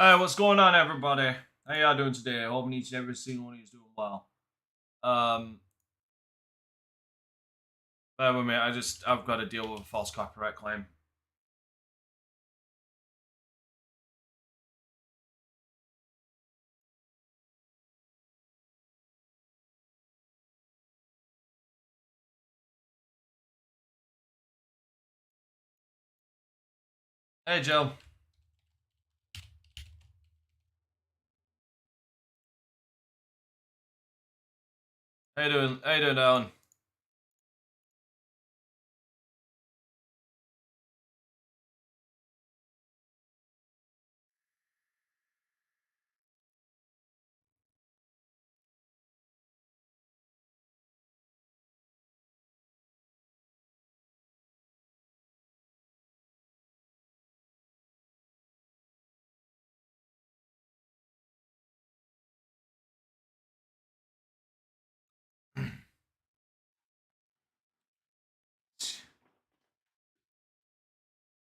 Hey, what's going on, everybody? How y'all doing today? I hope each and every single one of you is doing well. Um, Bear with me. I've got to deal with a false copyright claim. Hey, Joe. How you doing? How you doing, Alan?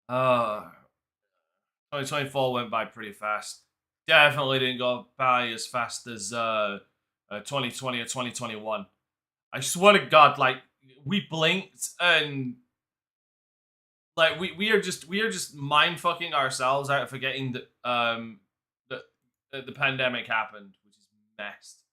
Uh, 2024 went by pretty fast. Definitely didn't go by as fast as 2020 or 2021. I swear to God, like we blinked and like we are just mind fucking ourselves out of forgetting that the pandemic happened, which is messed.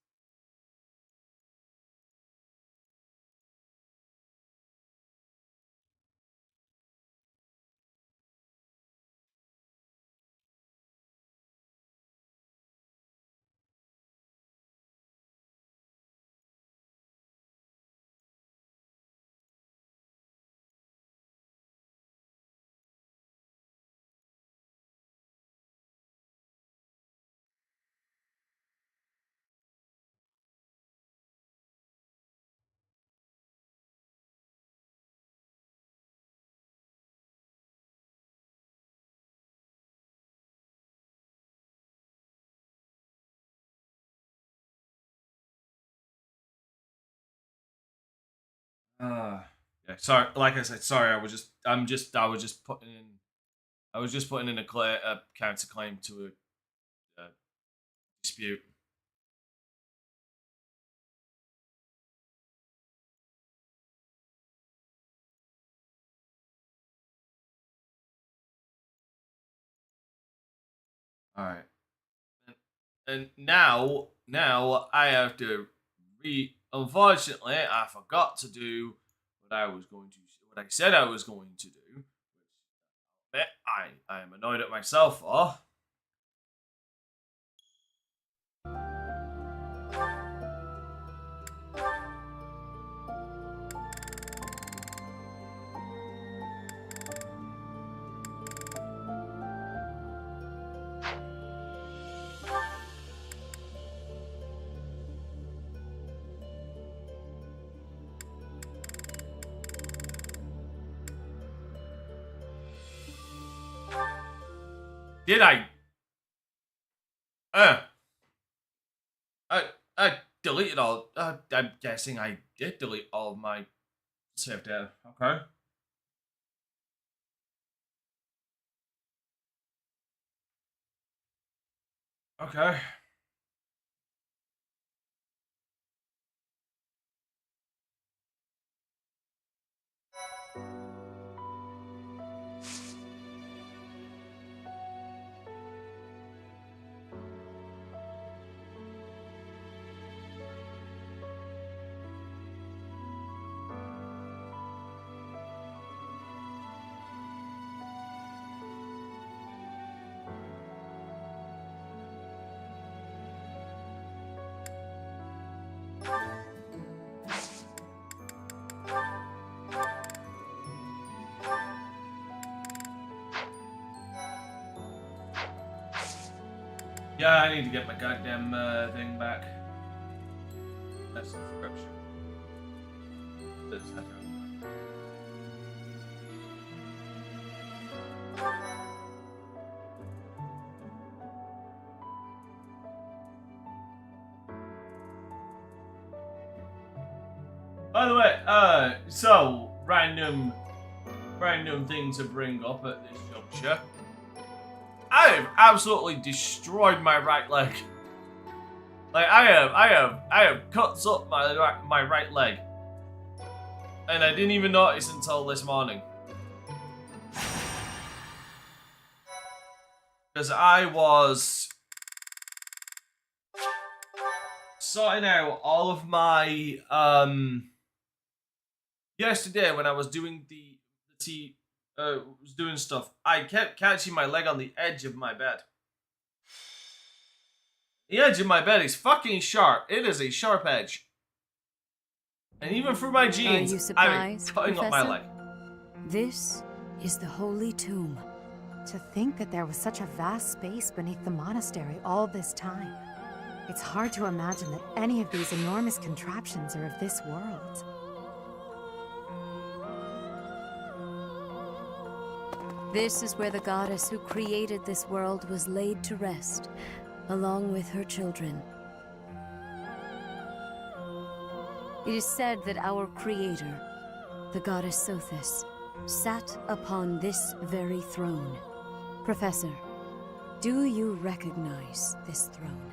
Yeah. Sorry, like I said, sorry. I was just putting in a counterclaim to a dispute. All right. And now I have to Unfortunately, I forgot to do what I said I was going to do. Which I am annoyed at myself for. Did I? Uh, I deleted all. I'm guessing I did delete all of my saved data. Okay. Okay. Yeah, I need to get my goddamn thing back. That subscription. This By the way, so random thing to bring up at this juncture. I have absolutely destroyed my right leg. Like I have cuts up my right leg, and I didn't even notice until this morning. Because I was sorting out all of my yesterday when I was doing was doing stuff. I kept catching my leg on the edge of my bed. The edge of my bed is fucking sharp. It is a sharp edge. And even through my jeans, I'm cutting up my leg. This is the Holy Tomb. To think that there was such a vast space beneath the monastery all this time. It's hard to imagine that any of these enormous contraptions are of this world. This is where the goddess who created this world was laid to rest, along with her children. It is said that our creator, the goddess Sothis, sat upon this very throne. Professor, do you recognize this throne?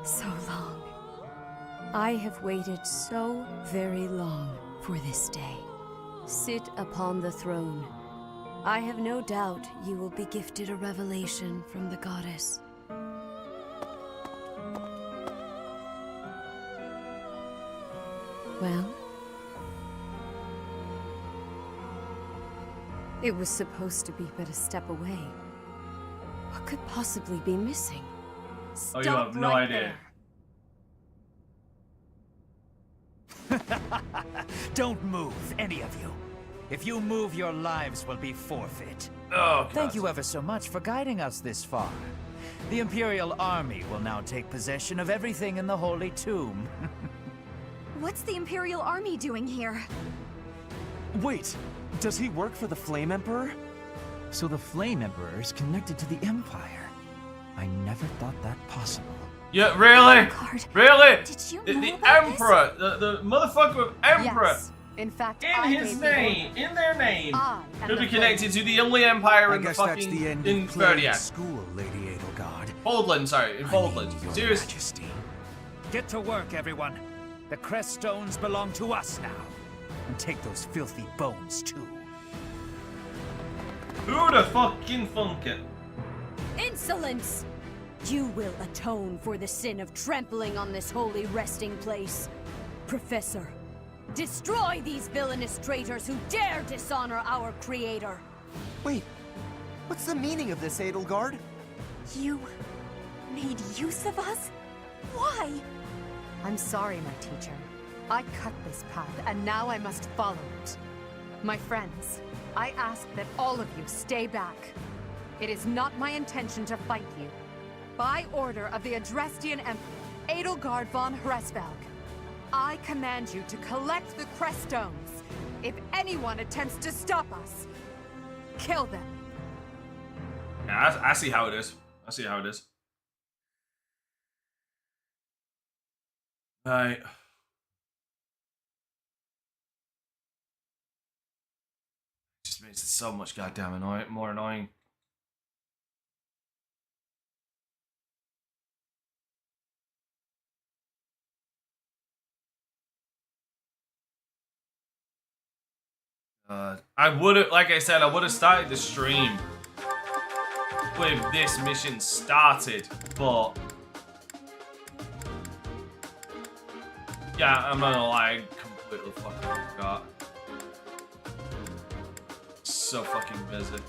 So long. I have waited so very long for this day. Sit upon the throne. I have no doubt you will be gifted a revelation from the goddess. Well? It was supposed to be but a step away. What could possibly be missing? Stop, you have no idea. Don't move, any of you. If you move, your lives will be forfeit. Oh, thank you ever so much for guiding us this far. The Imperial Army will now take possession of everything in the Holy Tomb. What's the Imperial Army doing here? Wait, does he work for the Flame Emperor? So the Flame Emperor is connected to the Empire. I never thought that possible. Yeah, really? God, really? Did you the know about Emperor, the motherfucker with Emperor. Yes. In fact, in their name, to be connected to the only empire in the fucking in Verdia. School, Lady Edelgard. Foldland, sorry, in Foldland. Seriously. Get to work, everyone. The crest stones belong to us now. And take those filthy bones, too. Who the fucking thunk it? Insolence! You will atone for the sin of trampling on this holy resting place. Professor, destroy these villainous traitors who dare dishonor our creator. Wait, what's the meaning of this, Edelgard? You made use of us? Why? I'm sorry, my teacher. I cut this path, and now I must follow it. My friends, I ask that all of you stay back. It is not my intention to fight you. By order of the Adrestian Emperor, Edelgard von Hresvelg, I command you to collect the crest stones. If anyone attempts to stop us, kill them. Yeah, I see how it is. I see how it is. Right. Just makes it so much goddamn more annoying. I would have, like I said, I would have started the stream with this mission started, but yeah, I'm not gonna lie, I completely fucking forgot. So fucking busy.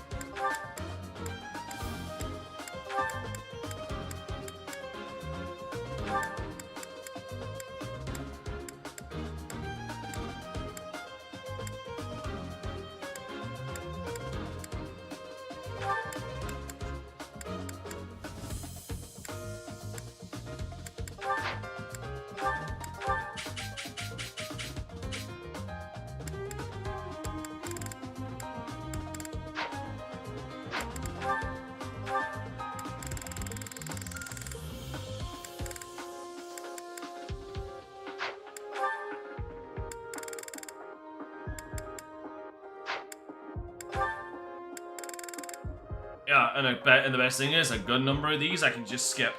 Yeah, and the best thing is, a good number of these I can just skip.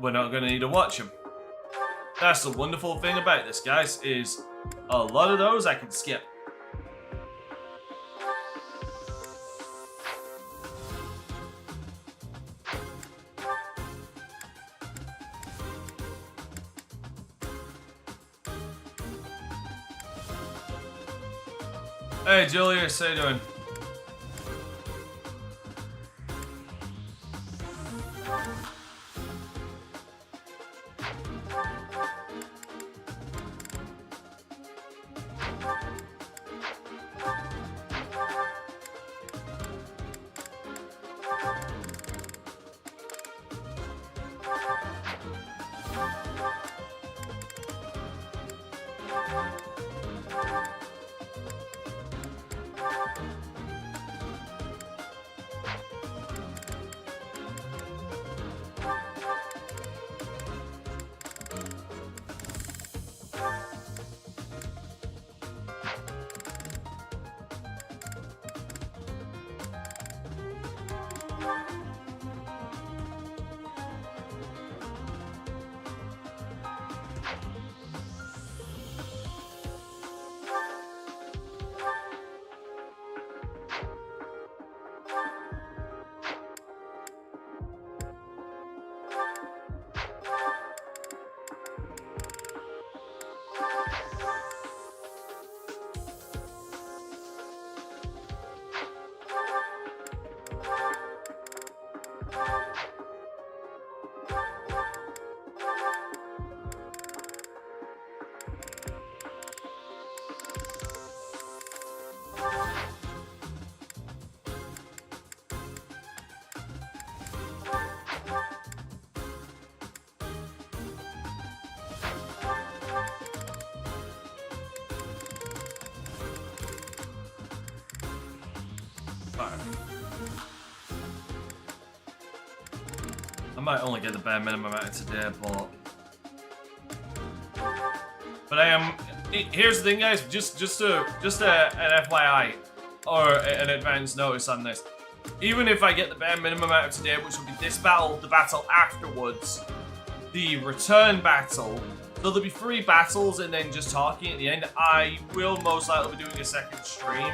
We're not gonna need to watch them. That's the wonderful thing about this, guys, is a lot of those I can skip. Hey Julius, how you doing? I might only get the bare minimum out of today, but I am. Here's the thing, guys. Just an FYI or an advance notice on this. Even if I get the bare minimum out of today, which will be this battle, the battle afterwards, the return battle. So there'll be 3 battles and then just talking at the end. I will most likely be doing a second stream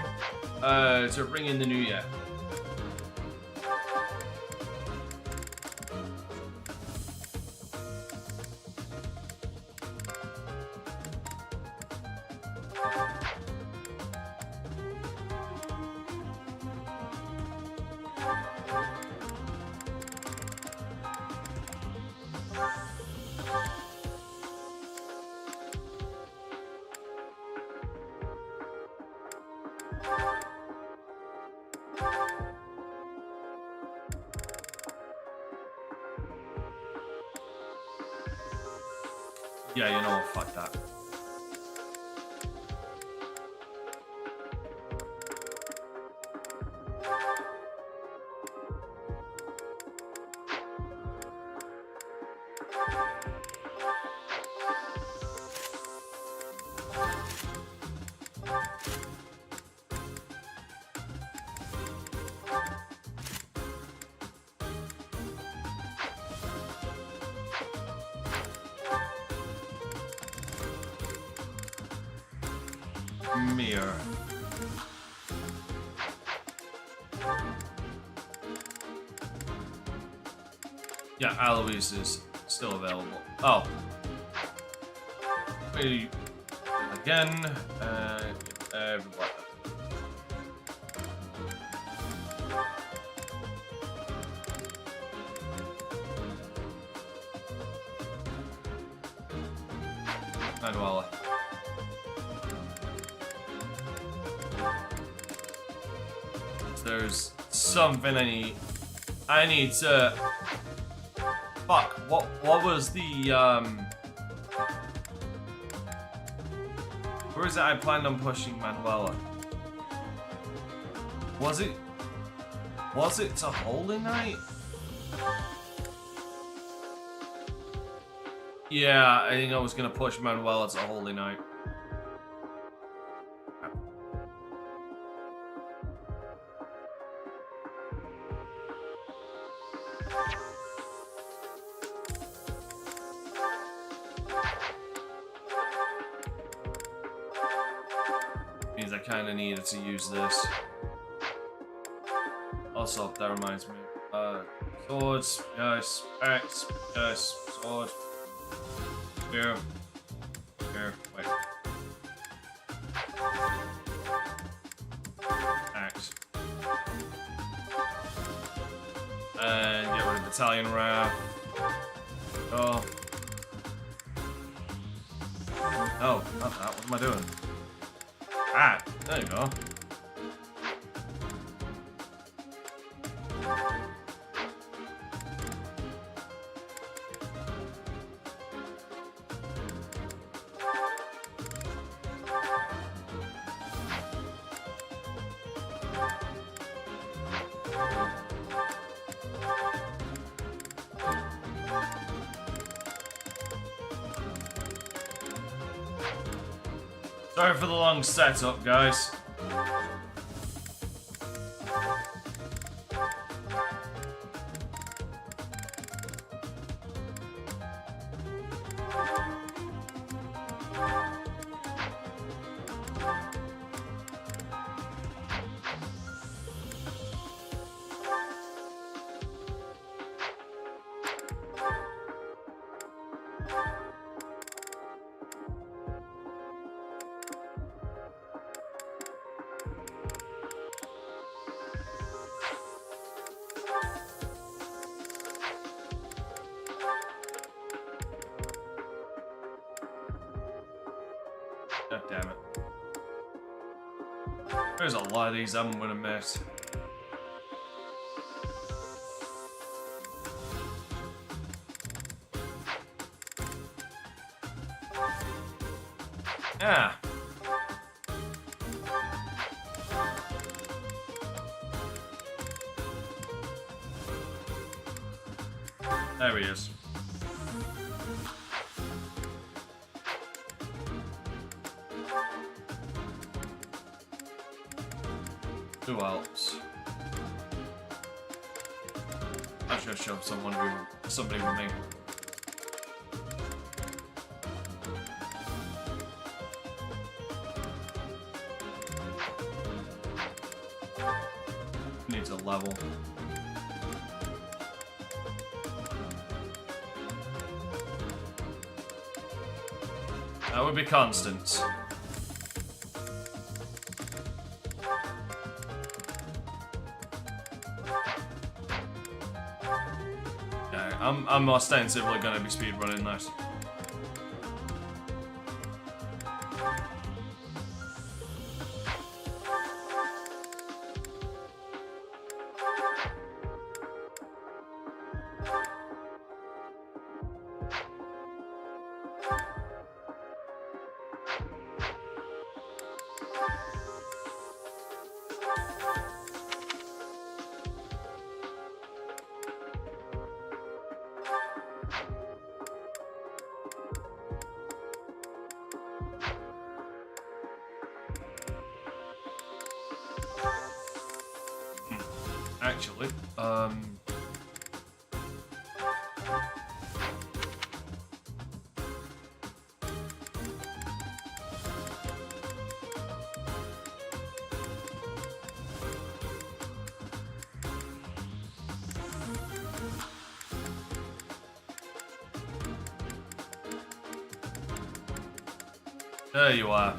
to ring in the new year. Yeah, you know what, fuck that. Mirror. Yeah, Alois is still available. Oh. Maybe again, everybody. Manuela. There's something I need to. Fuck. What was the Where is it I planned on pushing Manuela? Was it to Holy Night? Yeah, I think I was gonna push Manuel as a Holy Knight. Means I kind of needed to use this. Also, that reminds me. Swords, yes. Axe, yes. Sword. Here. Here. Wait. Axe. And get rid of Battalion Wrath. Oh. No, not that. What am I doing? Ah, there you go. Sorry for the long setup, guys. God damn it. There's a lot of these I'm gonna miss. Yeah. There he is. Who else? I should show somebody with me. Needs a level. That would be Constance. I'm ostensibly gonna be speedrunning this. Actually, there you are.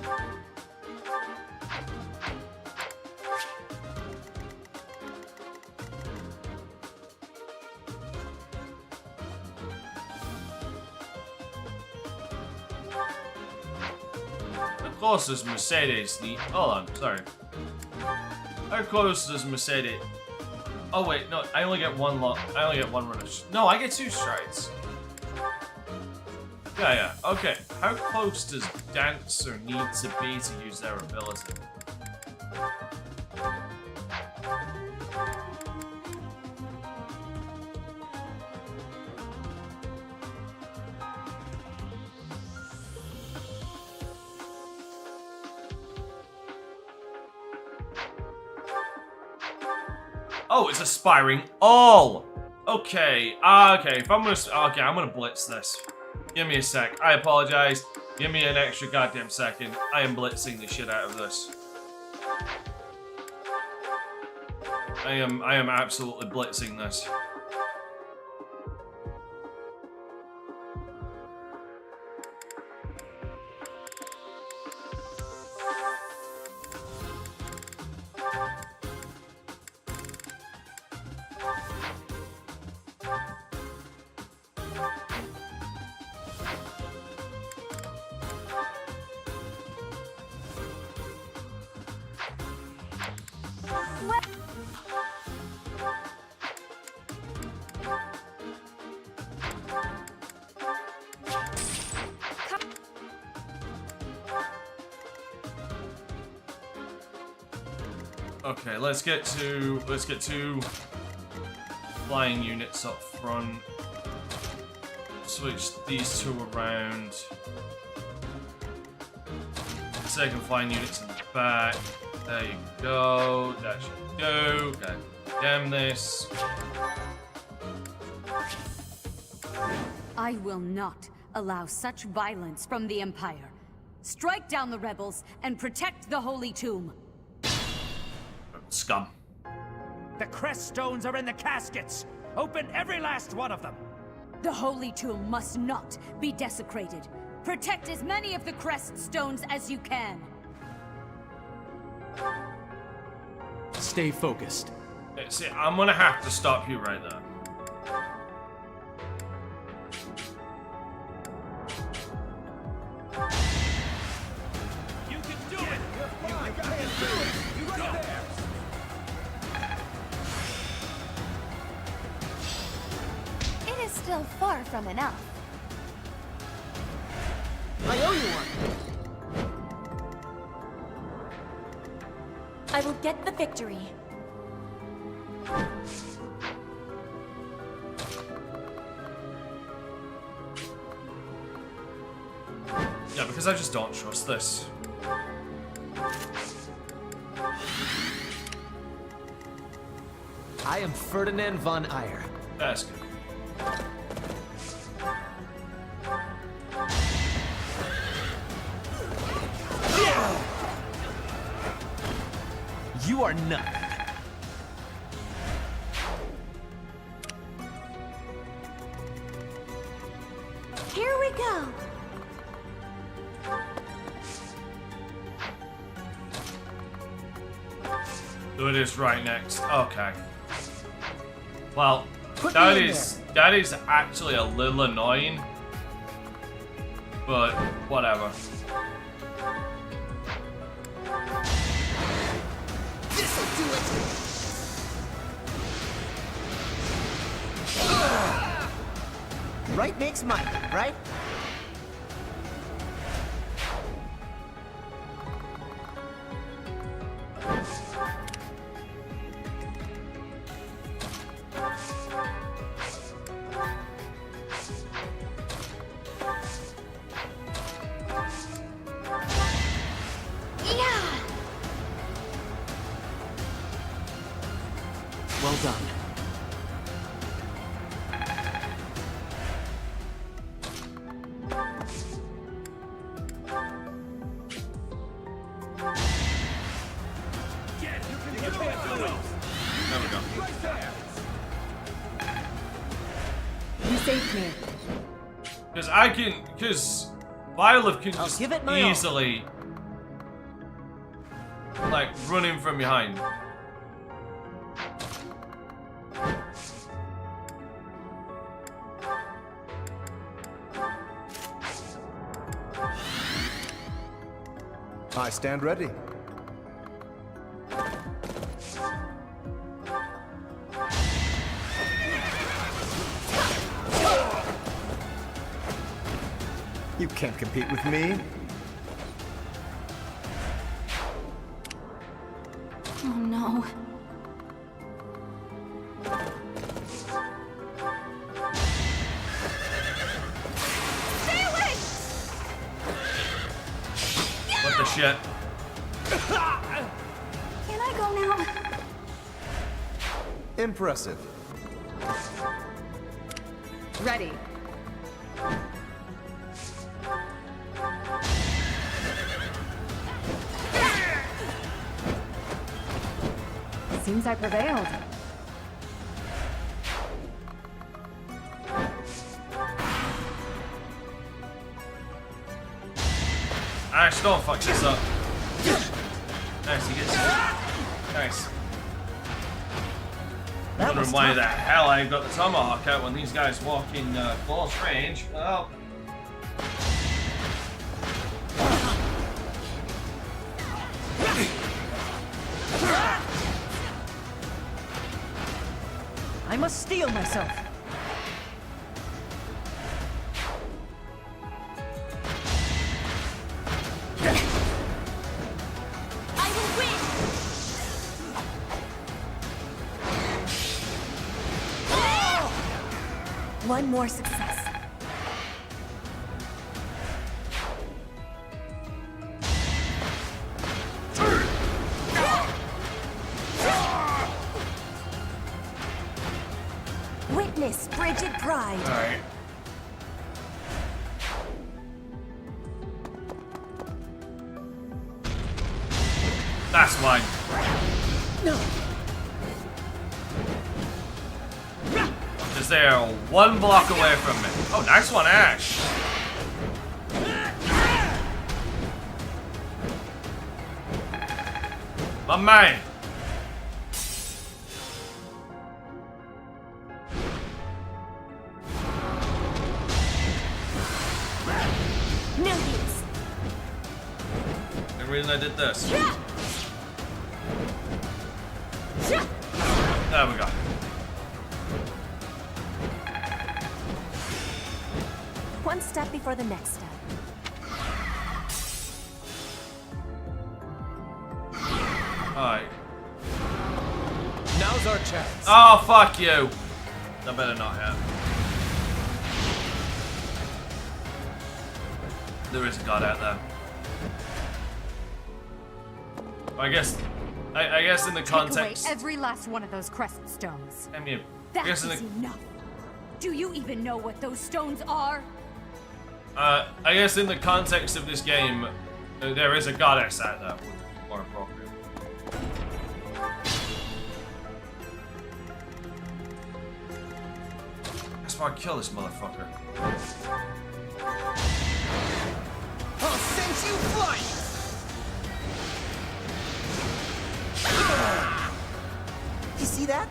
How close does Mercedes need? Hold on, sorry. How close does Mercedes? Oh wait, no, I only get one I only get one run. No, I get 2 strides. Yeah, okay. How close does Dancer need to be to use their ability? Oh, it's aspiring all. Okay, okay. If I'm gonna blitz this. Give me a sec. I apologize. Give me an extra goddamn second. I am blitzing the shit out of this. I am absolutely blitzing this. Okay, let's get two flying units up front. Switch these two around. Second flying units in the back. There you go. That should go. God damn this. I will not allow such violence from the Empire. Strike down the rebels and protect the Holy Tomb. Scum. The crest stones are in the caskets! Open every last one of them! The Holy Tomb must not be desecrated. Protect as many of the crest stones as you can. Stay focused. See, I'm gonna have to stop you right there. You can do it! You can do it! You right there! It is still far from enough. I owe you one. I will get the victory. Yeah, because I just don't trust this. I am Ferdinand von Eyre. That's good. You are not. Here we go. So it is right next. Okay. Well, Put that me in is actually a little annoying. But whatever. This'll do it. Right makes might, right? Yeah. Well done. There we go. You saved me. Because Violet can I'll just give it my all. easily like run in from behind. I stand ready. You can't compete with me. Oh no. Stay away! What the shit? Can I go now? Impressive. Ready. Seems I prevailed. Ash, don't fuck this up. Nice, he gets. Nice. Wondering why the hell I got the tomahawk out when these guys walk in close range. Well. I must steel myself. I will win! One more success. Witness frigid pride. Alright. That's mine. No. Because they are one block away from me. Oh, nice one, Ash. My man. Millions. The reason I did this. There we go. One step before the next step. Alright. Now's our chance. Oh, fuck you. I better not hit. There is a god out there. I guess in the context. Take away every last one of those crescent stones. I mean, I That guess is in the enough. Do you even know what those stones are? I guess in the context of this game, there is a goddess out there. Would be more appropriate. That's why I kill this motherfucker. I'll send you flying! You see that?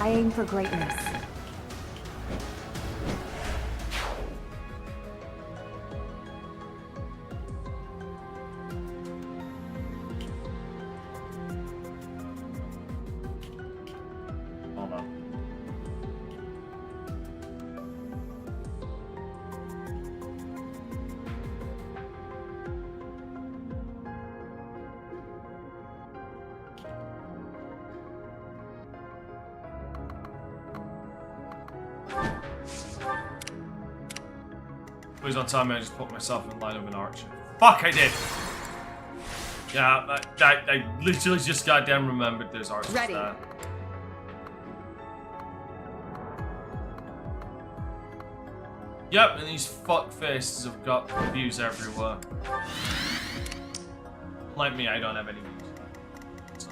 I aim for greatness. Hold on. Please don't tell me I just put myself in line of an archer. Fuck, I did! Yeah, I literally just goddamn remembered there's archers Ready. there. Yep, and these fuckfaces have got views everywhere. Like me, I don't have any views.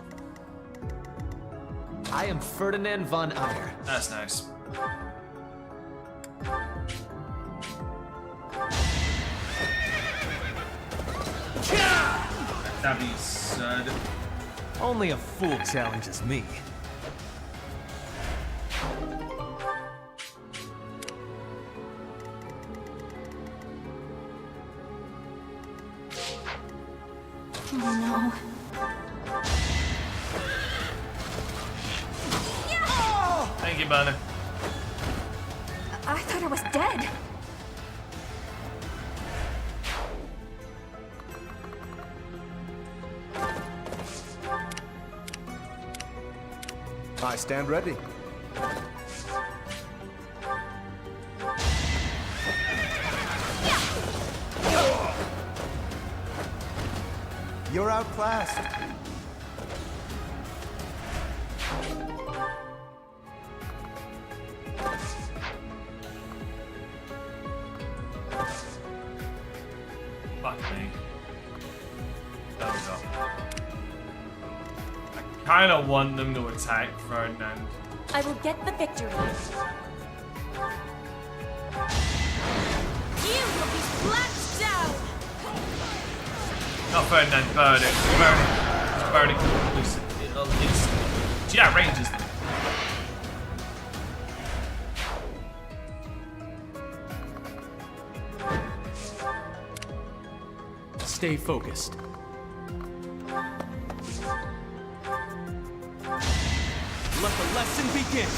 I am Ferdinand von Eyre. That's nice. That being said, Only a fool challenges me. you, Burner. I thought I was dead. I stand ready. You're outclassed. Fuck me. There we go. I kind of want them to attack Ferdinand. I will get the victory. You will be flattened down. Not Ferdinand, Burning. Burning. It's yeah, ranges. Stay focused. Let the lesson begin.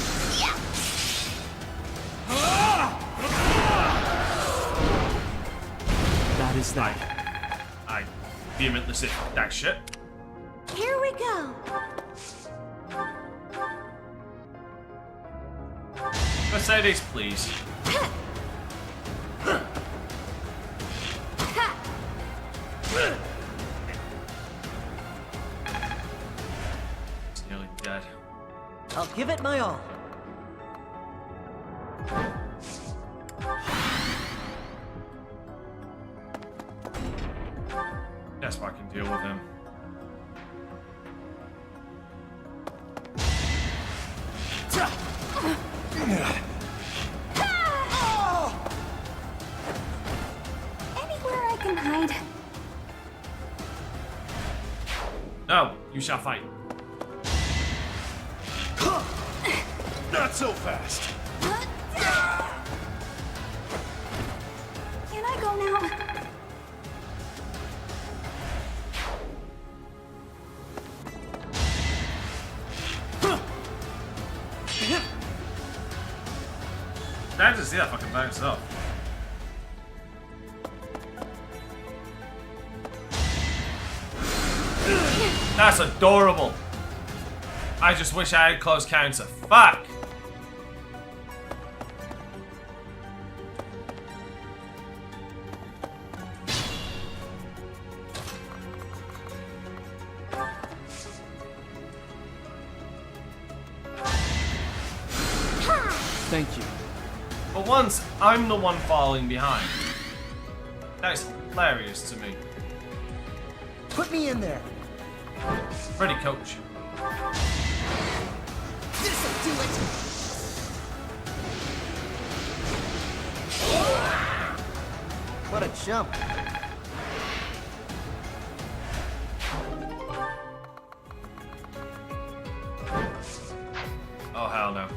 That is that. I vehemently say that shit. Here we go. Mercedes, please. It's nearly dead. I'll give it my all. Guess I can deal with him. Anywhere I can hide. No, you shall fight. Not so fast. Can I go now? I just see that fucking bounce off. That's adorable. I just wish I had close counter. Fuck. Thank you. But once I'm the one falling behind. That's hilarious to me. Put me in there. Ready, coach. This'll do it. What a jump. Oh, hell no.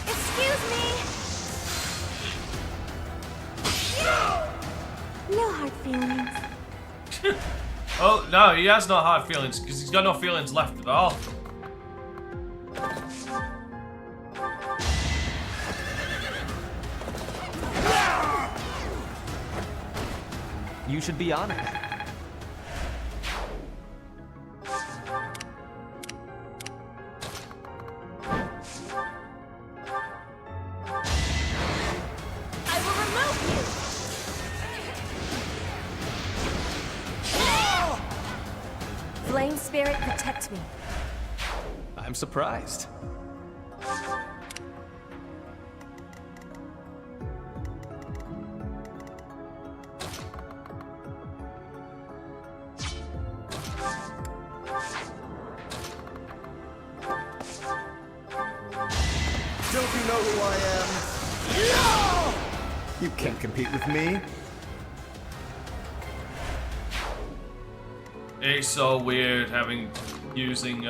Excuse me. No hard feelings. Oh, no, he has no hard feelings because he's got no feelings left at all. You should be honored. I will remove you. Flame spirit, protect me. I'm surprised. Don't you know who I am? You can't compete with me. It's so weird using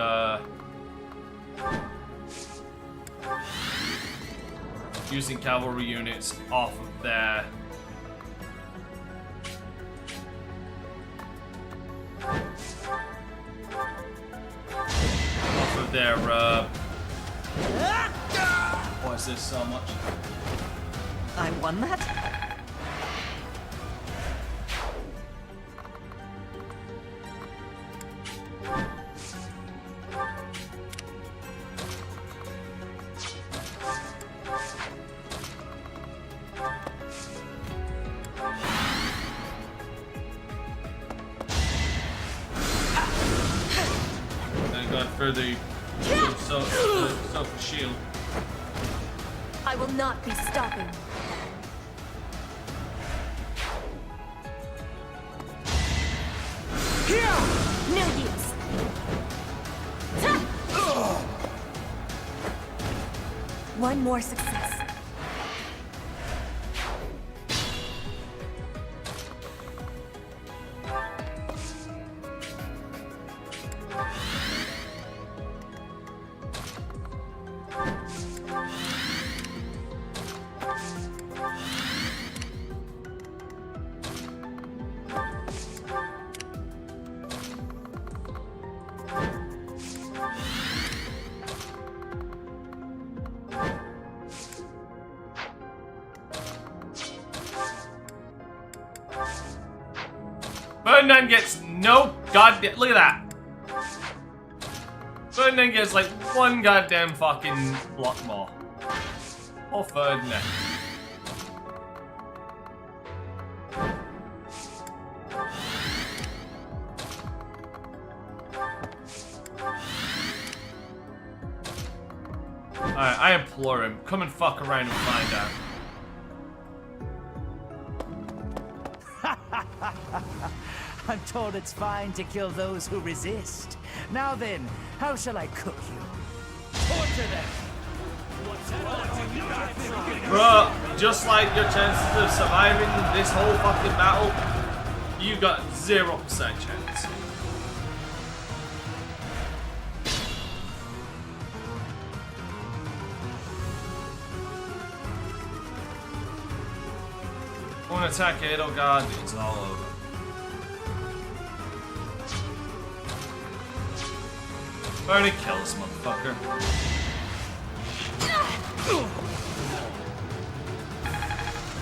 cavalry units off of their their what is this so much? I won that? Thank God for the shield. I will not be stopping. No use. One more success. Ferdinand gets no goddamn. Look at that. Ferdinand gets like one goddamn fucking block more. Oh, Ferdinand. Alright, I implore him. Come and fuck around and find out. I'm told it's fine to kill those who resist. Now then, how shall I cook you? Torture them! Bro, just like your chances of surviving this whole fucking battle, you got 0% chance. One attack Edelgard, it's all over. Bernie, kill this motherfucker.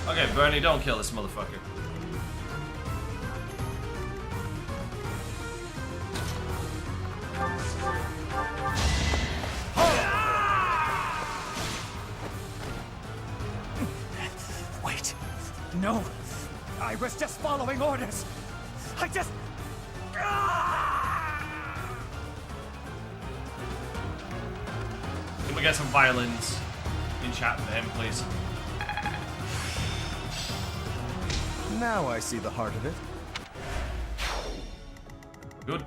Okay, Bernie, don't kill this motherfucker. Wait. No. I was just following orders. I just... Can we get some violins in chat for him, please? Now I see the heart of it. Good.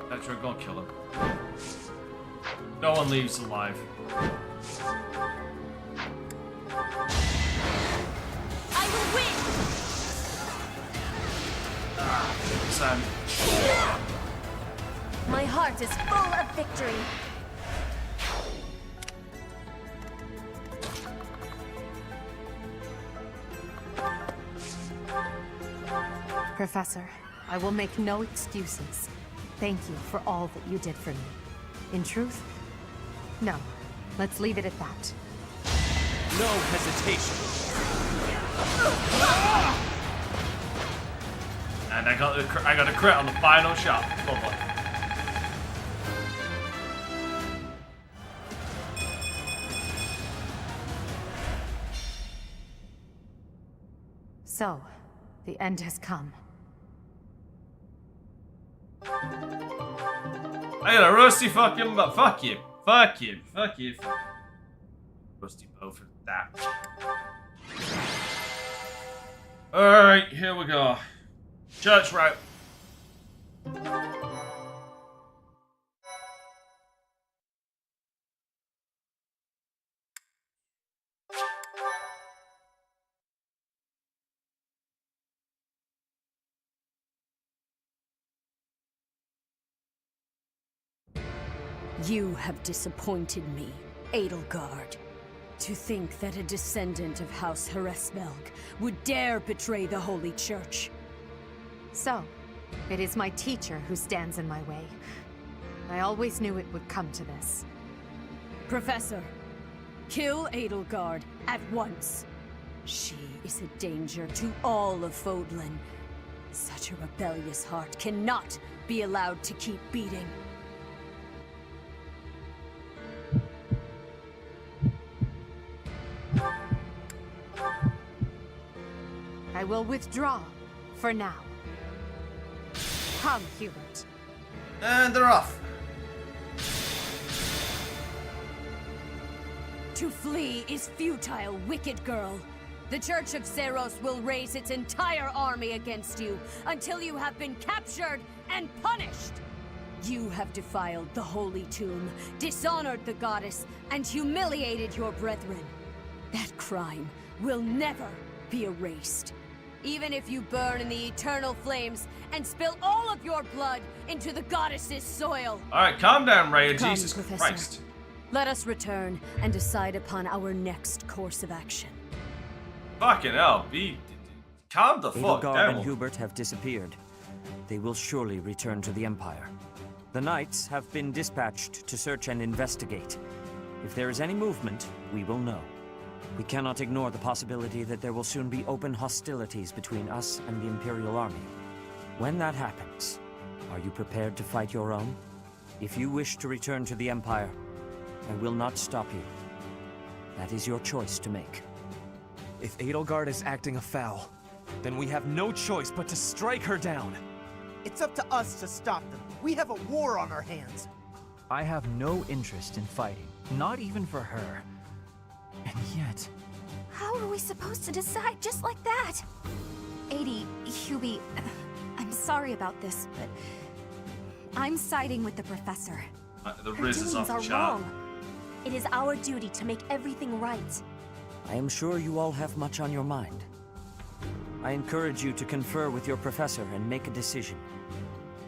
That's right, go and kill him. No one leaves alive. I will win. Sam. My heart is full of victory. Professor, I will make no excuses. Thank you for all that you did for me. In truth, no. Let's leave it at that. No hesitation. And I got a crit on the final shot. Lovely. So, the end has come. I got a rusty fucking butt. Fuck you. Fuck you. Fuck you. Rusty bow for that. Alright, here we go. Church route. You have disappointed me, Edelgard. To think that a descendant of House Hresvelg would dare betray the Holy Church. So, it is my teacher who stands in my way. I always knew it would come to this. Professor, kill Edelgard at once. She is a danger to all of Fodlan. Such a rebellious heart cannot be allowed to keep beating. I will withdraw, for now. Come, Hubert. And they're off. To flee is futile, wicked girl. The Church of Seros will raise its entire army against you until you have been captured and punished. You have defiled the Holy Tomb, dishonored the goddess, and humiliated your brethren. That crime will never be erased. Even if you burn in the eternal flames and spill all of your blood into the goddess's soil. Alright, calm down, Raya. Come, Jesus Professor. Christ. Let us return and decide upon our next course of action. Fucking hell, calm the fuck Edelgard down. and Hubert have disappeared. They will surely return to the Empire. The Knights have been dispatched to search and investigate. If there is any movement, we will know. We cannot ignore the possibility that there will soon be open hostilities between us and the Imperial Army. When that happens, are you prepared to fight your own? If you wish to return to the Empire, I will not stop you. That is your choice to make. If Edelgard is acting afoul, then we have no choice but to strike her down. It's up to us to stop them. We have a war on our hands. I have no interest in fighting, not even for her. And yet... How are we supposed to decide just like that? Hubie, I'm sorry about this, but I'm siding with the professor. The Her Riz is doings off the are chart. wrong. It is our duty to make everything right. I am sure you all have much on your mind. I encourage you to confer with your professor and make a decision.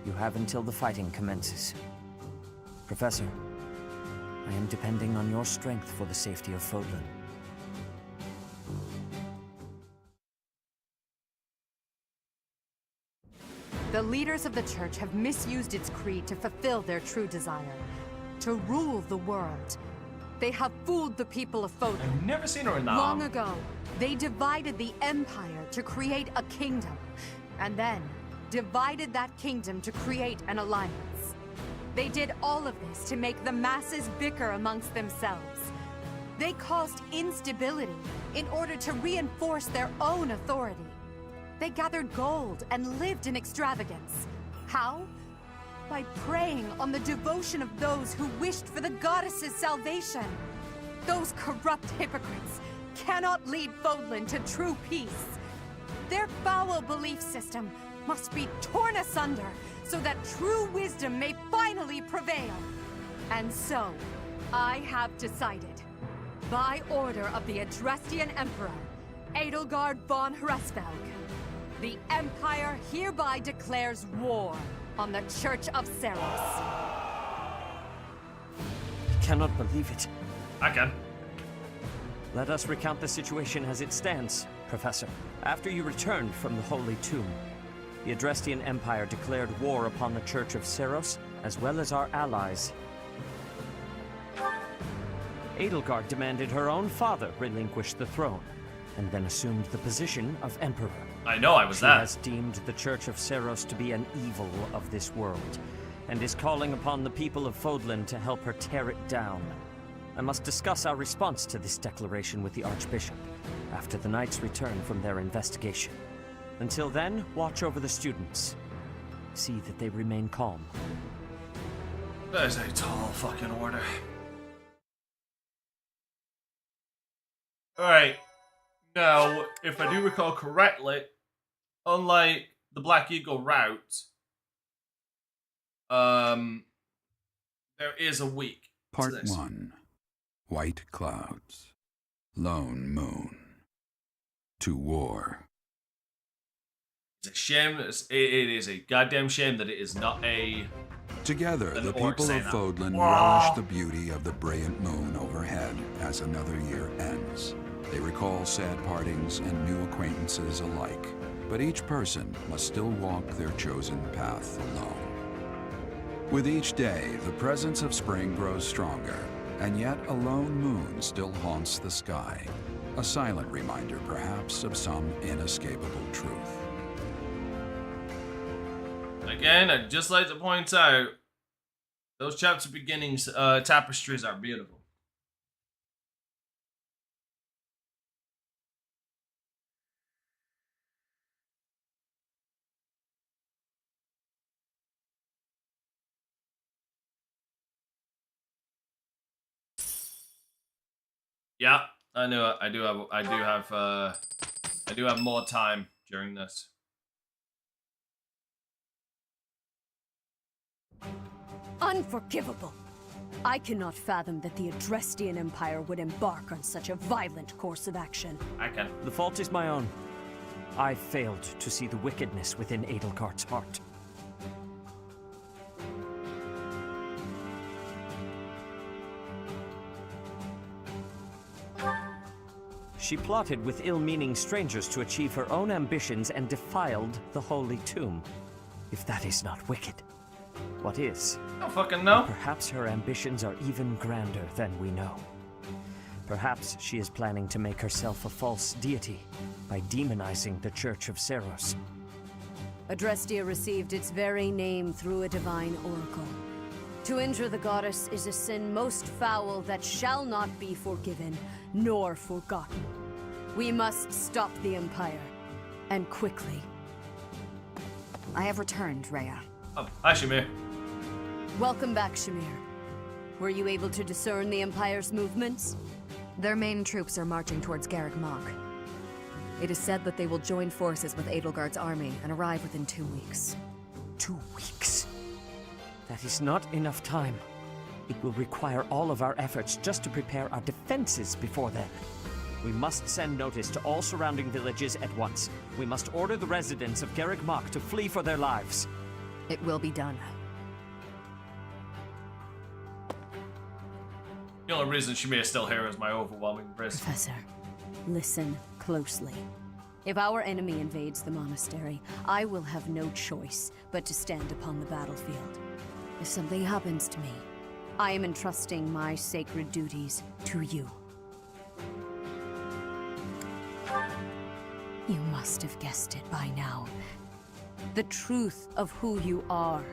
You have until the fighting commences. Professor, I am depending on your strength for the safety of Fodlan. The leaders of the Church have misused its creed to fulfill their true desire. To rule the world. They have fooled the people of Fodlan. I've never seen her in that. Long ago, they divided the Empire to create a kingdom. And then, divided that kingdom to create an alliance. They did all of this to make the masses bicker amongst themselves. They caused instability in order to reinforce their own authority. They gathered gold and lived in extravagance. How? By preying on the devotion of those who wished for the goddess's salvation. Those corrupt hypocrites cannot lead Fodlan to true peace. Their foul belief system must be torn asunder so that true wisdom may finally prevail. And so, I have decided, by order of the Adrestian Emperor, Edelgard von Hresvelg, the Empire hereby declares war on the Church of Seros. I cannot believe it. I can. Let us recount the situation as it stands, Professor. After you returned from the Holy Tomb, the Adrestian Empire declared war upon the Church of Seros, as well as our allies. Edelgard demanded her own father relinquish the throne, and then assumed the position of Emperor. I know I was She that. has deemed the Church of Seros to be an evil of this world, and is calling upon the people of Fodlan to help her tear it down. I must discuss our response to this declaration with the Archbishop, after the Knights return from their investigation. Until then, watch over the students. See that they remain calm. That is a tall fucking order. Alright. Now, if I do recall correctly, unlike the Black Eagle route, there is a week to Part this. 1. White Clouds. Lone Moon. To War. It's a shame. It is a goddamn shame that it is not a Together, An the orc people say of that. Fodlan Wow. relish the beauty of the brilliant moon overhead as another year ends. They recall sad partings and new acquaintances alike, but each person must still walk their chosen path alone. With each day, the presence of spring grows stronger, and yet a lone moon still haunts the sky, a silent reminder perhaps of some inescapable truth. Again, I'd just like to point out, those chapter beginnings tapestries are beautiful. Yeah, I knew it. I do have more time during this. Unforgivable! I cannot fathom that the Adrestian Empire would embark on such a violent course of action. I can. The fault is my own. I failed to see the wickedness within Edelgard's heart. She plotted with ill-meaning strangers to achieve her own ambitions and defiled the Holy Tomb. If that is not wicked, what is? I don't fucking know. Perhaps her ambitions are even grander than we know. Perhaps she is planning to make herself a false deity by demonizing the Church of Seros. Adrestia received its very name through a divine oracle. To injure the goddess is a sin most foul that shall not be forgiven, nor forgotten. We must stop the Empire, and quickly. I have returned, Rhea. Oh, hi, Shamir. Welcome back, Shamir. Were you able to discern the Empire's movements? Their main troops are marching towards Garreg Mach. It is said that they will join forces with Edelgard's army and arrive within 2 weeks. 2 weeks? That is not enough time. It will require all of our efforts just to prepare our defenses before then. We must send notice to all surrounding villages at once. We must order the residents of Garreg Mach to flee for their lives. It will be done. The only reason Shamir is still here is my overwhelming risk. Professor, listen closely. If our enemy invades the monastery, I will have no choice but to stand upon the battlefield. If something happens to me, I am entrusting my sacred duties to you. You must have guessed it by now. The truth of who you are.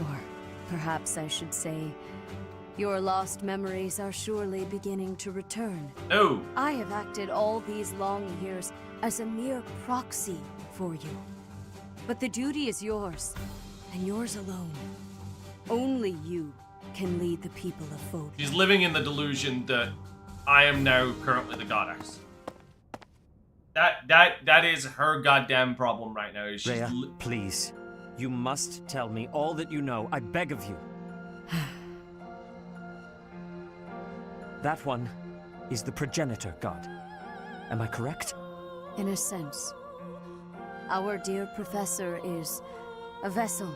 Or perhaps I should say, your lost memories are surely beginning to return. No. I have acted all these long years as a mere proxy for you. But the duty is yours, and yours alone. Only you can lead the people of Fodlan. She's living in the delusion that I am now currently the goddess. That is her goddamn problem right now. She's Rhea, please. You must tell me all that you know. I beg of you. That one is the progenitor god. Am I correct? In a sense. Our dear professor is a vessel.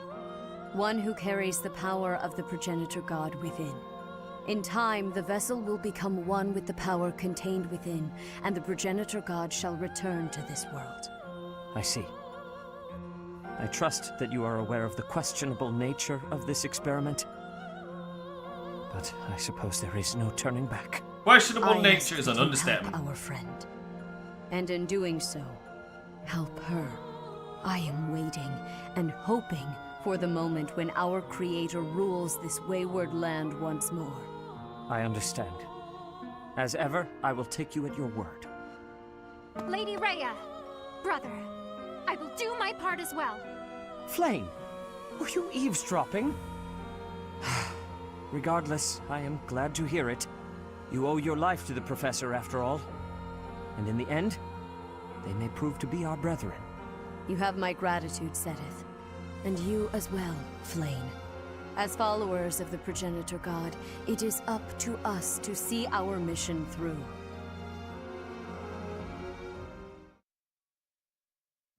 One who carries the power of the progenitor god within. In time, the vessel will become one with the power contained within, and the progenitor god shall return to this world. I see. I trust that you are aware of the questionable nature of this experiment. But I suppose there is no turning back. Questionable nature is an understatement. Help our friend. And in doing so, help her. I am waiting and hoping for the moment when our creator rules this wayward land once more. I understand. As ever, I will take you at your word. Lady Rhea, brother, I will do my part as well. Flame, were you eavesdropping? Regardless, I am glad to hear it. You owe your life to the Professor, after all. And in the end, they may prove to be our brethren. You have my gratitude, Sedith. And you as well, Flame. As followers of the progenitor god, it is up to us to see our mission through.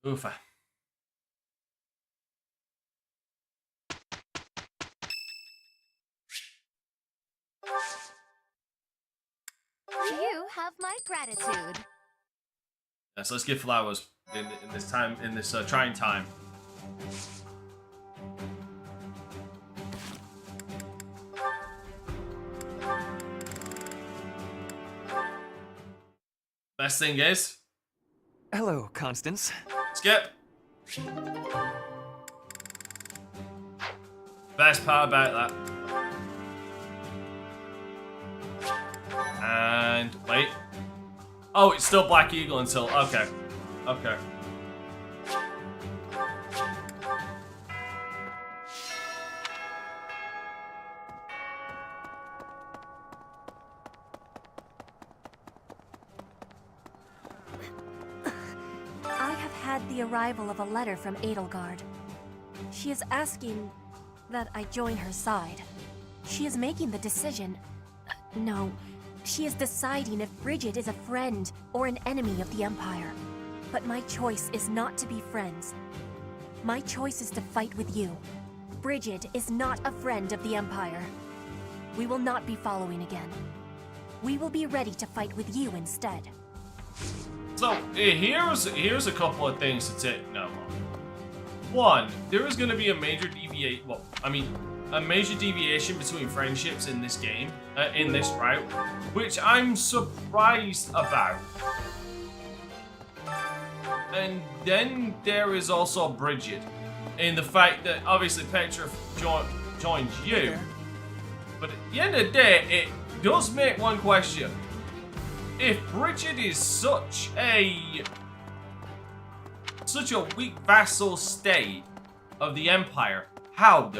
Oofa. have my gratitude. So let's give flowers in this time, in this trying time. Best thing is, Hello, Constance. skip. Best part about that. And wait. Oh, it's still Black Eagle until okay. Okay. I have had the arrival of a letter from Edelgard. She is asking that I join her side. She is making the decision. No, she is deciding if Bridget is a friend or an enemy of the Empire. But my choice is not to be friends. My choice is to fight with you. Bridget is not a friend of the Empire. We will not be following again. We will be ready to fight with you instead. So here's a couple of things to take note of. One, there is going to be a major deviation between friendships in this game, in this route, which I'm surprised about. And then there is also Bridget, in the fact that obviously Petra joins you, but at the end of the day, it does make one question. If Bridget is such a weak vassal state of the Empire, how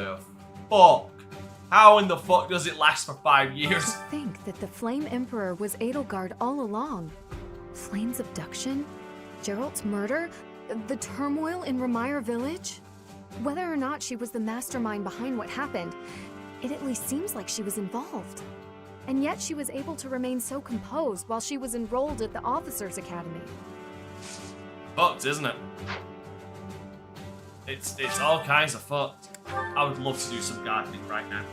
in the fuck does it last for 5 years? To think that the Flame Emperor was Edelgard all along. Flame's abduction? Geralt's murder? The turmoil in Remire Village? Whether or not she was the mastermind behind what happened, it at least seems like she was involved. And yet she was able to remain so composed while she was enrolled at the Officers' Academy. Fucked, isn't it? It's all kinds of fucked. I would love to do some gardening right now.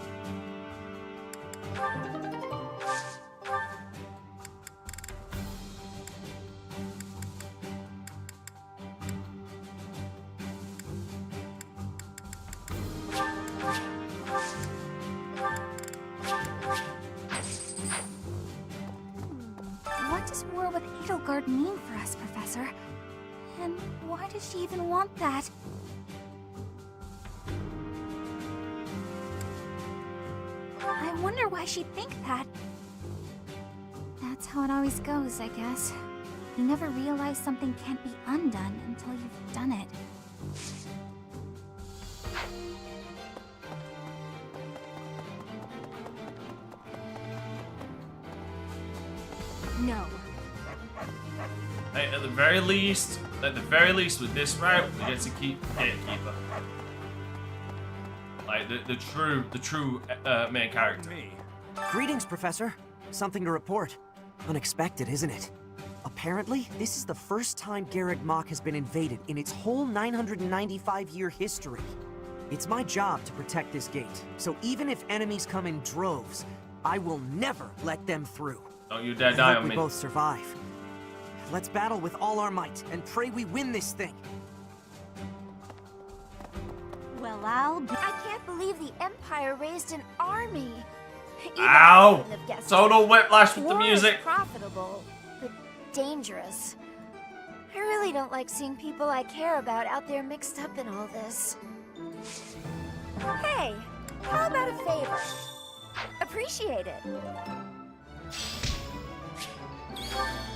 What does war with Edelgard mean for us, Professor? And why does she even want that? I wonder why she'd think that. That's how it always goes, I guess. You never realize something can't be undone until you've done it. No. Hey, at the very least with this route, we get to keep Gatekeeper. Like the true main character. Greetings, Professor. Something to report. Unexpected, isn't it? Apparently, this is the first time Garreg Mach has been invaded in its whole 995-year history. It's my job to protect this gate, so even if enemies come in droves, I will never let them through. Don't you dare die on we me. both survive. Let's battle with all our might and pray we win this thing. Well, I can't believe the Empire raised an army. Even Ow! I wouldn't have guessed Total it. whiplash with the War music. Is profitable, but dangerous. I really don't like seeing people I care about out there mixed up in all this. Hey, how about a favor? Appreciate it.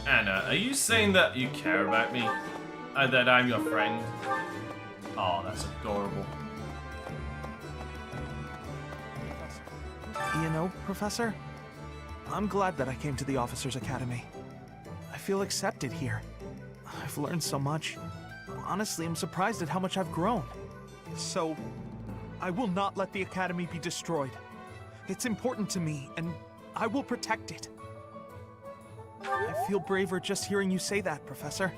Anna, are you saying that you care about me? And that I'm your friend? Oh, that's adorable. You know, Professor, I'm glad that I came to the Officers' Academy. I feel accepted here. I've learned so much. Honestly, I'm surprised at how much I've grown. So, I will not let the Academy be destroyed. It's important to me, and I will protect it. I feel braver just hearing you say that, Professor.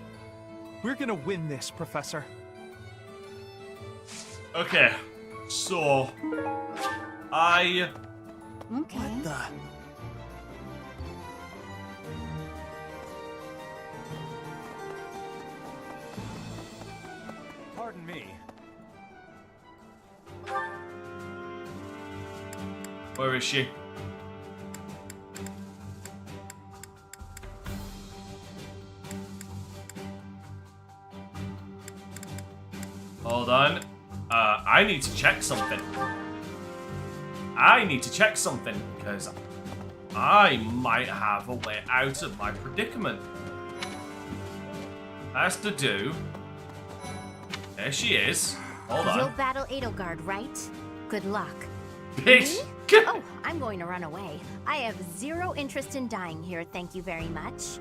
We're gonna win this, Professor. Okay, so Okay. What the? Pardon me. Where is she? Hold on. I need to check something. Because I might have a way out of my predicament. Has to do. There she is. Hold on. You'll battle Edelgard, right? Good luck. Bitch. Oh, I'm going to run away. I have zero interest in dying here, thank you very much.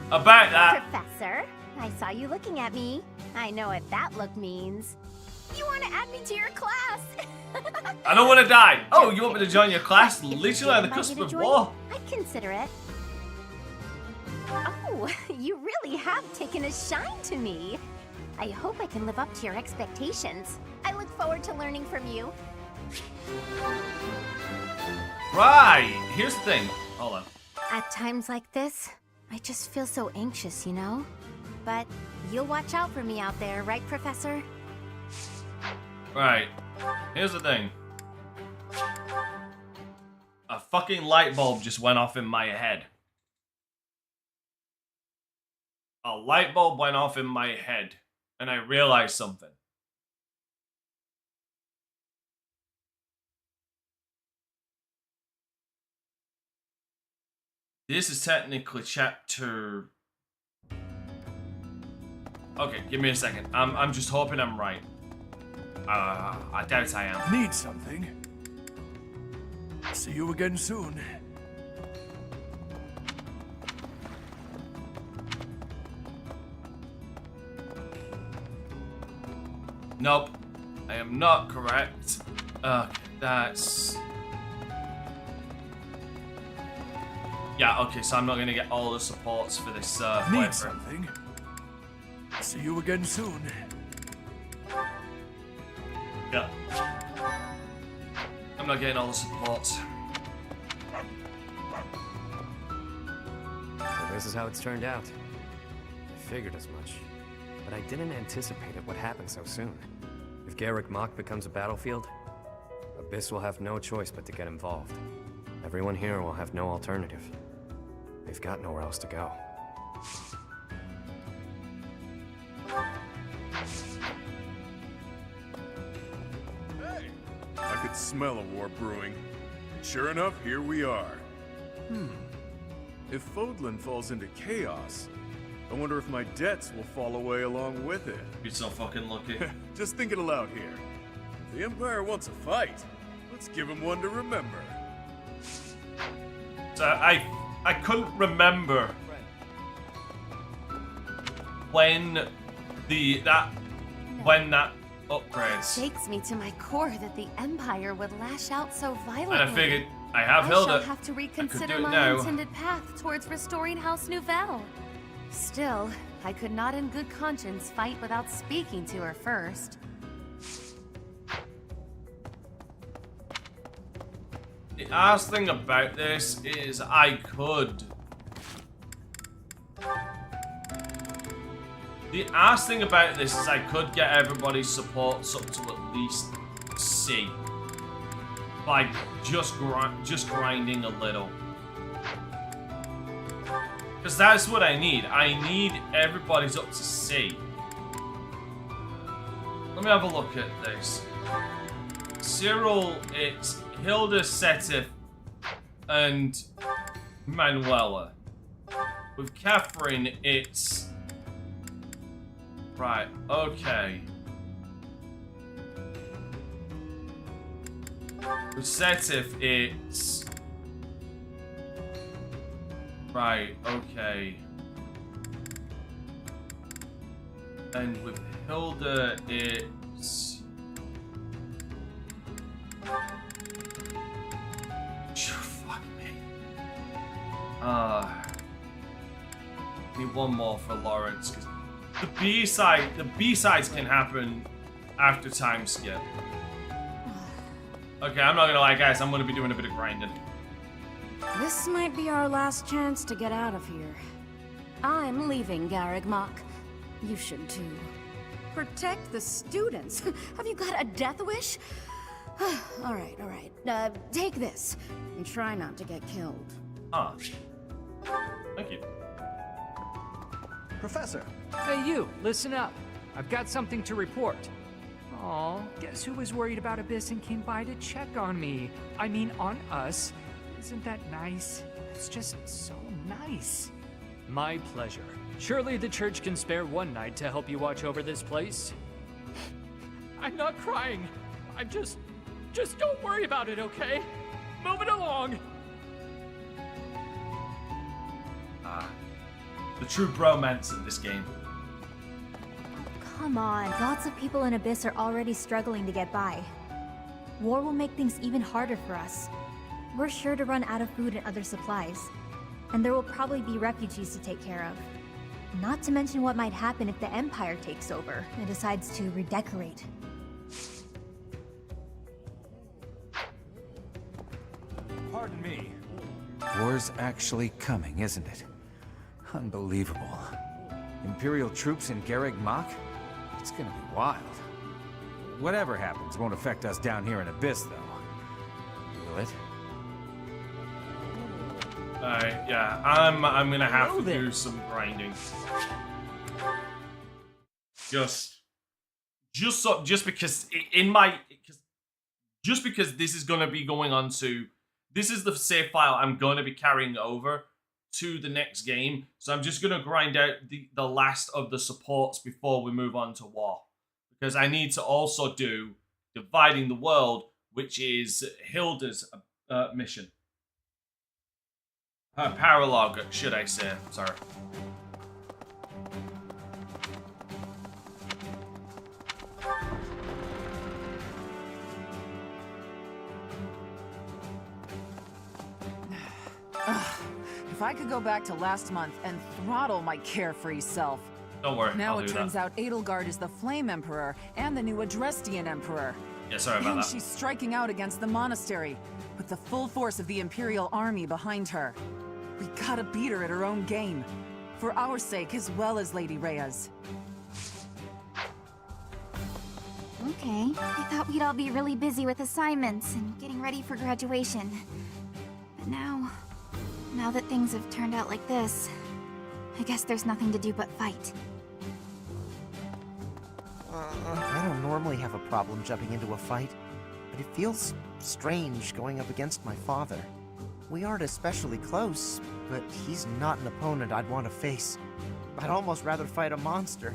About that. Professor, I saw you looking at me. I know what that look means. You want to add me to your class? I don't want to die. Oh, you want me to join your class? Literally on the cusp of war. I'd consider it. Oh, you really have taken a shine to me. I hope I can live up to your expectations. I look forward to learning from you. Right. Here's the thing. Hold on. At times like this, I just feel so anxious, you know? But you'll watch out for me out there, right, Professor? Right. Here's the thing. A fucking light bulb just went off in my head. A light bulb went off in my head, and I realized something. This is technically chapter... Okay, give me a second. I'm just hoping I'm right. I doubt I am. Need something? See you again soon. Nope. I am not correct. That's... Yeah, okay, so I'm not gonna get all the supports for this, Need playthrough. something? See you again soon. Yeah. I'm not getting all the supports. So this is how it's turned out. I figured as much. But I didn't anticipate it would happen so soon. If Garrick Mach becomes a battlefield, Abyss will have no choice but to get involved. Everyone here will have no alternative. They've got nowhere else to go. I could smell a war brewing. And sure enough, here we are. If Fodlan falls into chaos, I wonder if my debts will fall away along with it. You're so fucking lucky. Just thinking aloud here. If the Empire wants a fight, let's give him one to remember. So I couldn't remember when that upgrades. Shakes me to my core that the Empire would lash out so violently. And I figured I have Hilda. I shall have to reconsider my intended path towards restoring House Nouvelle. Still, I could not in good conscience fight without speaking to her first. The ass thing about this is I could. The ass thing about this is I could get everybody's supports up to at least C by just grinding a little. Because that's what I need. I need everybody's up to C. Let me have a look at this. Cyril, it's Hilda, Setif, and Manuela. With Catherine, it's... Right, okay. With Setif, it's... Right, okay. And with Hilda, it's... Fuck me. Need one more for Lawrence, because the B-sides can happen after time skip. Okay, I'm not gonna lie, guys, I'm gonna be doing a bit of grinding. This might be our last chance to get out of here. I'm leaving Garrick Mach. You should too. Protect the students? Have you got a death wish? All right. Take this and try not to get killed. Ah. Thank you. Professor. Hey you, listen up. I've got something to report. Aw, guess who was worried about Abyss and came by to check on me? I mean, on us. Isn't that nice? It's just so nice. My pleasure. Surely the church can spare one night to help you watch over this place. I'm not crying. I'm just don't worry about it, okay? Move it along. The true bromance in this game. Come on, lots of people in Abyss are already struggling to get by. War will make things even harder for us. We're sure to run out of food and other supplies. And there will probably be refugees to take care of. Not to mention what might happen if the Empire takes over and decides to redecorate. Pardon me. War's actually coming, isn't it? Unbelievable. Imperial troops in Garreg Mach? It's gonna be wild. Whatever happens won't affect us down here in Abyss, though. Will it? Alright, yeah, I'm gonna have to do some grinding. Just because just because this is gonna be going on to, this is the save file I'm gonna be carrying over to the next game, so I'm just gonna grind out the last of the supports before we move on to war, because I need to also do Dividing the World, which is Hilda's mission. Her paralogue, should I say? Sorry. If I could go back to last month and throttle my carefree self. Don't worry, now I'll it do turns that. out Edelgard is the Flame Emperor and the new Adrestian Emperor. Yeah, sorry about and that. she's striking out against the monastery with the full force of the Imperial army behind her. We gotta beat her at her own game, for our sake as well as Lady Rhea's. Okay, I thought we'd all be really busy with assignments and getting ready for graduation. But now that things have turned out like this, I guess there's nothing to do but fight. I don't normally have a problem jumping into a fight, but it feels strange going up against my father. We aren't especially close, but he's not an opponent I'd want to face. I'd almost rather fight a monster.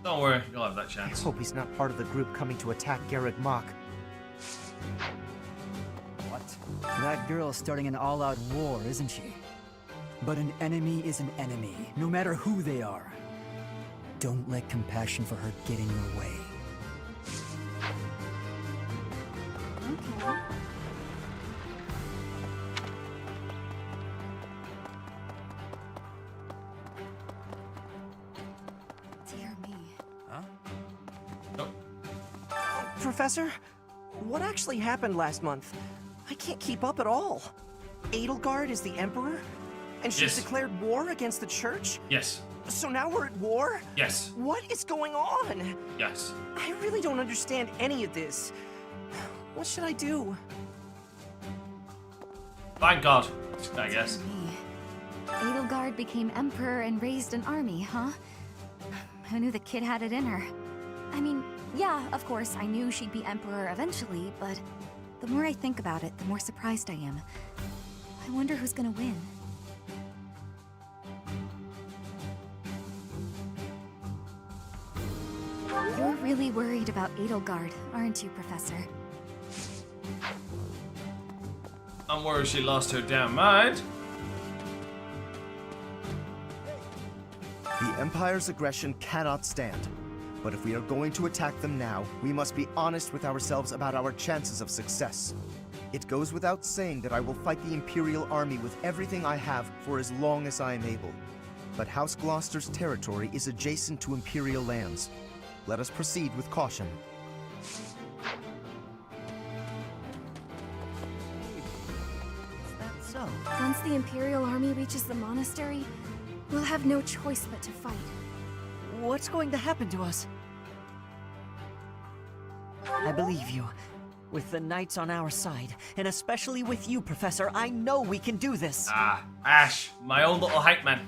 Don't worry, you'll have that chance. I hope he's not part of the group coming to attack Garreg Mach. What? That girl's starting an all-out war, isn't she? But an enemy is an enemy, no matter who they are. Don't let compassion for her get in your way. Okay. Dear me. Huh? Nope. Professor, what actually happened last month? I can't keep up at all. Edelgard is the Emperor? And she's declared war against the Church? Yes. So now we're at war? Yes. What is going on? Yes. I really don't understand any of this. What should I do? Thank God, I guess. Edelgard became emperor and raised an army, huh? Who knew the kid had it in her? I mean, yeah, of course, I knew she'd be emperor eventually, but the more I think about it, the more surprised I am. I wonder who's gonna win. You're really worried about Edelgard, aren't you, Professor? I'm worried she lost her damn mind. The Empire's aggression cannot stand. But if we are going to attack them now, we must be honest with ourselves about our chances of success. It goes without saying that I will fight the Imperial army with everything I have for as long as I am able. But House Gloucester's territory is adjacent to Imperial lands. Let us proceed with caution. So, once the Imperial army reaches the monastery, we'll have no choice but to fight. What's going to happen to us? I believe you. With the Knights on our side, and especially with you, Professor, I know we can do this. Ah, Ash, my own little hype man.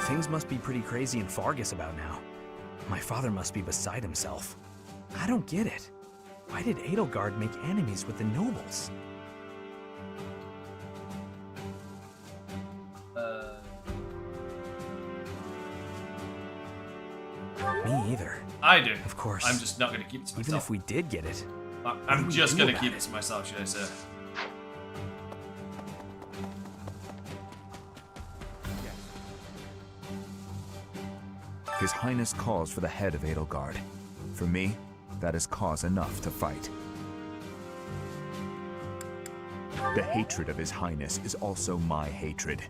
Things must be pretty crazy in Fargus about now. My father must be beside himself. I don't get it. Why did Edelgard make enemies with the nobles? Me either. I do. Of course. I'm just not going to keep it to myself. Even if we did get it. I'm just going to keep it to myself, should I say. His Highness calls for the head of Edelgard. For me, that is cause enough to fight. The hatred of His Highness is also my hatred.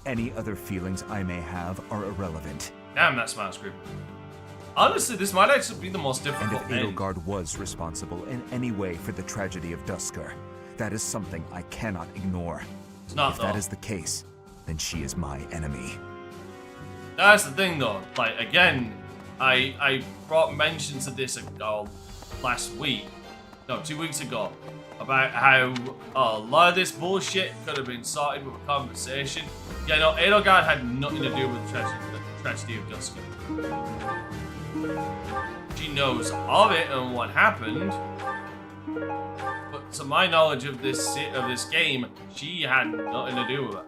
Any other feelings I may have are irrelevant. Damn, that smile's creepy. Honestly, this might actually be the most difficult And if Edelgard was responsible in any way for the tragedy of Duscur, that is something I cannot ignore. It's not, if that is the case, then she is my enemy. That's the thing, though. Like, again, I brought mentions of this last week. No, 2 weeks ago. About how a lot of this bullshit could have been sorted with a conversation. Yeah, no, Edelgard had nothing to do with the tragedy of Duscur. She knows of it and what happened, but to my knowledge of this game, she had nothing to do with it.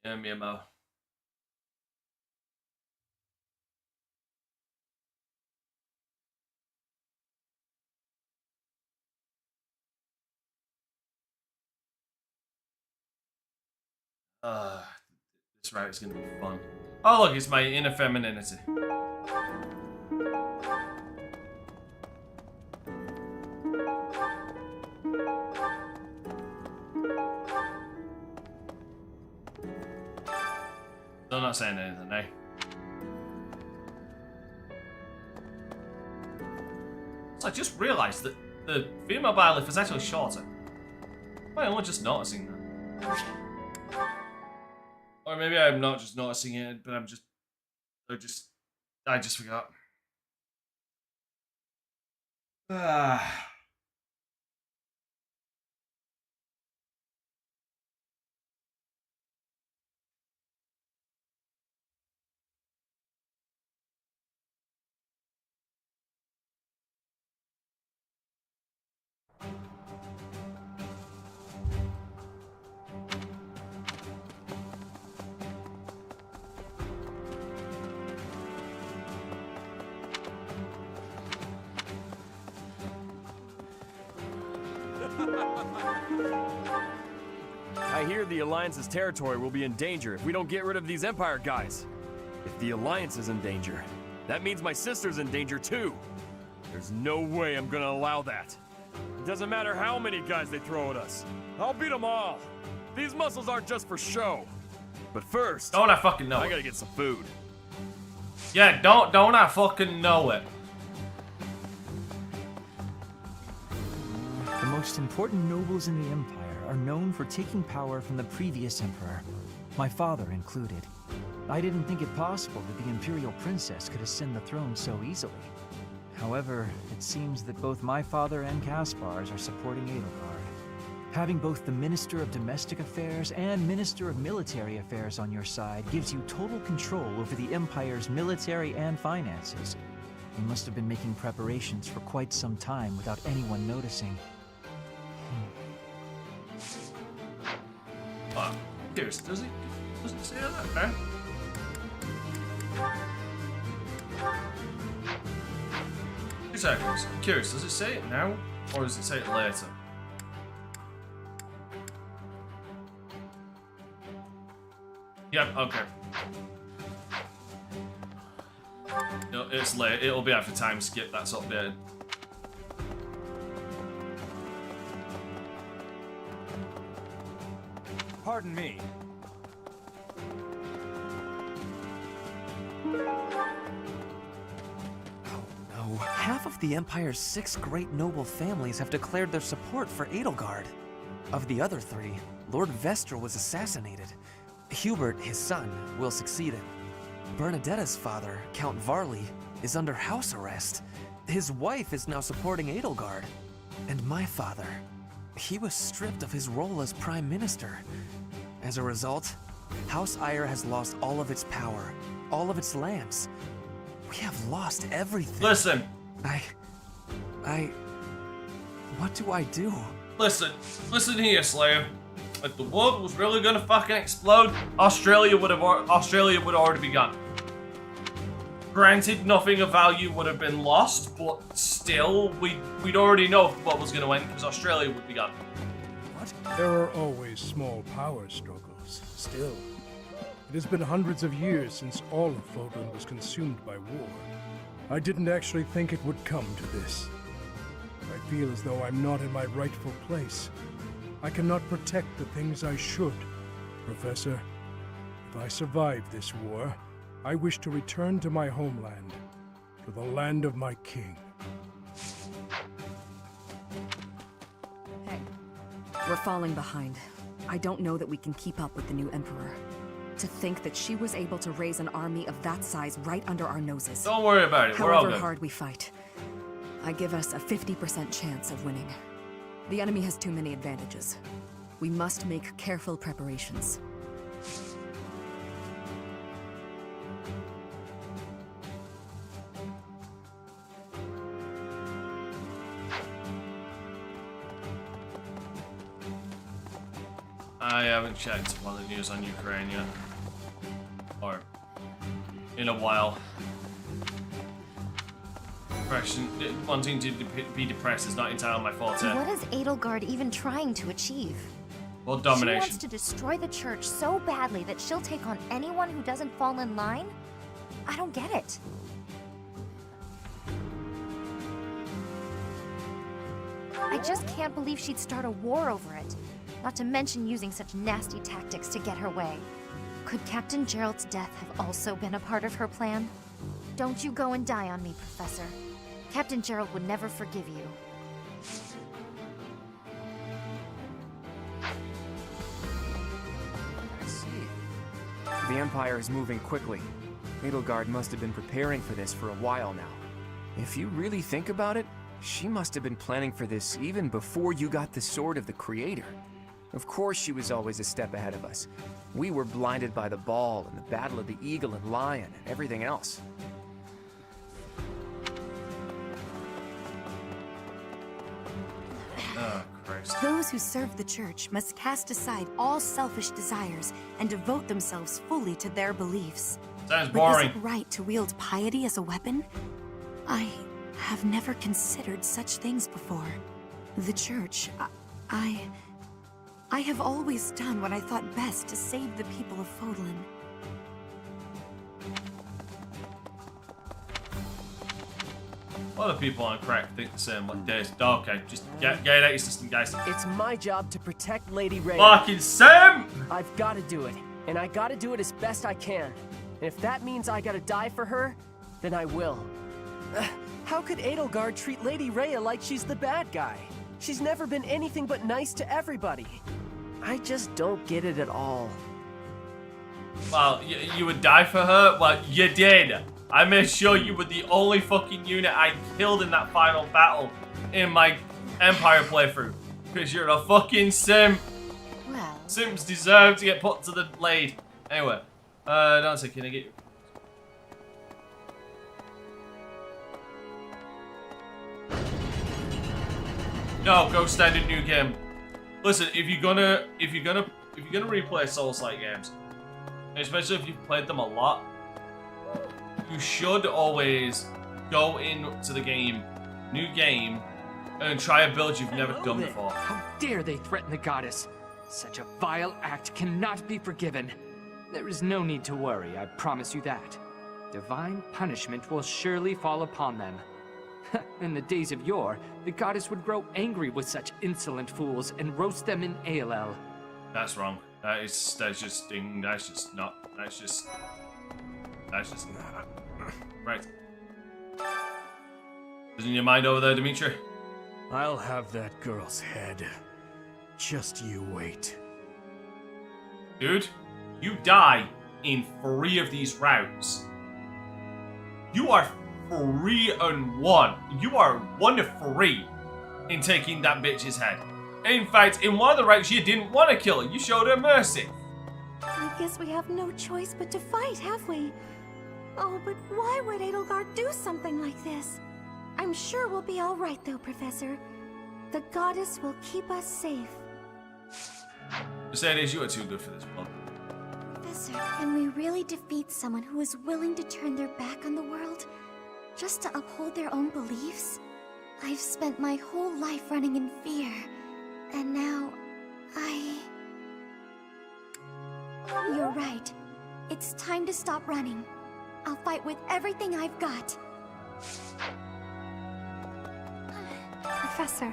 Yeah, Mimo. This route is going to be fun. Oh, look, it's my inner femininity. Still not saying anything, eh? So I just realised that the female biolift is actually shorter. Why am I just noticing that? Or maybe I'm not just noticing it, but I just forgot. I hear the Alliance's territory will be in danger if we don't get rid of these Empire guys. If the Alliance is in danger, that means my sister's in danger too. There's no way I'm gonna allow that. It doesn't matter how many guys they throw at us. I'll beat them all. These muscles aren't just for show. But first, don't I fucking know I it. gotta get some food. Yeah, don't I fucking know it. The most important nobles in the Empire are known for taking power from the previous Emperor, my father included. I didn't think it possible that the Imperial Princess could ascend the throne so easily. However, it seems that both my father and Caspar's are supporting Edelgard. Having both the Minister of Domestic Affairs and Minister of Military Affairs on your side gives you total control over the Empire's military and finances. You must have been making preparations for quite some time without anyone noticing. Curious, does it say that, man? Two seconds. I'm curious, does it say it now? Or does it say it later? Yep, okay. No, it's late. It'll be after time skip, that's updated. Pardon me. No, half half of the Empire's 6 great noble families have declared their support for Edelgard. Of the other 3, Lord Vestra was assassinated. Hubert, his son, will succeed him. Bernadetta's father, Count Varley, is under house arrest. His wife is now supporting Edelgard. And my father, he was stripped of his role as Prime Minister. As a result, House Eyre has lost all of its power, all of its lands. We have lost everything. Listen. What do I do? Listen here, Slayer. If the world was really gonna fucking explode, Australia would already be gone. Granted, nothing of value would have been lost, but still, we'd already know if the world was gonna end because Australia would be gone. There are always small power struggles. Still, it has been hundreds of years since all of Fodlan was consumed by war. I didn't actually think it would come to this. I feel as though I'm not in my rightful place. I cannot protect the things I should. Professor, if I survive this war, I wish to return to my homeland, to the land of my king. Hey, we're falling behind. I don't know that we can keep up with the new Emperor. To think that she was able to raise an army of that size right under our noses. Don't worry about it, we're all good. However hard we fight, I give us a 50% chance of winning. The enemy has too many advantages. We must make careful preparations. I haven't checked upon the news on Ukraine yet. Or in a while. Depression, wanting to be depressed is not entirely my fault. What is Edelgard even trying to achieve? World domination. She wants to destroy the church so badly that she'll take on anyone who doesn't fall in line? I don't get it. I just can't believe she'd start a war over it. Not to mention using such nasty tactics to get her way. Could Captain Gerald's death have also been a part of her plan? Don't you go and die on me, Professor. Captain Gerald would never forgive you. I see. The Empire is moving quickly. Edelgard must have been preparing for this for a while now. If you really think about it, she must have been planning for this even before you got the Sword of the Creator. Of course she was always a step ahead of us. We were blinded by the ball and the Battle of the Eagle and Lion and everything else. Oh, Christ. Those who serve the church must cast aside all selfish desires and devote themselves fully to their beliefs. Sounds boring. But is it right to wield piety as a weapon? I have never considered such things before. The church, I have always done what I thought best to save the people of Fodlan. A lot of people on crack think the same like this. Okay, just get it out of your system, guys. It's my job to protect Lady Ray. Fucking Sam! I've got to do it, and I got to do it as best I can. And if that means I gotta die for her, then I will. How could Edelgard treat Lady Rhea like she's the bad guy? She's never been anything but nice to everybody. I just don't get it at all. Well, you would die for her? Well, you did. I made sure you were the only fucking unit I killed in that final battle in my Empire playthrough. Because you're a fucking simp. Well. Simps deserve to get put to the blade. Anyway, Dante, can I get you? No, go standard new game. Listen, if you're gonna replay Souls-like games, especially if you've played them a lot, you should always go into the game, new game, and try a build you've never done before. How dare they threaten the goddess? Such a vile act cannot be forgiven. There is no need to worry, I promise you that. Divine punishment will surely fall upon them. In the days of yore, the goddess would grow angry with such insolent fools and roast them in ALL. That's wrong. That's just not. Right. Isn't your mind over there, Dimitri? I'll have that girl's head. Just you wait. Dude, you die in 3 of these rounds. You are 3-1. You are 1 of 3 in taking that bitch's head. In fact, in one of the rounds, you didn't want to kill her. You showed her mercy. I guess we have no choice but to fight, have we? Oh, but why would Edelgard do something like this? I'm sure we'll be all right, though, Professor. The goddess will keep us safe. Mercedes, you are too good for this blood. Professor, can we really defeat someone who is willing to turn their back on the world just to uphold their own beliefs? I've spent my whole life running in fear, and now You're right. It's time to stop running. I'll fight with everything I've got. Professor,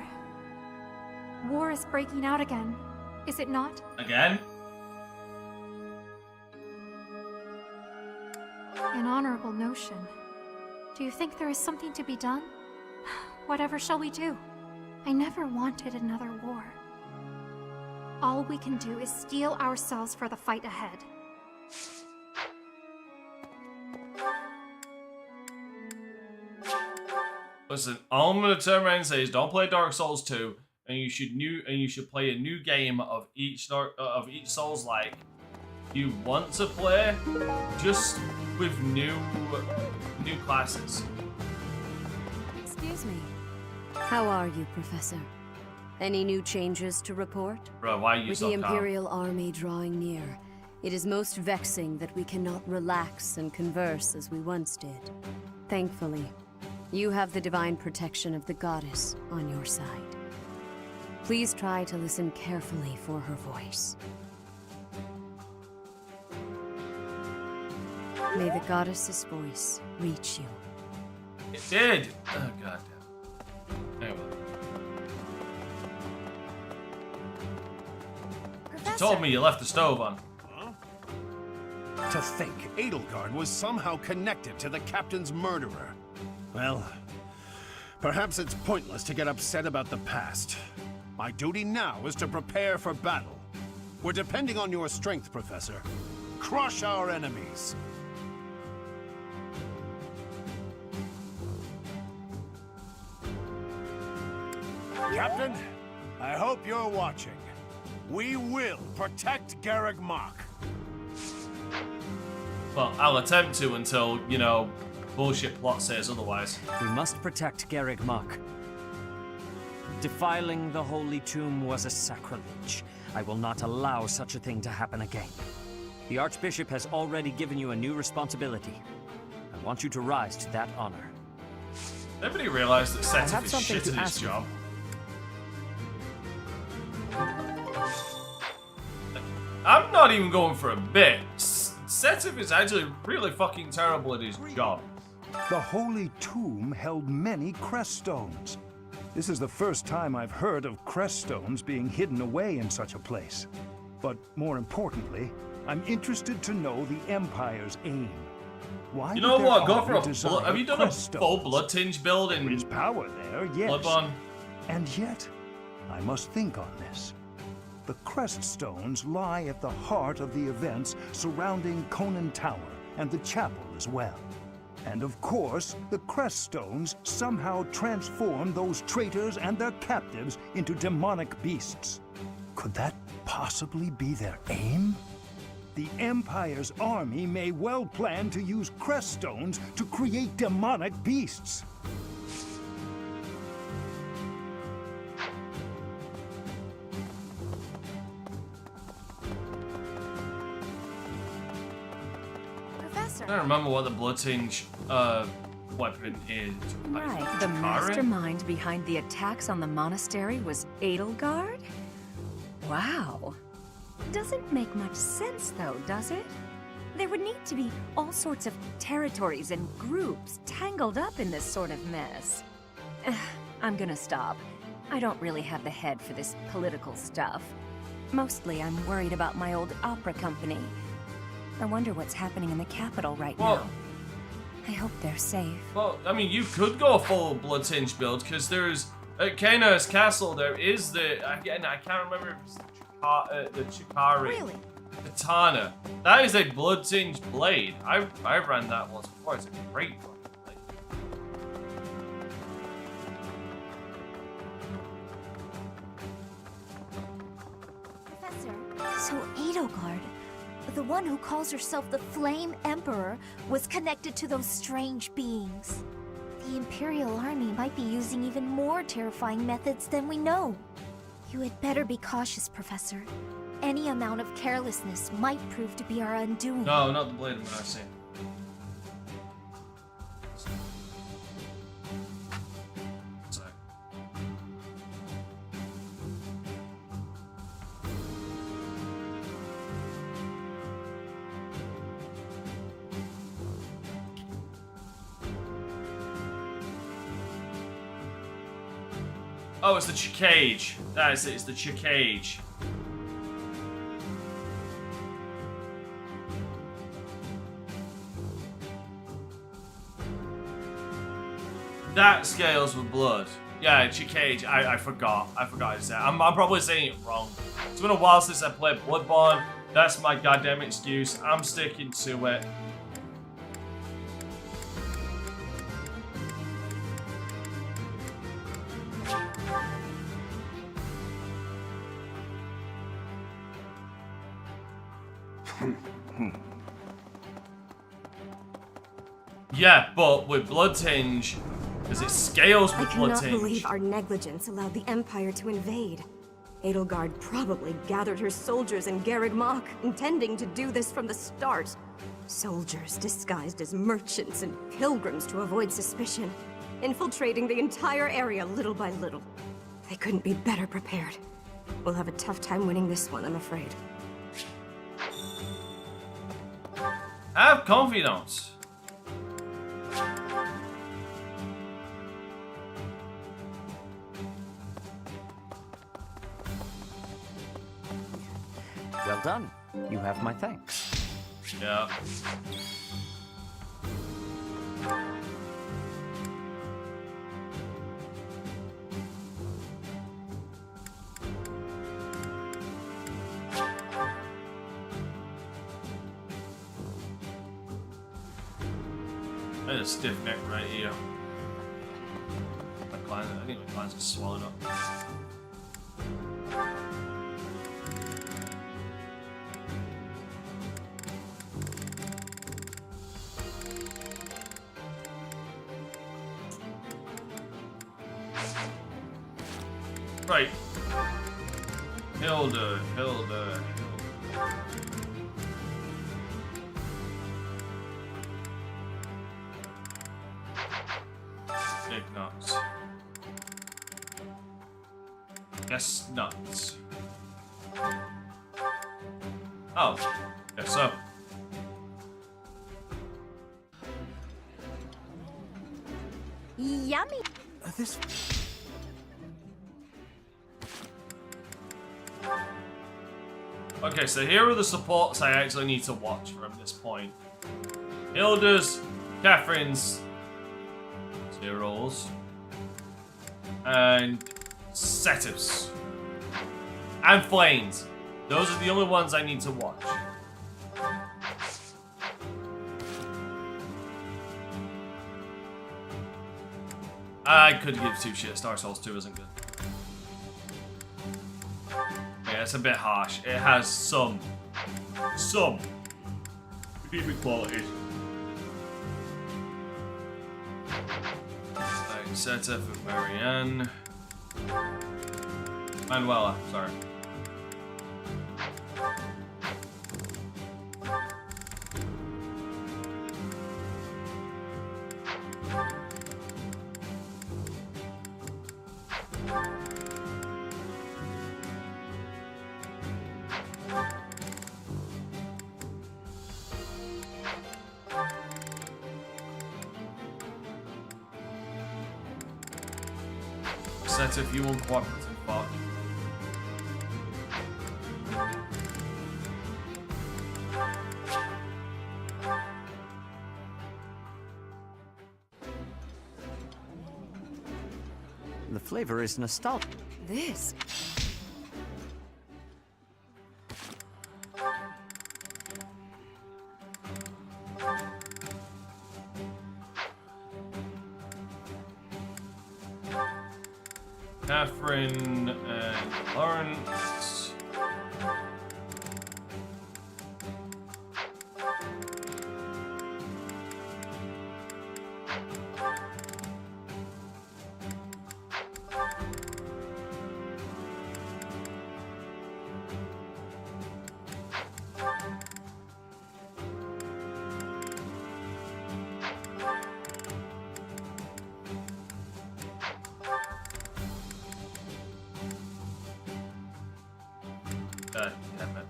war is breaking out again, is it not? Again? An honorable notion. Do you think there is something to be done? Whatever shall we do? I never wanted another war. All we can do is steel ourselves for the fight ahead. Listen, all I'm gonna turn around and say is don't play Dark Souls 2, and you should play a new game of each Souls-like you want to play, just with new classes. Excuse me. How are you, Professor? Any new changes to report? Bro, why are you With so the calm? Imperial army drawing near, it is most vexing that we cannot relax and converse as we once did. Thankfully, you have the divine protection of the goddess on your side. Please try to listen carefully for her voice. May the goddess's voice reach you. It did! Oh, god damn. Anyway. You told me you left the stove on. To think Edelgard was somehow connected to the captain's murderer. Well, perhaps it's pointless to get upset about the past. My duty now is to prepare for battle. We're depending on your strength, Professor. Crush our enemies. Captain, I hope you're watching. We will protect Garreg Mach. Well, I'll attempt to until, you know, bullshit plot says otherwise. We must protect Garreg Mach. Defiling the holy tomb was a sacrilege. I will not allow such a thing to happen again. The Archbishop has already given you a new responsibility. I want you to rise to that honor. Everybody realized that Setif is shit at his job. I'm not even going for a bit. Setif is actually really fucking terrible at his job. The Holy Tomb held many crest stones. This is the first time I've heard of crest stones being hidden away in such a place. But more importantly, I'm interested to know the Empire's aim. Why You know would what? their Go army for a desire blood. Have you done a crest full stones? blood tinge build in? There is power there, yes. Bloodborne? And yet, I must think on this. The crest stones lie at the heart of the events surrounding Conan Tower and the chapel as well. And of course, the crest stones somehow transform those traitors and their captives into demonic beasts. Could that possibly be their aim? The Empire's army may well plan to use crest stones to create demonic beasts. Professor. I don't remember what the blood tinge weapon is. Right, the mastermind behind the attacks on the monastery was Edelgard? Wow. Doesn't make much sense though, does it? There would need to be all sorts of territories and groups tangled up in this sort of mess. I'm gonna stop. I don't really have the head for this political stuff. Mostly I'm worried about my old opera company. I wonder what's happening in the capital right now. I hope they're safe. Well, I mean, you could go a full Blood-Tinged build, because there's... At Kana's castle, there is the... Again, I can't remember if it's the Chikari. Really? Katana. That is a Blood-Tinged blade. I ran that once before. It's a great one. Professor, so Edelgard, the one who calls herself the Flame Emperor, was connected to those strange beings. The Imperial Army might be using even more terrifying methods than we know. You had better be cautious, Professor. Any amount of carelessness might prove to be our undoing. No, not the blade of mercy. Sorry. Oh, it's the Chicage. That is it, it's the Chicage. That scales with blood. Yeah, Chicage. I forgot. I forgot to say. I'm probably saying it wrong. It's been a while since I played Bloodborne. That's my goddamn excuse. I'm sticking to it. Yeah, but with Blood-Tinge, because it scales I with cannot Blood-Tinge. believe our negligence allowed the Empire to invade. Edelgard probably gathered her soldiers in Garreg Mach, intending to do this from the start. Soldiers disguised as merchants and pilgrims to avoid suspicion, infiltrating the entire area little by little. They couldn't be better prepared. We'll have a tough time winning this one, I'm afraid. Have confidence. Well done. You have my thanks. Yeah. I had a stiff neck right here. I think my glands are swollen up. Right. Hilda. Big nuts. Guess nuts. Oh, guess so. Yummy. This... Okay, so here are the supports I actually need to watch from this point. Hilda's, Catherine's, Cyril's, and Setiv's. And Flames. Those are the only ones I need to watch. I could give two shits. Star Souls 2 isn't good. Yeah, it's a bit harsh. It has some redeeming qualities. Like Seta for Marianne. Manuela, sorry. Set if you want cooperative, fuck. flavor is nostalgic. This. Catherine and Lawrence. God damn it.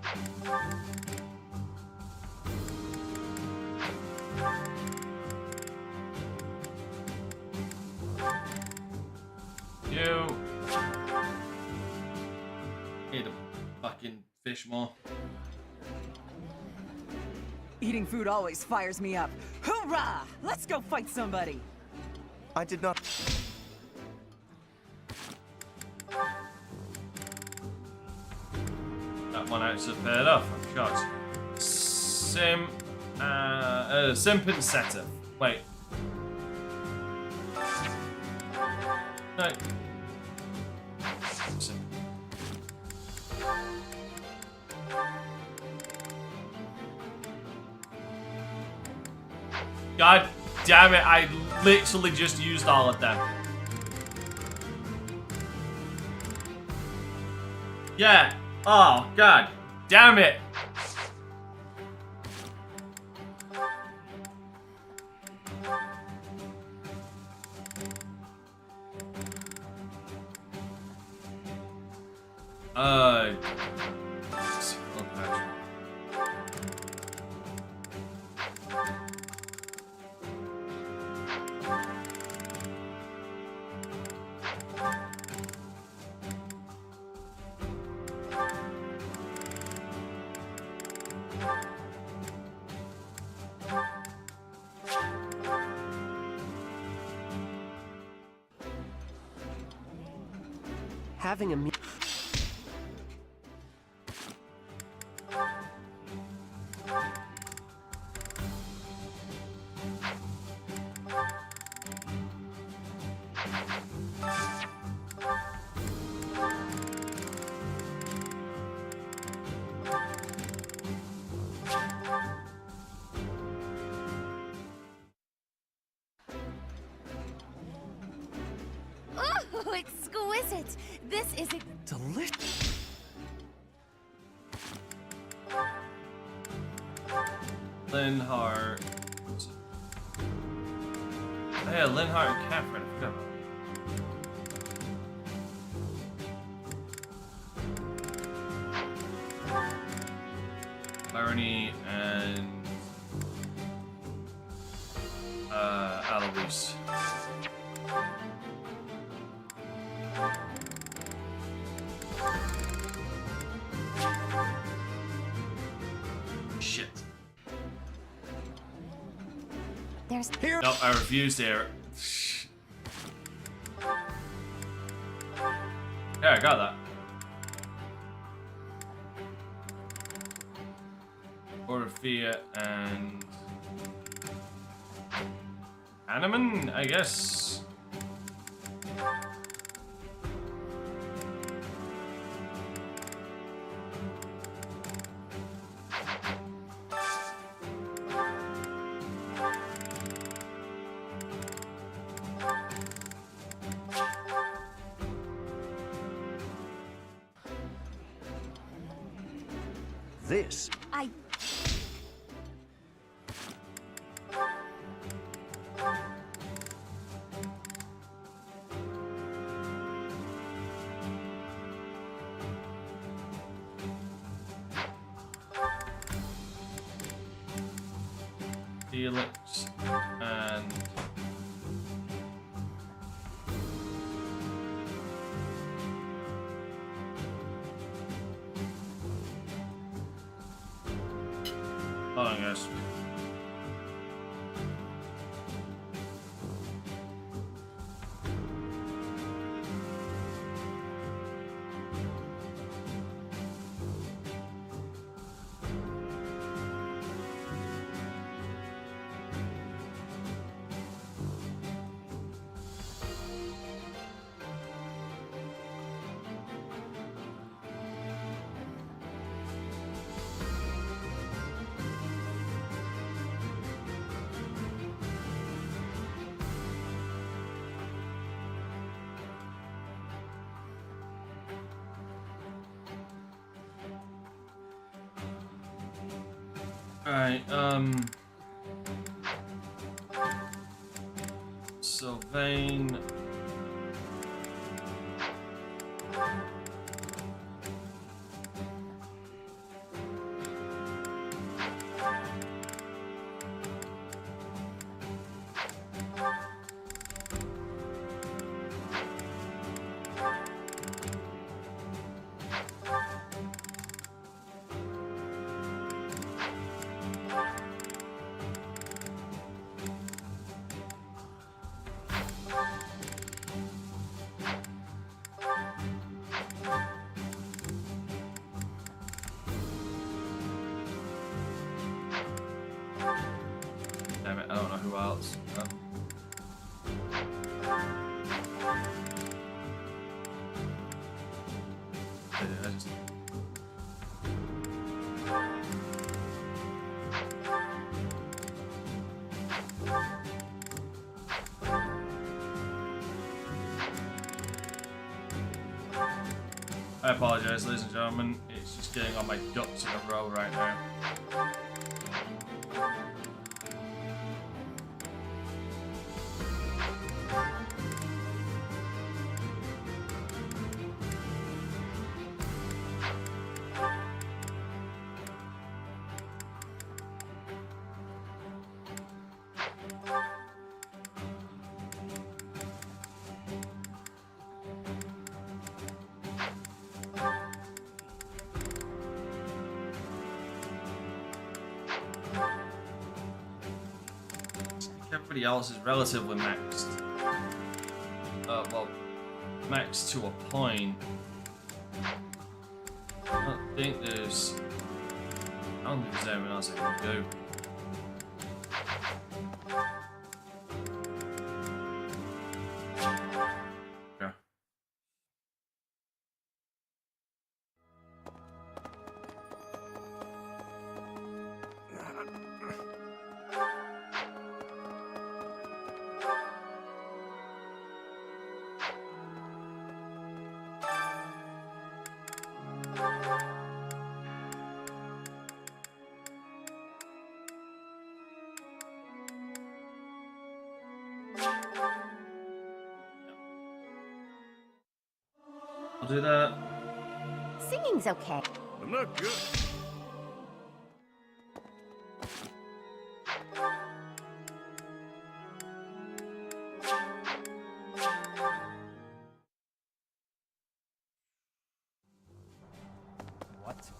You need a fucking fish more. Eating food always fires me up. Hoorah! Let's go fight somebody! I did not... That one actually paired off, I'm shocked. Simp and setter. Wait. No. Simp. God damn it, I literally just used all of them. Yeah. Oh, God damn it. Having a Oh, exquisite! This is delicious. Linhart. Oh, yeah, Linhart and Catherine. I forgot about Barney and Alois. Shit. There's here. No, I refuse here. Yeah, I got that. Orphea and Hanneman, I guess. This. Felix and hold on, guys. Alright, Sylvain. Damn it, I don't know who else. I just... I apologize, ladies and gentlemen. It's just getting on my ducks in a row right now. Everybody else is relatively maxed. Well, maxed to a point. I don't think there's anyone else I can do. Yeah. I'll do that. Singing's okay. I'm not good. What?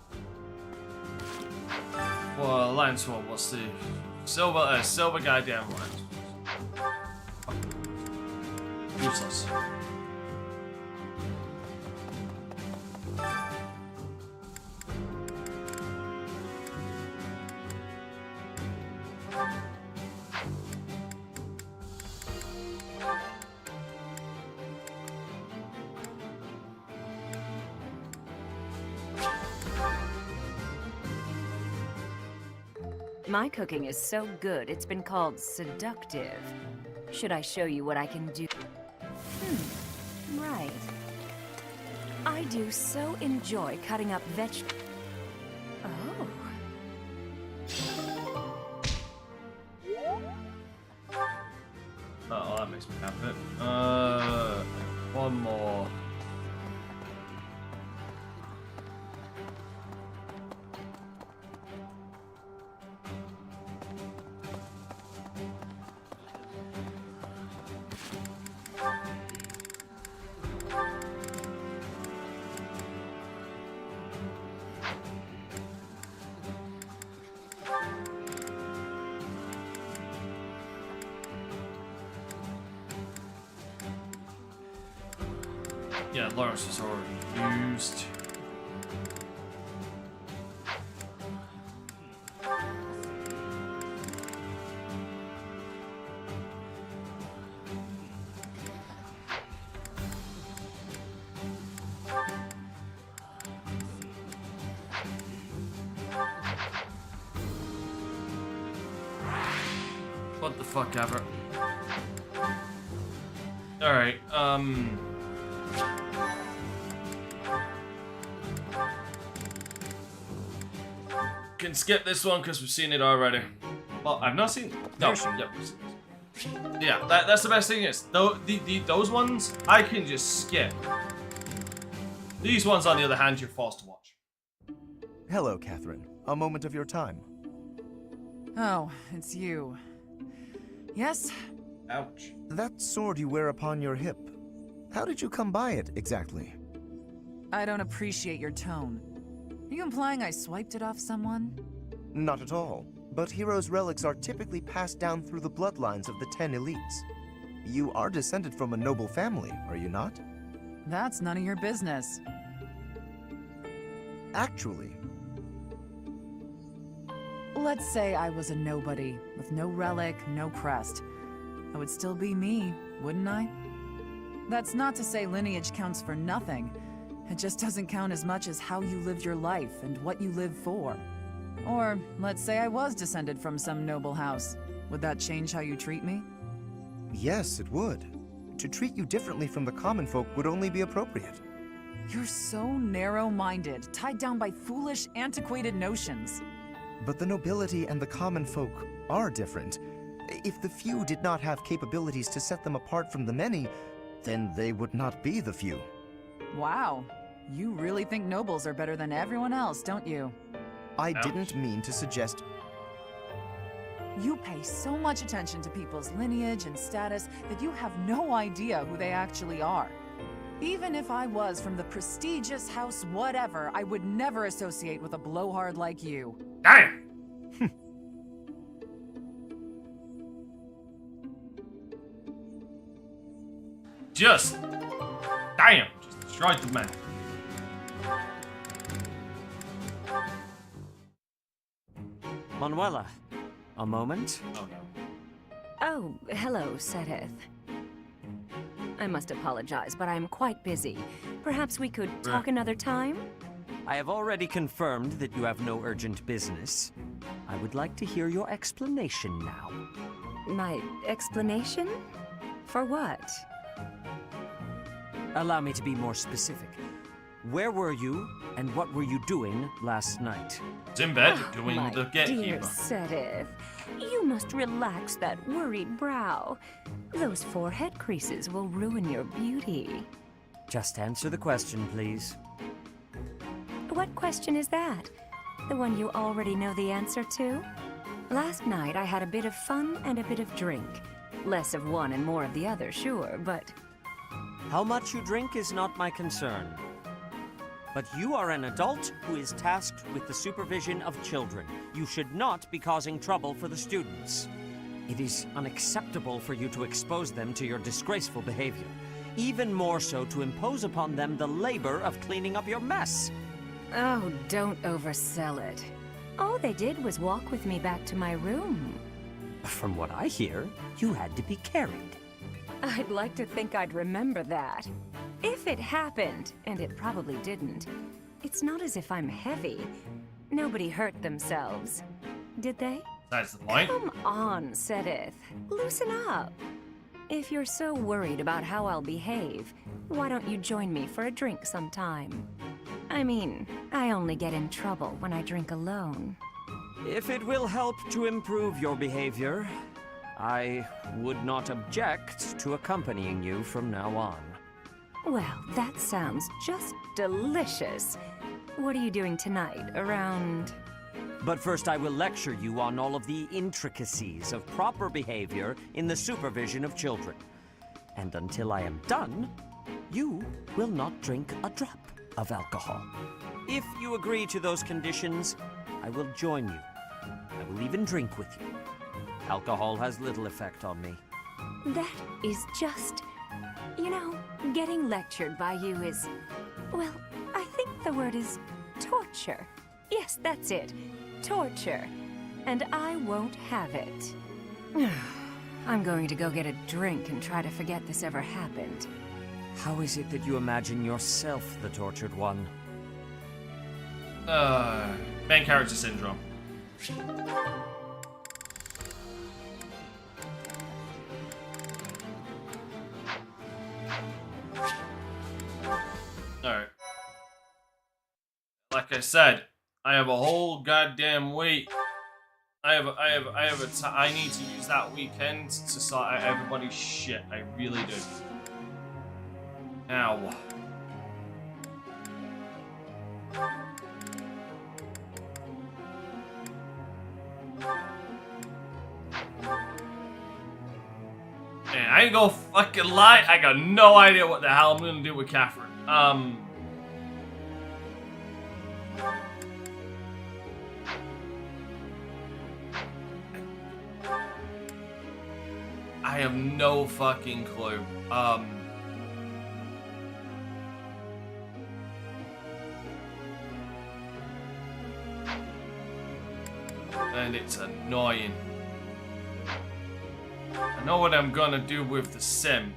Well, Lance one, what's the silver goddamn Lance. Useless. My cooking is so good, it's been called seductive. Should I show you what I can do? Right. I do so enjoy cutting up vegetables. Oh. Oh, that makes me happy. One more. Yeah, Lawrence is already used. What the fuck ever. Alright, can skip this one because we've seen it already. Well, I've not seen. No, yeah, we've seen this. Yeah, that's the best thing is those ones I can just skip. These ones, on the other hand, you're forced to watch. Hello, Catherine. A moment of your time. Oh, it's you. Yes? Ouch. That sword you wear upon your hip. How did you come by it, exactly? I don't appreciate your tone. Are you implying I swiped it off someone? Not at all. But heroes' relics are typically passed down through the bloodlines of the 10 elites. You are descended from a noble family, are you not? That's none of your business. Actually. Let's say I was a nobody, with no relic, no crest. I would still be me, wouldn't I? That's not to say lineage counts for nothing. It just doesn't count as much as how you lived your life and what you live for. Or, let's say I was descended from some noble house. Would that change how you treat me? Yes, it would. To treat you differently from the common folk would only be appropriate. You're so narrow-minded, tied down by foolish, antiquated notions. But the nobility and the common folk are different. If the few did not have capabilities to set them apart from the many, then they would not be the few. Wow. You really think nobles are better than everyone else, don't you? I didn't mean to suggest... You pay so much attention to people's lineage and status that you have no idea who they actually are. Even if I was from the prestigious house whatever, I would never associate with a blowhard like you. Damn! Just... Damn! Just destroyed the man. Manuela, a moment? Oh no. Oh, hello, Sedith. I must apologize, but I'm quite busy. Perhaps we could talk another time? I have already confirmed that you have no urgent business. I would like to hear your explanation now. My explanation? For what? Allow me to be more specific. Where were you, and what were you doing last night? It's in bed, doing my the dear gatekeeper. Sedith, you must relax that worried brow. Those forehead creases will ruin your beauty. Just answer the question, please. What question is that? The one you already know the answer to? Last night I had a bit of fun and a bit of drink. Less of one and more of the other, sure, but... How much you drink is not my concern. But you are an adult who is tasked with the supervision of children. You should not be causing trouble for the students. It is unacceptable for you to expose them to your disgraceful behavior. Even more so to impose upon them the labor of cleaning up your mess. Oh, don't oversell it. All they did was walk with me back to my room. From what I hear, you had to be carried. I'd like to think I'd remember that. If it happened, and it probably didn't, it's not as if I'm heavy. Nobody hurt themselves. Did they? That's the point. Come on, Sedith. Loosen up. If you're so worried about how I'll behave, why don't you join me for a drink sometime? I mean, I only get in trouble when I drink alone. If it will help to improve your behavior, I would not object to accompanying you from now on. Well, that sounds just delicious. What are you doing tonight, around... But first I will lecture you on all of the intricacies of proper behavior in the supervision of children. And until I am done, you will not drink a drop of alcohol. If you agree to those conditions, I will join you. I will even drink with you. Alcohol has little effect on me. That is just... You know, getting lectured by you is... Well, I think the word is torture. Yes, that's it. Torture. And I won't have it. I'm going to go get a drink and try to forget this ever happened. How is it that you imagine yourself the tortured one? Main character syndrome. Alright. Like I said, I have a whole goddamn week. I need to use that weekend to sort out everybody's shit. I really do. Now. Man, I ain't gonna fucking lie. I got no idea what the hell I'm gonna do with Catherine. I have no fucking clue. And it's annoying. I know what I'm gonna do with the sim.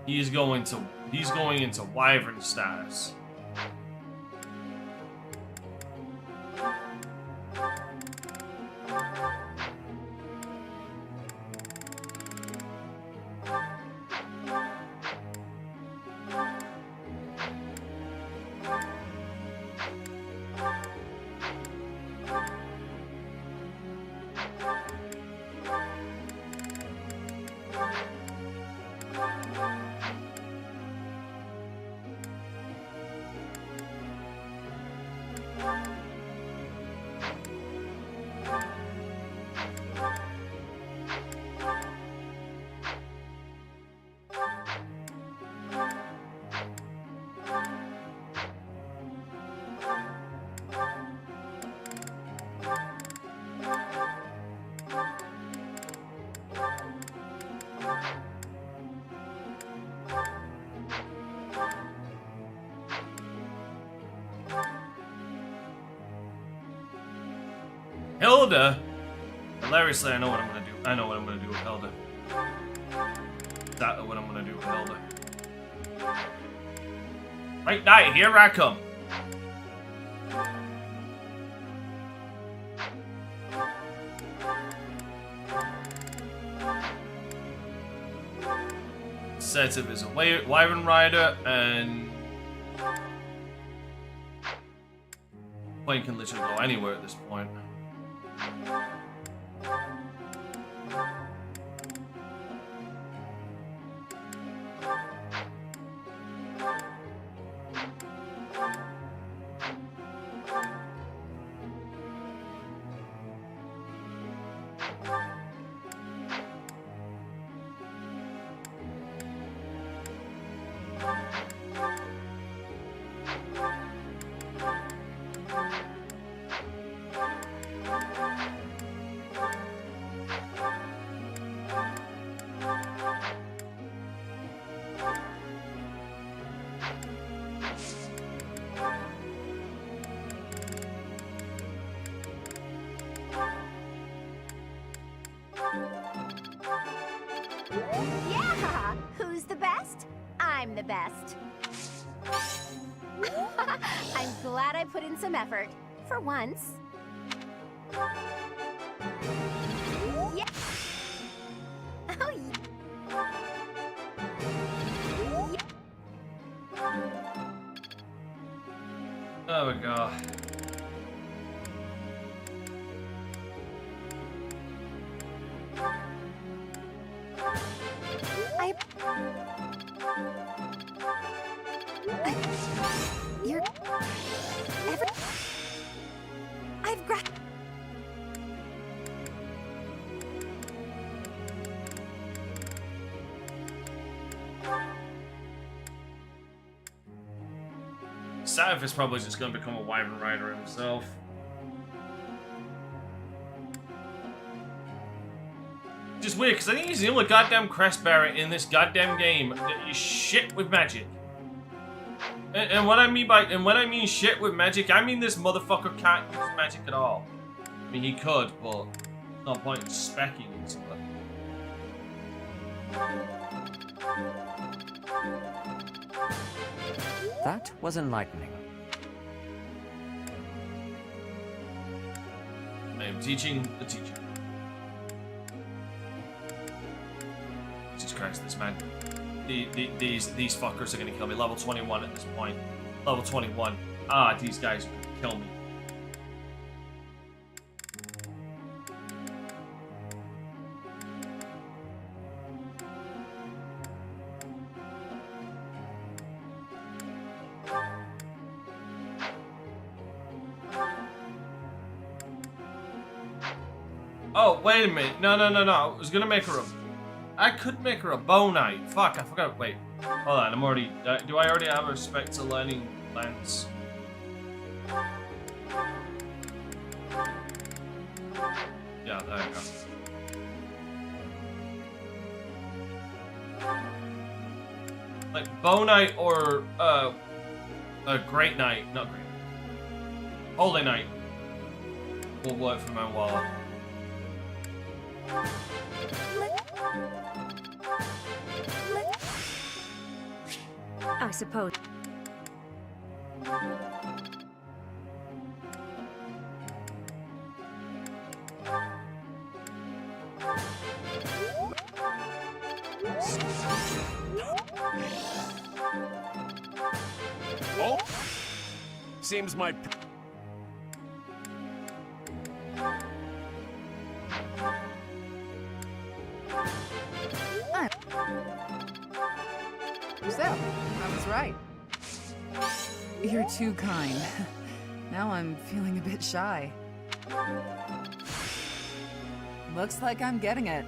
He's going into Wyvern status. Hilda? Hilariously, I know what I'm gonna do. I know what I'm gonna do with Hilda. Exactly what I'm gonna do with Hilda. Right now, here I come. Setiv is a Wyvern Rider, and Plane can literally go anywhere at this point. Yeah! Who's the best? I'm the best. I'm glad I put in some effort. For once. Yeah. Oh, Oh my god. You're... I've gra... Sav is probably just gonna become a Wyvern Rider himself. Just weird, because I think he's the only goddamn crest bearer in this goddamn game that is shit with magic. And what I mean shit with magic, I mean this motherfucker can't use magic at all. I mean he could, but there's no point in specking into it. That was enlightening. I am teaching the teacher. Jesus Christ, this man. these fuckers are gonna kill me. Level 21 at this point. Level 21. Ah, these guys are gonna kill me. Oh, wait a minute. No. I was gonna make her a... I could make her a bow knight. Fuck, I forgot. Wait. Hold on, I'm already... do I already have respect to learning lance? Yeah, there you go. Like, bow knight or, a great knight. Not great. Holy knight. Will work for my wallet. I suppose. Oh! Seems my... So, I was right. You're too kind. Now I'm feeling a bit shy. Looks like I'm getting it.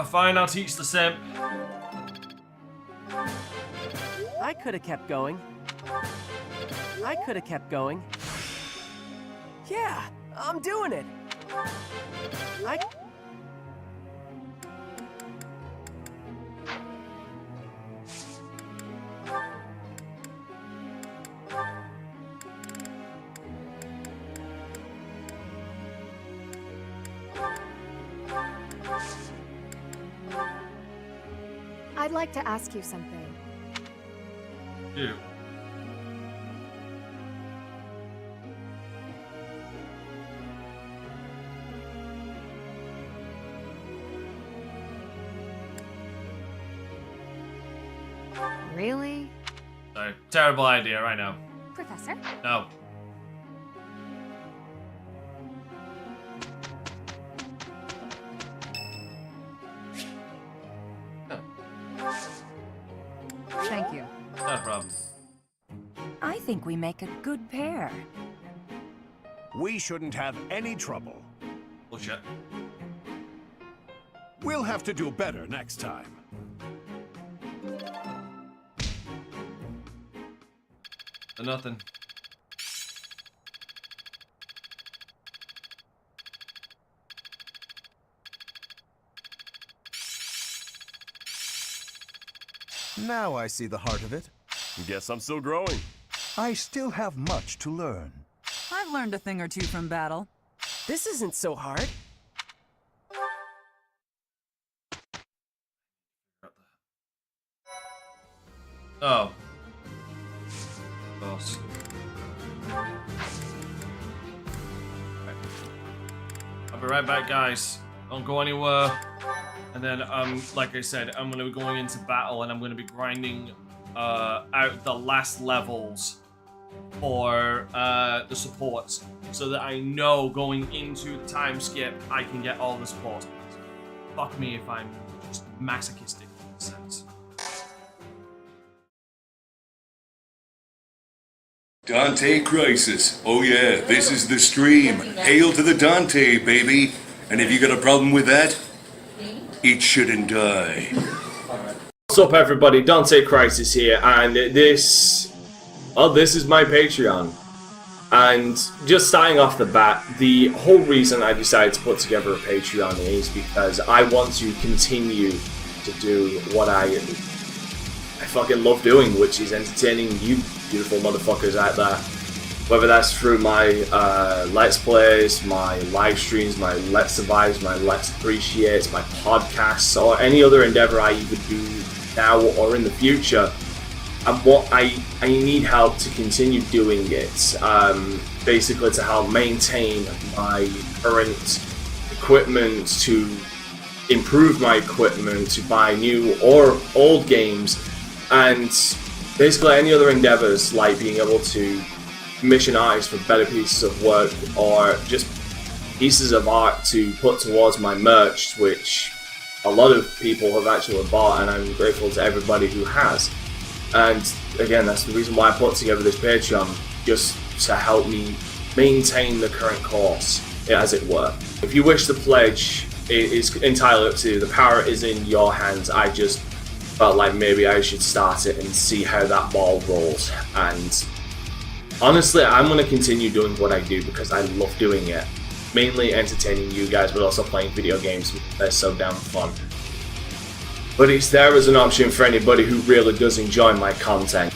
Fine, I'll teach the simp. I could have kept going. Yeah, I'm doing it. I'd like to ask you something. Do. Really? Sorry, terrible idea right now. Professor? No. Thank you. Not a problem. I think we make a good pair. We shouldn't have any trouble. Bullshit. We'll have to do better next time. Nothing. Now I see the heart of it. Guess I'm still growing. I still have much to learn. I've learned a thing or two from battle. This isn't so hard. Oh. Boss. I'll be right back, guys. Don't go anywhere. And then, like I said, I'm gonna be going into battle, and I'm gonna be grinding out the last levels for the supports, so that I know going into the time skip I can get all the support. Fuck me if I'm just masochistic in a sense. DanteCrysis. Oh yeah, this is the stream. Hail to the Dante, baby. And if you got a problem with that, it shouldn't die. What's up, everybody? DanteCrysis here, and this is my Patreon. And just starting off the bat, the whole reason I decided to put together a Patreon is because I want to continue to do what I fucking love doing, which is entertaining you beautiful motherfuckers out there. Whether that's through my Let's Plays, my live streams, my Let's Survives, my Let's Appreciates, my podcasts, or any other endeavor I either do now or in the future. what I need help to continue doing it, basically to help maintain my current equipment, to improve my equipment, to buy new or old games, and basically any other endeavors like being able to commission artists for better pieces of work or just pieces of art to put towards my merch, which a lot of people have actually bought, and I'm grateful to everybody who has. And again, that's the reason why I put together this Patreon, just to help me maintain the current course, as it were. If you wish to pledge, it is entirely up to you. The power is in your hands. I just felt like maybe I should start it and see how that ball rolls. And honestly, I'm going to continue doing what I do because I love doing it. Mainly entertaining you guys, but also playing video games. They're so damn fun. But it's there as an option for anybody who really does enjoy my content.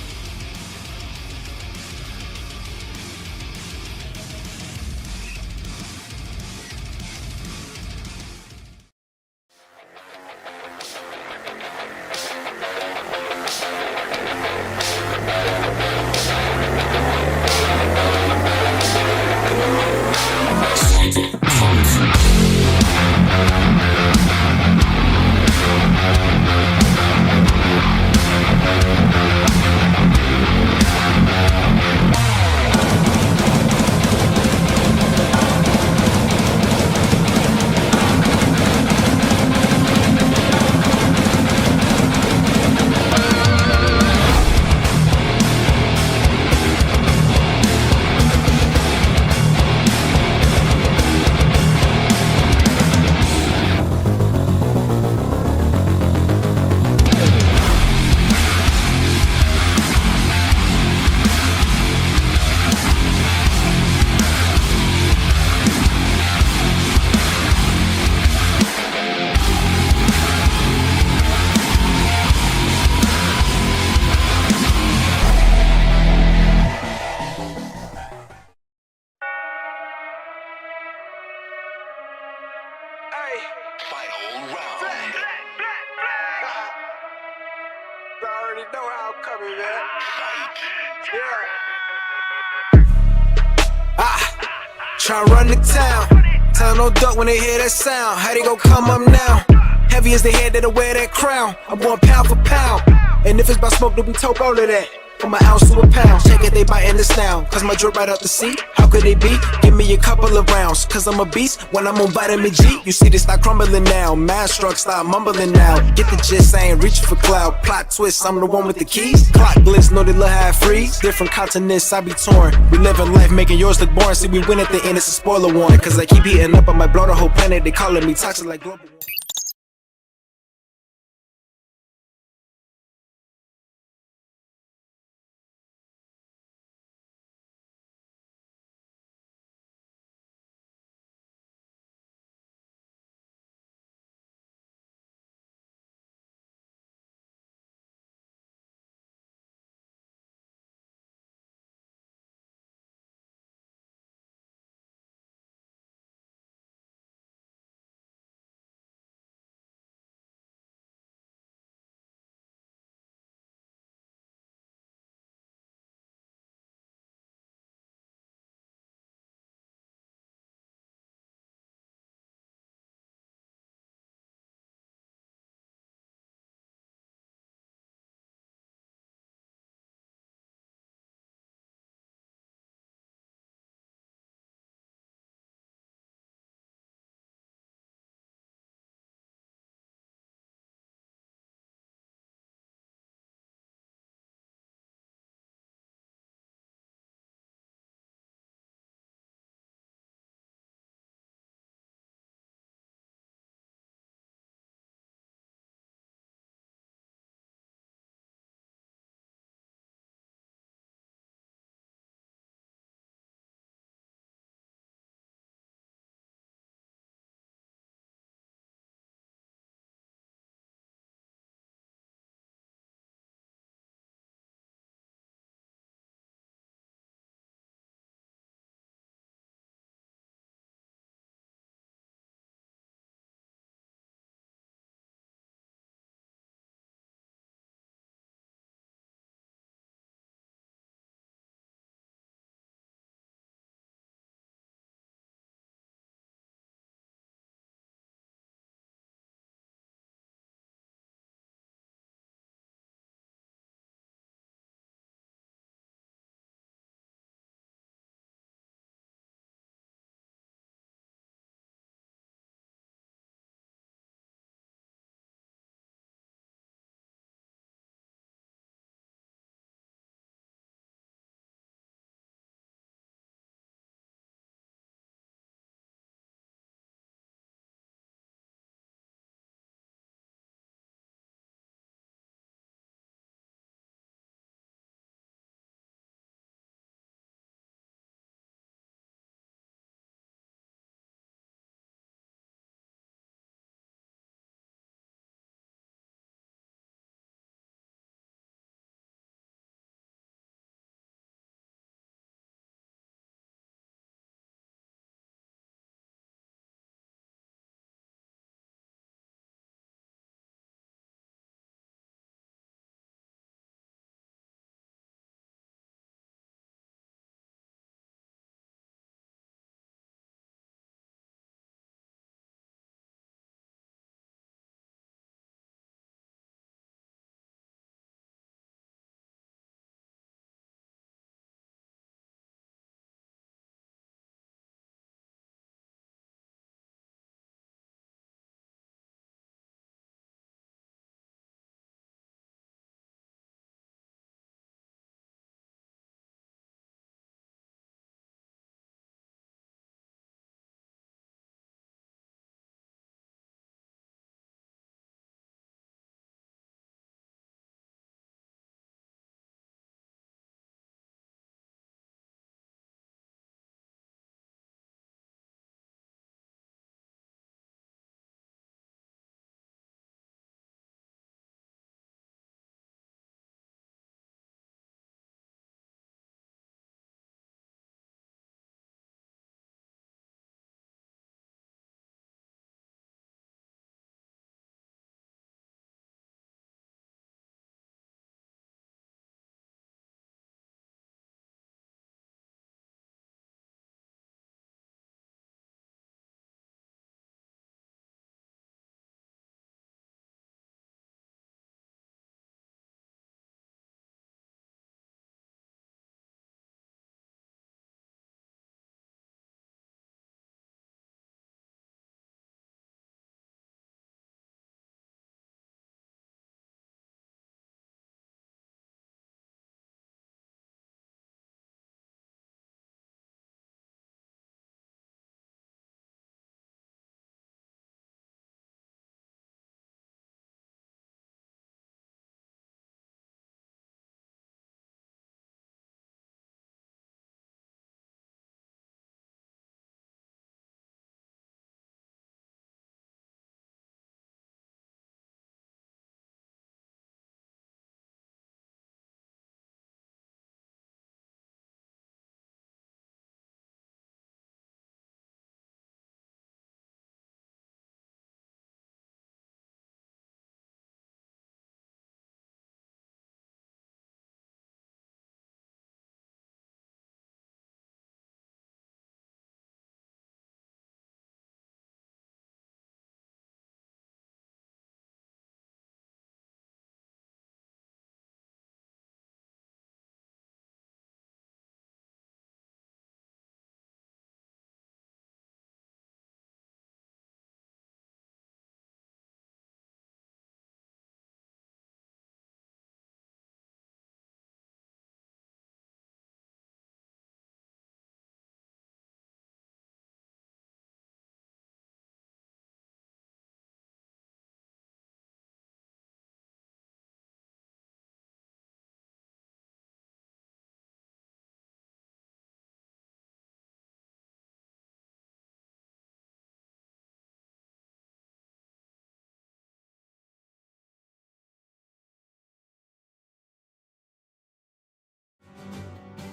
Try run the town. Tell no duck when they hear that sound. How they gon' come up now? Heavy as the head that'll wear that crown. I'm going pound for pound. And if it's about smoke, then we tote all of that. From an ounce to a pound. Check it, they biting this now. Cause my drip right out the sea. How could they be? Give me a couple of rounds. Cause I'm a beast when I'm on vitamin G. You see they start crumbling now. Mad struck, start mumbling now. Get the gist, I ain't reaching for cloud. Plot twist, I'm the one with the keys. Clock blitz, know they love how I freeze. Different continents, I be torn. We living life, making yours look boring. See, we win at the end, it's a spoiler warning. Cause I keep heating up, I might blow the whole planet. They calling me toxic like global.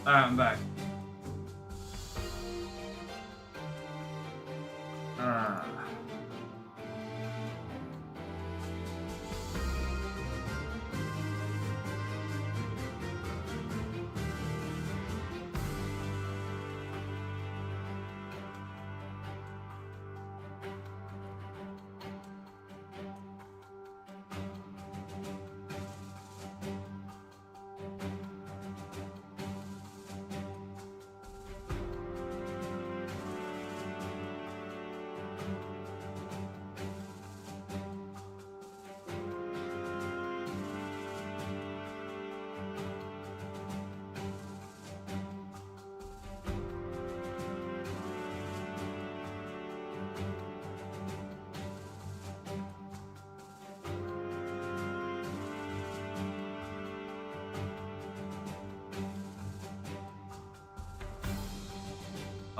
I'm back.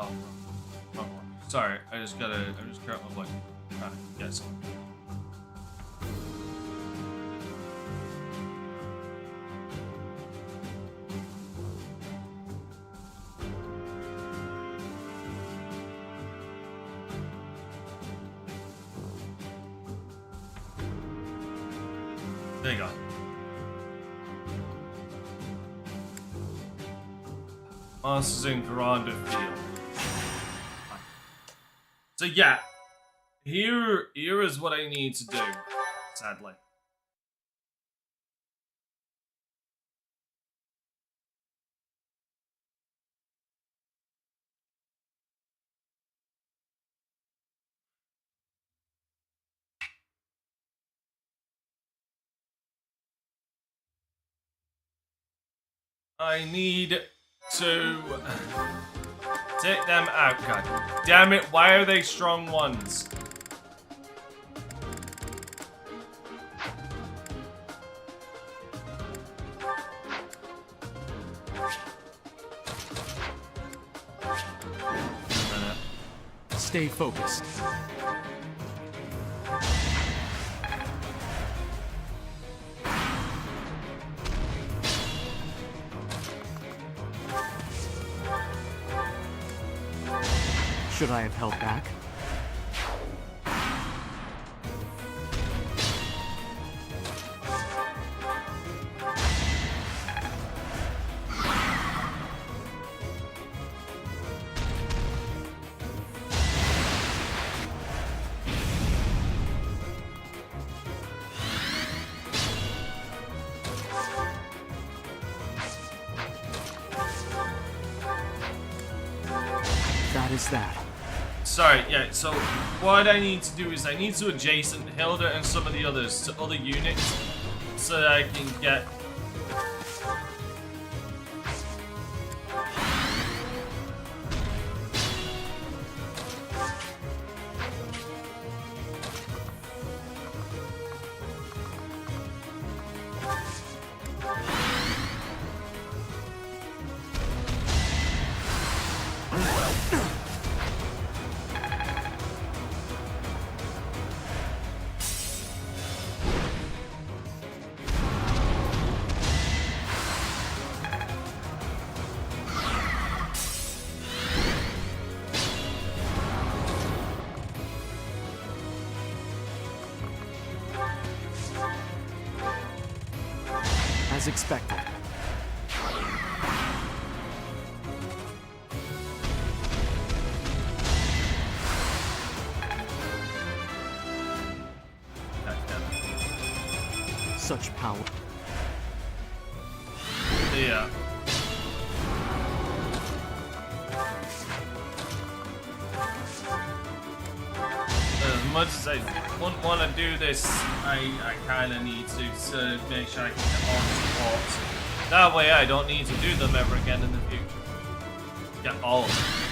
Oh, sorry. I just grabbed my voice. Yes. There you go. Monsters in Grande Field. So yeah, here is what I need to do, sadly. I need to take them out. God damn it, why are they strong ones? Stay focused. Should I have held back? That is that. Sorry, yeah, so what I need to do is I need to adjacent Hilda and some of the others to other units so that I can get... As expected. Such power. Yeah. As much as I wouldn't want to do this, I kind of need to make sure I can get all the supports. That way I don't need to do them ever again in the future. Get all of them.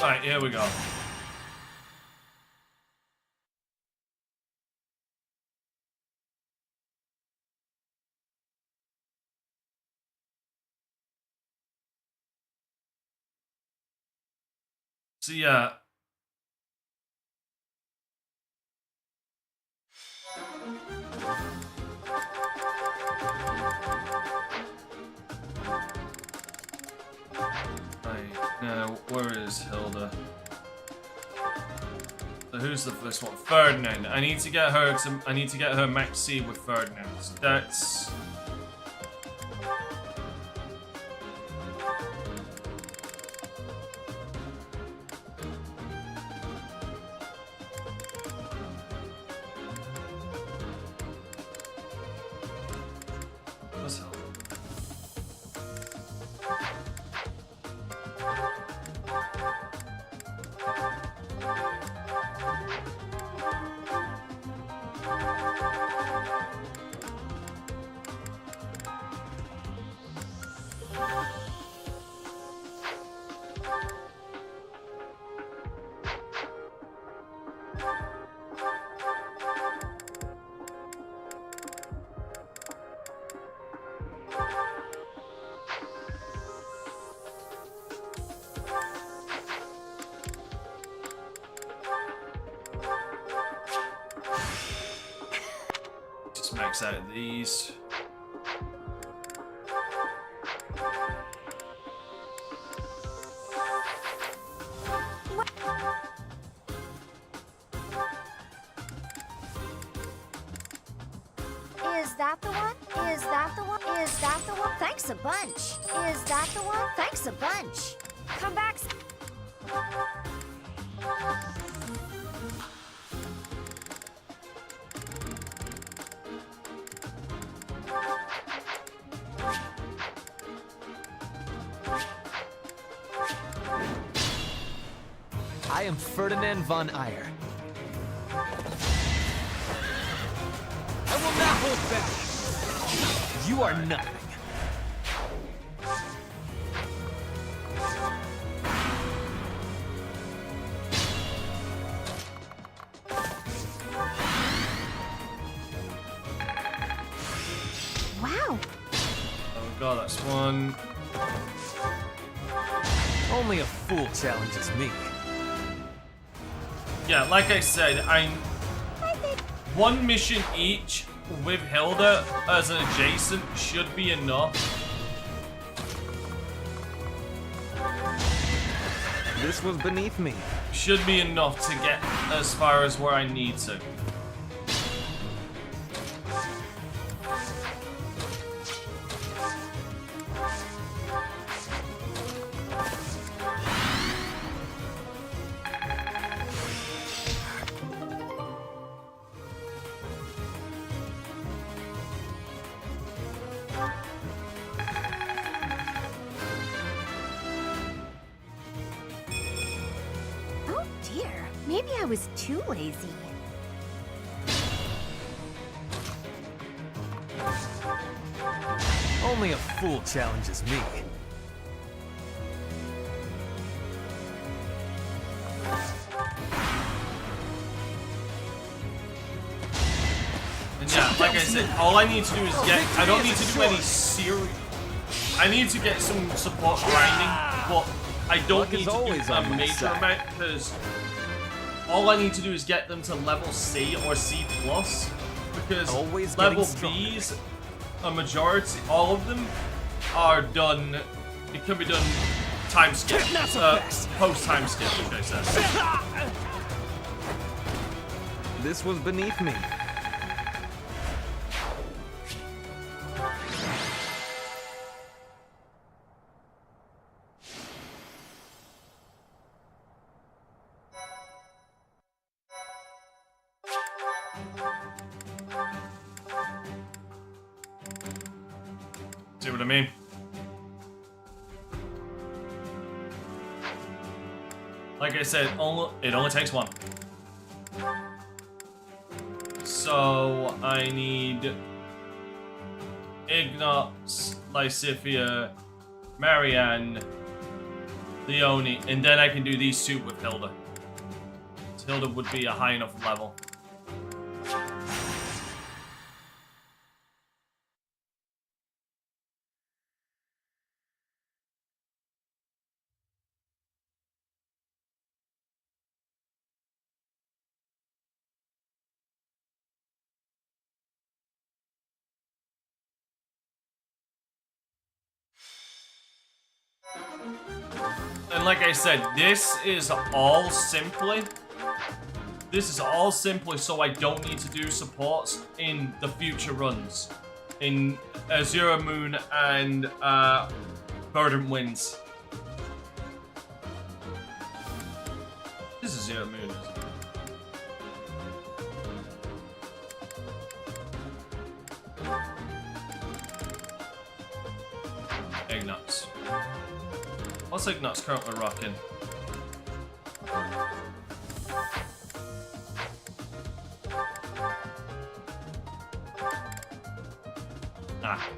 Right, here we go. So yeah. Right, now where is Hilda? So who's the first one? Ferdinand. I need to get her max C with Ferdinand. So that's what's Hilda? Just max out these. Is that the one? Is that the one? Is that the one? Thanks a bunch. Is that the one? Thanks a bunch. Come back. I am Ferdinand von Eyre. I will not hold back. You are nothing. Wow. Oh god, that's one. Only a fool challenges me. Yeah, like I said, one mission each with Hilda as an adjacent should be enough. This was beneath me. Should be enough to get as far as where I need to. Oh dear. Maybe I was too lazy. Only a fool challenges me. And yeah, like I said, all I need to do is get. I don't need to do any serious. I need to get some support grinding, but I don't need to do a major amount because all I need to do is get them to level C or C+, because level Bs, a majority, all of them, are done. It can be done time skip, post time skip, which I said. This was beneath me. See what I mean? Like I said, it only takes one. So I need Ignox, Lysithia, Marianne, Leone, and then I can do these two with Hilda. Hilda would be a high enough level. And like I said, this is all simply so I don't need to do supports in the future runs. In Azure Moon and Verdant Winds. This is Azure Moon, isn't it? Ignatz. What's Ignatz currently rocking? Ah.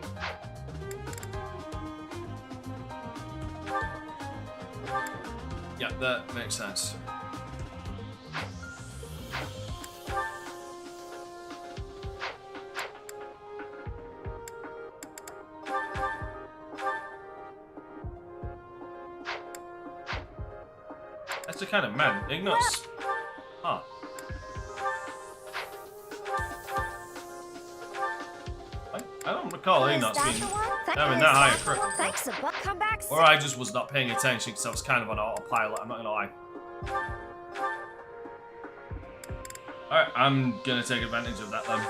Yeah, that makes sense. That's the kind of man. Ignatz. Huh. I don't recall Ignatz being having that high a crit. Thanks a buck. Come back. Or I just was not paying attention because I was kind of on autopilot, I'm not gonna lie. Alright, I'm gonna take advantage of that then.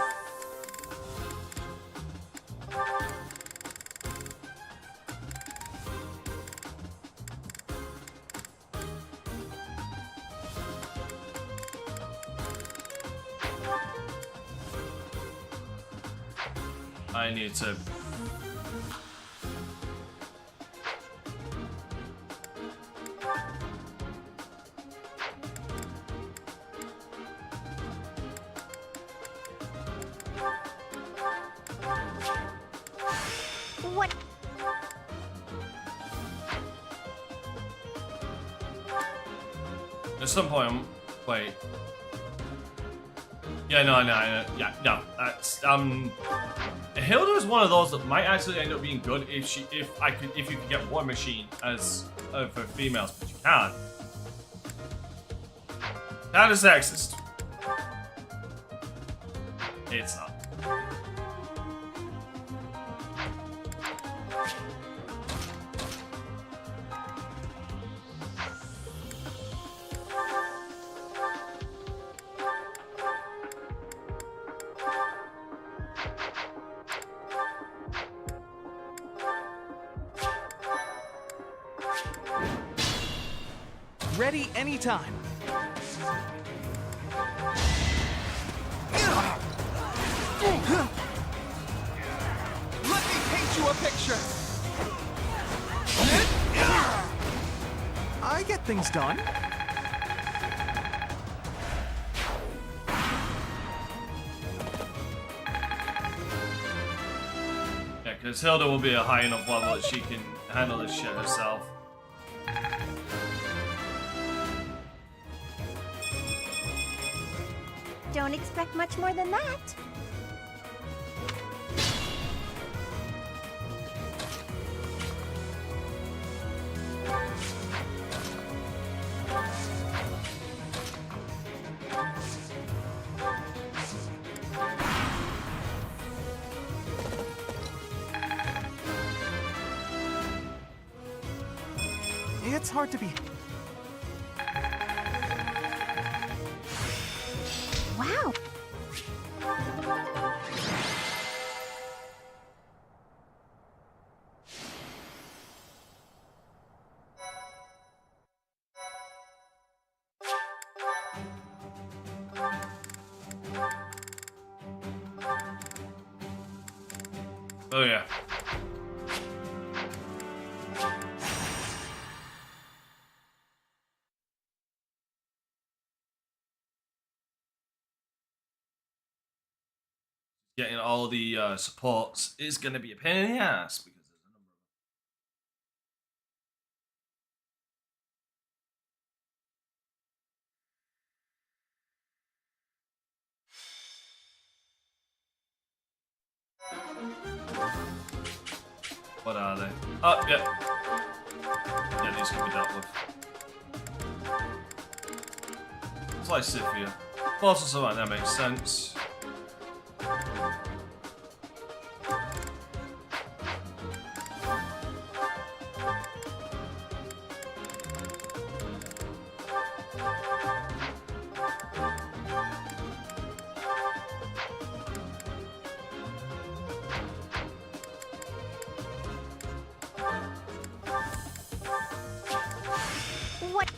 I need to... What? At some point, wait. Yeah, no, yeah, no. That's Hilda is one of those that might actually end up being good if you could get War Machine as for females, but you can't. That is sexist. It's not. Ready anytime. Let me paint you a picture. I get things done. Yeah, because Hilda will be a high enough level that she can handle this shit herself. Don't expect much more than that. It's hard to be... Wow. Oh yeah. Getting all the supports is going to be a pain in the ass. What are they? Oh, yeah. Yeah, these can be dealt with. It's like Scythia. Also, something that makes sense. What?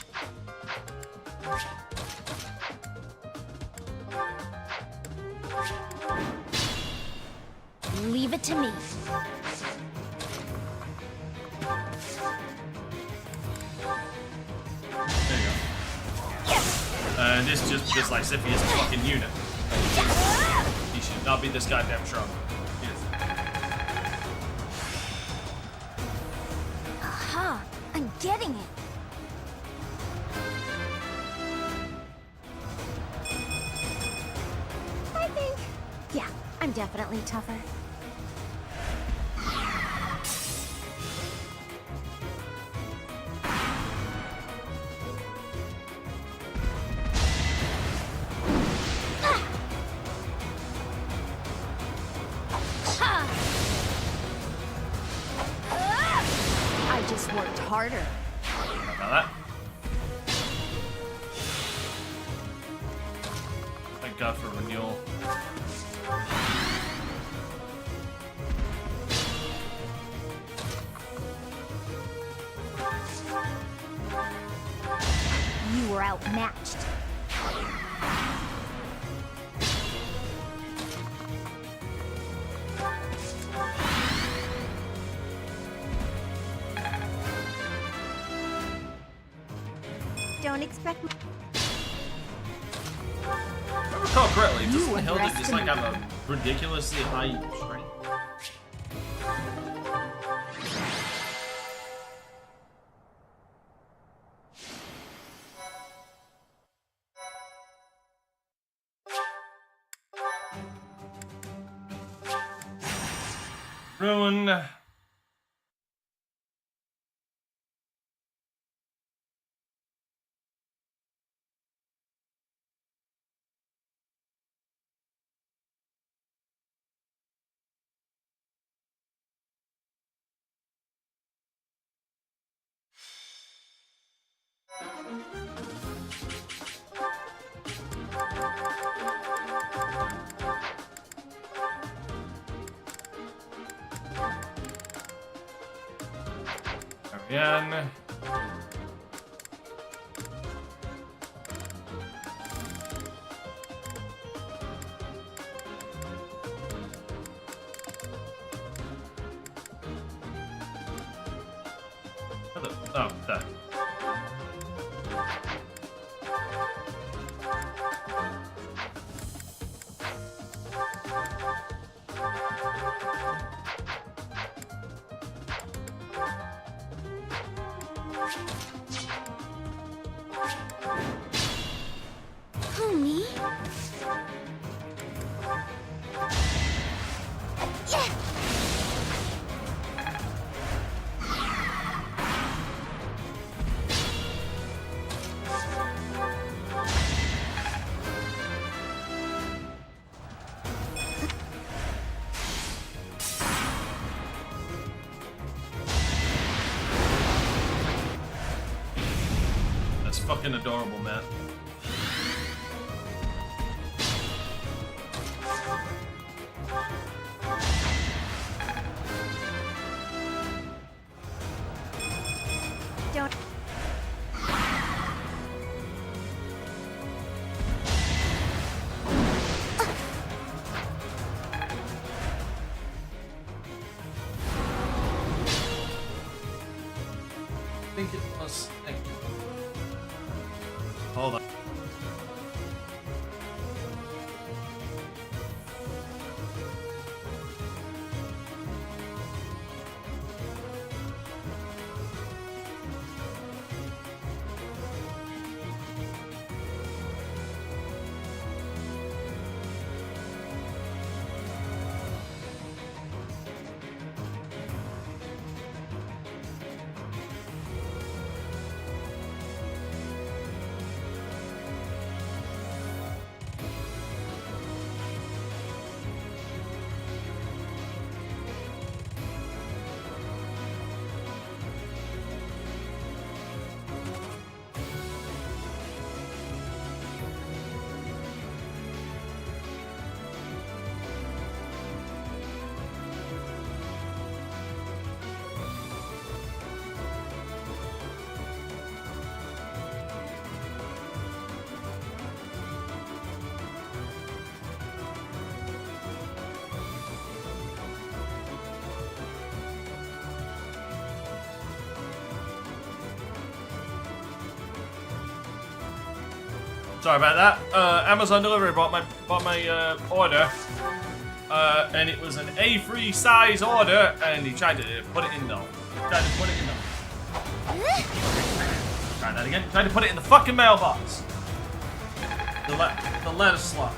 Leave it to me. There you go. This just like Scythia's a fucking unit. He should not be this goddamn strong. He is. Aha! I'm getting it. I think. Yeah, I'm definitely tougher. I just worked harder. About that. Thank God for renewal. You were outmatched. Don't expect me. If I recall correctly, doesn't Hilda just like have a ridiculously high strength? Ruin. Again. Oh, there. Who, me? Yeah. That's fucking adorable, man. Don't. I think it was. Thank you. Hold on. Sorry about that. Amazon delivery bought my order, and it was an A3 size order, and he tried to put it in though. Try that again. Tried to put it in the fucking mailbox. The letter slot.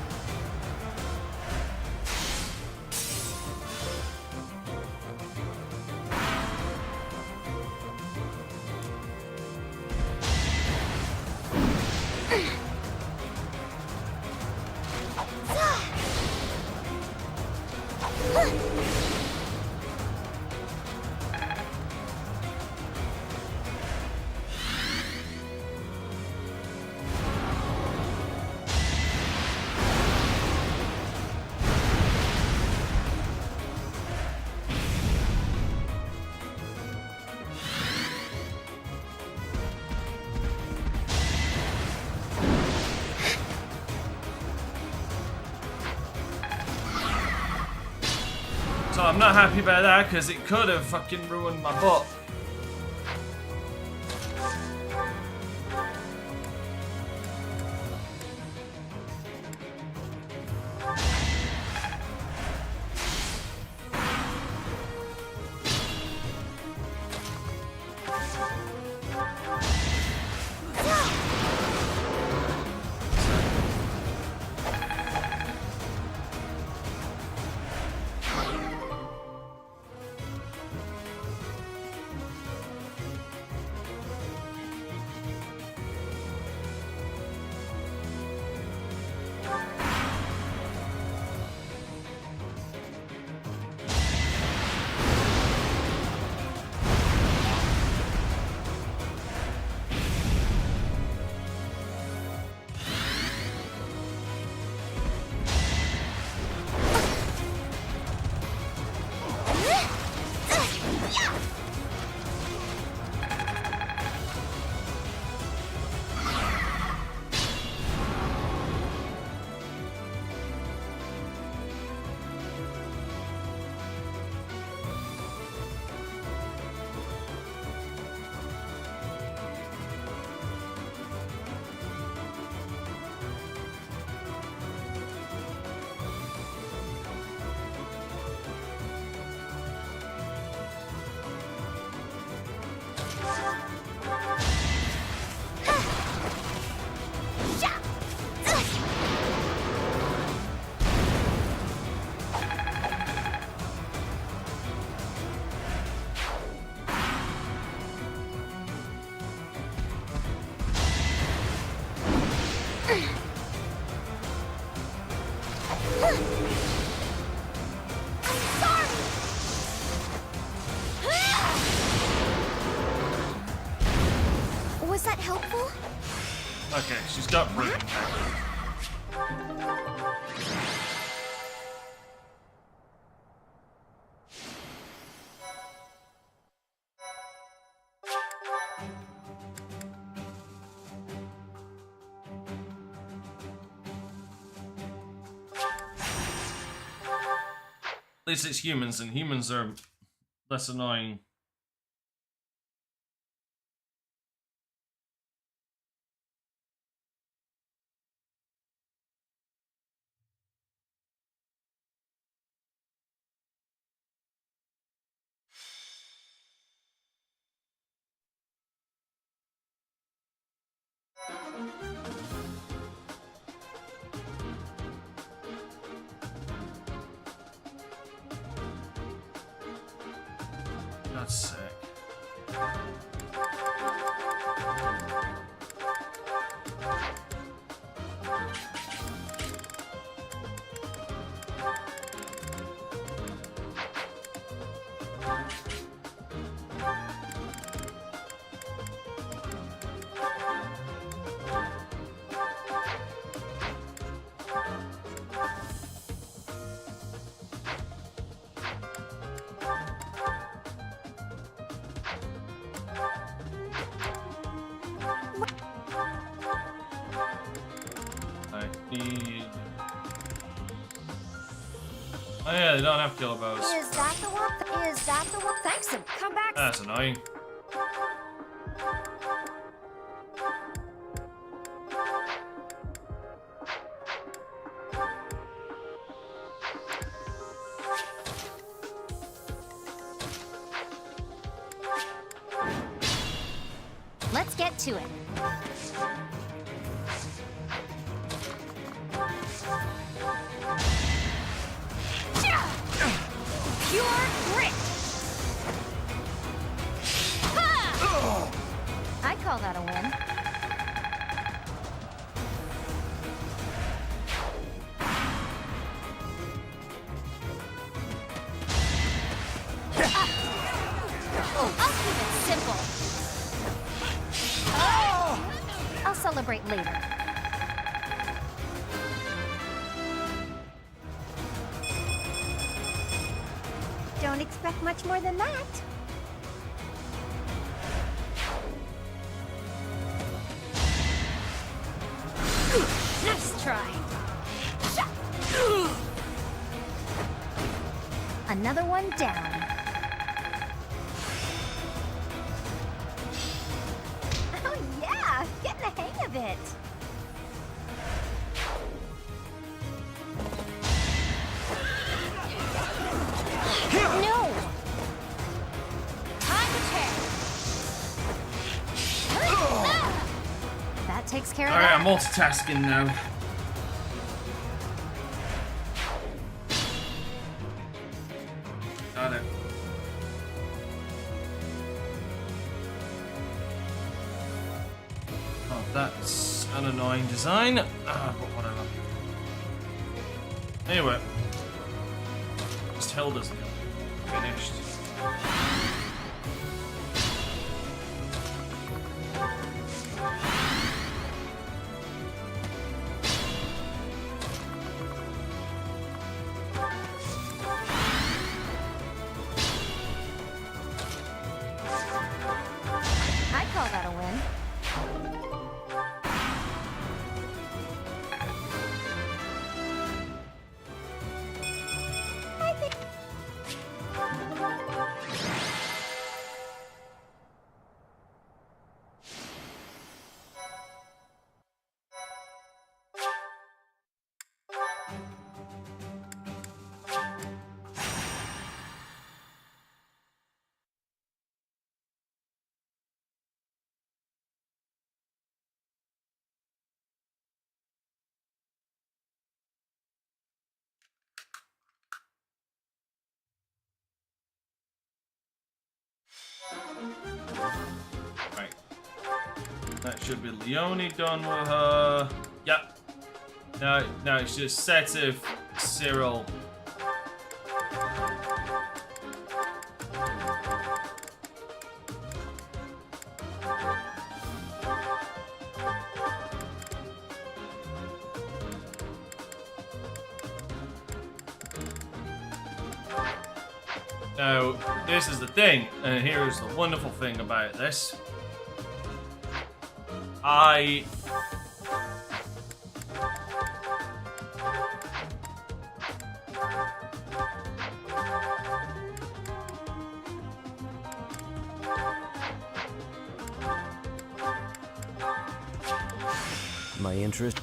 So I'm not happy about that because it could have fucking ruined my butt. Was that helpful? Okay, she's got breathing. At least it's humans, and humans are less annoying. That's sick. Oh yeah, they don't have killer bows. Is that the one? Is that the one? Thanks, come back. That's annoying. get to it. Pure grit! Ha! I call that a win. I'll keep it simple. I'll celebrate later. Don't expect much more than that. Nice try. Another one down. Oh yeah, getting the hang of it. No! Time to tear! That takes care of Alright, that. I'm multitasking now. Got it. Oh, that's an annoying design. But whatever. Anyway. Just Hilda's finished. I call that a win. Right. That should be Leonie done with her. Yep. No, it's just set of Cyril. Now, this is the thing, and here's the wonderful thing about this. My interest.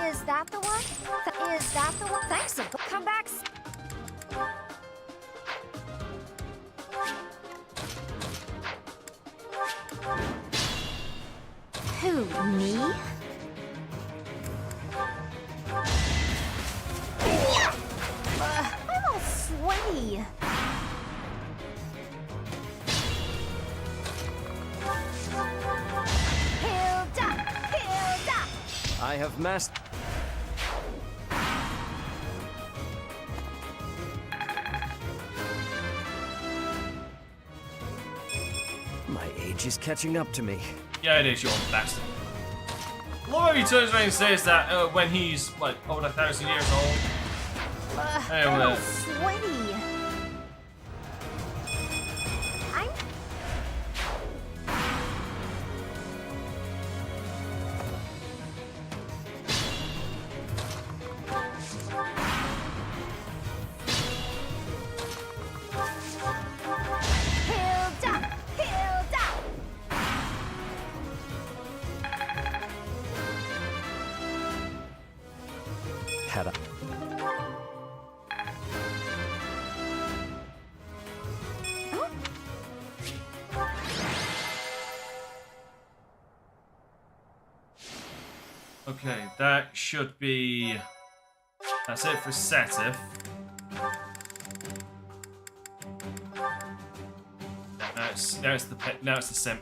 Is that the one? Is that the one? Thanks, come back. Who, me? I'm all sweaty. I have mastered. age is catching up to me. Yeah, it is, you old bastard. I love how he turns around and says that when he's, like, over 1,000 years old. Anyway. Sweaty. I'm... Hilda! Hilda! Had a... Okay, that should be... That's it for Setif. Now it's the simp.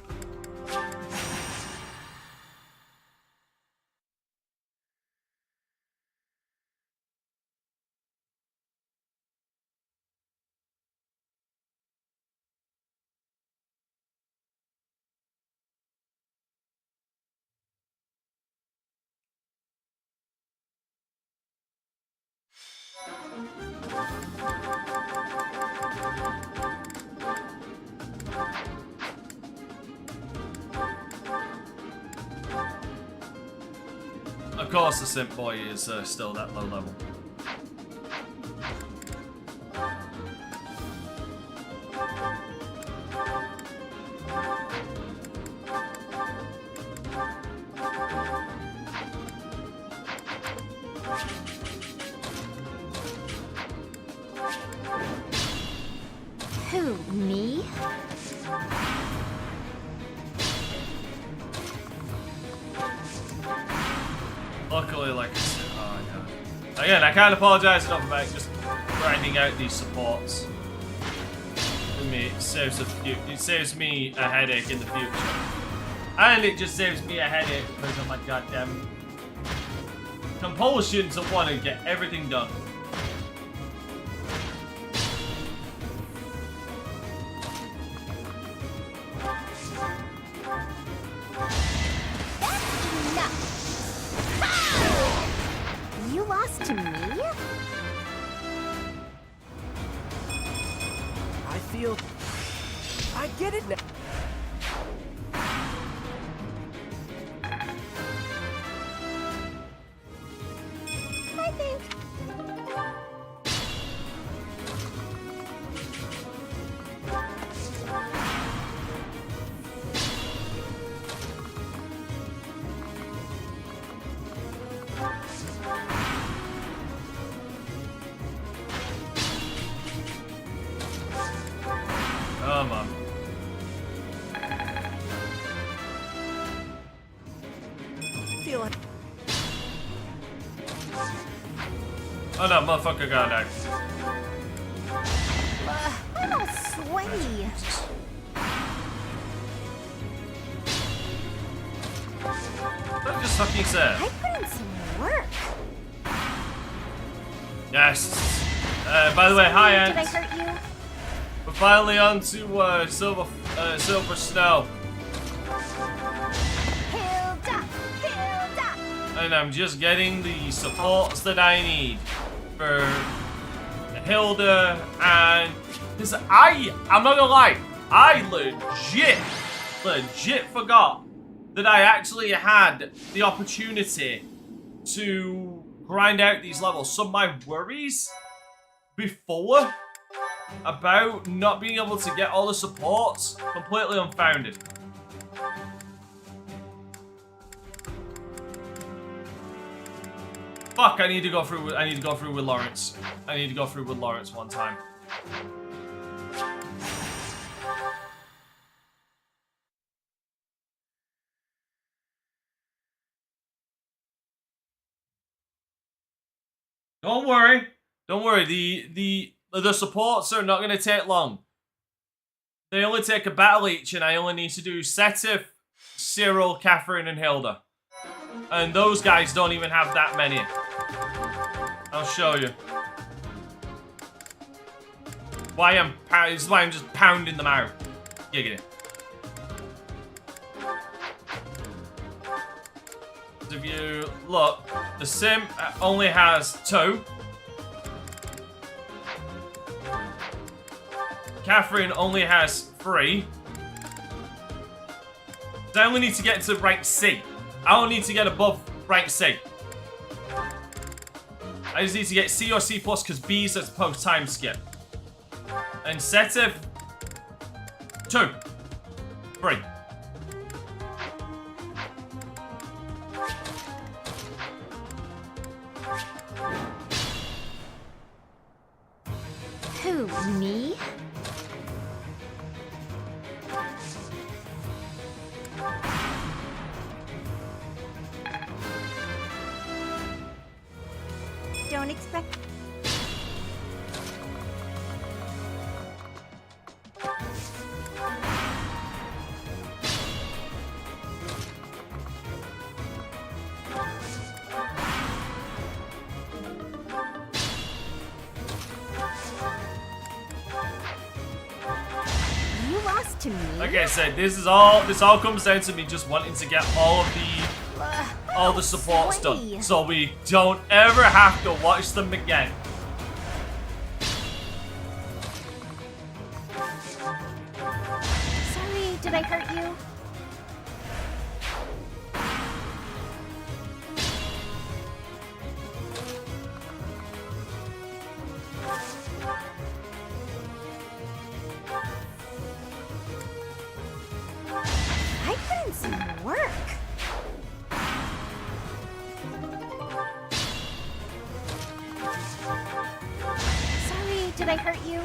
Of course, the simp boy is still that low level. Who, me? Luckily, like I said, oh god. Again, I can't apologise enough about just grinding out these supports. For me, it saves me a headache in the future. And it just saves me a headache because of my goddamn compulsion to want to get everything done. You lost to me? I feel... I get it now. I think... Come on. Feel like... Oh no, motherfucker got that. I'm all sweaty. What just fucking said? I put in some work. Yes. By the way, hi, Did I Ant. hurt you? We're finally on to Silver Snow. Hilda! Hilda! And I'm just getting the supports that I need for Hilda and... Because I'm not gonna lie, I legit forgot that I actually had the opportunity to grind out these levels. So my worries before about not being able to get all the supports completely unfounded. Fuck, I need to go through with Lawrence. I need to go through with Lawrence one time. Don't worry. Don't worry. The supports are not going to take long. They only take a battle each, and I only need to do Setif, Cyril, Catherine, and Hilda. And those guys don't even have that many. I'll show you. This is why I'm just pounding them out. Giggity. Because if you look, the sim only has 2. Catherine only has 3. So I only need to get to rank C. I don't need to get above rank C. I just need to get C or C+, because B says post time skip. And Setiv, 2. 3. Who, me? Don't expect... You lost to me. Like I said, this all comes down to me just wanting to get all the supports done, so we don't ever have to watch them again. Sorry, did I hurt you? I put in some work. Sorry, did I hurt you?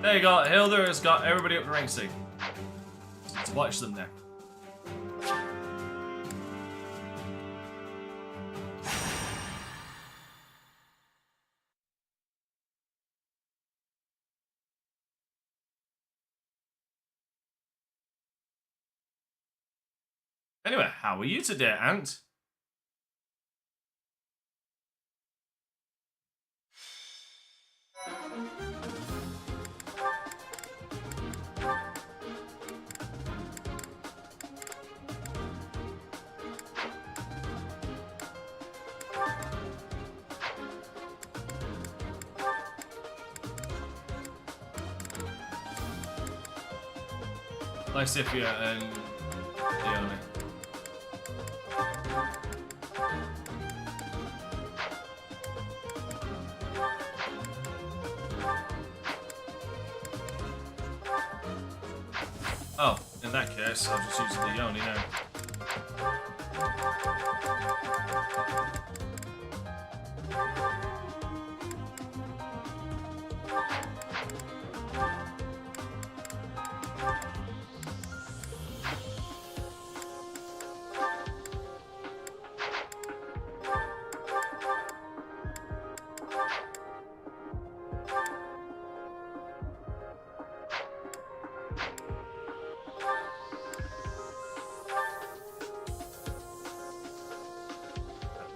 There you go. Hilda has got everybody up to rank C. Let's watch them now. Anyway, how are you today, Ant? Lysithia and Leone. Oh, in that case, I'll just use the Leone now.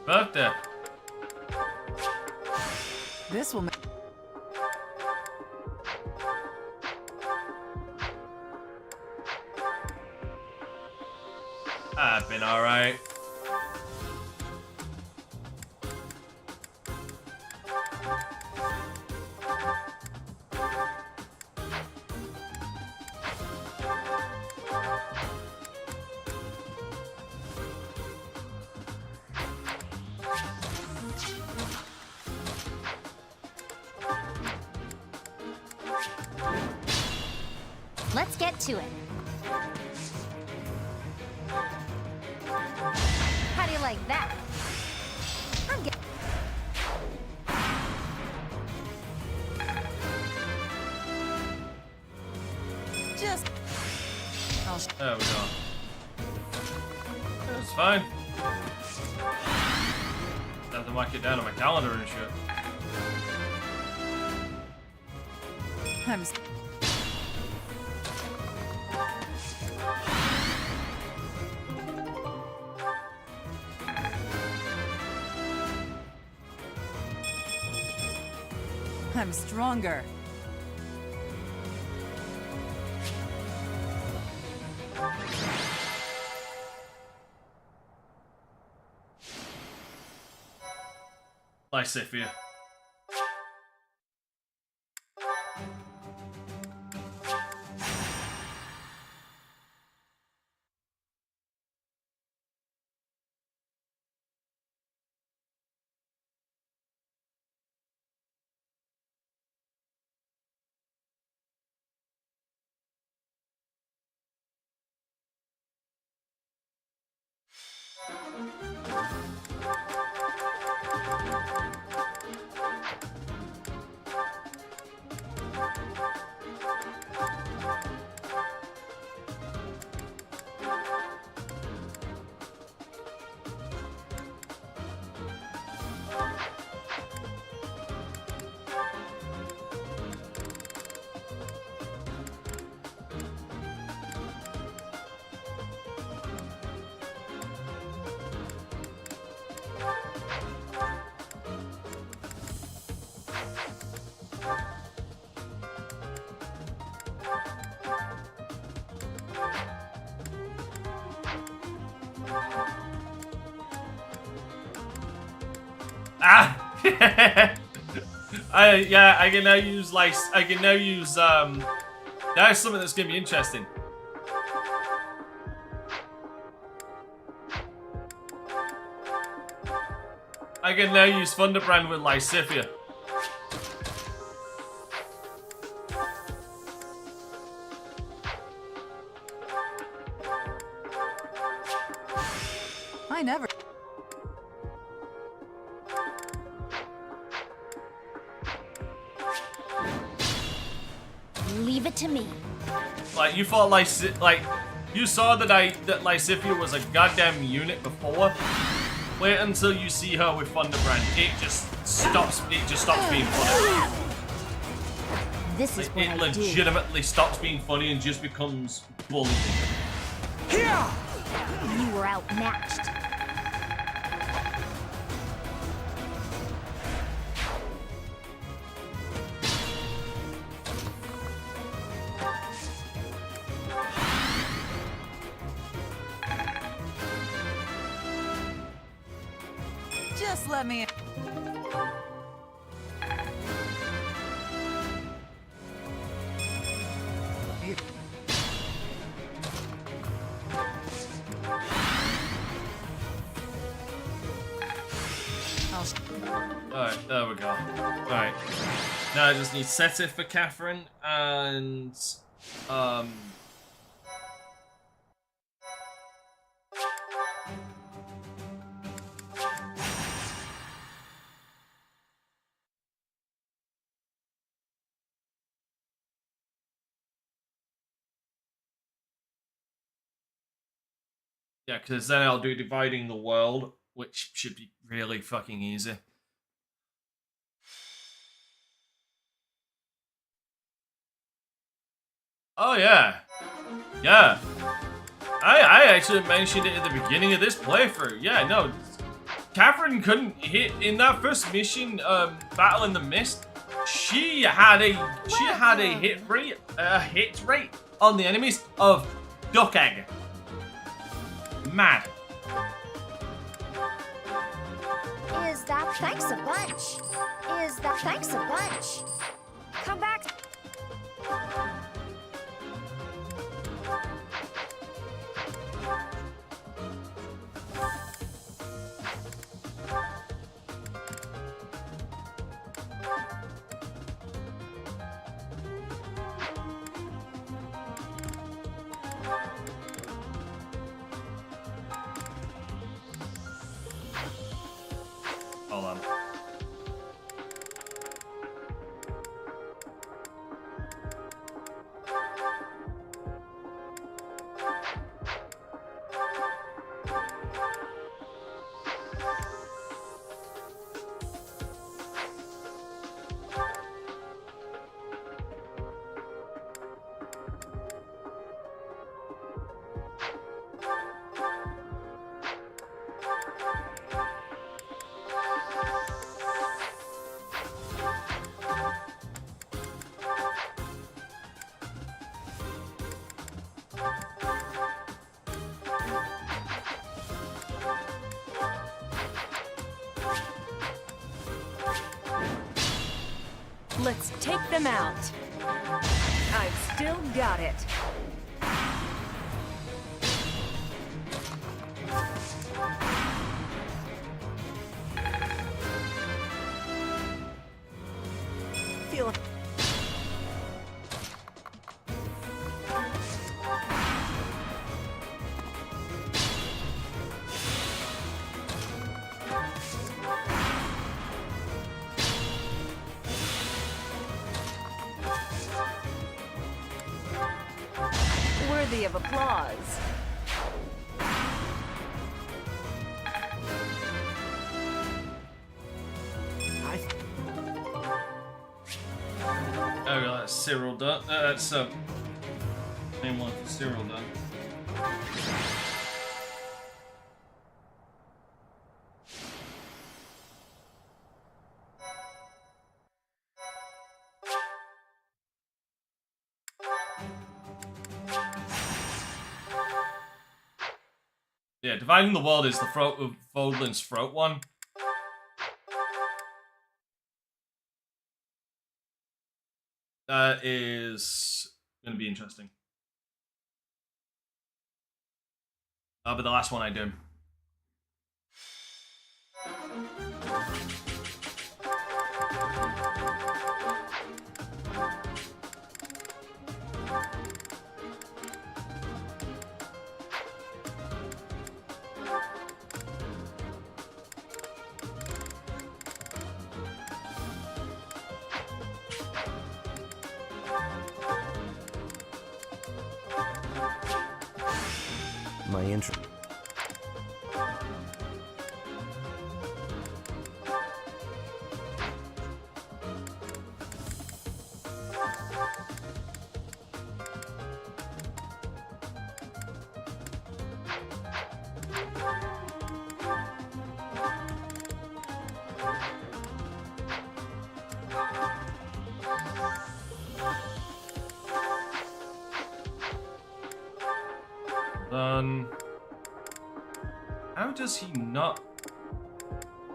Birthday. This will make... I've been alright. Let's get to it. How do you like that? I'm getting... Just... There we go. That's fine. Have to mark it down on my calendar and shit. I'm stronger. Lysithia. Ah! I can now use that's something that's gonna be interesting. I can now use Thunderbrand with Lysithia. I never. Leave it to me. Like, you thought you saw that Lysithia was a goddamn unit before. Wait until you see her with Thunderbrand. It just stops being funny. This is It legitimately stops being funny and just becomes bullying. Here! You were outmatched. Just let me. Alright, there we go. Alright. Now I just need Seta for Catherine and yeah, because then I'll do Dividing the World, which should be really fucking easy. Oh yeah. Yeah. I actually mentioned it at the beginning of this playthrough. Yeah, no. Catherine couldn't hit in that first mission, Battle in the Mist. She had a hit rate on the enemies of duck egg. Mad. Is that thanks a bunch? Is that thanks a bunch? Come back. Hold on. Let's take them out. I've still got it. Feel worthy of applause. Oh, that's Cyril done. That's name one for Cyril done. Yeah, dividing the world is the throat of Vodlin's throat one. That is going to be interesting. But the last one I do. My interest. How does he not?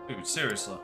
Dude, seriously.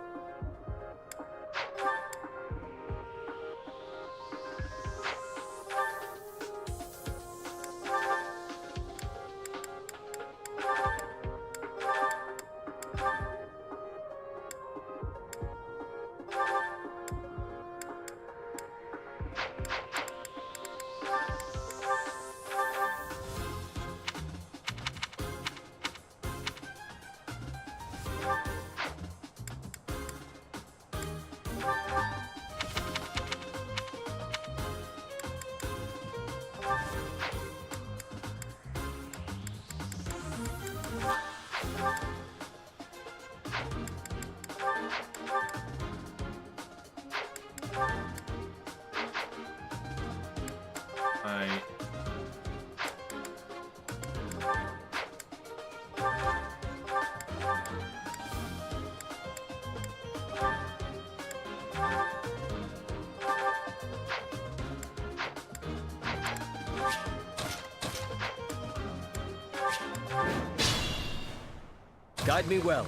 Guide me well.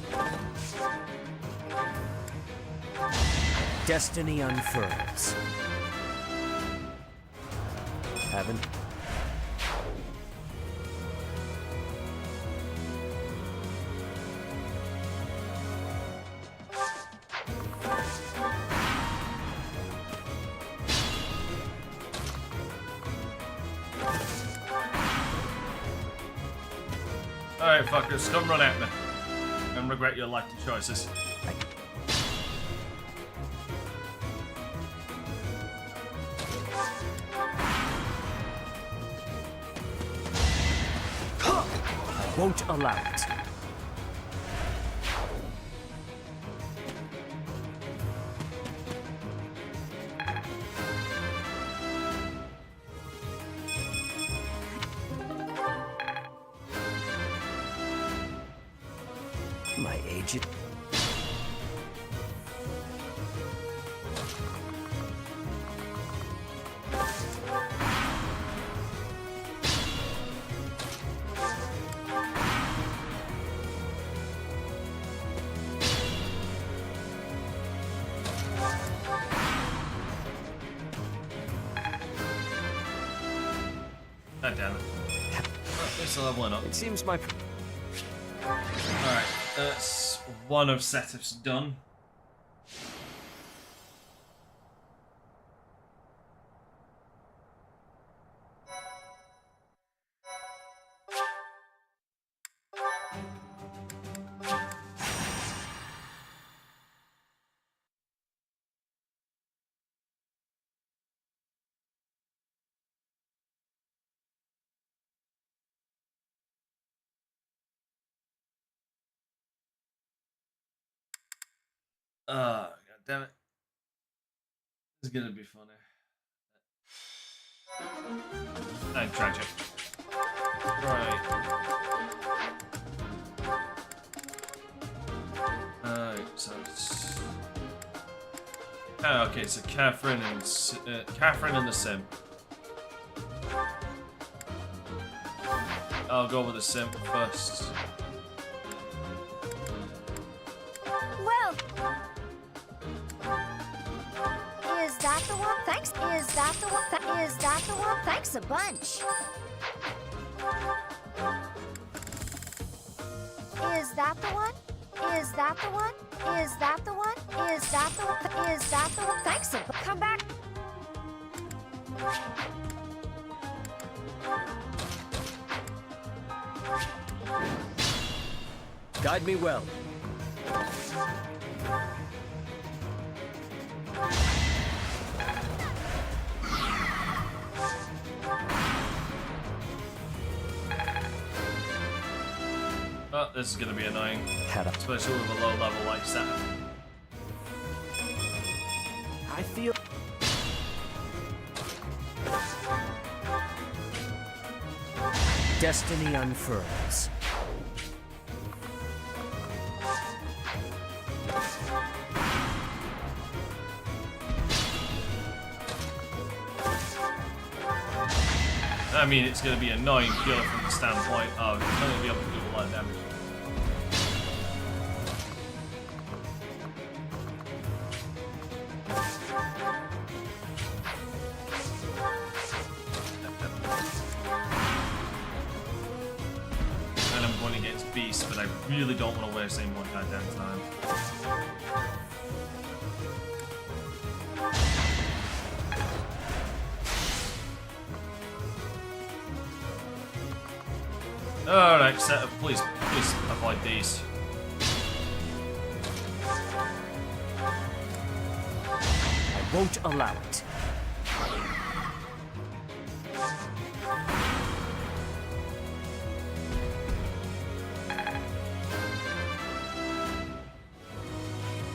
Destiny unfurls. Heaven. Alright, fuckers, don't run at me. And regret your likely choices. Won't allow it. My agent. God damn it. Oh, it's leveling up. It seems my... Alright, that's one of setups done. God damn it. This is gonna be funny. And tragic. Right. Alright, so it's... okay, so Catherine and the Sim. I'll go with the Sim first. Well, is that the one? Thanks. Is that the one? Is that the one? Thanks a bunch. Is that the one? Is that the one? Is that the one? Is that the one? Is that the one? Thanks a bunch. Come back. Guide me well. Oh, this is gonna be annoying. Especially with a low level like that. I feel... Destiny unfurls. I mean, it's going to be annoying purely from the standpoint of it's not going to be able to do a lot of damage. And I'm going against Beast, but I really don't want to waste any more goddamn time. Alright, set up. Please avoid these. I won't allow it.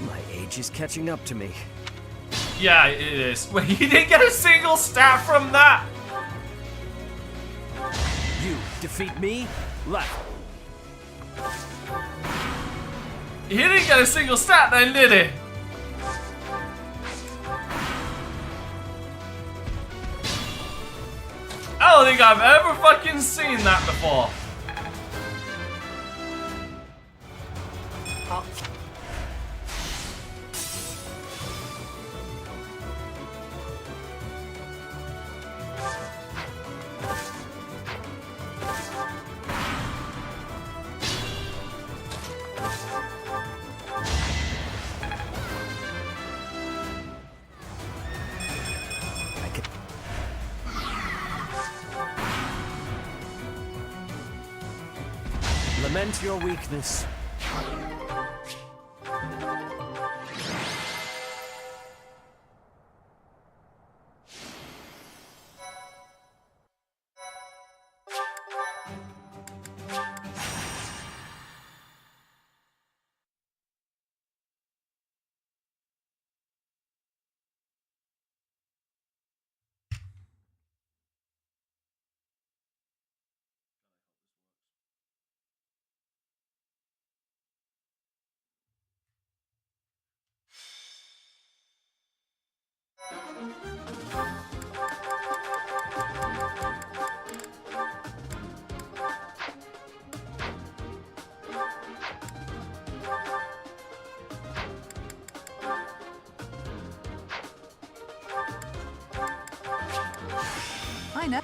My age is catching up to me. Yeah, it is. Wait, you didn't get a single stat from that! You defeat me? Left. He didn't get a single stat then, did he? I don't think I've ever fucking seen that before. Lament your weakness. I know.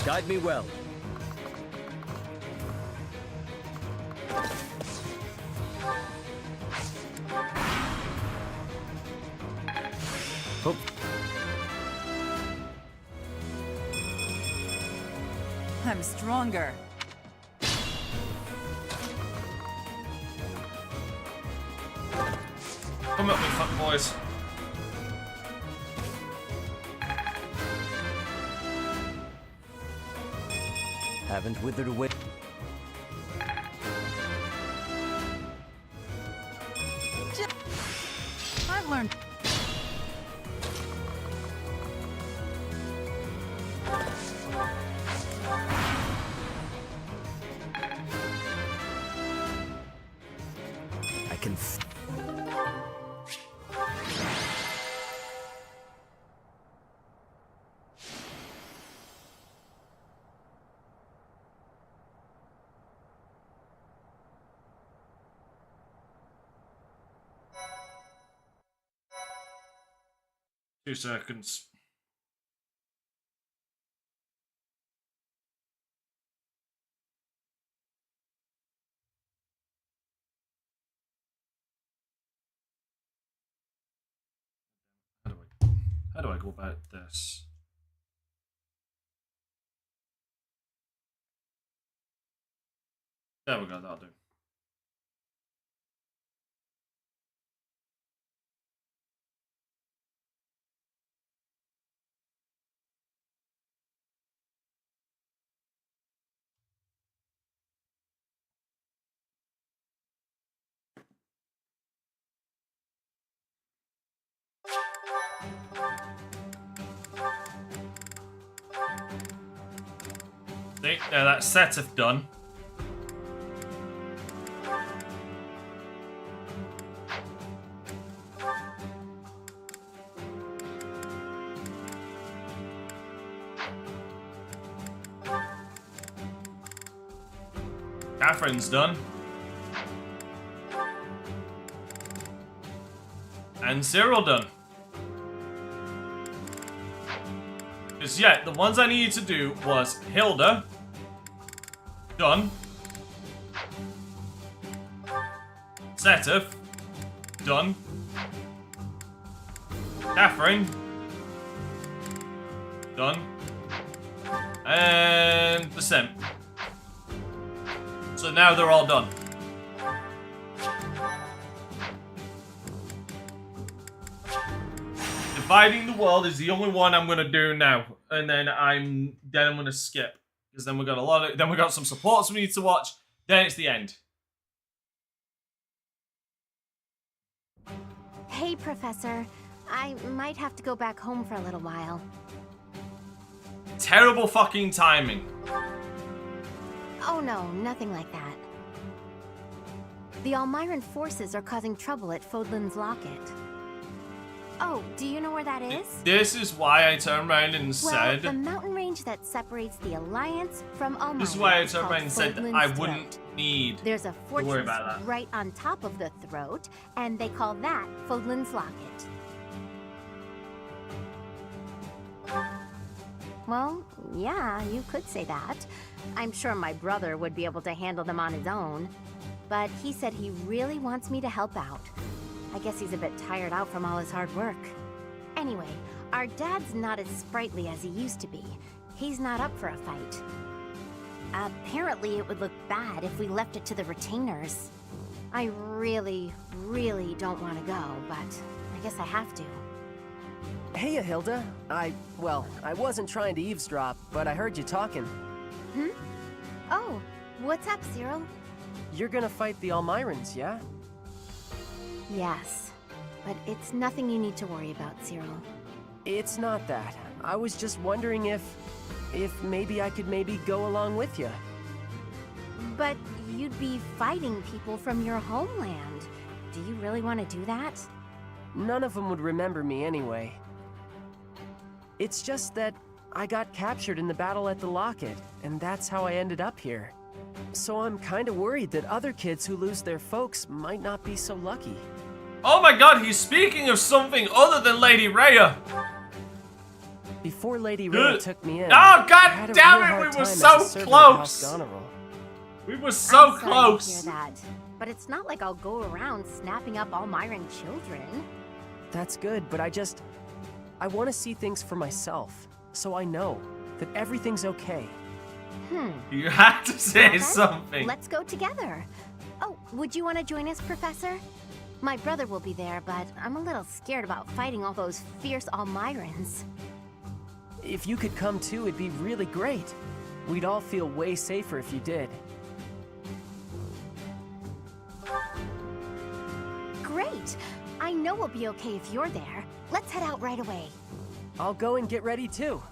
Guide me well. Oh. I'm stronger. Come at me, fuck boys. Haven't withered away. I've learned. I can. Two seconds. How do I go about this? There we go, that'll do. See, now that's set if done. Catherine's done. And Cyril done. Because yeah, the ones I needed to do was Hilda. Done. Setef. Done. Catherine. Done. And the Simp. So now they're all done. Dividing the world is the only one I'm gonna do now, and then I'm gonna skip because then we got we got some supports we need to watch. Then it's the end. Hey, Professor. I might have to go back home for a little while. Terrible fucking timing. Oh no, nothing like that. The Almiran forces are causing trouble at Fodlan's Locket. Oh, do you know where that is? This is why I turned around and said... Well, the mountain range that separates the Alliance from Almiran. This is why I turned around and said that I wouldn't need There's a to worry fortress about that. right on top of the throat, and they call that Fodlan's Locket. Well, yeah, you could say that. I'm sure my brother would be able to handle them on his own. But he said he really wants me to help out. I guess he's a bit tired out from all his hard work. Anyway, our dad's not as sprightly as he used to be. He's not up for a fight. Apparently it would look bad if we left it to the retainers. I really, really don't want to go, but I guess I have to. Hey, Hilda. I wasn't trying to eavesdrop, but I heard you talking. Hmm? Oh, what's up, Cyril? You're gonna fight the Almirans, yeah? Yes, but it's nothing you need to worry about, Cyril. It's not that. I was just wondering if maybe I could go along with you. But you'd be fighting people from your homeland. Do you really want to do that? None of them would remember me anyway. It's just that I got captured in the battle at the Locket, and that's how I ended up here. So I'm kinda worried that other kids who lose their folks might not be so lucky. Oh my god, he's speaking of something other than Lady Rhea! Before Lady Rhea took me in, Oh, I god had a damn real it, hard we were time as so a servant of House close. Goneril. We were so I'm sorry close. to hear that, but it's not like I'll go around snapping up all Myron children. That's good, but I want to see things for myself, so I know that everything's okay. You had to say Well then, something. Let's go together. Oh, would you want to join us, Professor? My brother will be there, but I'm a little scared about fighting all those fierce Almyrans. If you could come too, it'd be really great. We'd all feel way safer if you did. Great! I know we'll be okay if you're there. Let's head out right away. I'll go and get ready too.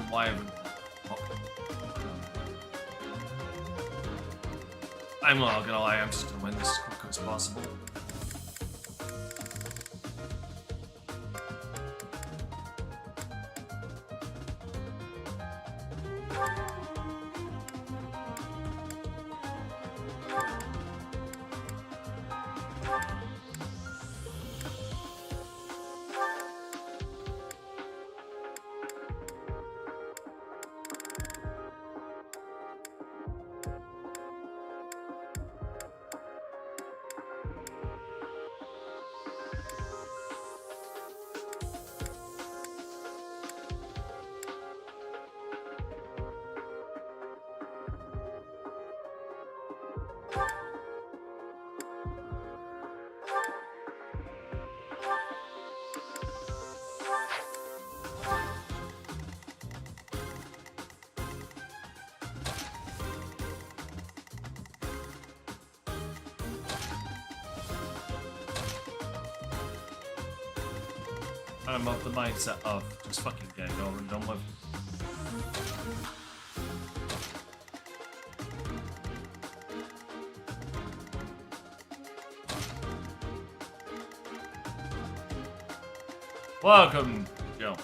Why haven't... I'm not gonna lie, I'm just gonna win this as quick as possible. I'm of the mindset of just fucking getting over and done with. Welcome, Joe.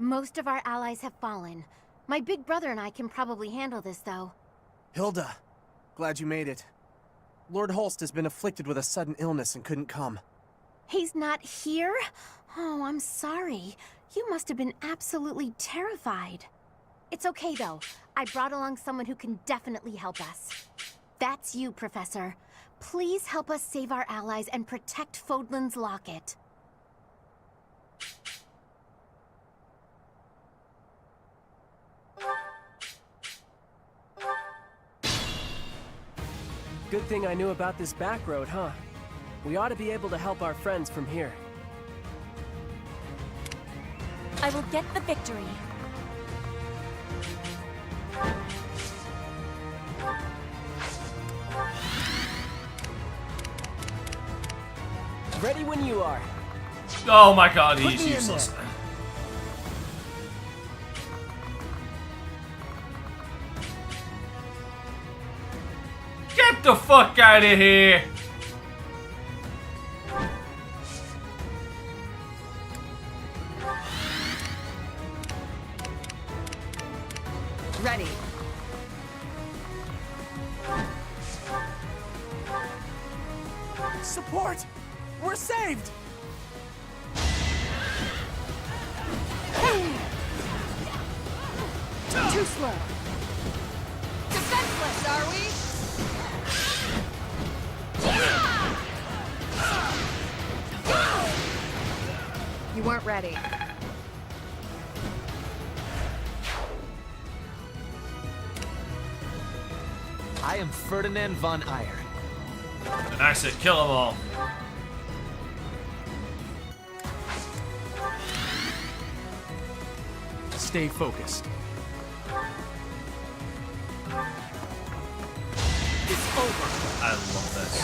Most of our allies have fallen. My big brother and I can probably handle this, though. Hilda, glad you made it. Lord Holst has been afflicted with a sudden illness and couldn't come. He's not here? Oh, I'm sorry. You must have been absolutely terrified. It's okay, though. I brought along someone who can definitely help us. That's you, Professor. Please help us save our allies and protect Fodlan's locket. Good thing I knew about this back road, huh? We ought to be able to help our friends from here. I will get the victory. Ready when you are. Oh my god, he's useless. Get the fuck out of here! Ready. Support! We're saved! Too slow. Defenseless, are we? You weren't ready. I am Ferdinand von Eyre. And I said, kill them all. Stay focused. It's over. I love this.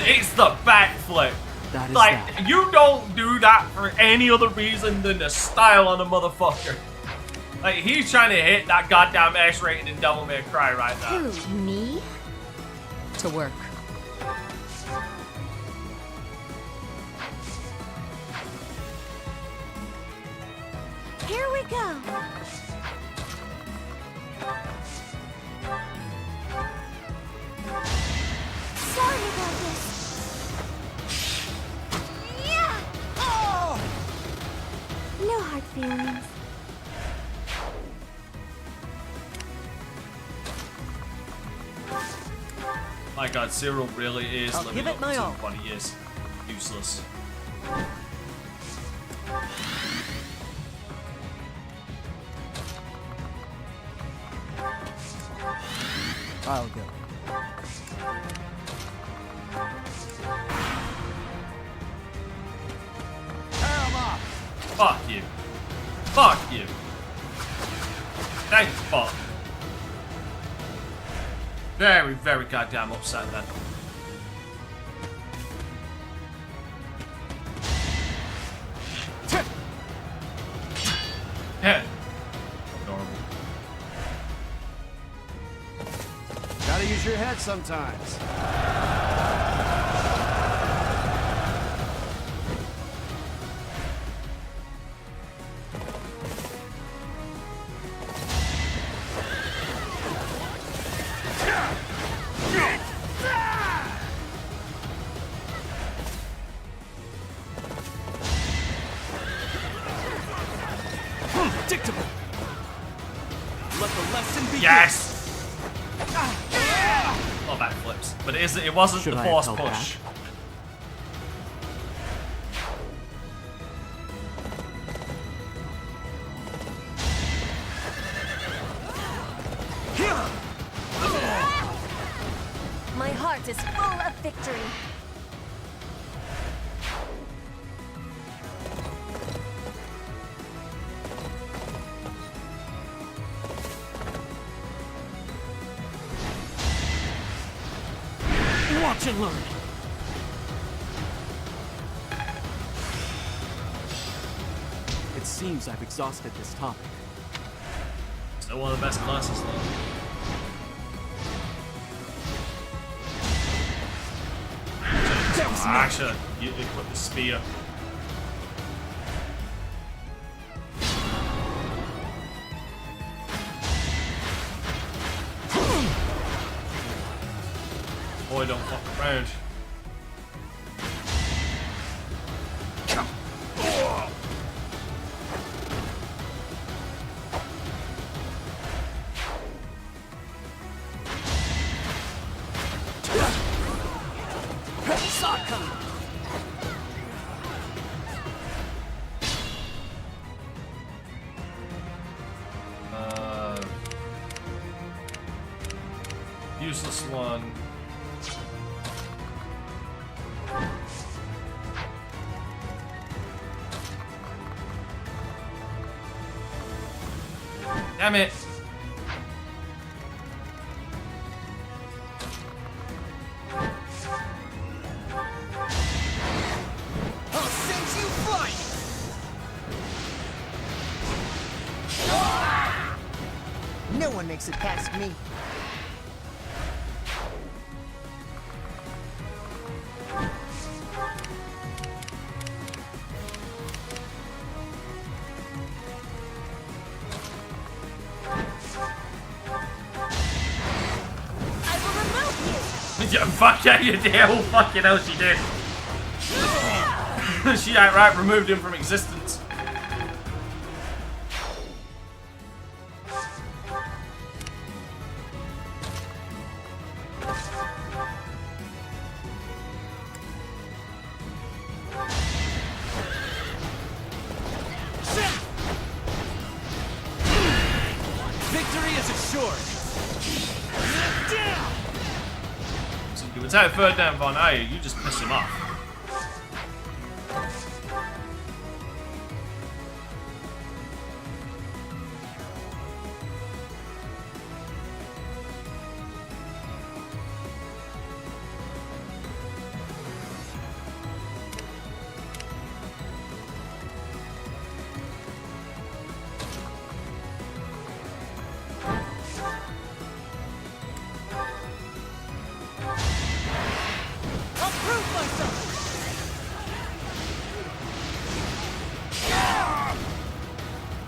It's the backflip. That is Like, that. you don't do that for any other reason than the style on a motherfucker. Like, he's trying to hit that goddamn S rating in Devil May Cry right now. Who, me? To work. Here we go. Sorry about this. Yeah. Oh. No hard feelings. My god, Cyril really is I'll living give it up my to all. what he is. Useless. I'll go. Fuck you. Fuck you. Thanks, fuck. Very, very goddamn upset then. Yeah. Adorable. Gotta use your head sometimes. Predictable. Let the lesson begin. Yes! Not backflips, but it wasn't Should the I have force held push. back? My heart is full of victory. Watch and learn. It seems I've exhausted this topic. Still one of the best classes though. Actually, you put the spear. Boy, don't fuck around. Useless one. Damn it! I'll send you flying! No one makes it past me. Yeah, fuck yeah, you did. Oh, fucking hell, she did. She outright removed him from existence. attack third down Von Ayer, you just piss him off.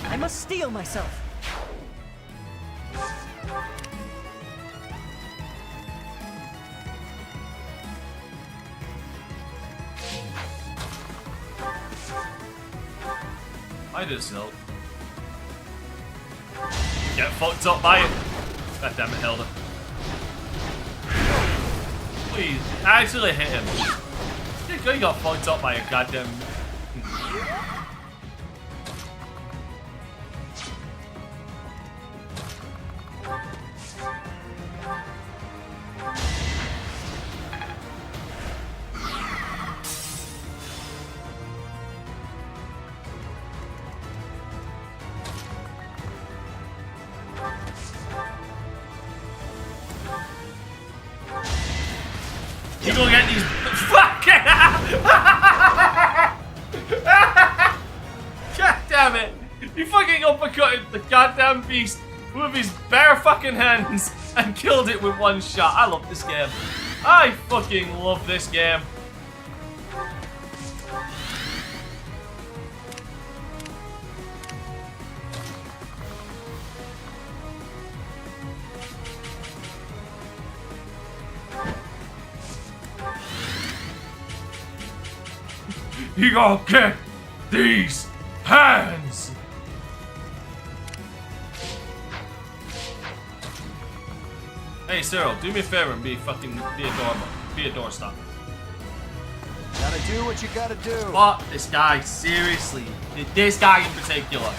I must steel myself. I just help. Get fucked up by it. God damn it, Hilda. Please, actually hit him. You got fucked up by a goddamn... You gonna get these fucking God damn it! You fucking uppercutted the goddamn beast with his bare fucking hands and killed it with one shot. I love this game. I fucking love this game. You gonna get these hands! Hey Cyril, do me a favor and be a doorstop. Gotta do what you gotta do. Fuck this guy, seriously. This guy in particular.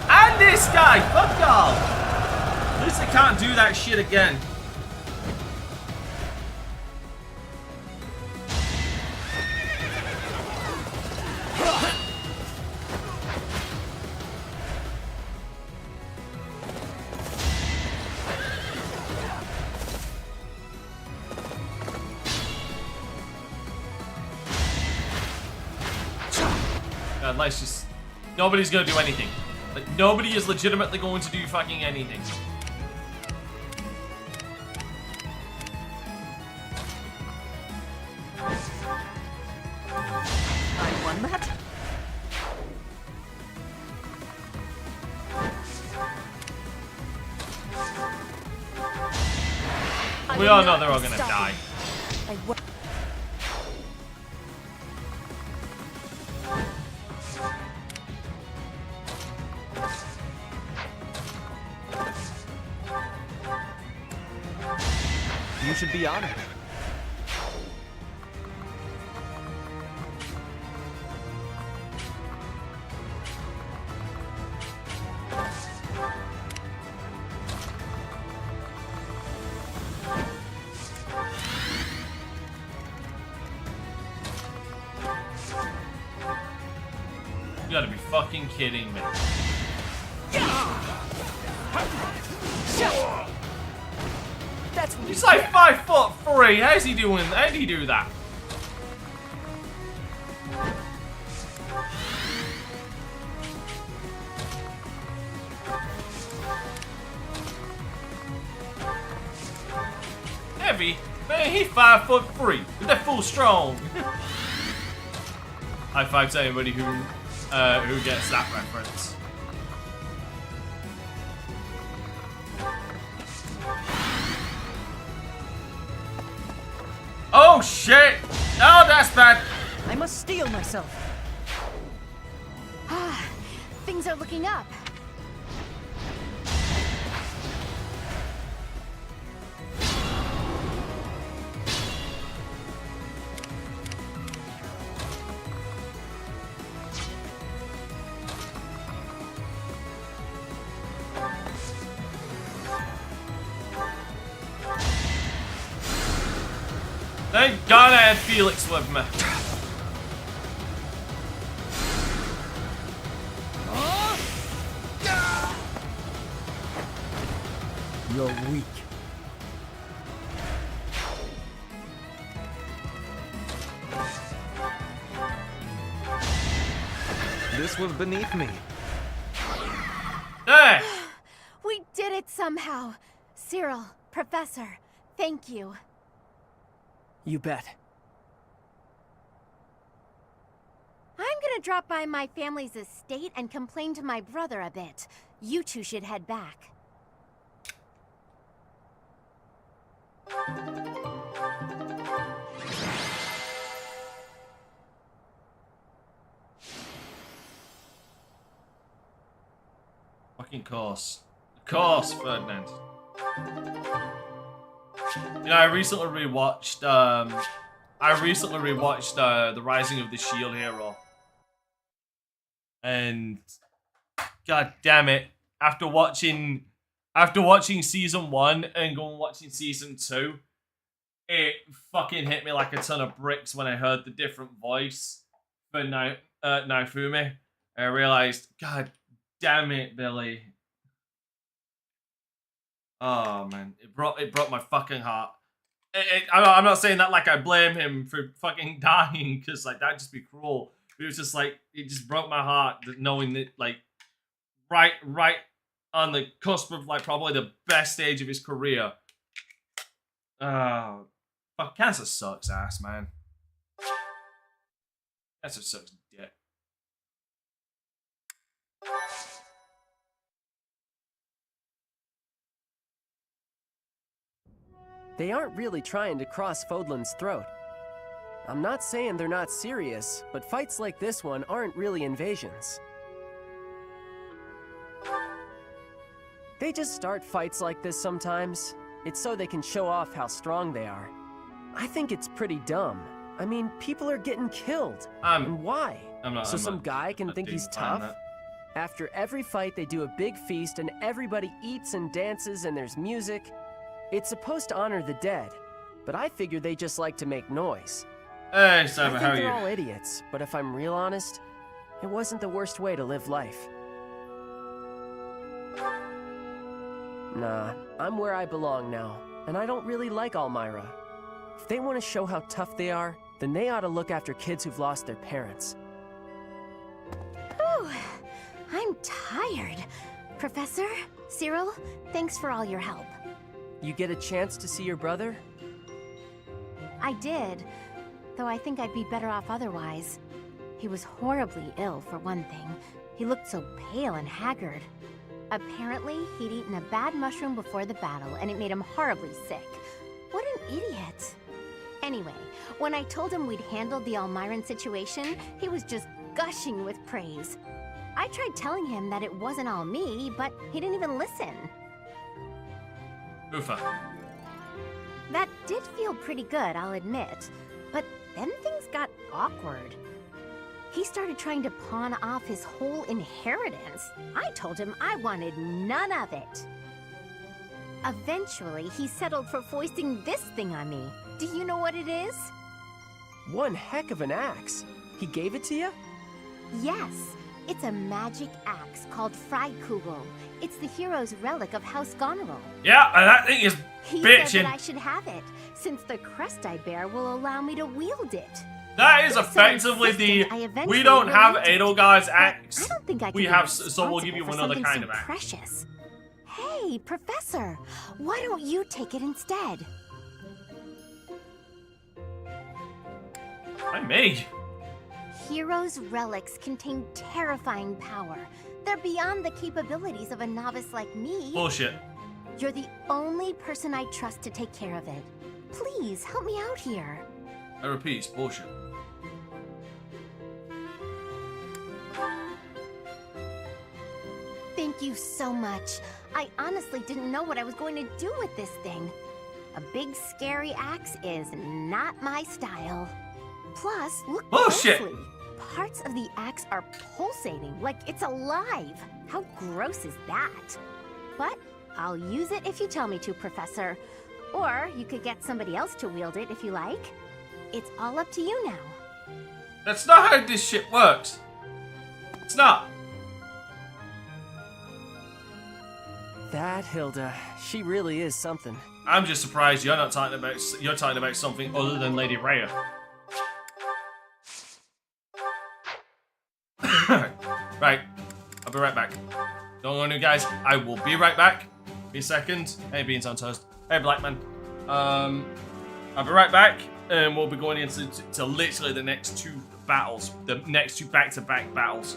And this guy, fuck y'all. At least I can't do that shit again. God, let's just... Nobody's gonna do anything. Like, nobody is legitimately going to do fucking anything. I won that? We all know they're all gonna die. You should be honored. You gotta be fucking kidding me. He's like 5'3". How's he doing? How'd he do that? Heavy? Man, he's 5'3". They're full strong. High five to anybody who gets that reference. Oh shit! Oh, that's bad. I must steel myself. Ah, things are looking up. Thank God I had Felix with me. You're weak. This was beneath me. Hey! We did it somehow. Cyril, Professor, thank you. You bet. I'm gonna drop by my family's estate and complain to my brother a bit. You two should head back. Fucking course. Of course, Ferdinand. You know, I recently rewatched The Rising of the Shield Hero. And god damn it, after watching season 1 and going watching season 2, it fucking hit me like a ton of bricks when I heard the different voice for Naofumi. I realized, god damn it, Billy. Oh man, it broke my fucking heart. I'm not saying that like I blame him for fucking dying, because like that'd just be cruel. It was just like, it just broke my heart knowing that like right on the cusp of like probably the best stage of his career. Fuck, cancer sucks ass, man. Cancer sucks dick. They aren't really trying to cross Fodlan's throat. I'm not saying they're not serious, but fights like this one aren't really invasions. They just start fights like this sometimes. It's so they can show off how strong they are. I think it's pretty dumb. I mean, people are getting killed. And why? So some guy can think he's tough? After every fight, they do a big feast and everybody eats and dances and there's music. It's supposed to honor the dead, but I figure they just like to make noise. Hey, Simon, how are you? I think they're all idiots, but if I'm real honest, it wasn't the worst way to live life. Nah, I'm where I belong now, and I don't really like Almyra. If they want to show how tough they are, then they ought to look after kids who've lost their parents. Whew, I'm tired. Professor, Cyril, thanks for all your help. You get a chance to see your brother? I did, though I think I'd be better off otherwise. He was horribly ill, for one thing. He looked so pale and haggard. Apparently, he'd eaten a bad mushroom before the battle, and it made him horribly sick. What an idiot. Anyway, when I told him we'd handled the Almyran situation, he was just gushing with praise. I tried telling him that it wasn't all me, but he didn't even listen. Oofa. That did feel pretty good, I'll admit. But then things got awkward. He started trying to pawn off his whole inheritance. I told him I wanted none of it. Eventually, he settled for foisting this thing on me. Do you know what it is? One heck of an axe. He gave it to you? Yes. It's a magic axe called Freikugel. It's the hero's relic of House Goneril. Yeah, and that thing is He bitchin'. said that I should have it, since the crest I bear will allow me to wield it. That is effectively the we don't have Edelgard's axe. We have, so we'll give you another kind of axe. Precious. Hey, Professor, why don't you take it instead? Why me? Heroes' relics contain terrifying power. They're beyond the capabilities of a novice like me. Bullshit. You're the only person I trust to take care of it. Please, help me out here. I repeat, it's bullshit. Thank you so much. I honestly didn't know what I was going to do with this thing. A big, scary axe is not my style. Plus, look closely. Parts of the axe are pulsating, like it's alive. How gross is that? But I'll use it if you tell me to, Professor. Or you could get somebody else to wield it if you like. It's all up to you now. That's not how this shit works. It's not. That Hilda, she really is something. I'm just surprised you're talking about something other than Lady Rhea. Right, I'll be right back. Don't go, new guys. I will be right back. Be a second. Hey, Beans on Toast. Hey, Blackman. I'll be right back, and we'll be going into literally the next two battles, the next two back-to-back battles.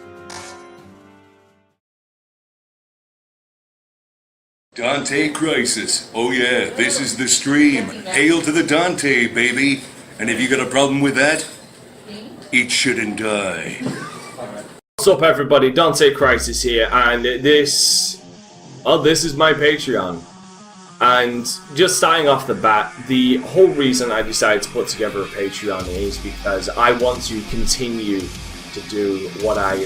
DanteCrysis. Oh yeah, this is the stream. Hail to the Dante, baby. And if you got a problem with that, it shouldn't die. What's up, everybody? DanteCrysis here, and this is my Patreon. And just starting off the bat, the whole reason I decided to put together a Patreon is because I want to continue to do what I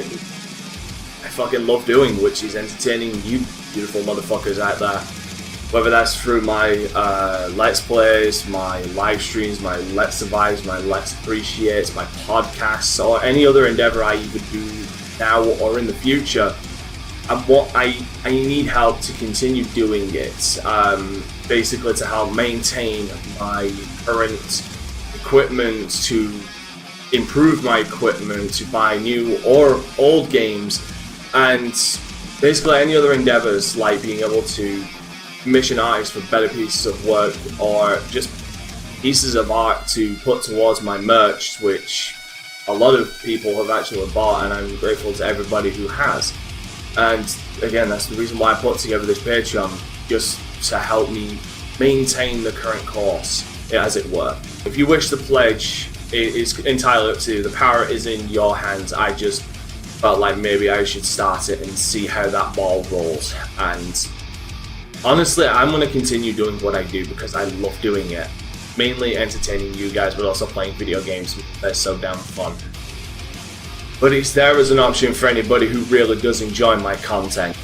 fucking love doing, which is entertaining you beautiful motherfuckers out there. Whether that's through my Let's Plays, my live streams, my Let's Survives, my Let's Appreciates, my podcasts, or any other endeavor I either do now or in the future. I need help to continue doing it, basically to help maintain my current equipment, to improve my equipment, to buy new or old games, and basically any other endeavors like being able to commission artists for better pieces of work or just pieces of art to put towards my merch, which a lot of people have actually bought, and I'm grateful to everybody who has. And again, that's the reason why I put together this Patreon, just to help me maintain the current course, as it were. If you wish to pledge, it is entirely up to you. The power is in your hands. I just felt like maybe I should start it and see how that ball rolls. And honestly, I'm going to continue doing what I do because I love doing it. Mainly entertaining you guys, but also playing video games. They're so damn fun. But it's there as an option for anybody who really does enjoy my content.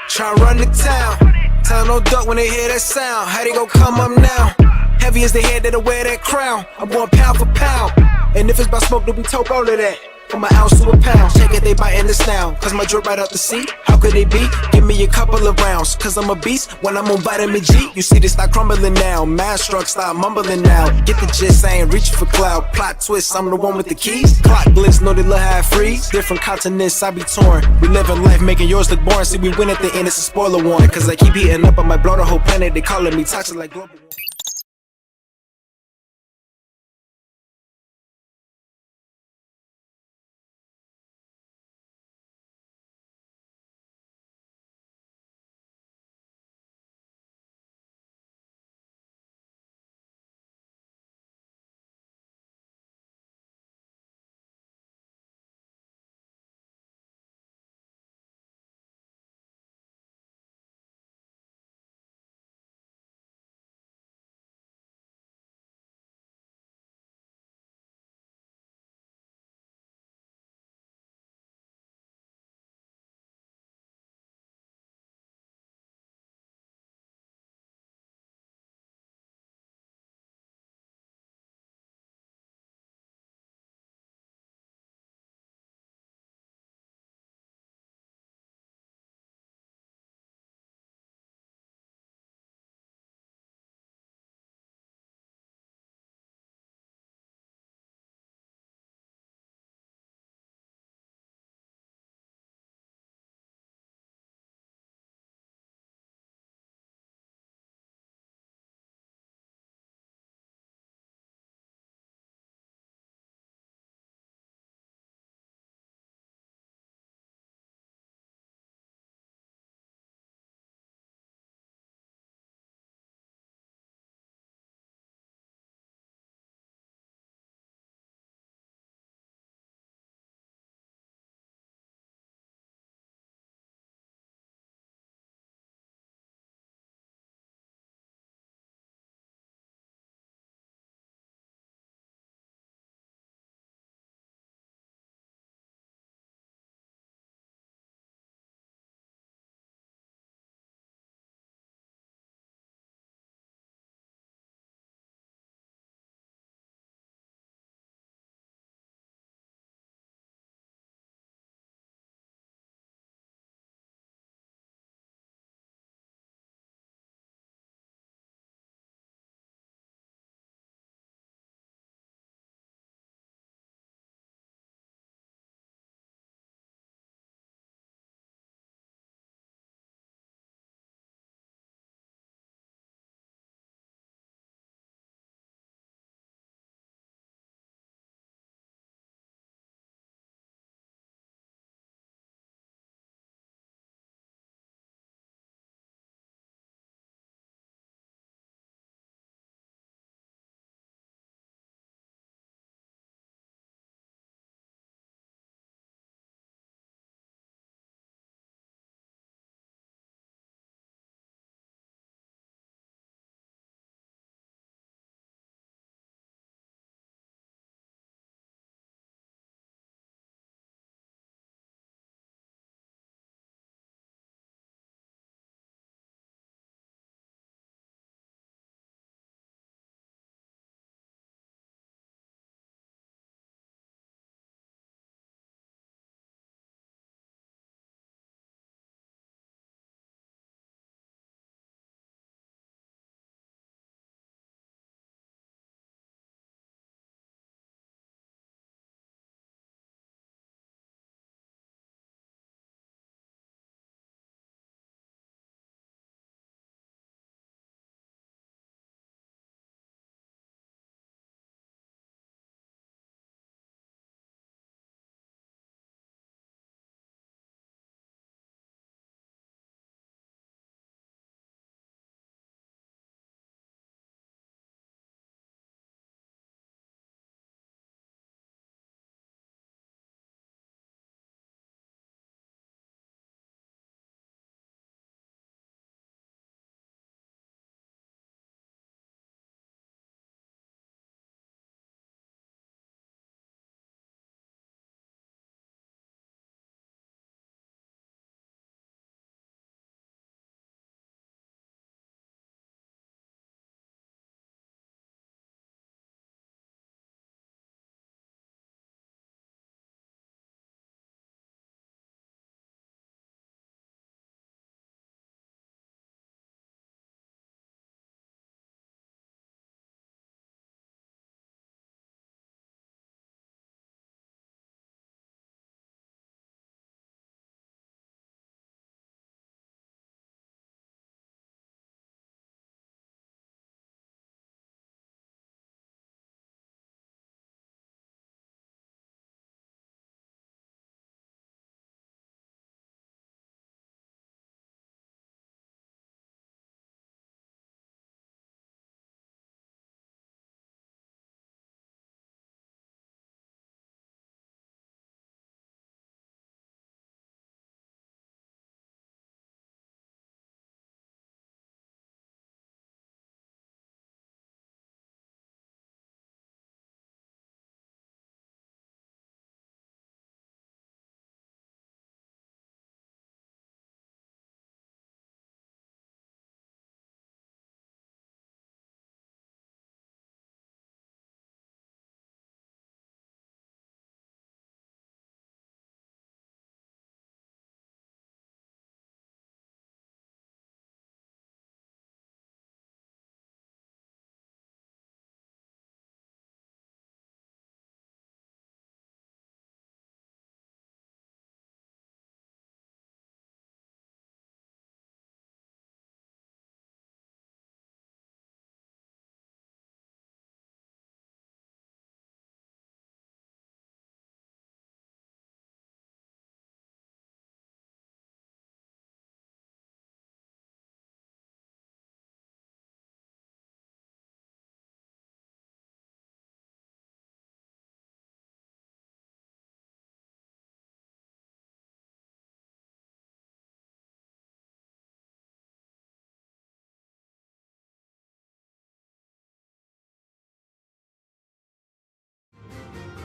Try run the town. Town no duck when they hear that sound. How they gon' come up now? Heavy as the head that'll wear that crown. I'm going pound for pound. And if it's about smoke, then we talk all of that. From an ounce to a pound. Check it, they biting this now. Cause my drip right out the sea. How could they be? Give me a couple of rounds. Cause I'm a beast when I'm on vitamin G. You see this start crumbling now. Mad struck, stop mumbling now. Get the gist, I ain't reaching for cloud. Plot twist, I'm the one with the keys. Clock blitz, know they little half freeze. Different continents, I be torn. We living life, making yours look boring. See, we win at the end, it's a spoiler warning. Cause I keep heating up, I might blow the whole planet. They calling me toxic like global.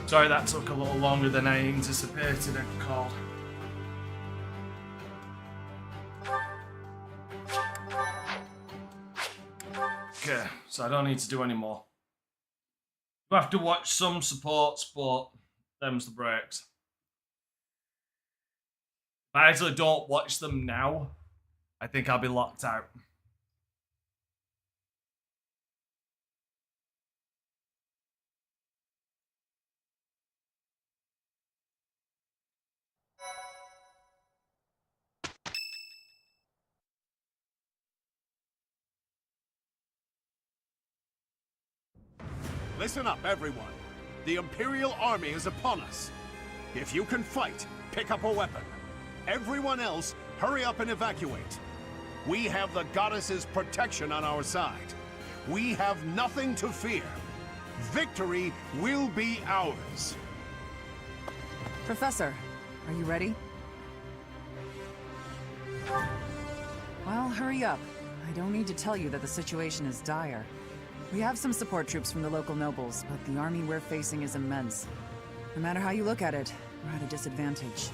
Sorry, that took a little longer than I anticipated it, call. Okay, so I don't need to do any more. You have to watch some supports, but them's the breaks. If I actually don't watch them now, I think I'll be locked out. Listen up, everyone. The Imperial Army is upon us. If you can fight, pick up a weapon. Everyone else, hurry up and evacuate. We have the goddess's protection on our side. We have nothing to fear. Victory will be ours. Professor, are you ready? Well, hurry up. I don't need to tell you that the situation is dire. We have some support troops from the local nobles, but the army we're facing is immense. No matter how you look at it, we're at a disadvantage.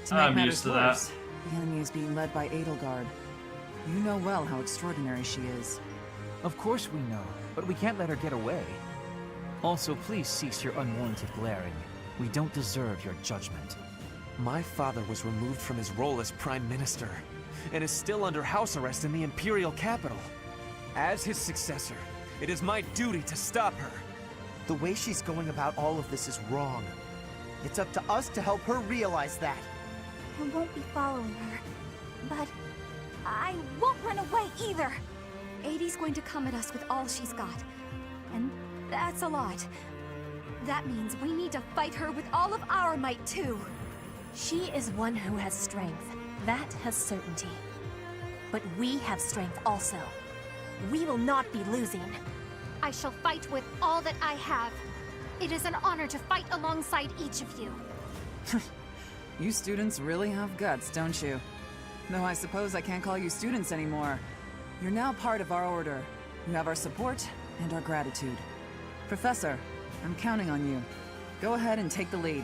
To make matters worse, the enemy is being led by Edelgard. You know well how extraordinary she is. Of course we know, but we can't let her get away. Also, please cease your unwarranted glaring. We don't deserve your judgment. My father was removed from his role as Prime Minister, and is still under house arrest in the Imperial capital. As his successor, it is my duty to stop her. The way she's going about all of this is wrong. It's up to us to help her realize that. I won't be following her, but I won't run away either. Adie's going to come at us with all she's got, and that's a lot. That means we need to fight her with all of our might, too. She is one who has strength. That has certainty. But we have strength also. We will not be losing. I shall fight with all that I have. It is an honor to fight alongside each of you. You students really have guts, don't you? Though I suppose I can't call you students anymore. You're now part of our order. You have our support and our gratitude. Professor, I'm counting on you. Go ahead and take the lead.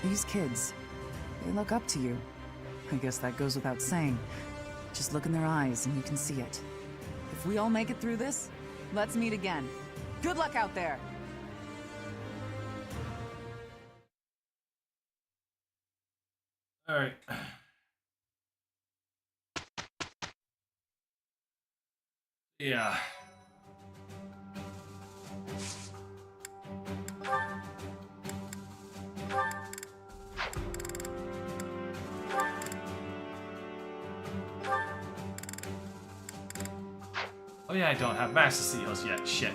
These kids, they look up to you. I guess that goes without saying. Just look in their eyes and you can see it. If we all make it through this, let's meet again. Good luck out there! Alright. Yeah. Oh yeah, I don't have Master Seals yet. Shit.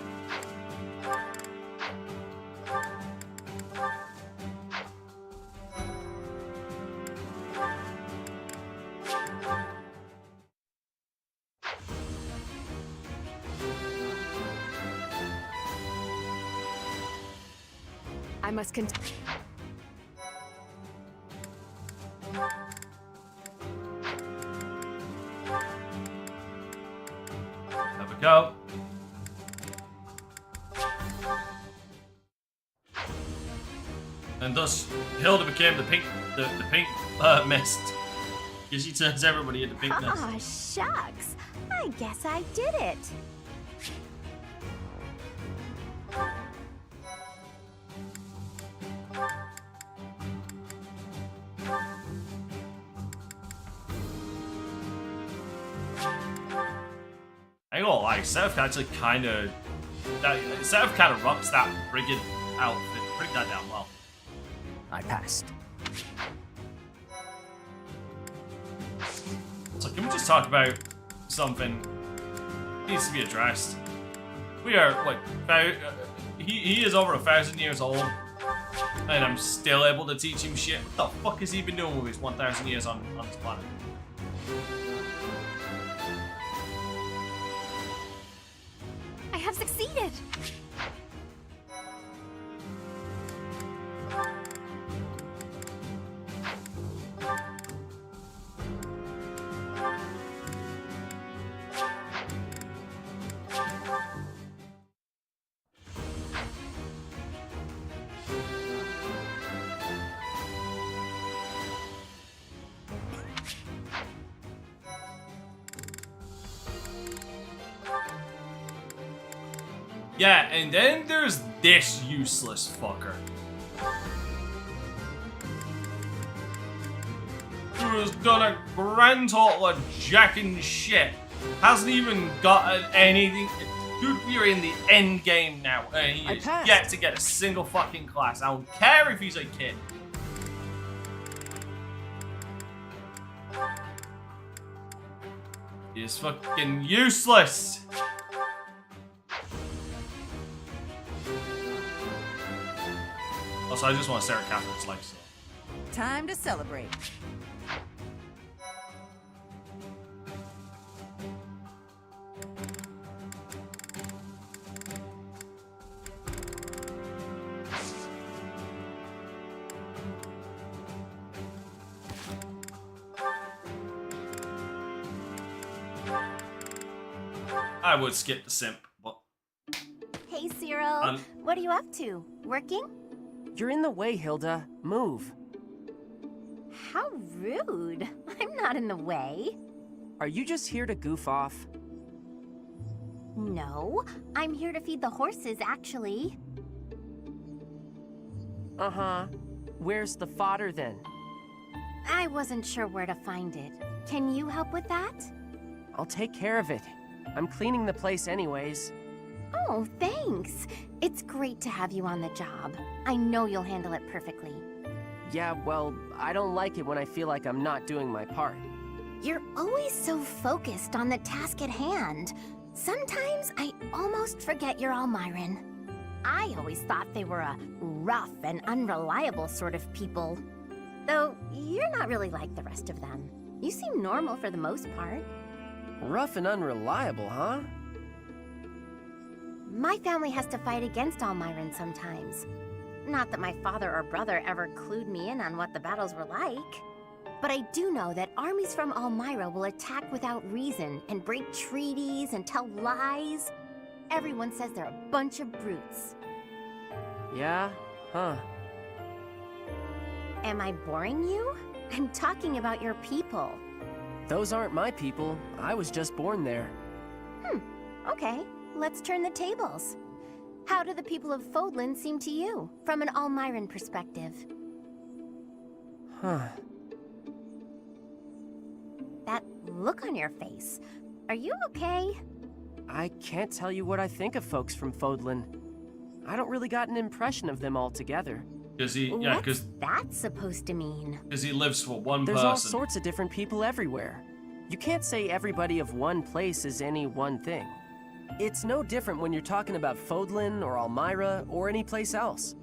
I must continue. There we go. And thus, Hilda became the pink mist. Because she turns everybody into pink mist. Aw, shucks. I guess I did it. I ain't gonna lie, Seth actually kind of rocks that brigand outfit pretty goddamn well. I passed. So can we just talk about something that needs to be addressed? We are like, he is over 1,000 years old, and I'm still able to teach him shit. What the fuck has he been doing with his 1,000 years on this planet? I have succeeded! Yeah, and then there's this useless fucker. Who has done a grand total of jacking shit. Hasn't even got anything. Dude, we're in the end game now, and he is yet to get a single fucking class. I don't care if he's a kid. He is fucking useless. Also, I just want to stare at Catherine's legs. Time to celebrate. I would skip the simp, but... Hey, Cyril. What are you up to? Working? You're in the way, Hilda. Move. How rude. I'm not in the way. Are you just here to goof off? No, I'm here to feed the horses, actually. Uh-huh. Where's the fodder, then? I wasn't sure where to find it. Can you help with that? I'll take care of it. I'm cleaning the place anyways. Oh, thanks. It's great to have you on the job. I know you'll handle it perfectly. Yeah, well, I don't like it when I feel like I'm not doing my part. You're always so focused on the task at hand. Sometimes I almost forget you're Almiran. I always thought they were a rough and unreliable sort of people. Though, you're not really like the rest of them. You seem normal for the most part. Rough and unreliable, huh? My family has to fight against Almiran sometimes. Not that my father or brother ever clued me in on what the battles were like. But I do know that armies from Almira will attack without reason and break treaties and tell lies. Everyone says they're a bunch of brutes. Yeah? Huh. Am I boring you? I'm talking about your people. Those aren't my people. I was just born there. Okay. Let's turn the tables. How do the people of Fodlan seem to you, from an Almiran perspective? Huh. That look on your face. Are you okay? I can't tell you what I think of folks from Fodlan. I don't really got an impression of them altogether. Because he, yeah, because What's that supposed to mean? Because he lives for one There's person. all sorts of different people everywhere. You can't say everybody of one place is any one thing. It's no different when you're talking about Fodlan or Almira or any place else.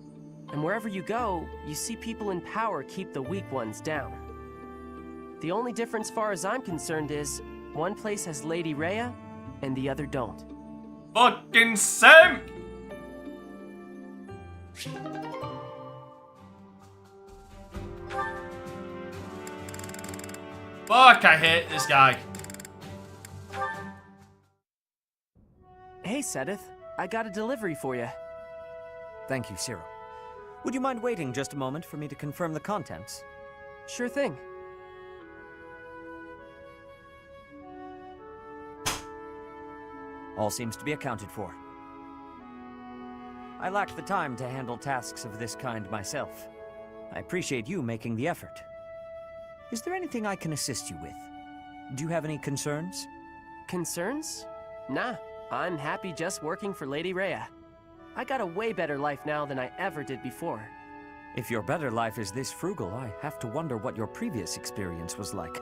And wherever you go, you see people in power keep the weak ones down. The only difference far as I'm concerned is, one place has Lady Rhea, and the other don't. Fucking simp! Fuck, I hate this guy. Hey, Sedith. I got a delivery for you. Thank you, Cyril. Would you mind waiting just a moment for me to confirm the contents? Sure thing. All seems to be accounted for. I lacked the time to handle tasks of this kind myself. I appreciate you making the effort. Is there anything I can assist you with? Do you have any concerns? Concerns? Nah, I'm happy just working for Lady Rhea. I got a way better life now than I ever did before. If your better life is this frugal, I have to wonder what your previous experience was like.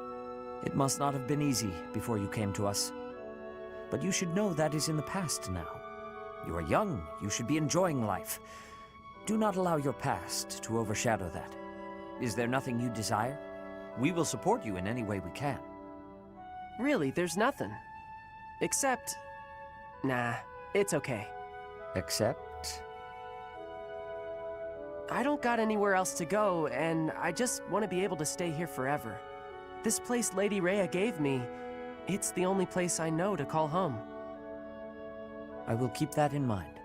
It must not have been easy before you came to us. But you should know that is in the past now. You are young, you should be enjoying life. Do not allow your past to overshadow that. Is there nothing you desire? We will support you in any way we can. Really, there's nothing. Except... Nah, it's okay. Except? I don't got anywhere else to go, and I just want to be able to stay here forever. This place Lady Rhea gave me, it's the only place I know to call home. I will keep that in mind.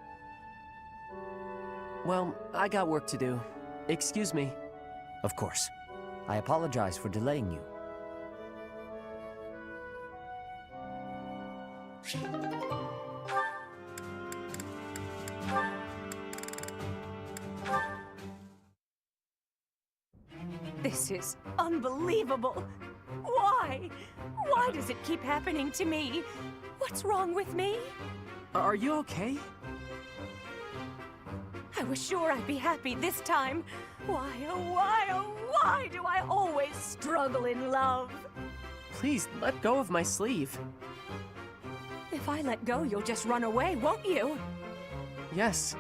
Well, I got work to do. Excuse me. Of course. I apologize for delaying you. This is unbelievable. Why? Why does it keep happening to me? What's wrong with me? Are you okay? I was sure I'd be happy this time. Why, oh, why do I always struggle in love? Please, let go of my sleeve. If I let go, you'll just run away, won't you? Yes.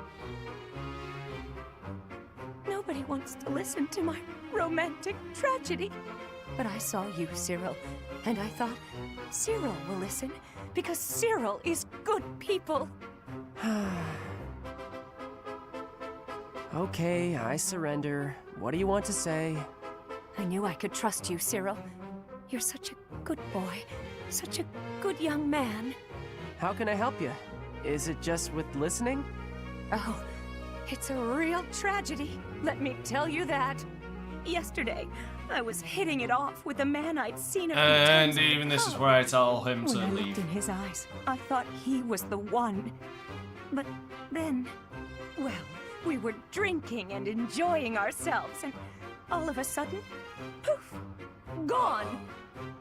Nobody wants to listen to my romantic tragedy. But I saw you, Cyril, and I thought, Cyril will listen, because Cyril is good people. Okay, I surrender. What do you want to say? I knew I could trust you, Cyril. You're such a good boy, such a good young man. How can I help you? Is it just with listening? Oh, it's a real tragedy, let me tell you that. Yesterday, I was hitting it off with a man I'd seen a few times. And even this is where I tell him to When I leave. looked in his eyes, I thought he was the one. But then, well, we were drinking and enjoying ourselves, and all of a sudden, poof, gone.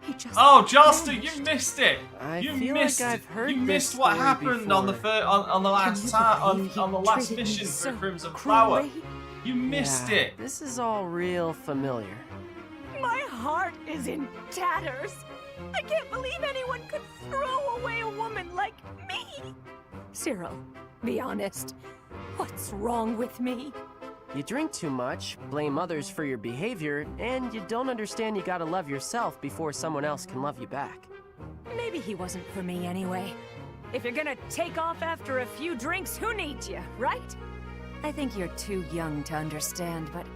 He just Oh, Joster, you missed it. I You feel missed. like I've heard you this missed what story happened on the before. on the last on the last treated me mission so for Crimson Flower. cruelly? You missed Yeah, it. This is all real familiar. My heart is in tatters. I can't believe anyone could throw away a woman like me. Cyril, be honest. What's wrong with me? You drink too much, blame others for your behavior, and you don't understand you gotta love yourself before someone else can love you back. Maybe he wasn't for me anyway. If you're gonna take off after a few drinks, who needs you, right? I think you're too young to understand, but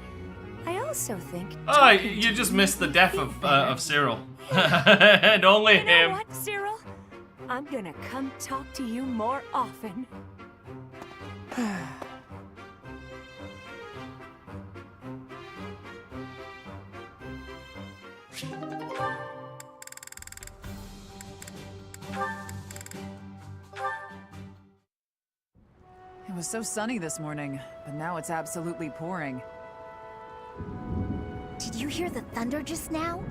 I also think... Oh, you just missed the death of Cyril. And only You know him. what, Cyril? I'm gonna come talk to you more often. It was so sunny this morning, but now it's absolutely pouring. Did you hear the thunder just now?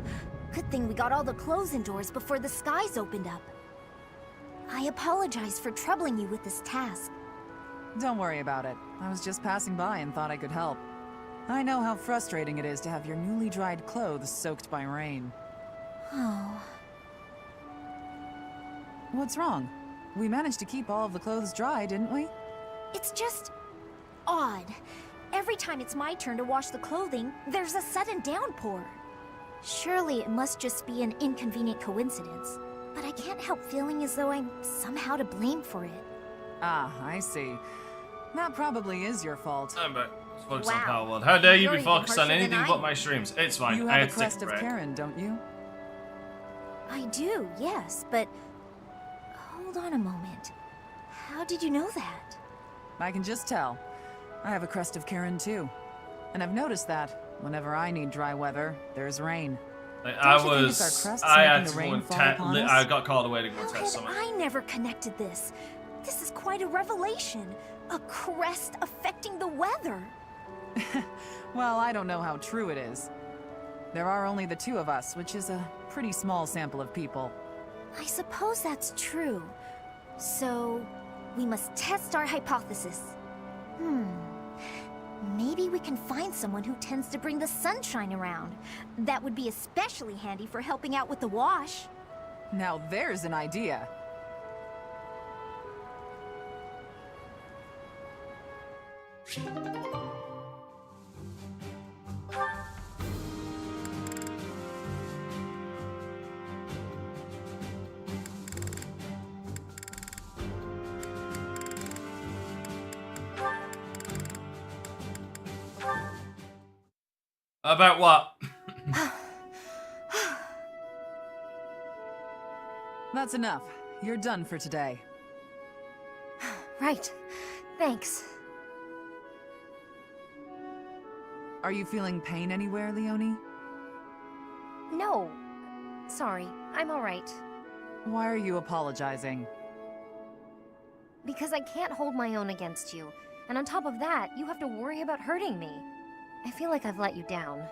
Good thing we got all the clothes indoors before the skies opened up. I apologize for troubling you with this task. Don't worry about it. I was just passing by and thought I could help. I know how frustrating it is to have your newly dried clothes soaked by rain. Oh. What's wrong? We managed to keep all of the clothes dry, didn't we? It's just odd. Every time it's my turn to wash the clothing, there's a sudden downpour. Surely it must just be an inconvenient coincidence. But I can't help feeling as though I'm somehow to blame for it. Ah, I see. That probably is your fault. I'm back. Focus on Wow. Power World. How dare you You're be even focused on harsher than anything I but am. my streams? It's fine. You I have had a to take crest a of break. Karen, don't you? I do, yes, but... Hold on a moment. How did you know that? I can just tell. I have a crest of Karen too. And I've noticed that whenever I need dry weather, there's rain. Like, Don't you think it's our crests I making had the to go rain and fall upon us? I got called away to go How test had something. I never connected this? This is quite a revelation. A crest affecting the weather. Well, I don't know how true it is. There are only the two of us, which is a pretty small sample of people. I suppose that's true. So, we must test our hypothesis. Maybe we can find someone who tends to bring the sunshine around. That would be especially handy for helping out with the wash. Now there's an idea. About what? That's enough. You're done for today. Right. Thanks. Are you feeling pain anywhere, Leonie? No. Sorry, I'm alright. Why are you apologizing? Because I can't hold my own against you. And on top of that, you have to worry about hurting me. I feel like I've let you down.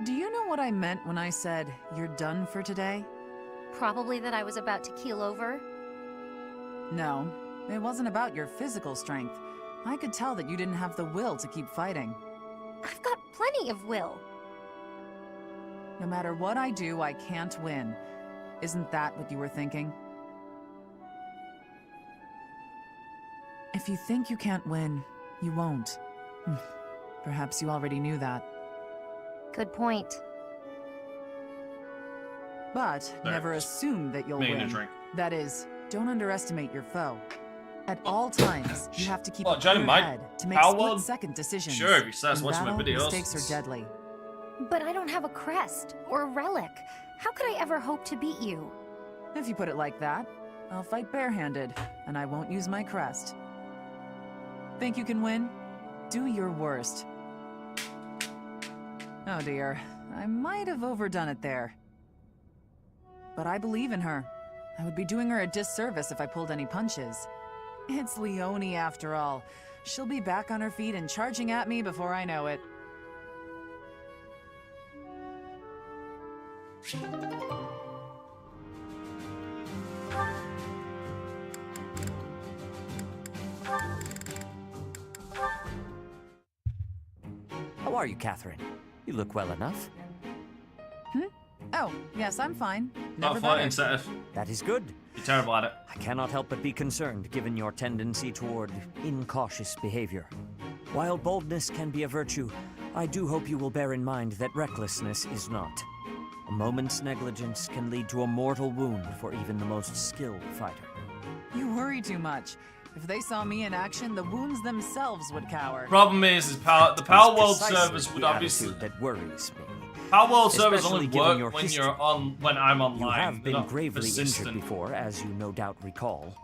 Do you know what I meant when I said, you're done for today? Probably that I was about to keel over. No, it wasn't about your physical strength. I could tell that you didn't have the will to keep fighting. I've got plenty of will. No matter what I do, I can't win. Isn't that what you were thinking? If you think you can't win, you won't. Perhaps you already knew that. Good point. But never assume that you'll win. That is, don't underestimate your foe. At all times, you have to keep a clear head to make split-second decisions. Sure, if he starts watching my videos. Mistakes are deadly. But I don't have a crest or a relic. How could I ever hope to beat you? If you put it like that, I'll fight barehanded, and I won't use my crest. Think you can win? Do your worst. Oh dear, I might have overdone it there. But I believe in her. I would be doing her a disservice if I pulled any punches. It's Leonie after all. She'll be back on her feet and charging at me before I know it. How are you, Catherine? You look well enough. Oh, yes, I'm fine. Not fighting, Seth. That is good. You're terrible at it. I cannot help but be concerned, given your tendency toward incautious behavior. While boldness can be a virtue, I do hope you will bear in mind that recklessness is not. A moment's negligence can lead to a mortal wound for even the most skilled fighter. You worry too much. If they saw me in action, the wounds themselves would cower. Problem is the Power World servers would obviously that worries me. Power World servers only Especially work when history. when I'm online. You have They're been not gravely persistent. injured before, as you no doubt recall.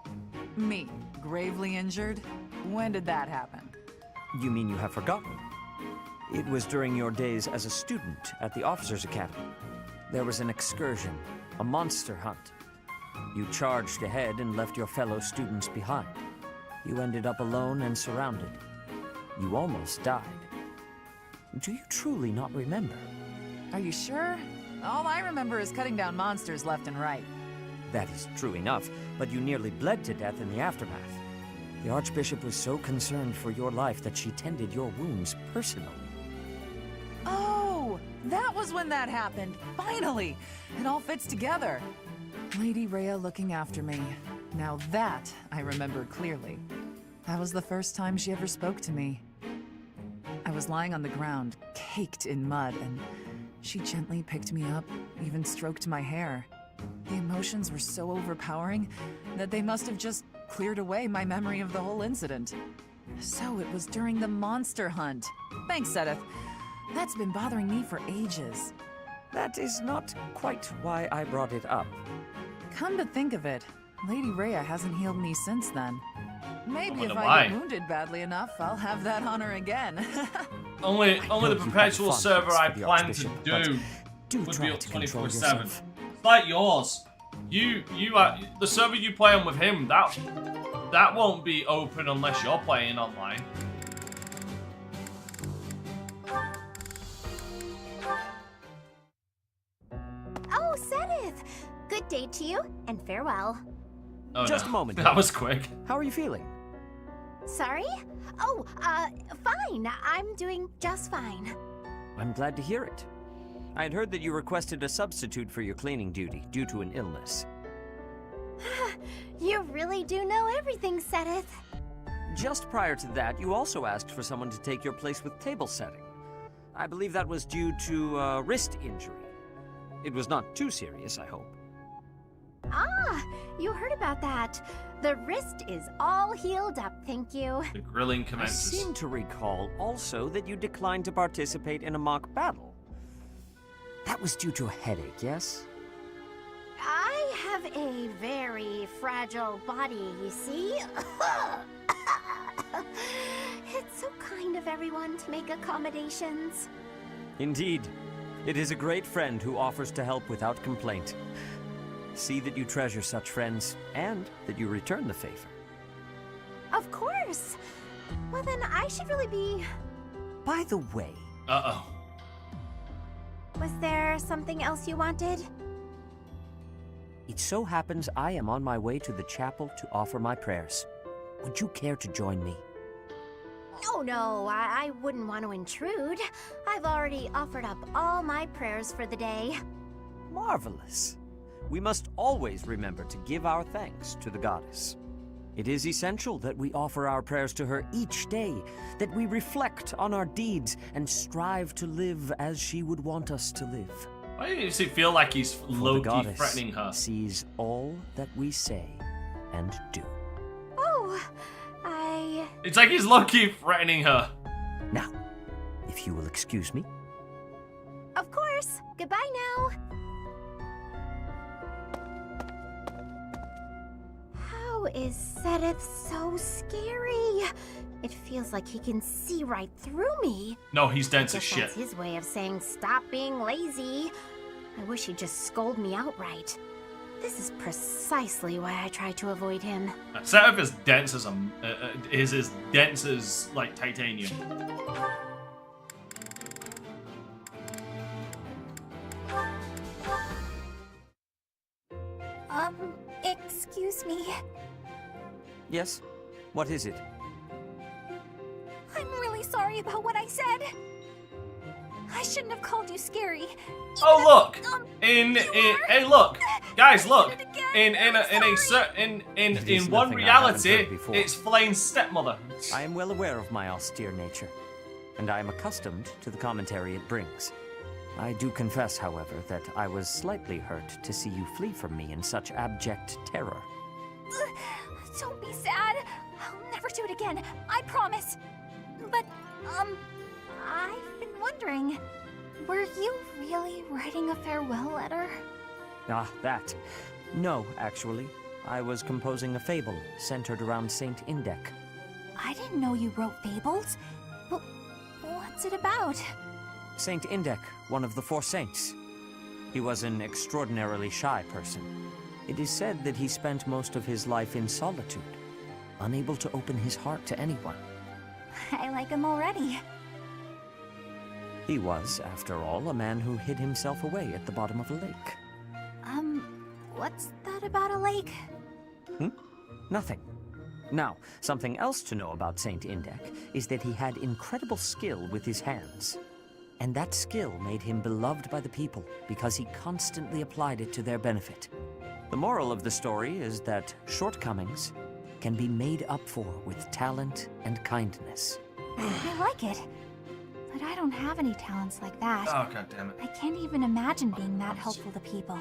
Me? Gravely injured? When did that happen? You mean you have forgotten? It was during your days as a student at the Officers' Academy. There was an excursion, a monster hunt. You charged ahead and left your fellow students behind. You ended up alone and surrounded. You almost died. Do you truly not remember? Are you sure? All I remember is cutting down monsters left and right. That is true enough, but you nearly bled to death in the aftermath. The Archbishop was so concerned for your life that she tended your wounds personally. Oh, that was when that happened. Finally! It all fits together. Lady Rhea looking after me. Now that I remember clearly. That was the first time she ever spoke to me. I was lying on the ground, caked in mud, and she gently picked me up, even stroked my hair. The emotions were so overpowering that they must have just cleared away my memory of the whole incident. So it was during the monster hunt. Thanks, Sedith. That's been bothering me for ages. That is not quite why I brought it up. Come to think of it, Lady Rhea hasn't healed me since then. Maybe if wonder I why. get wounded badly enough, I'll have that honor again. Only the perpetual server I the plan to Archbishop, do would try be up to control 24/7. yourself. It's like yours. The server you play on with him, that won't be open unless you're playing online. Oh, Sedith! Good day to you, and farewell. Oh, Just no. a moment. That was quick. How are you feeling? Sorry? Oh, fine. I'm doing just fine. I'm glad to hear it. I had heard that you requested a substitute for your cleaning duty due to an illness. You really do know everything, Sedith. Just prior to that, you also asked for someone to take your place with table setting. I believe that was due to a wrist injury. It was not too serious, I hope. Ah, you heard about that. The wrist is all healed up, thank you. The grilling I commences. seem to recall also that you declined to participate in a mock battle. That was due to a headache, yes? I have a very fragile body, you see. It's so kind of everyone to make accommodations. Indeed. It is a great friend who offers to help without complaint. See that you treasure such friends, and that you return the favor. Of course. Well, then I should really be... By the way... Uh-oh. Was there something else you wanted? It so happens I am on my way to the chapel to offer my prayers. Would you care to join me? Oh, no, I wouldn't want to intrude. I've already offered up all my prayers for the day. Marvelous. We must always remember to give our thanks to the goddess. It is essential that we offer our prayers to her each day, that we reflect on our deeds and strive to live as she would want us to live. Why does it feel like he's low-key threatening her? Sees all that we say and do. Oh, It's like he's low-key threatening her. Now, if you will excuse me. Of course. Goodbye now. How is Sedith so scary? It feels like he can see right through me. No, he's dense I as guess shit. That's his way of saying stop being lazy. I wish he'd just scold me outright. This is precisely why I try to avoid him. Sedith is dense as is as dense as like titanium. Excuse me. Yes? What is it? I'm really sorry about what I said. I shouldn't have called you scary. Oh look! Hey look, guys, look! In one reality, it's Flame's stepmother. I am well aware of my austere nature, and I am accustomed to the commentary it brings. I do confess, however, that I was slightly hurt to see you flee from me in such abject terror. Don't be sad. I'll never do it again. I promise. But, I've been wondering, were you really writing a farewell letter? Ah, that. No, actually. I was composing a fable centered around Saint Indek. I didn't know you wrote fables. But what's it about? Saint Indek, one of the four saints. He was an extraordinarily shy person. It is said that he spent most of his life in solitude, unable to open his heart to anyone. I like him already. He was, after all, a man who hid himself away at the bottom of a lake. What's that about a lake? Nothing. Now, something else to know about Saint Indek is that he had incredible skill with his hands. And that skill made him beloved by the people because he constantly applied it to their benefit. The moral of the story is that shortcomings can be made up for with talent and kindness. I like it. But I don't have any talents like that. Oh, god damn it. I can't even imagine being that helpful to people.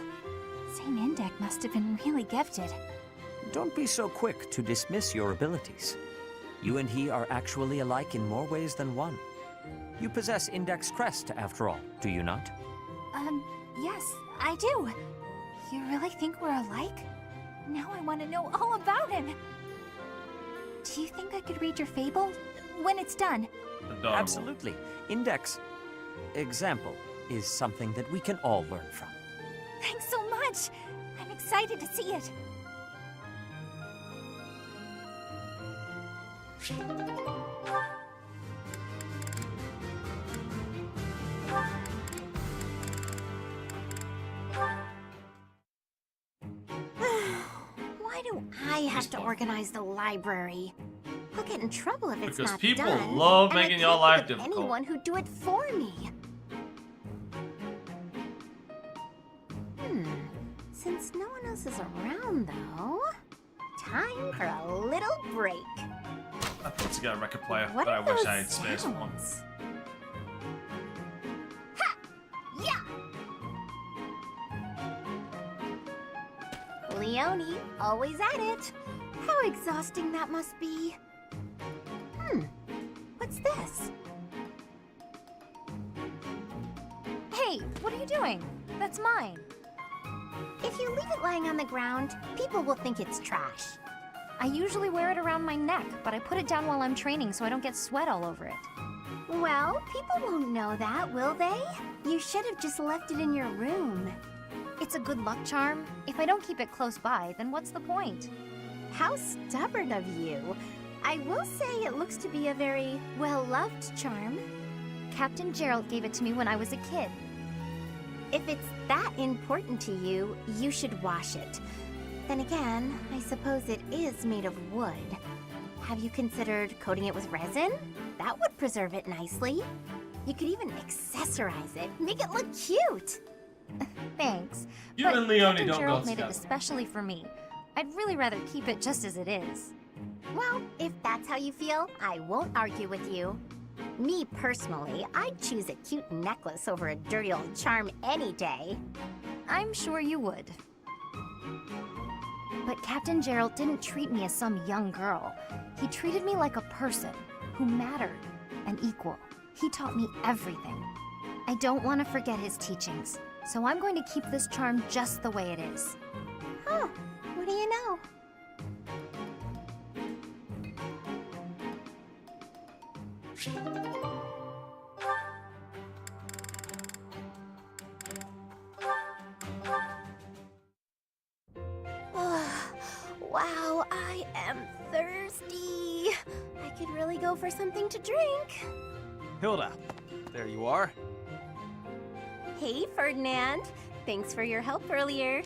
Saint Indek must have been really gifted. Don't be so quick to dismiss your abilities. You and he are actually alike in more ways than one. You possess Indek's crest, after all, do you not? Yes, I do. You really think we're alike? Now I want to know all about him. Do you think I could read your fable when it's done? Adorable. Absolutely. Indek's example is something that we can all learn from. Thanks so much. I'm excited to see it. Why do I have to organize the library? I'll get in trouble if it's Because not people done. love and I making your can't life think of difficult. anyone who'd do it for me. Since no one else is around, though, time for a little break. I put together a record player, What but I are wish those I had space for one. sounds? Ha! Yeah! Leone, always at it. How exhausting that must be. What's this? Hey, what are you doing? That's mine. If you leave it lying on the ground, people will think it's trash. I usually wear it around my neck, but I put it down while I'm training so I don't get sweat all over it. Well, people won't know that, will they? You should have just left it in your room. It's a good luck charm. If I don't keep it close by, then what's the point? How stubborn of you. I will say it looks to be a very well-loved charm. Captain Gerald gave it to me when I was a kid. If it's that important to you, you should wash it. Then again, I suppose it is made of wood. Have you considered coating it with resin? That would preserve it nicely. You could even accessorize it, make it look cute. Thanks. You but and Leonie Captain don't Gerald go made it together. especially for me. I'd really rather keep it just as it is. Well, if that's how you feel, I won't argue with you. Me personally, I'd choose a cute necklace over a dirty old charm any day. I'm sure you would. But Captain Gerald didn't treat me as some young girl. He treated me like a person who mattered, an equal. He taught me everything. I don't want to forget his teachings, so I'm going to keep this charm just the way it is. Huh, what do you know? Wow, I am thirsty. I could really go for something to drink. Hilda, there you are. Hey, Ferdinand. Thanks for your help earlier.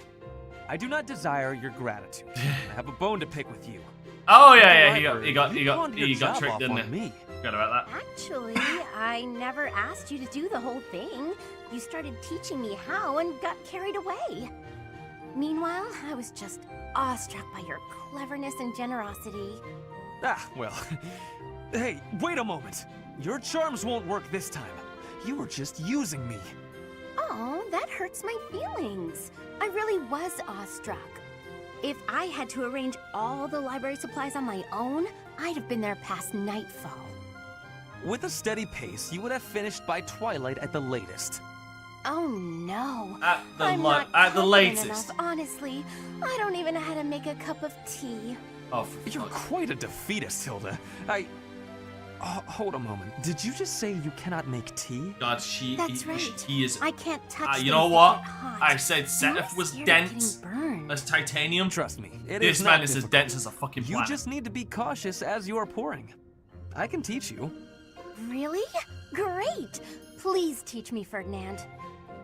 I do not desire your gratitude. I have a bone to pick with you. Oh yeah, he got tricked, didn't he? Forgot about that. Actually, I never asked you to do the whole thing. You started teaching me how and got carried away. Meanwhile, I was just awestruck by your cleverness and generosity. Ah, well. Hey, wait a moment. Your charms won't work this time. You were just using me. Oh, that hurts my feelings. I really was awestruck. If I had to arrange all the library supplies on my own, I'd have been there past nightfall. With a steady pace, you would have finished by twilight at the latest. Oh no. At the confident latest. enough, honestly. I don't even know how to make a cup of tea. Oh, you're quite a defeatist, Hilda. Hold a moment. Did you just say you cannot make tea? God, That's right. he is. I can't touch You know things what? that get hot. I said Seteth was scared of dense getting burned. as titanium. Trust me, This man is as dense as a fucking You planet. just need to be cautious as you are pouring. I can teach you. Really? Great! Please teach me, Ferdinand.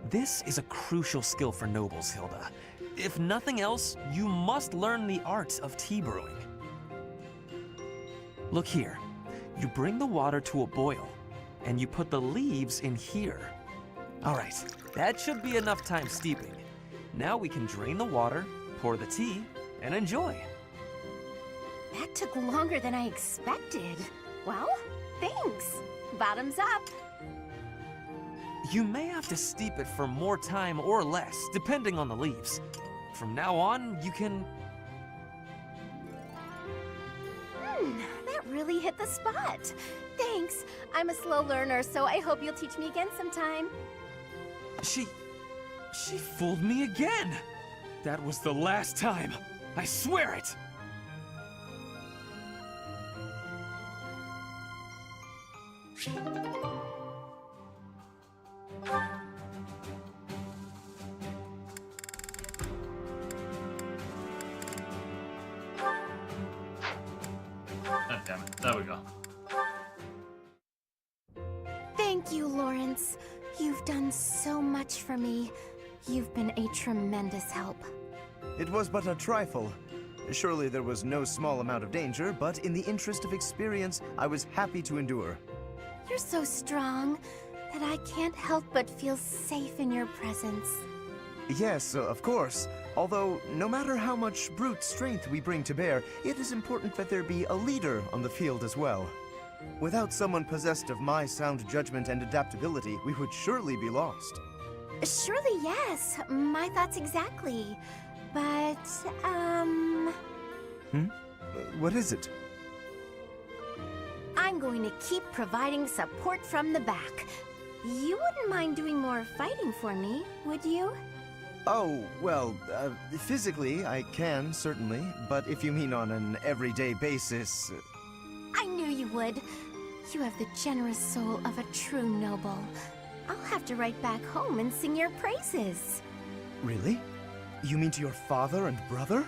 This is a crucial skill for nobles, Hilda. If nothing else, you must learn the art of tea brewing. Look here. You bring the water to a boil, and you put the leaves in here. All right, that should be enough time steeping. Now we can drain the water, pour the tea, and enjoy. That took longer than I expected. Well, thanks. Bottoms up. You may have to steep it for more time or less, depending on the leaves. From now on, you can... That really hit the spot. Thanks. I'm a slow learner, so I hope you'll teach me again sometime. She fooled me again. That was the last time. I swear it. God damn it. There we go. Thank you, Lawrence. You've done so much for me. You've been a tremendous help. It was but a trifle. Surely there was no small amount of danger, but in the interest of experience, I was happy to endure. You're so strong that I can't help but feel safe in your presence. Yes, of course. Although, no matter how much brute strength we bring to bear, it is important that there be a leader on the field as well. Without someone possessed of my sound judgment and adaptability, we would surely be lost. Surely, yes. My thoughts exactly. But, What is it? I'm going to keep providing support from the back. You wouldn't mind doing more fighting for me, would you? Oh, well, physically I can, certainly. But if you mean on an everyday basis... I knew you would. You have the generous soul of a true noble. I'll have to write back home and sing your praises. Really? You mean to your father and brother?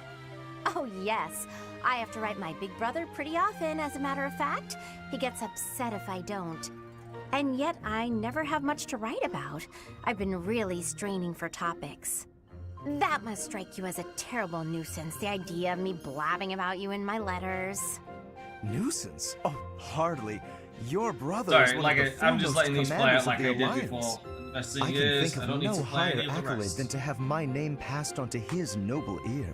Oh, yes. I have to write my big brother pretty often, as a matter of fact. He gets upset if I don't. And yet, I never have much to write about. I've been really straining for topics. That must strike you as a terrible nuisance, the idea of me blabbing about you in my letters. Nuisance? Oh, hardly. Your brother is Sorry, one of the I'm just letting these play out foremost like I commanders did of the before. Alliance. The best thing I can is, think I of don't need no to play higher any of the accolade rest. than to have my name passed on to his noble ear.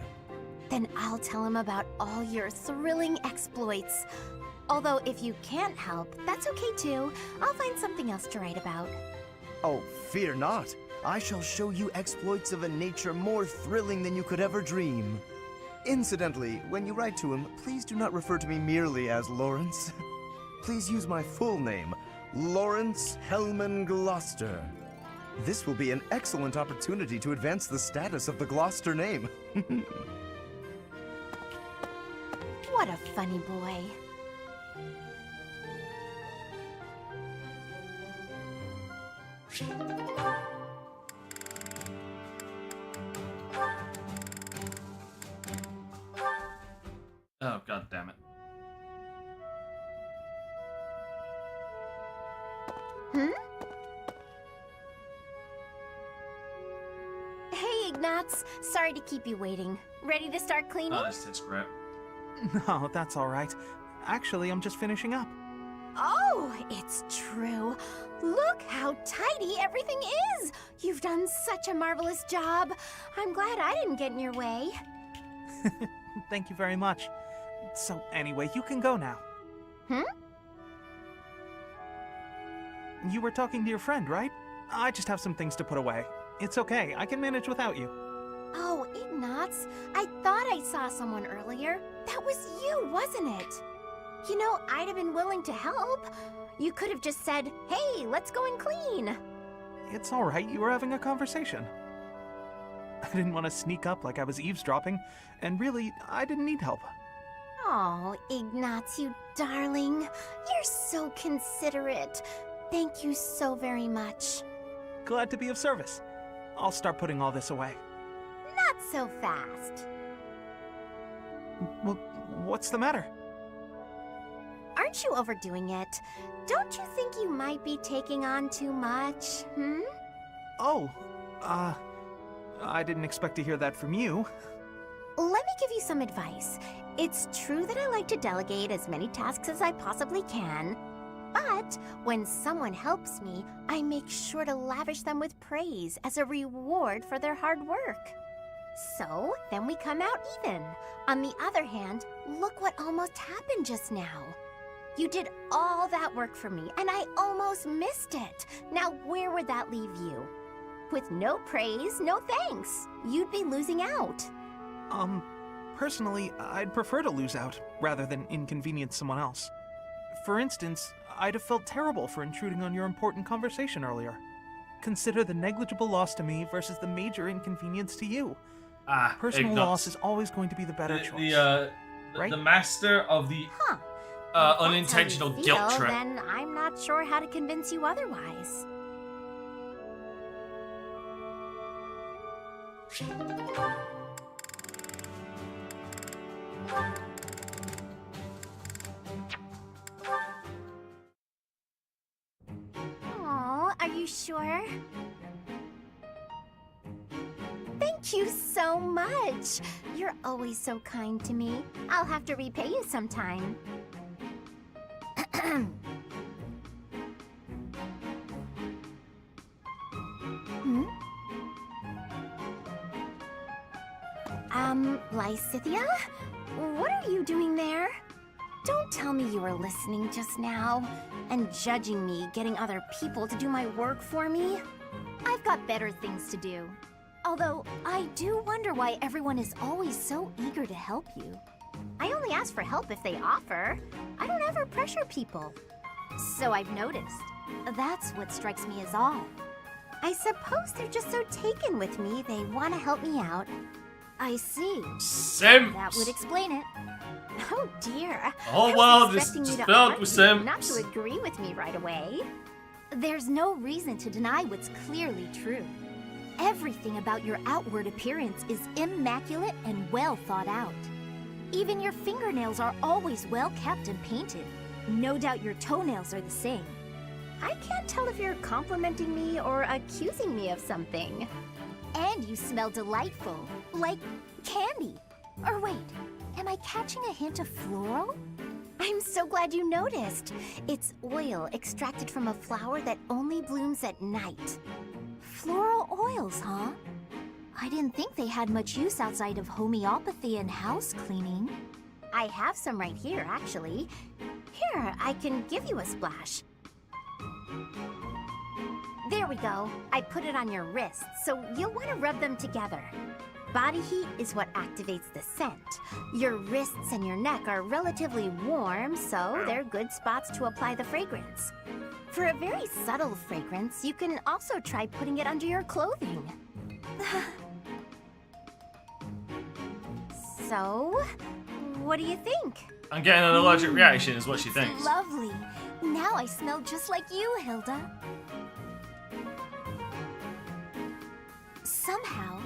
Then I'll tell him about all your thrilling exploits. Although if you can't help, that's okay too. I'll find something else to write about. Oh, fear not. I shall show you exploits of a nature more thrilling than you could ever dream. Incidentally, when you write to him, please do not refer to me merely as Lawrence. Please use my full name, Lawrence Hellman Gloucester. This will be an excellent opportunity to advance the status of the Gloucester name. What a funny boy. Oh, god damn it. Hmm? Hey, Ignatz. Sorry to keep you waiting. Ready to start cleaning? Oh, this tastes great. No, that's all right. Actually, I'm just finishing up. Oh, it's true. Look how tidy everything is. You've done such a marvelous job. I'm glad I didn't get in your way. Thank you very much. So anyway, you can go now. Hmm? You were talking to your friend, right? I just have some things to put away. It's okay, I can manage without you. Oh, Ignatz, I thought I saw someone earlier. That was you, wasn't it? You know, I'd have been willing to help. You could have just said, hey, let's go and clean. It's all right, you were having a conversation. I didn't want to sneak up like I was eavesdropping, and really, I didn't need help. Oh, Ignatz, you darling. You're so considerate. Thank you so very much. Glad to be of service. I'll start putting all this away. Not so fast. Well, what's the matter? Aren't you overdoing it? Don't you think you might be taking on too much, hmm? Oh, I didn't expect to hear that from you. Let me give you some advice. It's true that I like to delegate as many tasks as I possibly can, but when someone helps me, I make sure to lavish them with praise as a reward for their hard work. So, then we come out even. On the other hand, look what almost happened just now. You did all that work for me, and I almost missed it. Now, where would that leave you? With no praise, no thanks. You'd be losing out. Personally, I'd prefer to lose out, rather than inconvenience someone else. For instance, I'd have felt terrible for intruding on your important conversation earlier. Consider the negligible loss to me versus the major inconvenience to you. Personal loss is always going to be the better choice. Right? The master of the unintentional That's how you guilt feel, trip. Then I'm not sure how to convince you otherwise. Aw, are you sure? Thank you so much. You're always so kind to me. I'll have to repay you sometime. Hmm? Lysithia? What are you doing there? Don't tell me you were listening just now and judging me getting other people to do my work for me. I've got better things to do. Although, I do wonder why everyone is always so eager to help you. I only ask for help if they offer. I don't ever pressure people. So I've noticed. That's what strikes me as odd. I suppose they're just so taken with me, they want to help me out. I see. Simps. That would explain it. Oh dear. The whole I was world is expecting you just to filled argue, with simps. not to agree with me right away. There's no reason to deny what's clearly true. Everything about your outward appearance is immaculate and well thought out. Even your fingernails are always well kept and painted. No doubt your toenails are the same. I can't tell if you're complimenting me or accusing me of something. And you smell delightful, like candy. Or wait, am I catching a hint of floral? I'm so glad you noticed. It's oil extracted from a flower that only blooms at night. Floral oils, huh? I didn't think they had much use outside of homeopathy and house cleaning. I have some right here, actually. Here, I can give you a splash. There we go. I put it on your wrist, so you'll want to rub them together. Body heat is what activates the scent. Your wrists and your neck are relatively warm, so they're good spots to apply the fragrance. For a very subtle fragrance, you can also try putting it under your clothing. So, what do you think? I'm getting an allergic reaction, is what she thinks. Lovely. Now I smell just like you, Hilda. Somehow,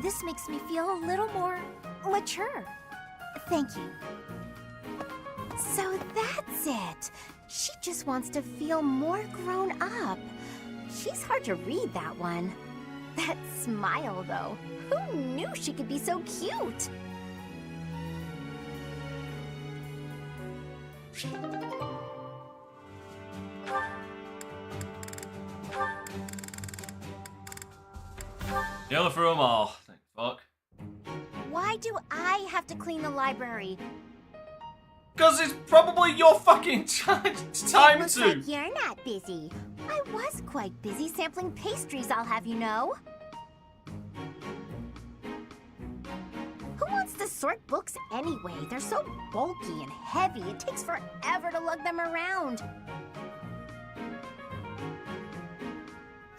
this makes me feel a little more mature. Thank you. So that's it. She just wants to feel more grown up. She's hard to read, that one. That smile, though. Who knew she could be so cute? Yellow through them all. Thank fuck. Why do I have to clean the library? Because it's probably your fucking time Looks to. like you're not busy. I was quite busy sampling pastries, I'll have you know. Who wants to sort books anyway? They're so bulky and heavy, it takes forever to lug them around.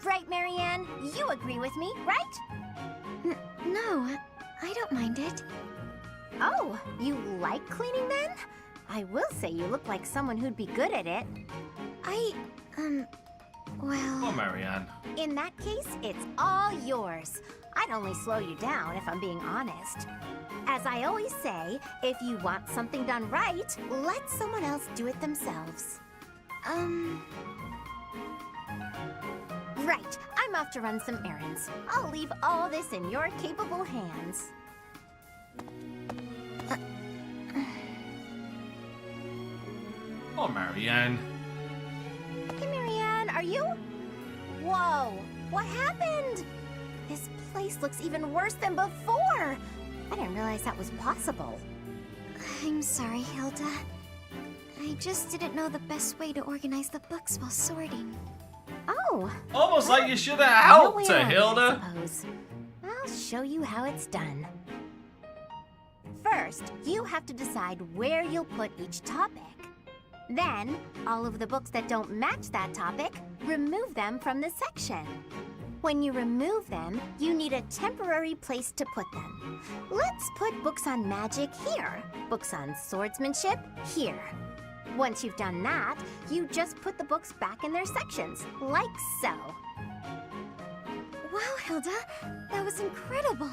Right, Marianne? You agree with me, right? No, I don't mind it. Oh, you like cleaning then? I will say you look like someone who'd be good at it. Well... Oh, Marianne. In that case, it's all yours. I'd only slow you down if I'm being honest. As I always say, if you want something done right, let someone else do it themselves. Right, I'm off to run some errands. I'll leave all this in your capable hands. Oh, Marianne. Hey, Marianne, are you? Whoa, what happened? This place looks even worse than before. I didn't realize that was possible. I'm sorry, Hilda. I just didn't know the best way to organize the books while sorting. Oh. Almost like you should have helped way her, around it, Hilda. I suppose. I'll show you how it's done. First, you have to decide where you'll put each topic. Then, all of the books that don't match that topic, remove them from the section. When you remove them, you need a temporary place to put them. Let's put books on magic here, books on swordsmanship here. Once you've done that, you just put the books back in their sections, like so. Wow, Hilda, that was incredible.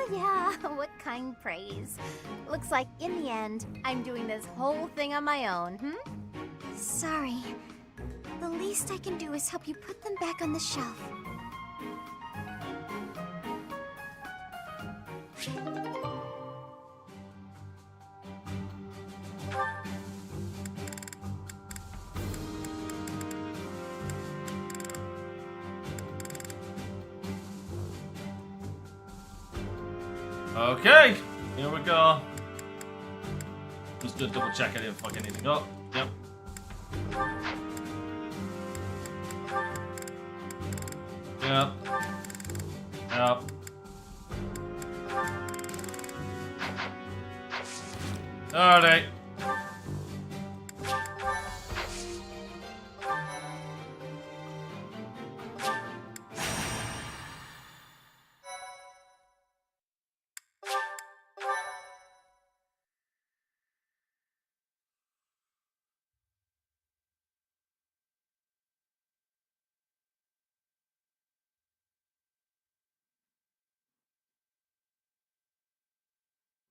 Yeah, what kind praise. Looks like in the end, I'm doing this whole thing on my own, Sorry. The least I can do is help you put them back on the shelf. Okay, here we go. Just to double check I didn't fuck anything up. Yep. Yep. Yep. Alright.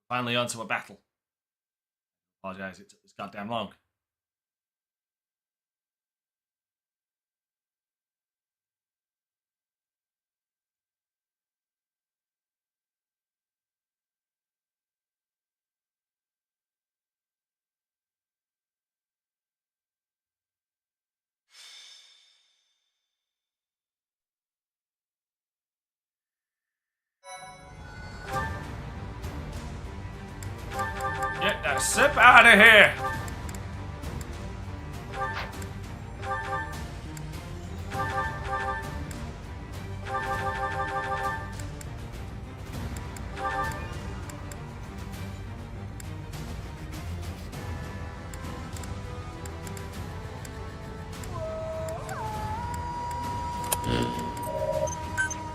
Finally onto a battle. Apologise, it's goddamn long. Get that sip out of here!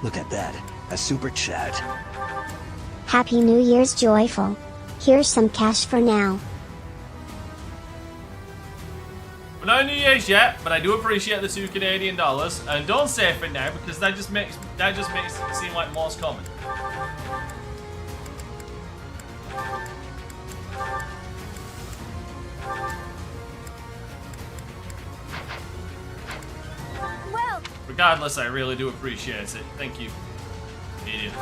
Look at that, a super chat. Happy New Year's, Joyful. Here's some cash for now. We're not in New Year's yet, but I do appreciate the $2 Canadian, and don't save it now because that just makes it seem like more's coming. Well, Regardless, I really do appreciate it. Thank you, idiot.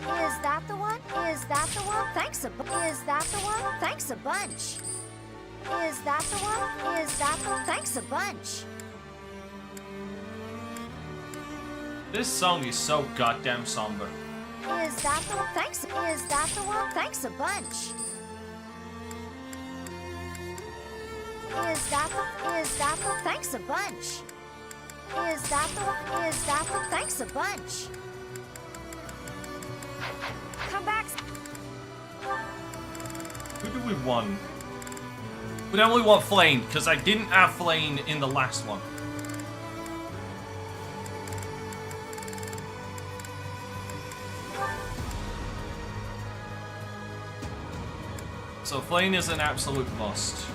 Is that the one? Is that the one? Thanks a bunch. Is that the one? Thanks a bunch. Is that the one? Is that the? Thanks a bunch. This song is so goddamn somber. Is that the? Thanks. Is that the one? Thanks a bunch. Is that the? Is that the? Thanks a bunch. Is that the? Is that the? Thanks a bunch. Come back. Who do we want? We only want Flane, because I didn't have Flane in the last one. So Flane is an absolute must.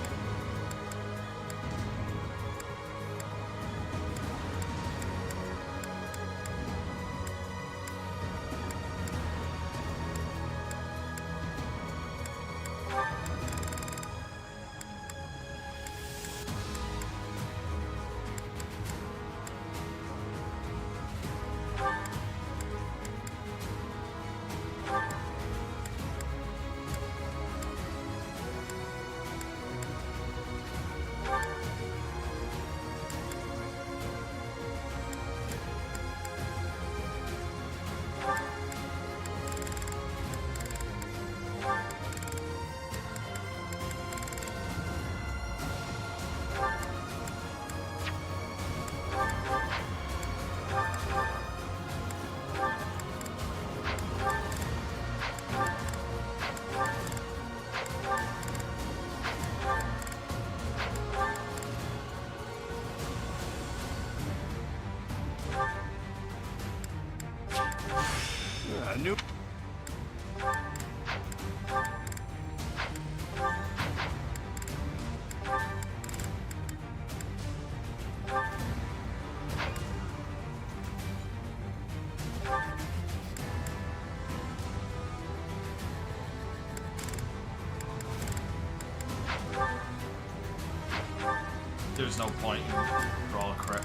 There's no point in roll a crit.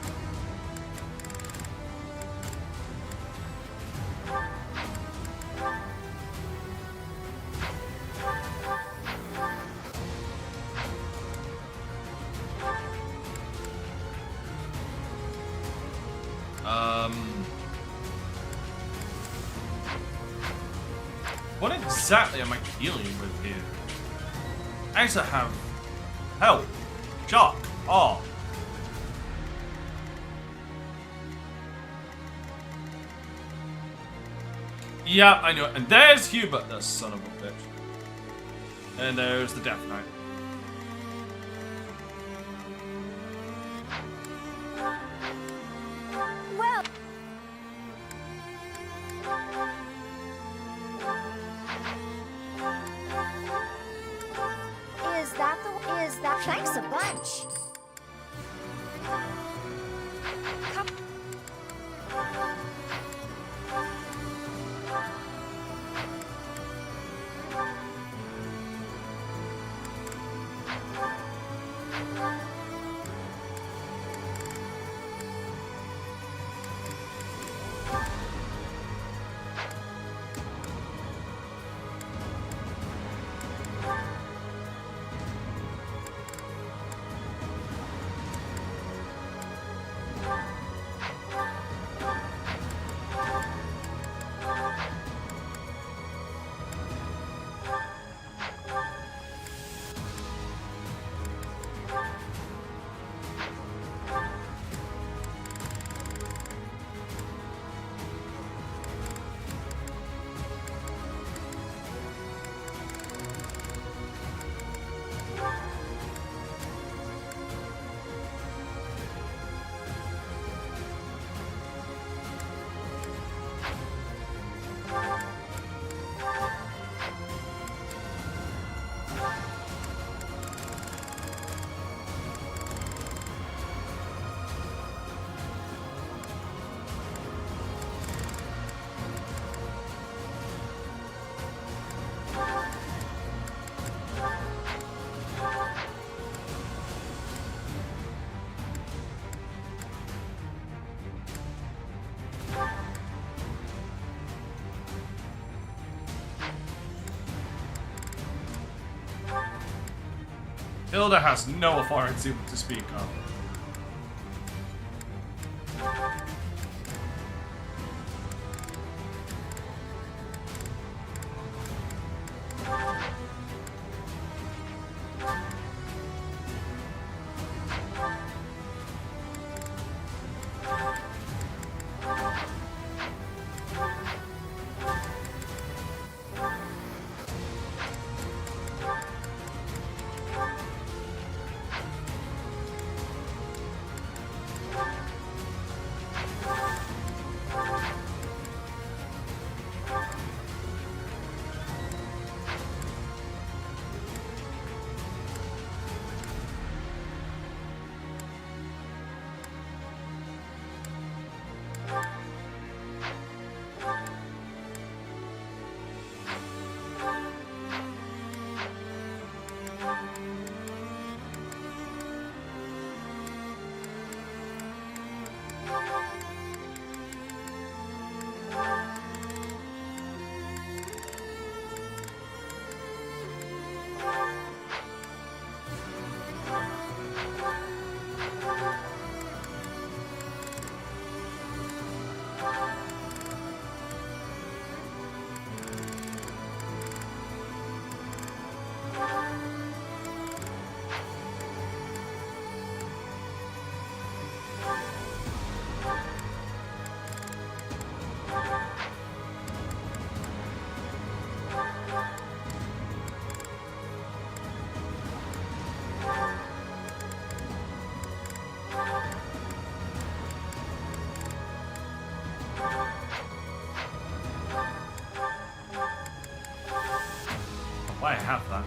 What exactly am I dealing with here? I also have help, shock, awe. Yeah, I know it. And there's Hubert, the son of a bitch. And there's the Death Knight. well. Is that? Thanks a bunch. Come. Matilda has no authority to speak of. Why I have that?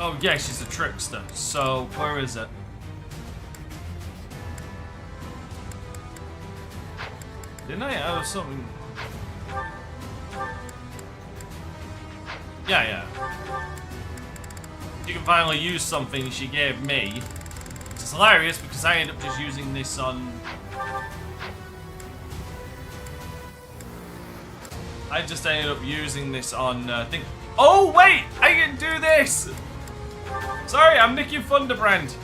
Oh yeah, she's a trickster. So, where is it? Didn't I have something? Yeah. You can finally use something she gave me. Which is hilarious because I end up just using this on... I just ended up using this on, thing. Oh wait! I can do this! Sorry, I'm Nicky Thunderbrand.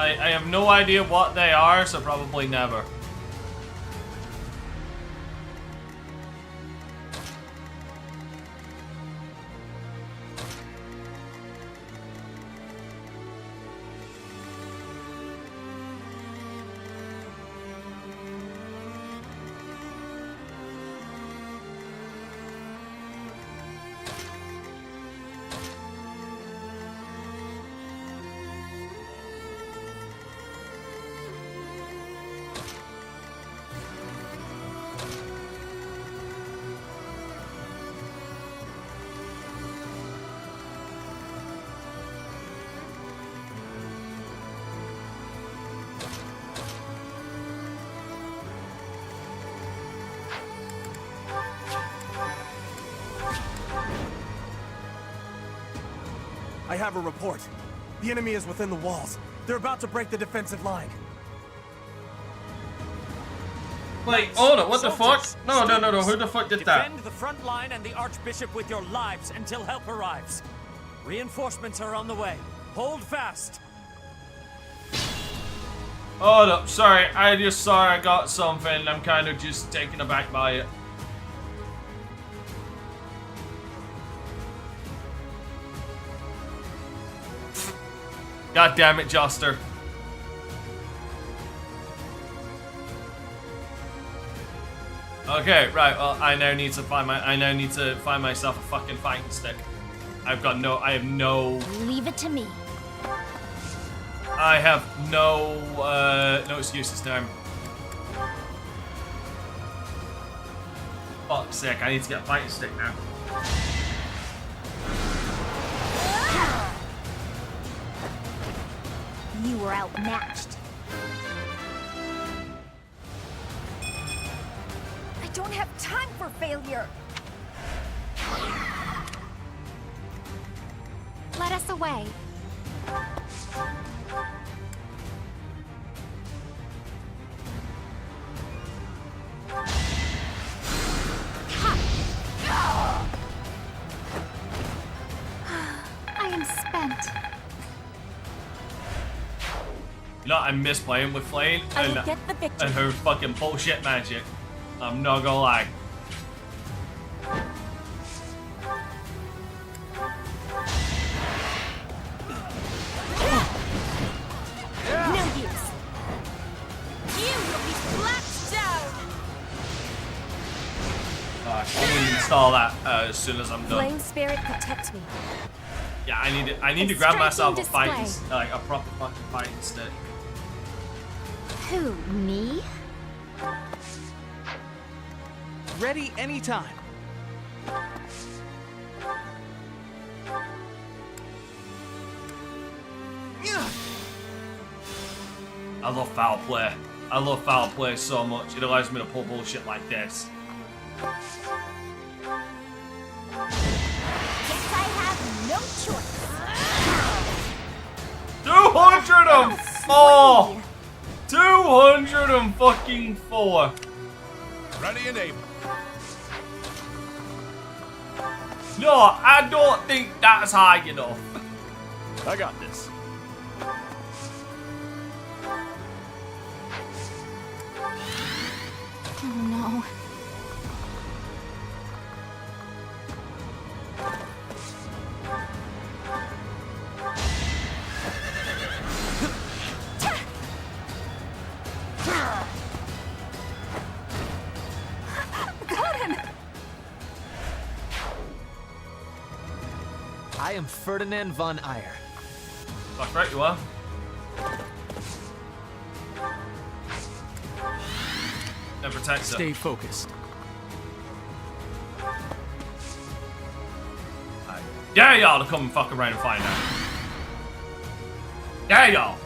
I have no idea what they are, so probably never. I have a report. The enemy is within the walls. They're about to break the defensive line. Wait, hold on, what the fuck? No, who the fuck did that? Defend the front line and the Archbishop with your lives until help arrives. Reinforcements are on the way. Hold fast. Hold up, sorry, I just saw I got something. I'm kind of just taken aback by it. God damn it, Joster. Okay, right, well, I now need to find myself a fucking fighting stick. I have no Leave it to me. I have no excuses now. Fuck's sake, I need to get a fighting stick now. You were outmatched. I don't have time for failure. Let us away. I am spent. You know, I miss playing with Flame and her fucking bullshit magic. I'm not gonna lie. No use. You will be slapped down. I'm gonna install that as soon as I'm done. Flame spirit, protect me. Yeah, I need to grab myself a fighting, like a proper fucking fighting stick. Who, me? Ready anytime. I love foul play. I love foul play so much. It allows me to pull bullshit like this. Guess I have no choice. 204! 204! Ready and able. No, I don't think that's high enough. I got this. Oh no. Got him. I am Ferdinand von Eyre. Fuck right you are. And protect her. Stay focused. I dare y'all to come and fuck around and find out. Dare y'all.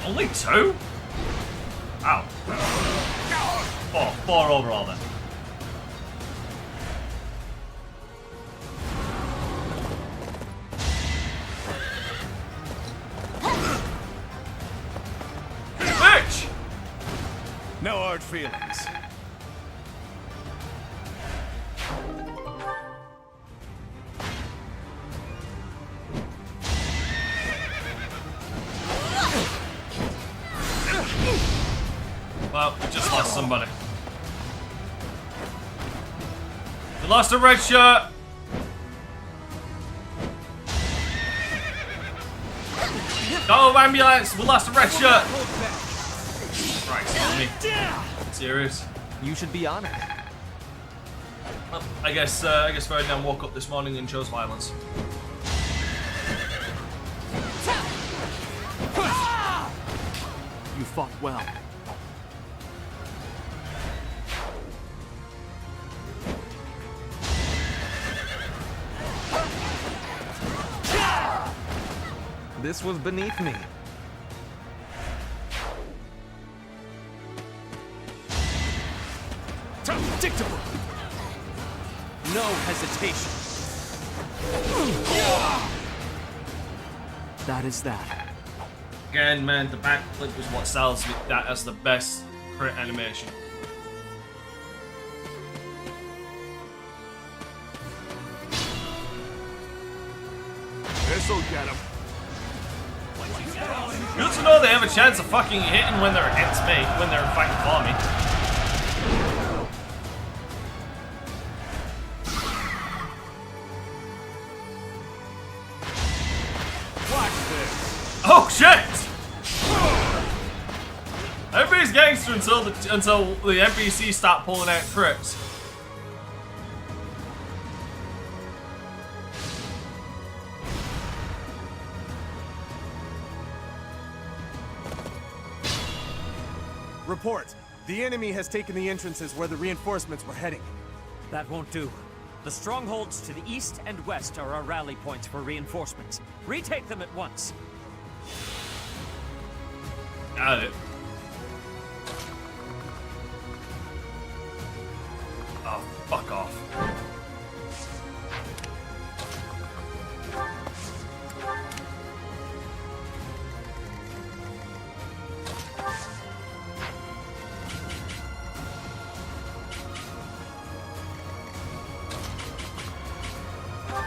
Only two? Ow. Four overall then. No hard feelings. Well, we just lost somebody. We lost a red shirt. Oh, ambulance! We lost a red shirt. Right, me. Serious? You should be honored. Well, I guess Ferdinand woke up this morning and chose violence. You fought well. This was beneath me. Predictable. No hesitation. That is that. Again, man, the backflip is what sells me that as the best crit animation. This'll get him. Good to know they have a chance of fucking hitting when they're against me, when they're fighting for me. Oh shit! Everybody's gangster until the NPCs start pulling out crits. Report. The enemy has taken the entrances where the reinforcements were heading. That won't do. The strongholds to the east and west are our rally points for reinforcements. Retake them at once. Got it. Oh, fuck off.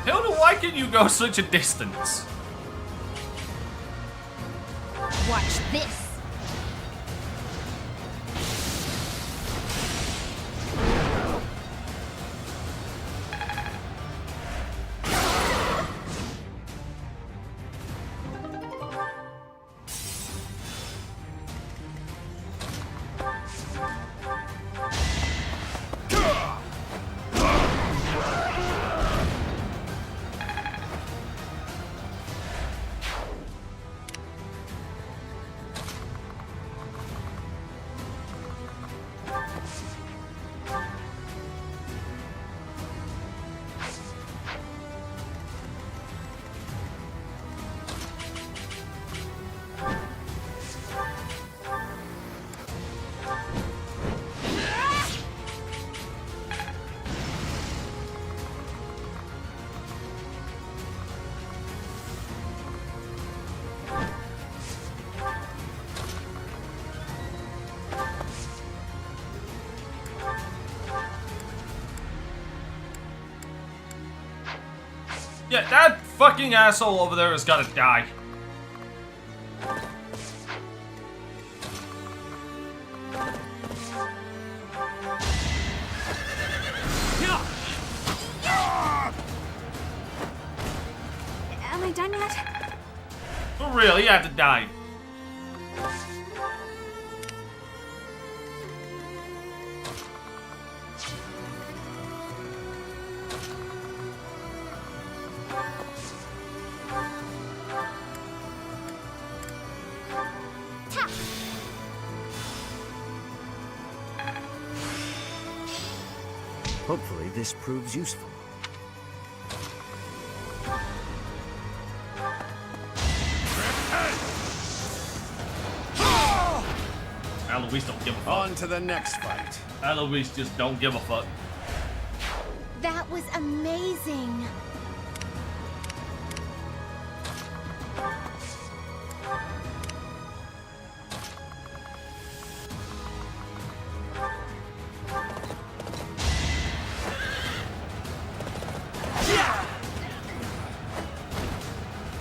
Hilda, why can you go such a distance? Watch this. Yeah, that fucking asshole over there has gotta die. Am I done yet? For real, you have to die. Hopefully this proves useful. Eloise don't give a fuck. On to the next fight. Eloise just don't give a fuck. That was amazing.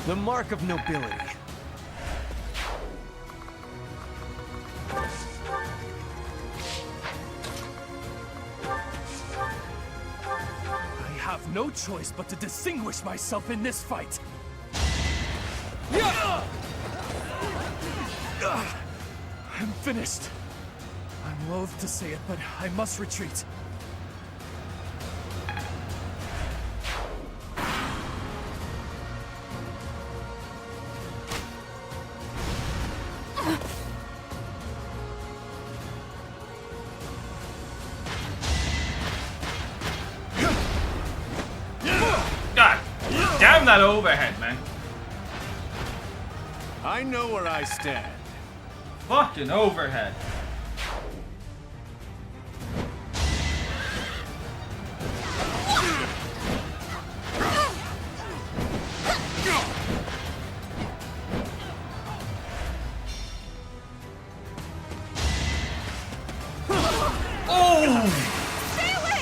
The mark of nobility. I have no choice but to distinguish myself in this fight. I'm finished. I'm loath to say it, but I must retreat. God damn that overhead, man. I know where I stand. Fucking overhead.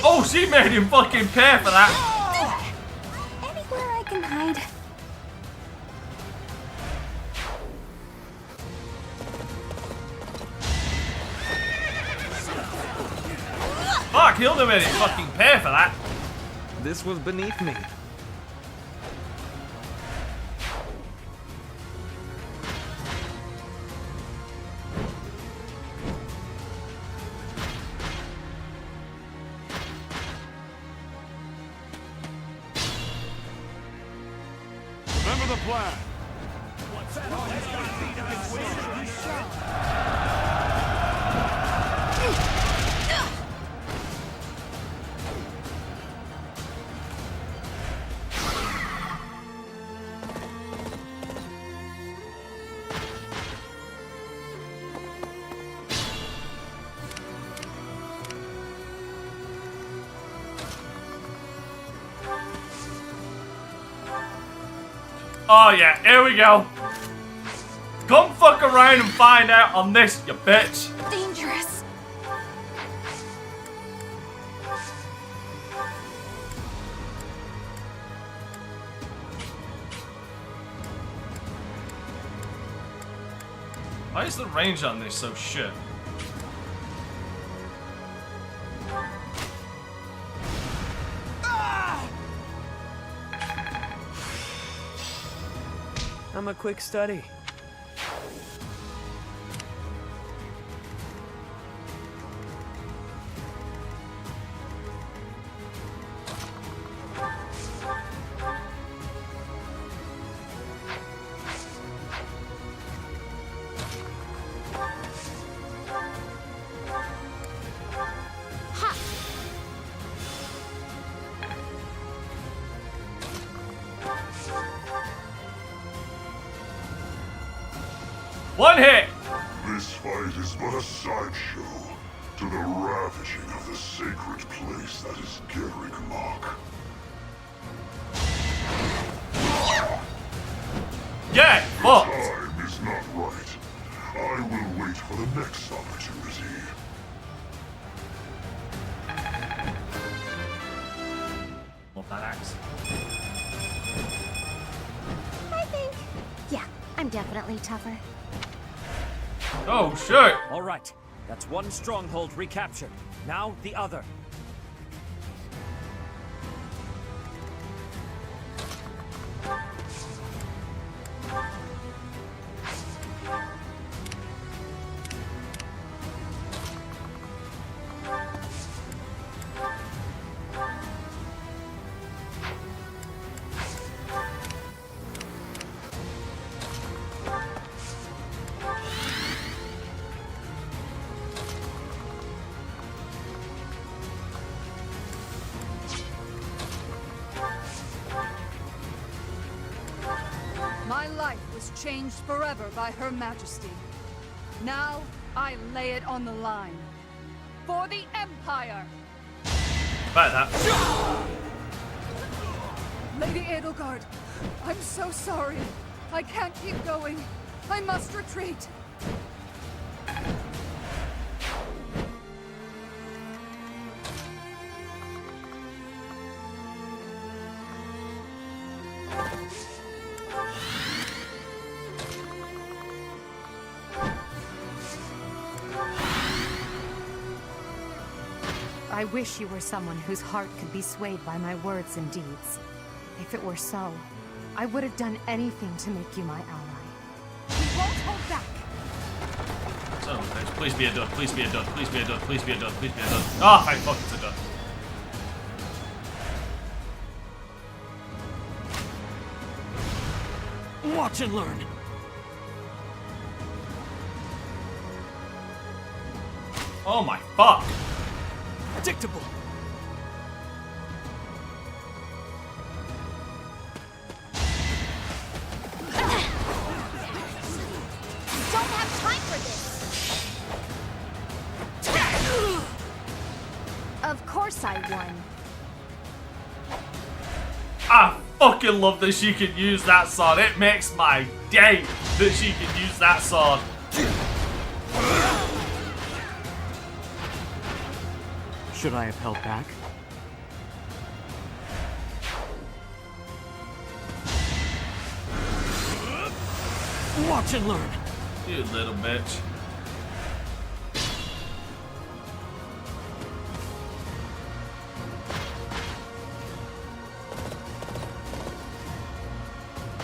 Oh, she made him fucking pay for that. Anywhere I can hide. Fuck, Hilda made him fucking pay for that. This was beneath me. Remember the plan. Oh yeah, here we go. Come fuck around and find out on this, you bitch. Dangerous. Why is the range on this so shit? I'm a quick study. One hit! This fight is but a sideshow to the ravaging of the sacred place that is Garrigmok. Yeah, fuck! Time is not right. I will wait for the next opportunity. Love that axe. I think. Yeah, I'm definitely tougher. Oh shit! All right, that's one stronghold recaptured. Now the other. My life was changed forever by Her Majesty. Now, I lay it on the line. For the Empire! About that. Lady Edelgard, I'm so sorry. I can't keep going. I must retreat. I wish you were someone whose heart could be swayed by my words and deeds. If it were so, I would have done anything to make you my ally. We won't hold back! Son of a bitch. Please be a dud. Please be a dud. Please be a dud. Please be a dud. Please be a dud. Oh, thank fuck it's a dud. Watch and learn. Oh my fuck. Predictable. Don't have time for this! Of course I won. I fucking love that she can use that sword. It makes my day that she can use that sword. Should I have held back? Watch and learn. You little bitch.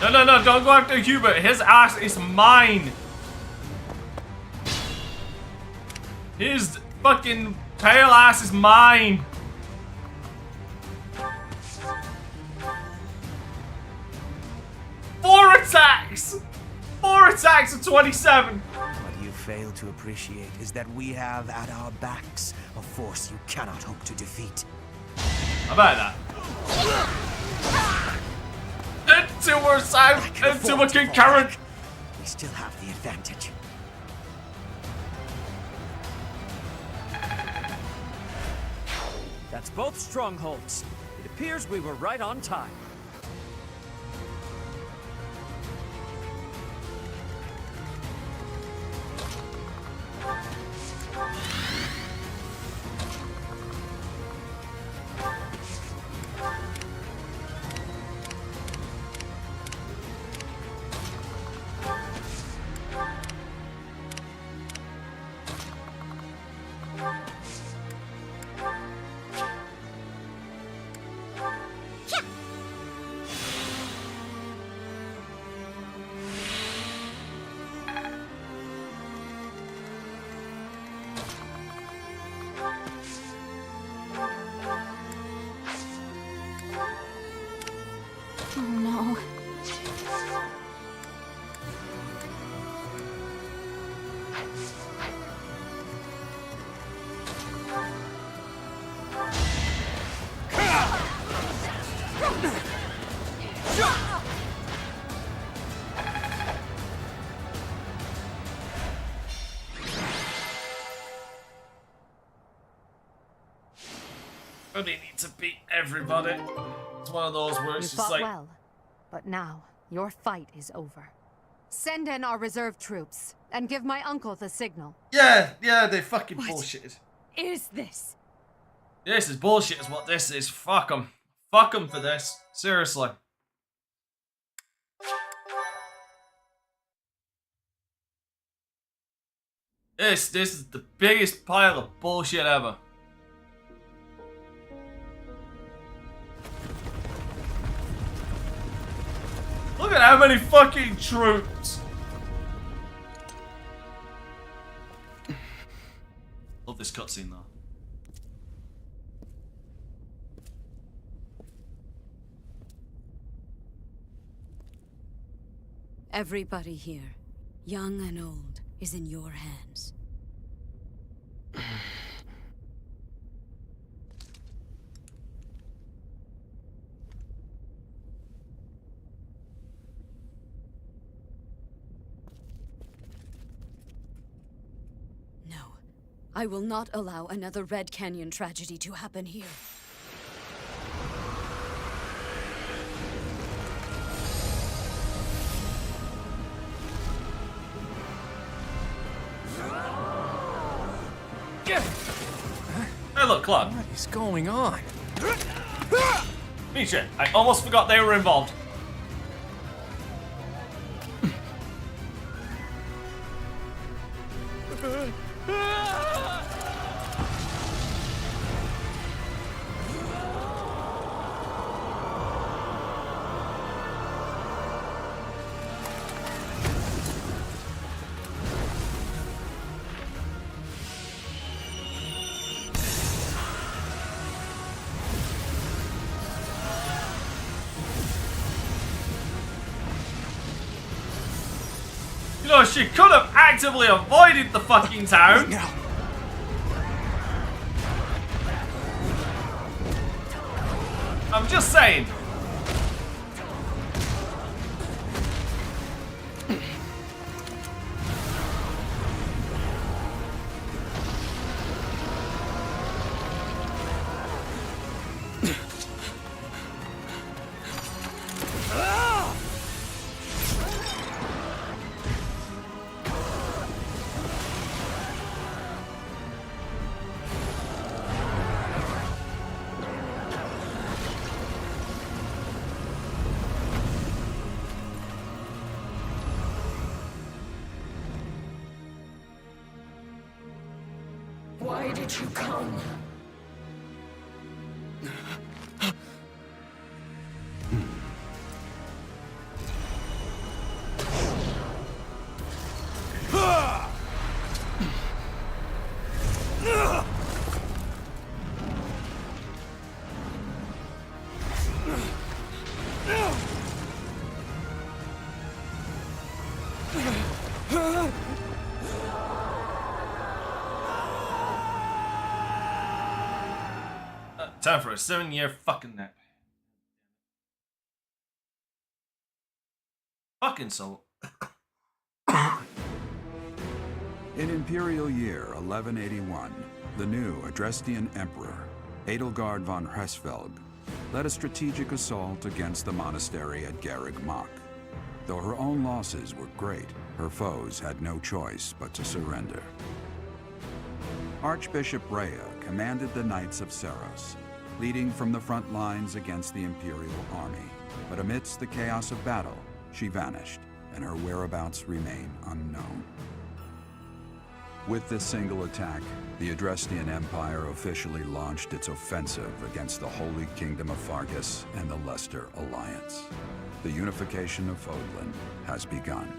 No, don't go after Hubert. His ass is mine. His fucking tail ass is mine. Four attacks of 27. What you fail to appreciate is that we have at our backs a force you cannot hope to defeat. How about that? Until we're south, until we're concurrent. We still have the advantage. That's both strongholds. It appears we were right on time. Oh no. Really need to beat everybody. It's one of those where it's You just fought like, well, but now your fight is over. Send in our reserve troops and give my uncle the signal. yeah, they fucking bullshitted. Is this? This is bullshit is what this is. Fuck them. Fuck them for this. Seriously. This is the biggest pile of bullshit ever. Look at how many fucking troops. Love this cutscene though. Everybody here, young and old, is in your hands. No, I will not allow another Red Canyon tragedy to happen here. Hey look, Clark. What is going on? Misha, I almost forgot they were involved. No, she could have actively avoided the fucking town. Now. I'm just saying. Why did you come? Time for a 7-year fucking nap. Fucking soul. In Imperial Year 1181, the new Adrestian Emperor, Edelgard von Hresvelg, led a strategic assault against the monastery at Garreg Mach. Though her own losses were great, her foes had no choice but to surrender. Archbishop Rhea commanded the Knights of Seros, leading from the front lines against the Imperial army. But amidst the chaos of battle, she vanished, and her whereabouts remain unknown. With this single attack, the Adrestian Empire officially launched its offensive against the Holy Kingdom of Fargus and the Leicester Alliance. The unification of Fodlan has begun.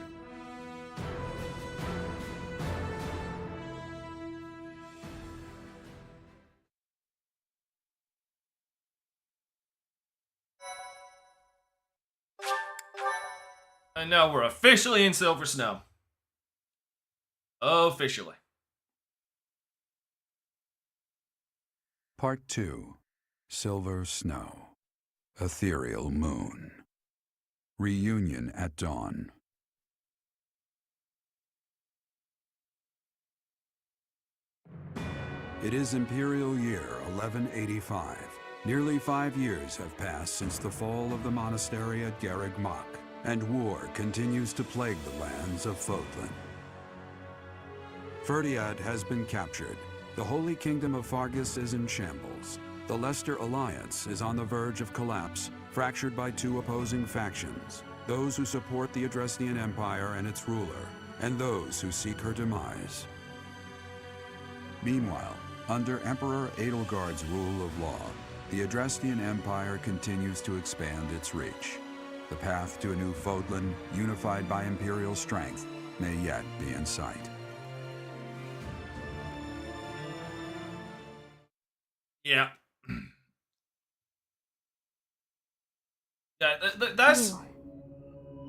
And now we're officially in Silver Snow. Officially. Part 2. Silver Snow. Ethereal Moon. Reunion at dawn. It is Imperial Year 1185. Nearly 5 years have passed since the fall of the monastery at Garreg Mach, and war continues to plague the lands of Fodlan. Ferdiad has been captured. The Holy Kingdom of Fargus is in shambles. The Leicester Alliance is on the verge of collapse, fractured by 2 opposing factions: those who support the Adrestian Empire and its ruler, and those who seek her demise. Meanwhile, under Emperor Edelgard's rule of law, the Adrestian Empire continues to expand its reach. The path to a new Fodlan, unified by Imperial strength, may yet be in sight. Yeah. Yeah, that's...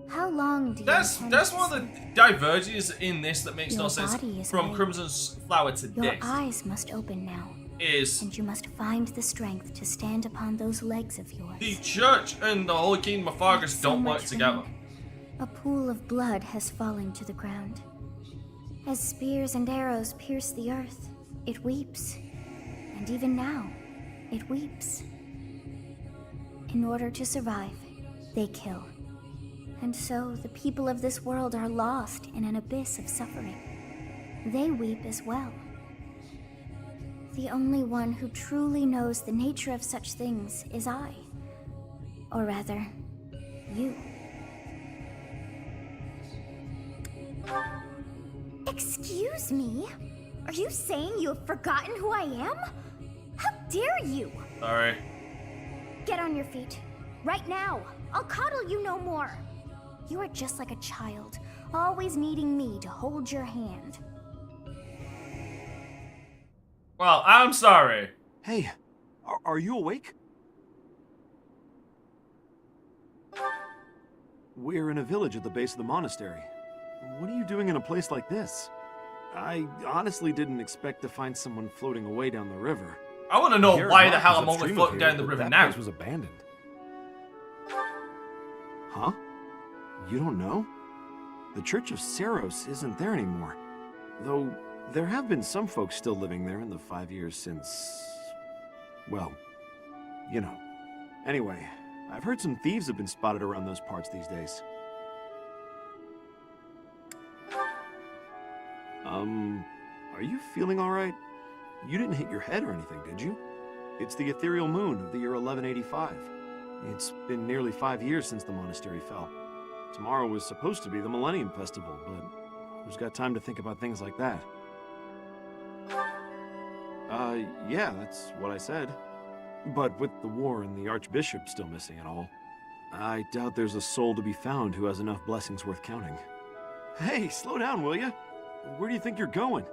How long do you That's one of the diverges in this that makes no Your sense body is from awake. Crimson's Flower to Your this. eyes must open now. And you must find the strength to stand upon those legs of yours. The Church and the Holy Kingdom of Fargus So don't work much together. rain. A pool of blood has fallen to the ground. As spears and arrows pierce the earth, it weeps. And even now, it weeps. In order to survive, they kill. And so the people of this world are lost in an abyss of suffering. They weep as well. The only one who truly knows the nature of such things is I. Or rather, you. Excuse me? Are you saying you have forgotten who I am? How dare you? Sorry. Get on your feet. Right now. I'll coddle you no more. You are just like a child, always needing me to hold your hand. Well, I'm sorry. Hey, are you awake? We're in a village at the base of the monastery. what are you doing in a place like this? I honestly didn't expect to find someone floating away down the river. I want to know Garrett why the Mark hell is I'm only upstream of floating here, down the but river that now. place was abandoned. Huh? You don't know? The Church of Saros isn't there anymore. Though, there have been some folks still living there in the 5 years since... well, you know. Anyway, I've heard some thieves have been spotted around those parts these days. Are you feeling alright? You didn't hit your head or anything, did you? It's the ethereal moon of the year 1185. It's been nearly 5 years since the monastery fell. Tomorrow was supposed to be the Millennium Festival, but who's got time to think about things like that? Yeah, that's what I said. But with the war and the Archbishop still missing and all, I doubt there's a soul to be found who has enough blessings worth counting. Hey, slow down, will ya? Where do you think you're going?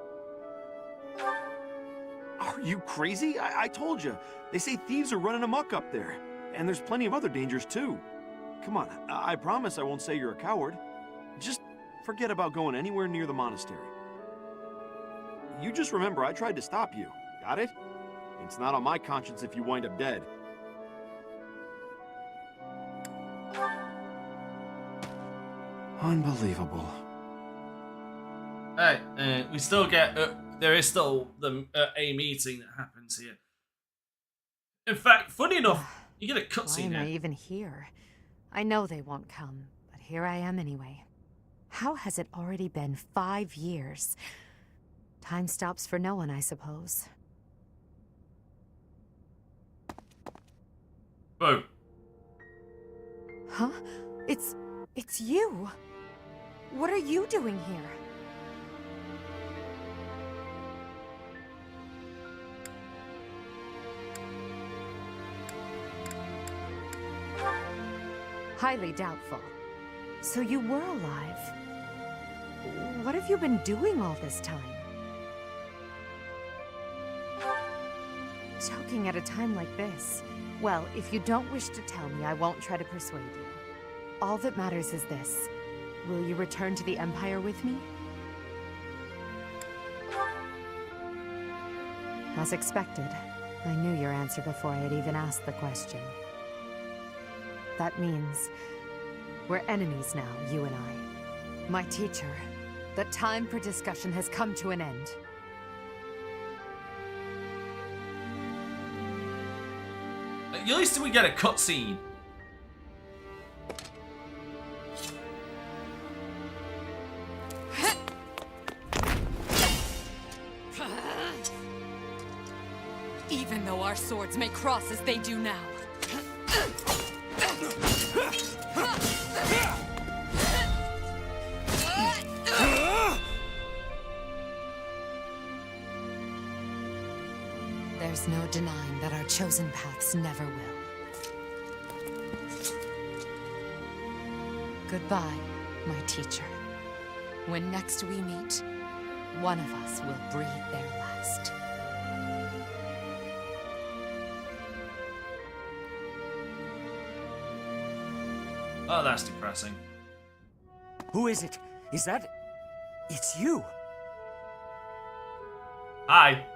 Are you crazy? I told you. They say thieves are running amok up there. And there's plenty of other dangers, too. Come on, I promise I won't say you're a coward. Just forget about going anywhere near the monastery. You just remember I tried to stop you. Got it? It's not on my conscience if you wind up dead. Unbelievable. Hey, we still get... there is still a meeting that happens here. In fact, funny enough, you get a cutscene Why am I here. even here? I know they won't come, but here I am anyway. How has it already been 5 years? Time stops for no one, I suppose. Boom. Huh? It's you! What are you doing here? Highly doubtful. So you were alive. What have you been doing all this time? Joking at a time like this. Well, if you don't wish to tell me, I won't try to persuade you. All that matters is this. Will you return to the Empire with me? As expected, I knew your answer before I had even asked the question. That means we're enemies now, you and I. My teacher, the time for discussion has come to an end. At least we get a cutscene. Even though our swords may cross as they do now. There's no denying that our chosen paths never will. Goodbye, my teacher. When next we meet, one of us will breathe their last. Oh, that's depressing. Who is it? Is that... It's you! Hi.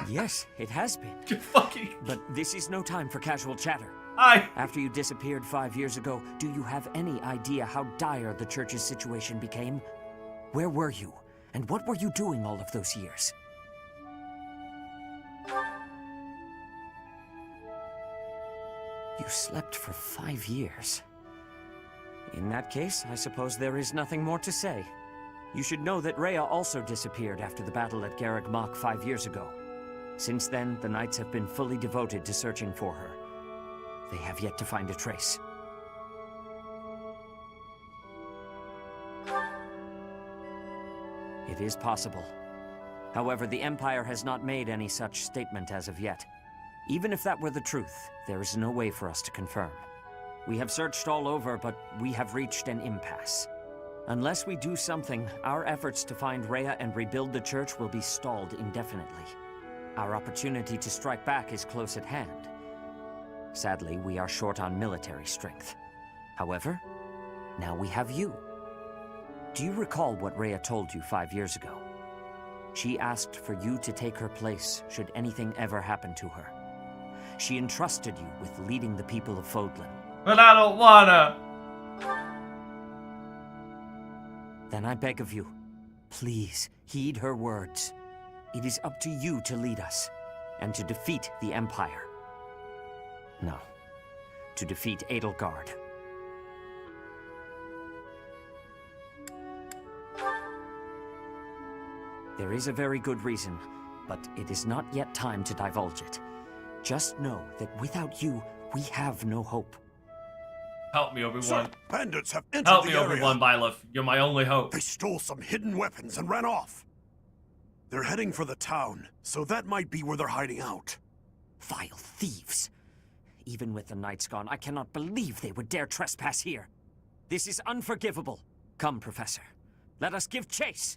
Yes, it has been. Fucking... But this is no time for casual chatter. Hi. After you disappeared 5 years ago, do you have any idea how dire the church's situation became? Where were you? And what were you doing all of those years? You slept for 5 years. In that case, I suppose there is nothing more to say. You should know that Rhea also disappeared after the battle at Garreg Mach 5 years ago. Since then, the Knights have been fully devoted to searching for her. They have yet to find a trace. It is possible. However, the Empire has not made any such statement as of yet. Even if that were the truth, there is no way for us to confirm. We have searched all over, but we have reached an impasse. Unless we do something, our efforts to find Rhea and rebuild the church will be stalled indefinitely. Our opportunity to strike back is close at hand. Sadly, we are short on military strength. However, now we have you. Do you recall what Rhea told you 5 years ago? She asked for you to take her place should anything ever happen to her. She entrusted you with leading the people of Fodlan. But I don't wanna. Then I beg of you, please heed her words. It is up to you to lead us, and to defeat the Empire. No, to defeat Edelgard. There is a very good reason, but it is not yet time to divulge it. Just know that without you, we have no hope. Help me, Obi-Wan. Sir, bandits have entered Help the me, area. Obi-Wan Byleth. You're my only hope. They stole some hidden weapons and ran off. They're heading for the town, so that might be where they're hiding out. Vile thieves. Even with the Knights gone, I cannot believe they would dare trespass here. This is unforgivable. Come, Professor. Let us give chase.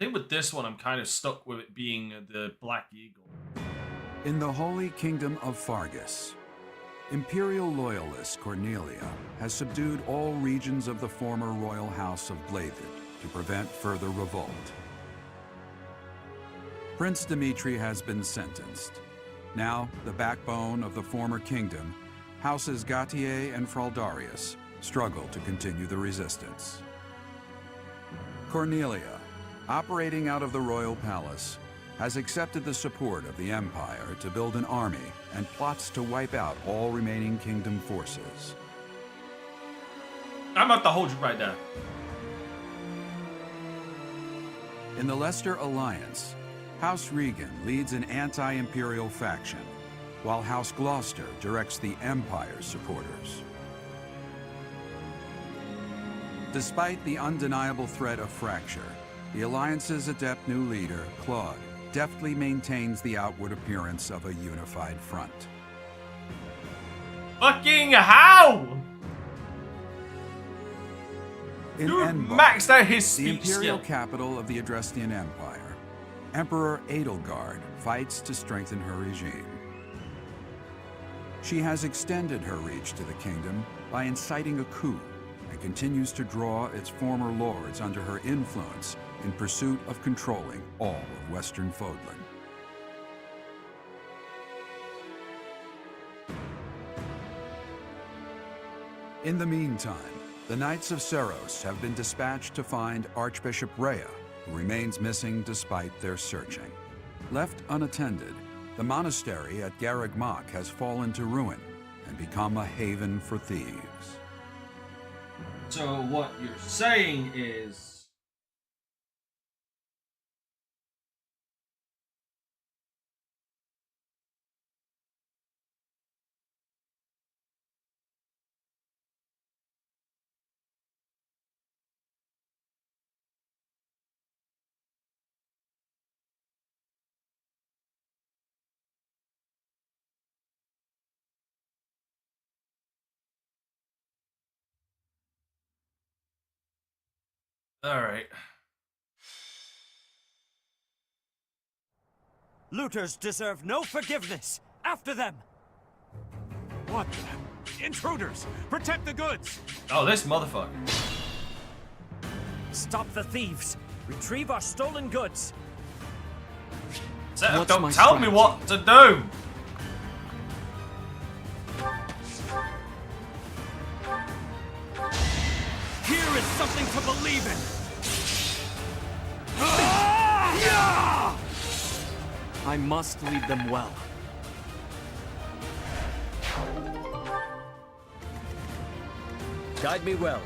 I think with this one, I'm kind of stuck with it being the Black Eagle. In the Holy Kingdom of Fargus, Imperial loyalist Cornelia has subdued all regions of the former royal house of Blavid to prevent further revolt. Prince Dimitri has been sentenced. Now, the backbone of the former kingdom, Houses Gautier and Fraldarius, struggle to continue the resistance. Cornelia, operating out of the royal palace, has accepted the support of the Empire to build an army and plots to wipe out all remaining kingdom forces. I'm about to hold you right there. In the Leicester Alliance, House Regan leads an anti-imperial faction, while House Gloucester directs the Empire's supporters. Despite the undeniable threat of fracture, the Alliance's adept new leader, Claude, deftly maintains the outward appearance of a unified front. Fucking how? In Dude Enbar, maxed out his the speech imperial skill. capital of the Adrestian Empire, Emperor Edelgard fights to strengthen her regime. She has extended her reach to the kingdom by inciting a coup and continues to draw its former lords under her influence in pursuit of controlling all of Western Fodlan. In the meantime, the Knights of Seros have been dispatched to find Archbishop Rhea, who remains missing despite their searching. Left unattended, the monastery at Garreg Mach has fallen to ruin and become a haven for thieves. So what you're saying is... Alright. Looters deserve no forgiveness. After them! What the? Intruders! Protect the goods! Oh, this motherfucker. Stop the thieves. Retrieve our stolen goods. Don't tell me what to do. Here is something to believe in! I must lead them well. Guide me well.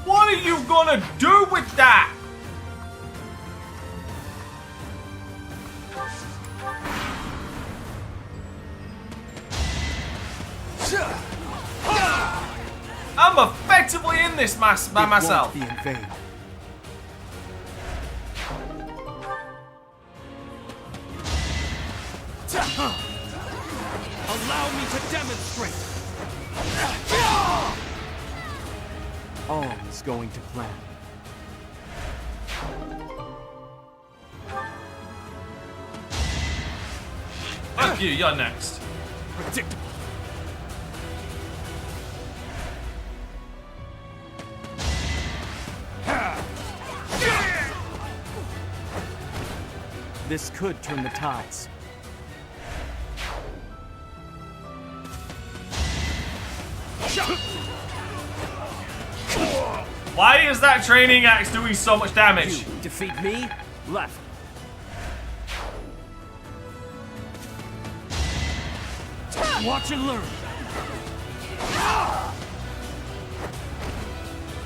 What are you gonna do with that? I'm effectively in this by myself. It won't be in vain. Allow me to demonstrate! All is going to plan. Fuck you, you're next. Predictable. This could turn the tides. Why is that training axe doing so much damage? You defeat me? Left. Watch and learn.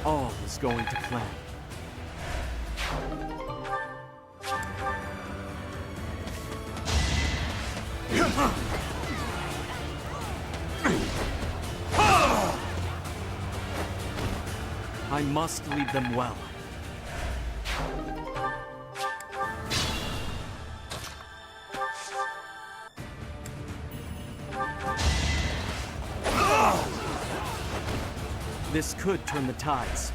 All is going to plan. I must lead them well. This could turn the tides.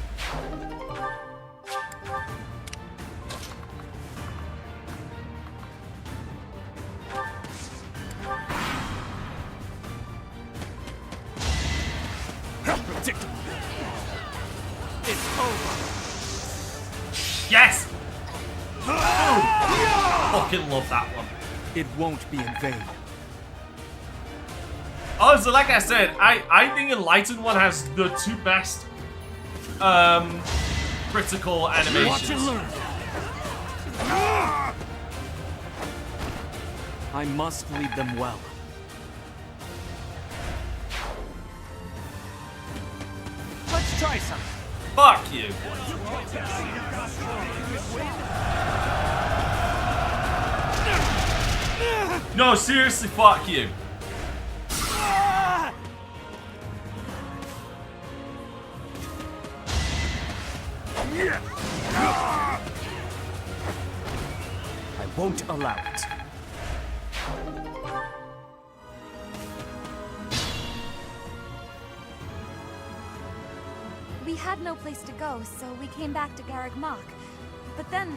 Predictable. It's over. Yes! Fucking love that one. It won't be in vain. Also, like I said, I think Enlightened one has the two best critical animations. Watch and learn. I must lead them well. Let's try some. Fuck you. No, seriously, fuck you. I won't allow it. We had no place to go, so we came back to Garreg Mach. But then...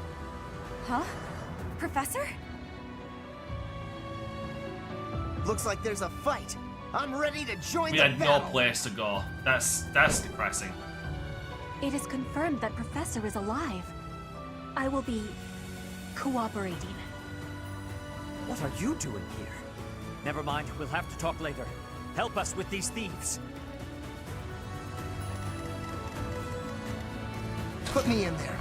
Huh? Professor? Looks like there's a fight. I'm ready to join We the had no battle. place to go. That's depressing. It is confirmed that Professor is alive. I will be... cooperating. What are you doing here? Never mind, we'll have to talk later. Help us with these thieves. Put me in there.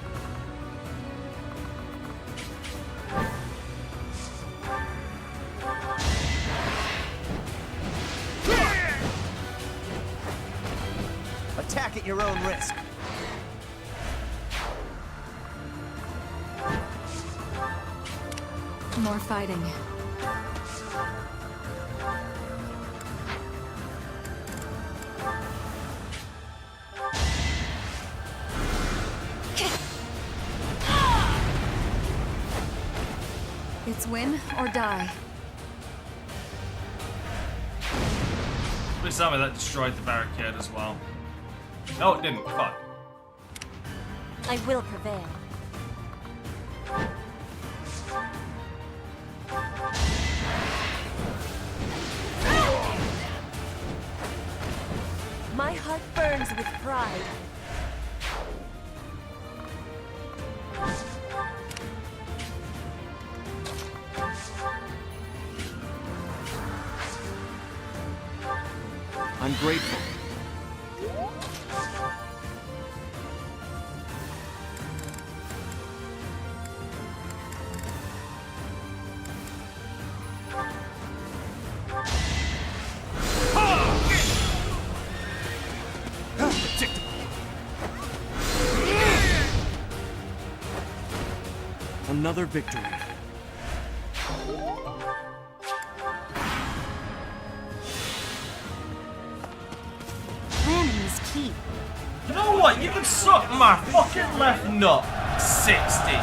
Attack at your own risk. More fighting. It's win or die. Please tell me that destroyed the barricade as well. No, it didn't. Fuck. I will prevail. My heart burns with pride. I'm grateful. Another victory. Planning is key. You know what? You can suck my fucking left nut. 60.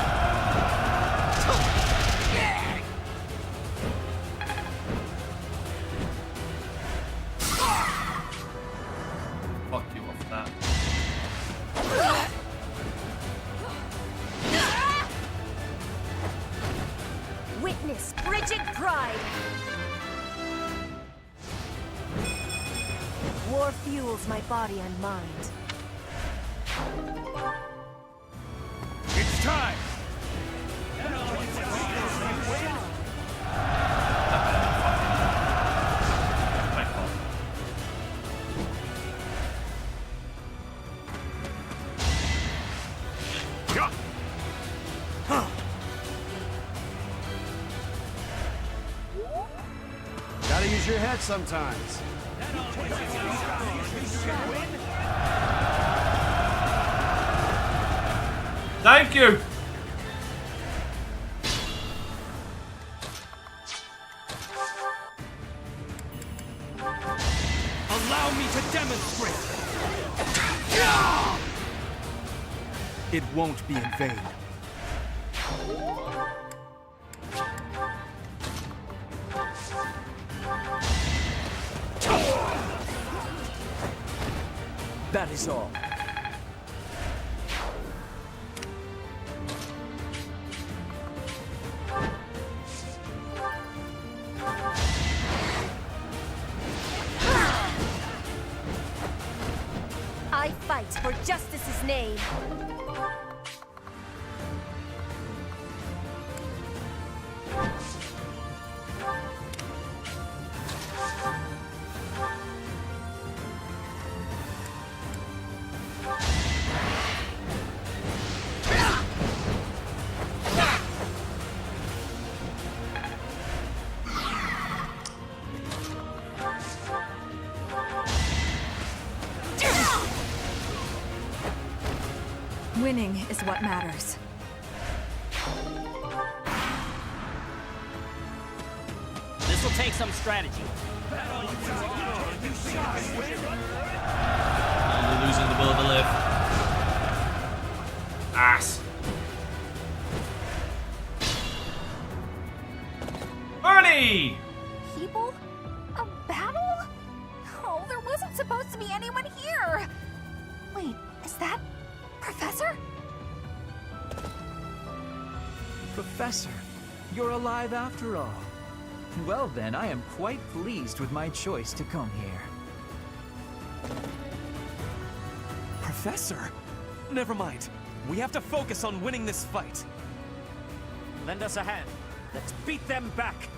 more fuels my body and mind. It's time! Gotta use your head sometimes. Thank you. Allow me to demonstrate. It won't be in vain. That is all. I fight for justice's name. Winning is what matters. This'll take some strategy. Only losing the will to live. Ass. Bernie! People? A battle? Oh, there wasn't supposed to be anyone here! Wait, is that Professor? Professor, you're alive after all. Well then, I am quite pleased with my choice to come here. Professor? Never mind. We have to focus on winning this fight. Lend us a hand. Let's beat them back.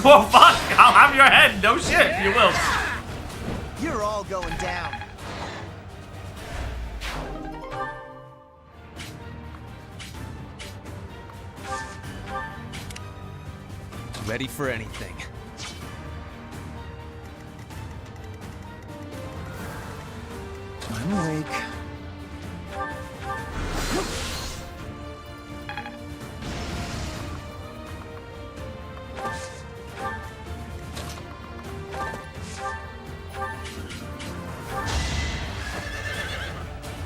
Oh fuck! I'll have your head. No shit, you will. You're all going down. Ready for anything. I'm awake.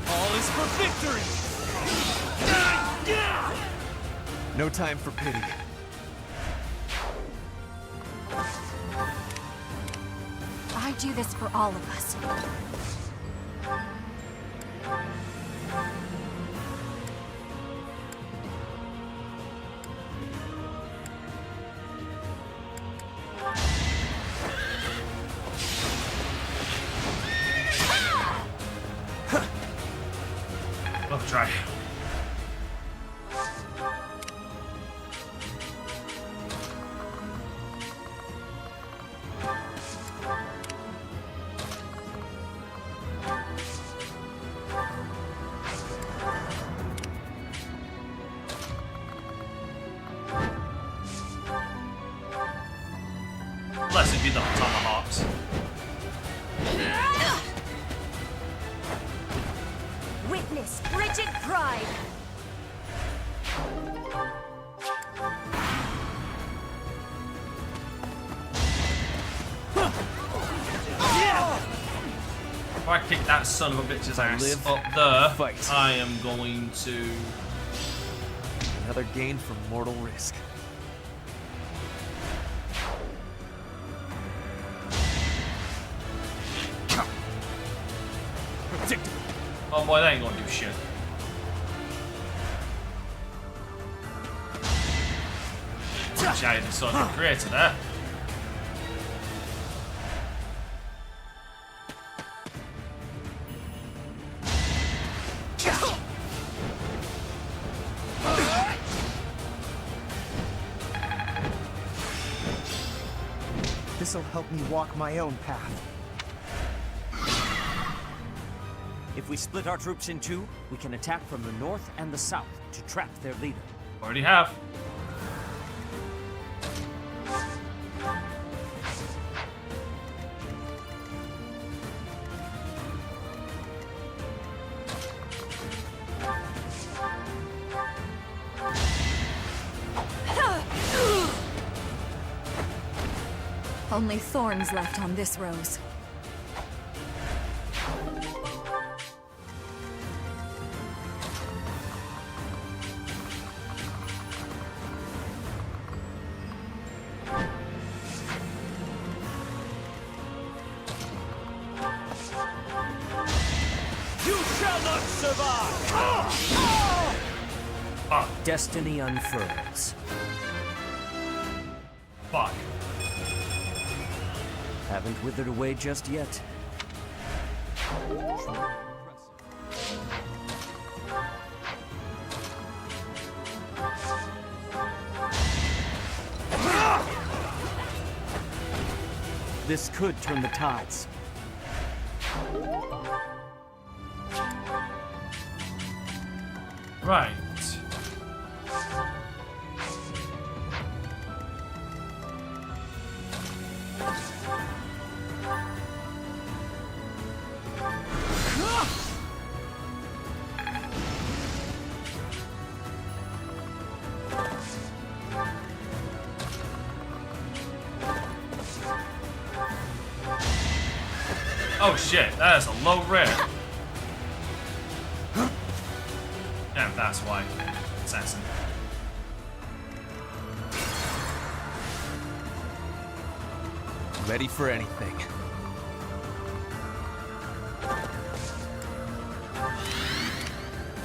All is for victory! No time for pity. I do this for all of us. Oh, try. Blessed be the tomahawks. Witness frigid pride. If I kick that son of a bitch's ass live, up there, fight. I am going to... Another gain from mortal risk. Predictable. Oh boy, that ain't gonna do shit. Shade the son of the creator there. This'll help me walk my own path. If we split our troops in two, we can attack from the north and the south to trap their leader. Already have. Only thorns left on this rose. You shall not survive! Destiny unfurls. Fuck. Haven't withered away just yet. This could turn the tides. Right. Oh shit, that is a low rare. Damn, that's why. Assassin. Ready for anything.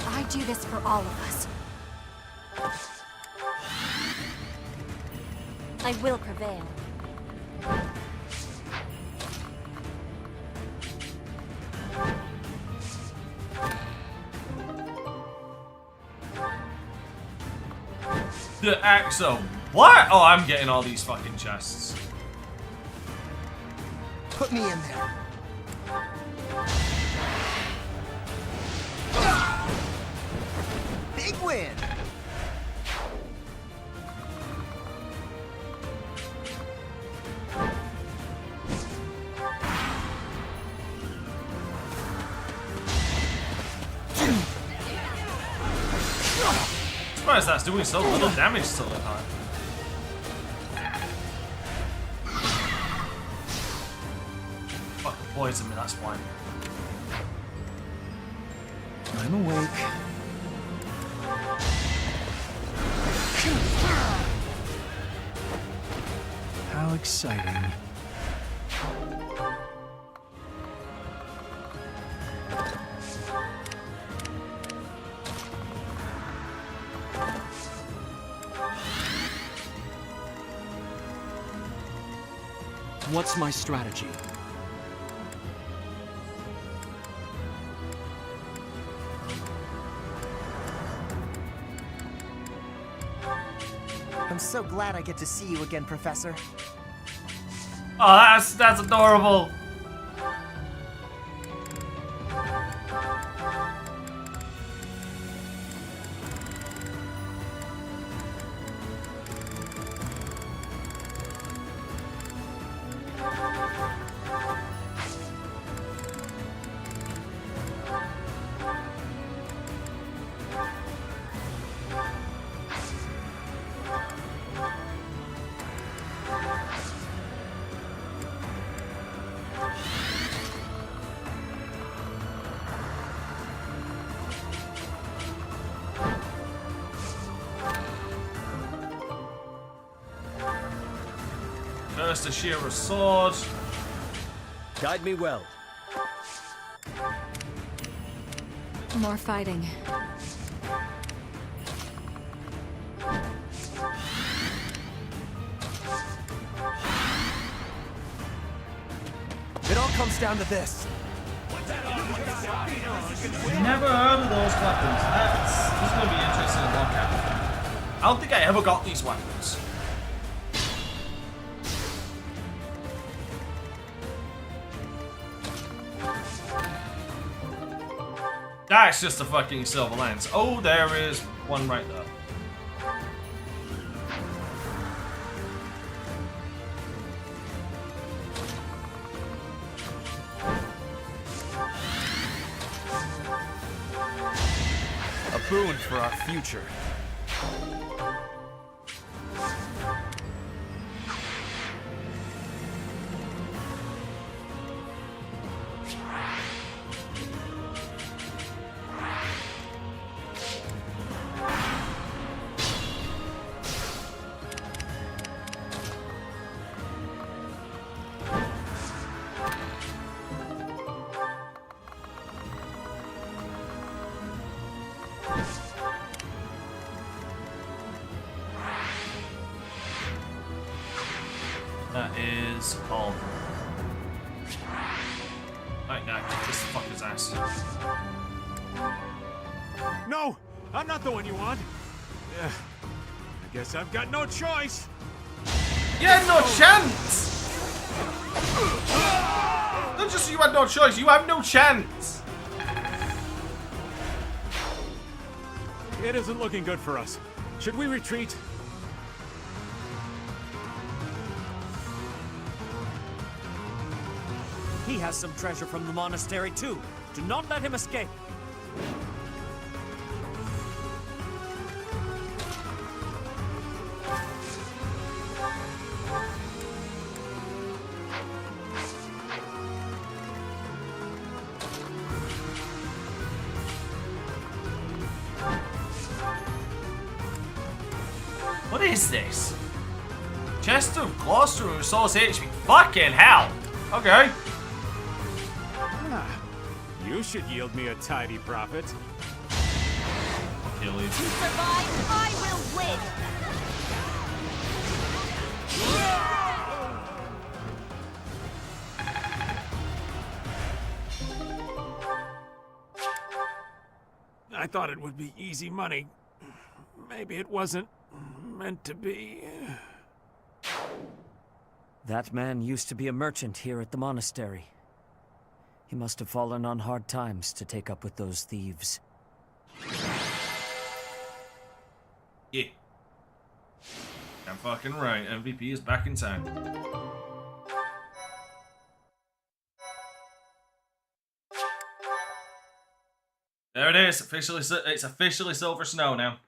I do this for all of us. I will prevail. The Axo. What? Oh, I'm getting all these fucking chests. Put me in there. Big win! Surprised that's doing so little damage to the time. Fucking poison me, that's why. I'm awake. How exciting. What's my strategy? I'm so glad I get to see you again, Professor. Oh, that's adorable. first to shear a sword. Guide me well. More fighting. It all comes down to this. Never heard of those weapons. This is going to be interesting to look at. I don't think I ever got these weapons. That's just a fucking silver lance. Oh, there is one right there. A boon for our future. That is all. Right now, kick this fucker's ass. No! I'm not the one you want! I guess I've got no choice! You had no chance! Not just you had no choice, you have no chance! It isn't looking good for us. Should we retreat? He has some treasure from the monastery too. Do not let him escape. What is this? Chest of Gloucester restores HP. Fucking hell! Okay. You should yield me a tidy profit. Kill you. To survive, I will win! I thought it would be easy money. Maybe it wasn't meant to be. That man used to be a merchant here at the monastery. He must have fallen on hard times to take up with those thieves. Yeah. I'm fucking right. MVP is back in town. There it is. It's officially Silver Snow now.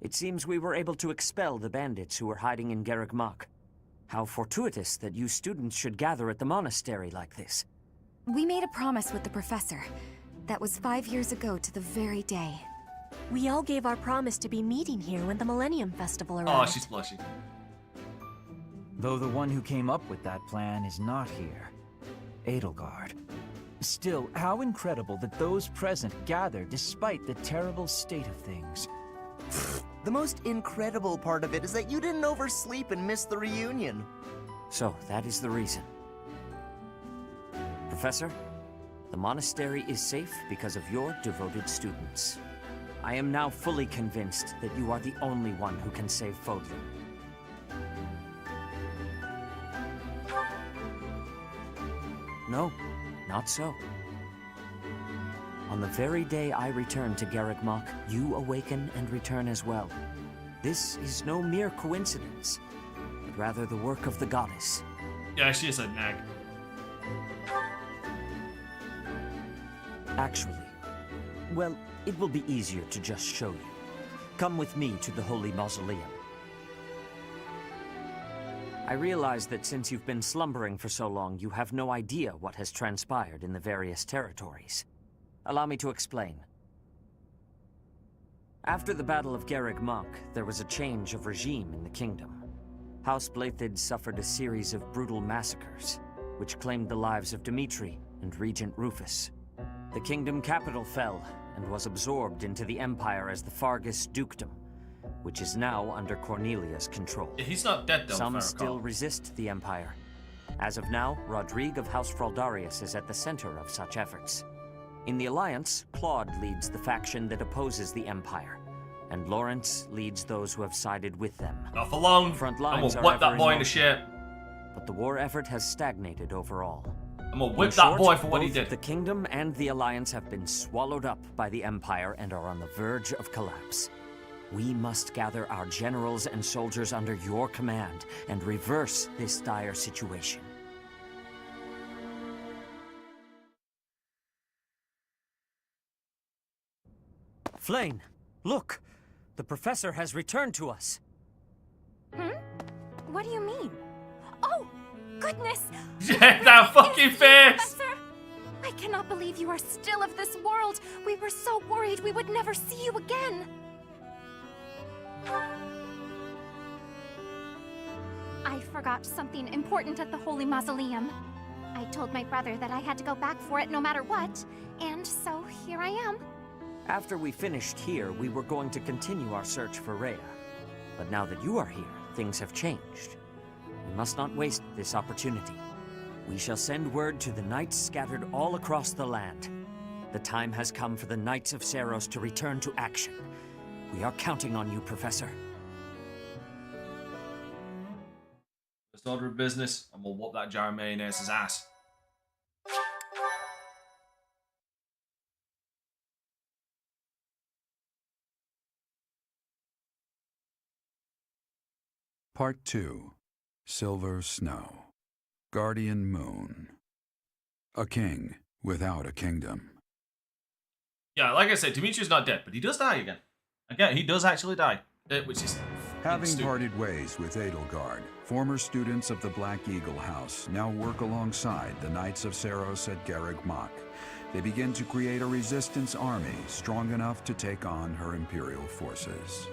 It seems we were able to expel the bandits who were hiding in Garreg Mach. How fortuitous that you students should gather at the monastery like this. We made a promise with the professor. That was 5 years ago to the very day. We all gave our promise to be meeting here when the Millennium Festival arrived. Oh, she's blushing. Though the one who came up with that plan is not here. Edelgard. Still, how incredible that those present gathered despite the terrible state of things. The most incredible part of it is that you didn't oversleep and miss the reunion. So, that is the reason. Professor, the monastery is safe because of your devoted students. I am now fully convinced that you are the only one who can save Fodlan. No, not so. On the very day I return to Garreg Mach, you awaken and return as well. This is no mere coincidence, but rather the work of the goddess. Yeah, she is a nag. Actually, well, it will be easier to just show you. Come with me to the Holy Mausoleum. I realize that since you've been slumbering for so long, you have no idea what has transpired in the various territories. Allow me to explain. After the Battle of Garreg Mach, there was a change of regime in the kingdom. House Blaiddyd suffered a series of brutal massacres, which claimed the lives of Dimitri and Regent Rufus. The kingdom capital fell and was absorbed into the Empire as the Fargus Dukedom, which is now under Cornelia's control. He's not dead though. Some still resist the Empire. As of now, Rodrigue of House Fraldarius is at the center of such efforts. In the Alliance, Claude leads the faction that opposes the Empire, and Lawrence leads those who have sided with them. Not for long. Front I'm lines gonna are whip that ever boy in into shit. but the war effort has stagnated overall. I'm gonna In whip that short, boy for what he both did. The kingdom and the Alliance have been swallowed up by the Empire and are on the verge of collapse. We must gather our generals and soldiers under your command and reverse this dire situation. Flayn, look! The professor has returned to us. What do you mean? Oh, goodness! That fucking face! Professor! I cannot believe you are still of this world. We were so worried we would never see you again. I forgot something important at the Holy Mausoleum. I told my brother that I had to go back for it no matter what, and so here I am. After we finished here, we were going to continue our search for Rhea. But now that you are here, things have changed. We must not waste this opportunity. We shall send word to the knights scattered all across the land. The time has come for the Knights of Seiros to return to action. We are counting on you, Professor. First order of business, and we'll whoop that jar of mayonnaise's ass. Part 2. Silver Snow. Guardian Moon. A king without a kingdom. Yeah, like I said, Dimitri's not dead, but he does die again. Again, he does actually die, which is Having stupid. parted ways with Edelgard, former students of the Black Eagle House now work alongside the Knights of Seiros at Garreg Mach. They begin to create a resistance army strong enough to take on her Imperial forces.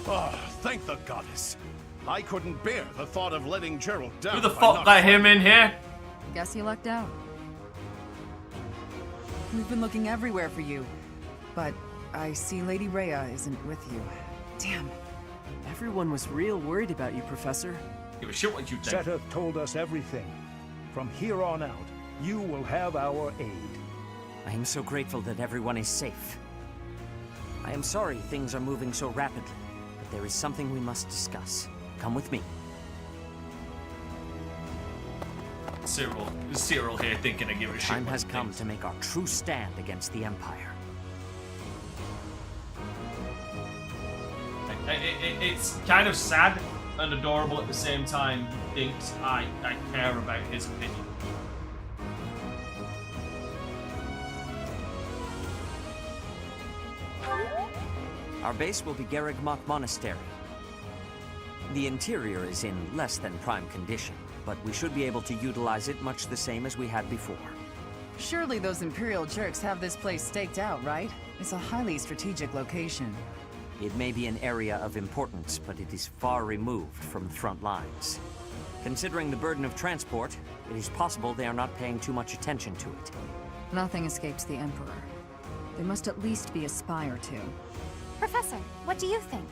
Oh, thank the goddess. I couldn't bear the thought of letting Gerald down. Who the by fuck not let him in here? Guess you lucked out. We've been looking everywhere for you, but I see Lady Rhea isn't with you. Damn. Everyone was real worried about you, Professor. Give a shit what you think. Seth told us everything. From here on out, you will have our aid. I am so grateful that everyone is safe. I am sorry things are moving so rapidly, but there is something we must discuss. Come with me. Cyril here thinking I give a shit. Time has come to make our true stand against the Empire. It's kind of sad and adorable at the same time. He thinks I care about his opinion. Our base will be Garreg Mach Monastery. The interior is in less than prime condition, but we should be able to utilize it much the same as we had before. Surely those Imperial jerks have this place staked out, right? It's a highly strategic location. It may be an area of importance, but it is far removed from the front lines. Considering the burden of transport, it is possible they are not paying too much attention to it. Nothing escapes the Emperor. There must at least be a spy or two. Professor, what do you think?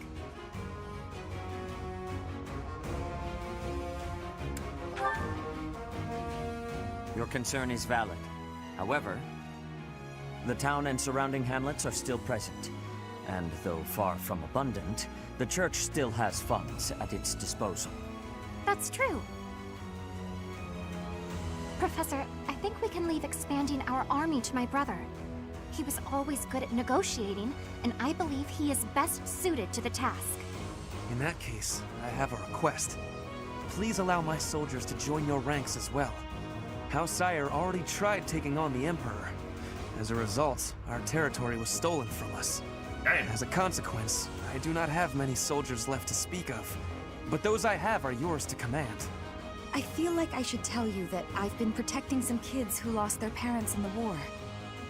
Your concern is valid. However, the town and surrounding hamlets are still present. And though far from abundant, the church still has funds at its disposal. That's true. Professor, I think we can leave expanding our army to my brother. He was always good at negotiating, and I believe he is best suited to the task. In that case, I have a request. Please allow my soldiers to join your ranks as well. House Sire already tried taking on the Emperor. As a result, our territory was stolen from us. As a consequence, I do not have many soldiers left to speak of. But those I have are yours to command. I feel like I should tell you that I've been protecting some kids who lost their parents in the war.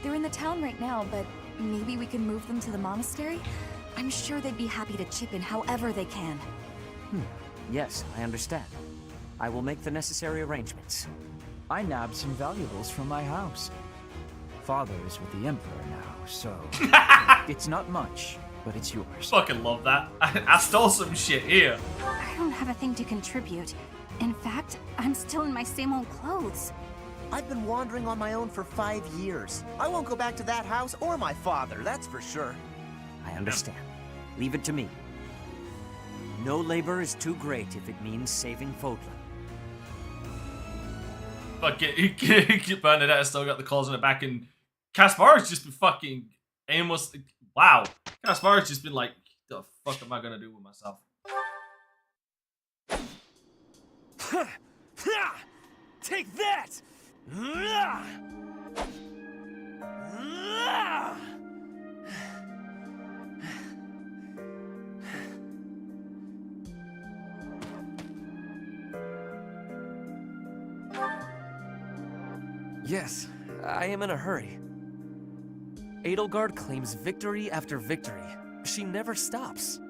They're in the town right now, but maybe we can move them to the monastery? I'm sure they'd be happy to chip in however they can. Yes, I understand. I will make the necessary arrangements. I nabbed some valuables from my house. Father is with the Emperor now, so it's not much, but it's yours. Fucking love that. I stole some shit here. I don't have a thing to contribute. In fact, I'm still in my same old clothes. I've been wandering on my own for 5 years. I won't go back to that house or my father, that's for sure. I understand. Leave it to me. No labor is too great if it means saving Fodlan. Fuck it, Bernadette still got the claws in the back, and Kaspar's just been fucking aimless. Wow. Kaspar's just been like, the fuck am I gonna do with myself? Take that! Yes, I am in a hurry. Edelgard claims victory after victory. She never stops.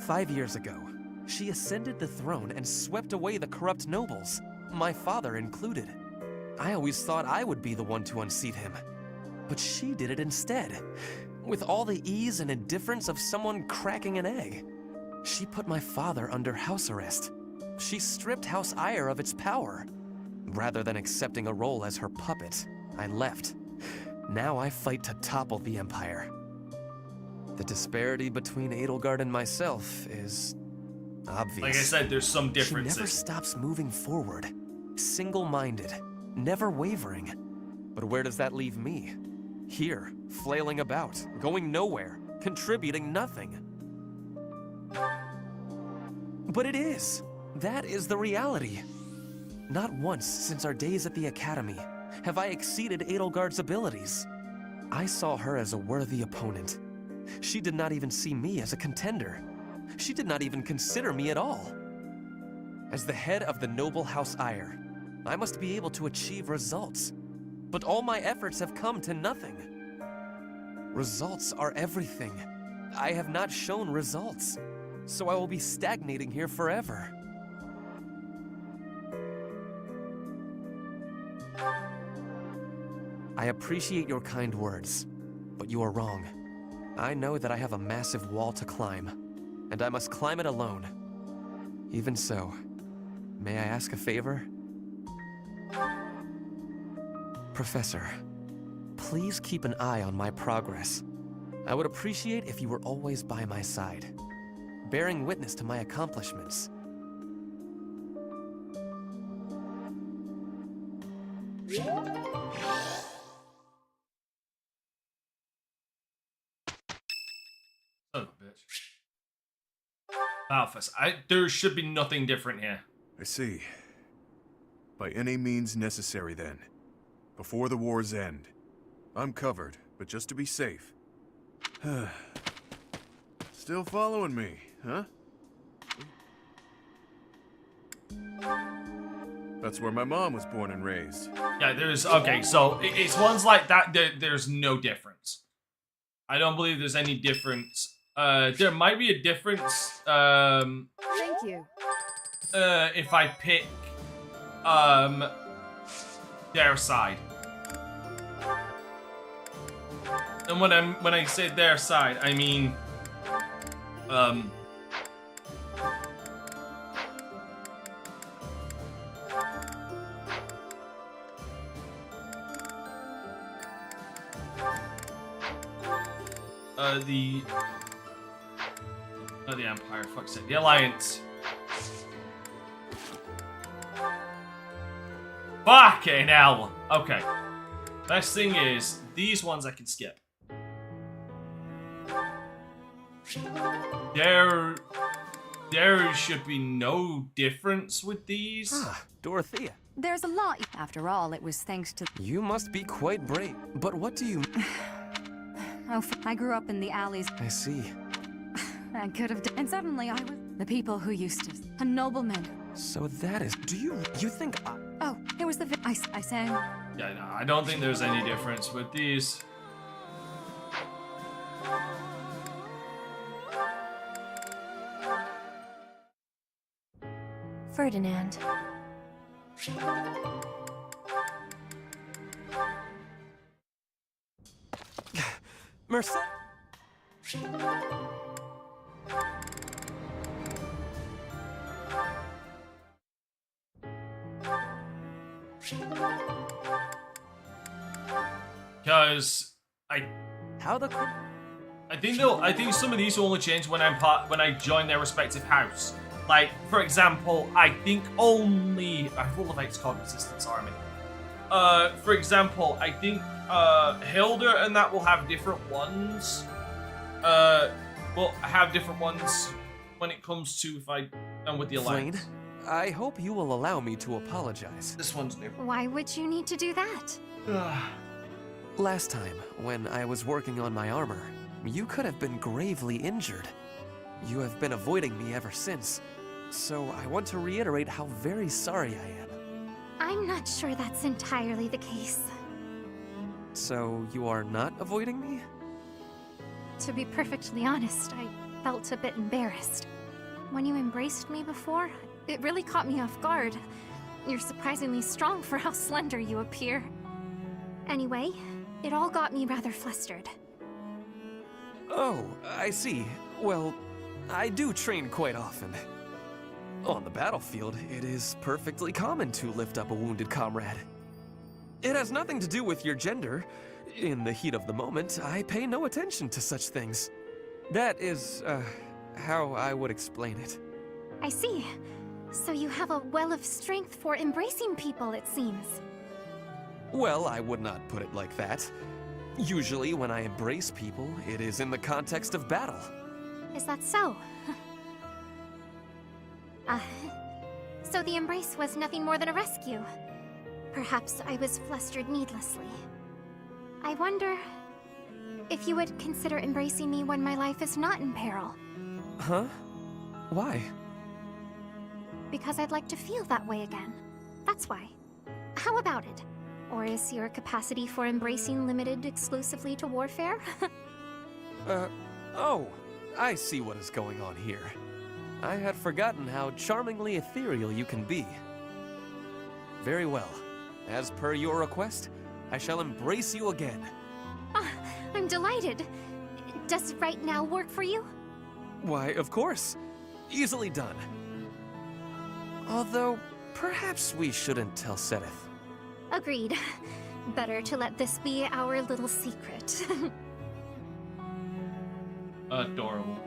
5 years ago, she ascended the throne and swept away the corrupt nobles, my father included. I always thought I would be the one to unseat him. But she did it instead, with all the ease and indifference of someone cracking an egg. She put my father under house arrest. She stripped House Ire of its power. Rather than accepting a role as her puppet, I left. Now I fight to topple the Empire. The disparity between Edelgard and myself is obvious. Like I said, there's some differences. She never stops moving forward. Single-minded, never wavering. But where does that leave me? Here, flailing about, going nowhere, contributing nothing. But it is. That is the reality. Not once since our days at the Academy have I exceeded Edelgard's abilities. I saw her as a worthy opponent. She did not even see me as a contender. She did not even consider me at all. As the head of the noble House Ire, I must be able to achieve results. But all my efforts have come to nothing. Results are everything. I have not shown results, so I will be stagnating here forever. I appreciate your kind words, but you are wrong. I know that I have a massive wall to climb, and I must climb it alone. Even so, may I ask a favor? Professor, please keep an eye on my progress. I would appreciate if you were always by my side, bearing witness to my accomplishments. Son of a bitch. Malphus, there should be nothing different here. I see. By any means necessary, then. Before the war's end. I'm covered, but just to be safe. Still following me, huh? That's where my mom was born and raised. Yeah, there's... Okay, so it's ones like that, there's no difference. I don't believe there's any difference. There might be a difference, Thank you. if I pick, their side. And when I say their side, I mean, not the Empire, fuck's sake, the Alliance. Fucking hell! Okay. Best thing is, these ones I can skip. There should be no difference with these. Ah, Dorothea. There's a lot. After all, it was thanks to... You must be quite brave. But what do you... Oh, I grew up in the alleys. I see. I could have... And suddenly I was... The people who used to... A nobleman. So that is... Do you think... Oh, it was the... I sang... Yeah, no, I don't think there's any difference with these. Ferdinand. Mercy. Because I think some of these will only change when I join their respective house. Like, for example, I think only I will have XCOM Resistance Army. For example, I think Hilda and that will have different ones. Will have different ones when it comes to if I am with the Alliance. Flayn, I hope you will allow me to apologize. This one's new. Why would you need to do that? Last time, when I was working on my armor, you could have been gravely injured. You have been avoiding me ever since, so I want to reiterate how very sorry I am. I'm not sure that's entirely the case. So you are not avoiding me? To be perfectly honest, I felt a bit embarrassed. When you embraced me before, it really caught me off guard. You're surprisingly strong for how slender you appear. Anyway, it all got me rather flustered. Oh, I see. Well, I do train quite often. On the battlefield, it is perfectly common to lift up a wounded comrade. It has nothing to do with your gender. In the heat of the moment, I pay no attention to such things. That is, how I would explain it. I see. So you have a well of strength for embracing people, it seems. Well, I would not put it like that. Usually, when I embrace people, it is in the context of battle. Is that so? So the embrace was nothing more than a rescue. Perhaps I was flustered needlessly. I wonder if you would consider embracing me when my life is not in peril. Huh? Why? Because I'd like to feel that way again. That's why. How about it? Or is your capacity for embracing limited exclusively to warfare? Oh, I see what is going on here. I had forgotten how charmingly ethereal you can be. Very well. As per your request, I shall embrace you again. I'm delighted. Does right now work for you? Why, of course. Easily done. Although, perhaps we shouldn't tell Seteth. Agreed. Better to let this be our little secret. Adorable.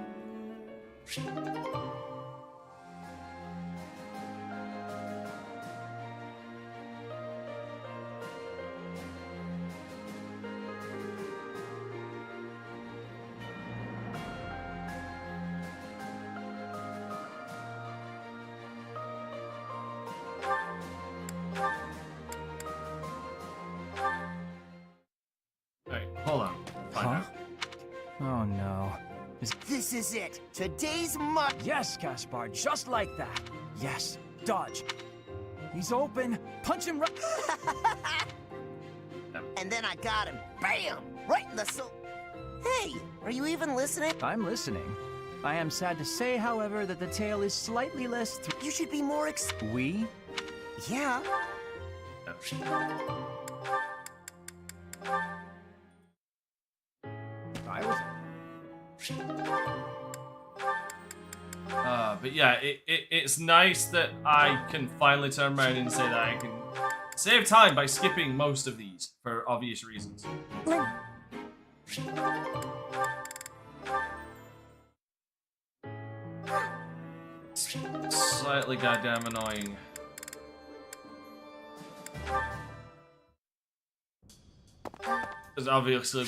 Alright, hold on. Huh? Oh no. This is it. Today's mark. Yes, Gaspard, just like that. Yes, dodge. He's open. Punch him right. And then I got him. Bam! Right in the soul. Hey, are you even listening? I'm listening. I am sad to say, however, that the tale is slightly less. You should be more We? Yeah. I was. But yeah, it's nice that I can finally turn around and say that I can save time by skipping most of these for obvious reasons. Slightly goddamn annoying. There's obviously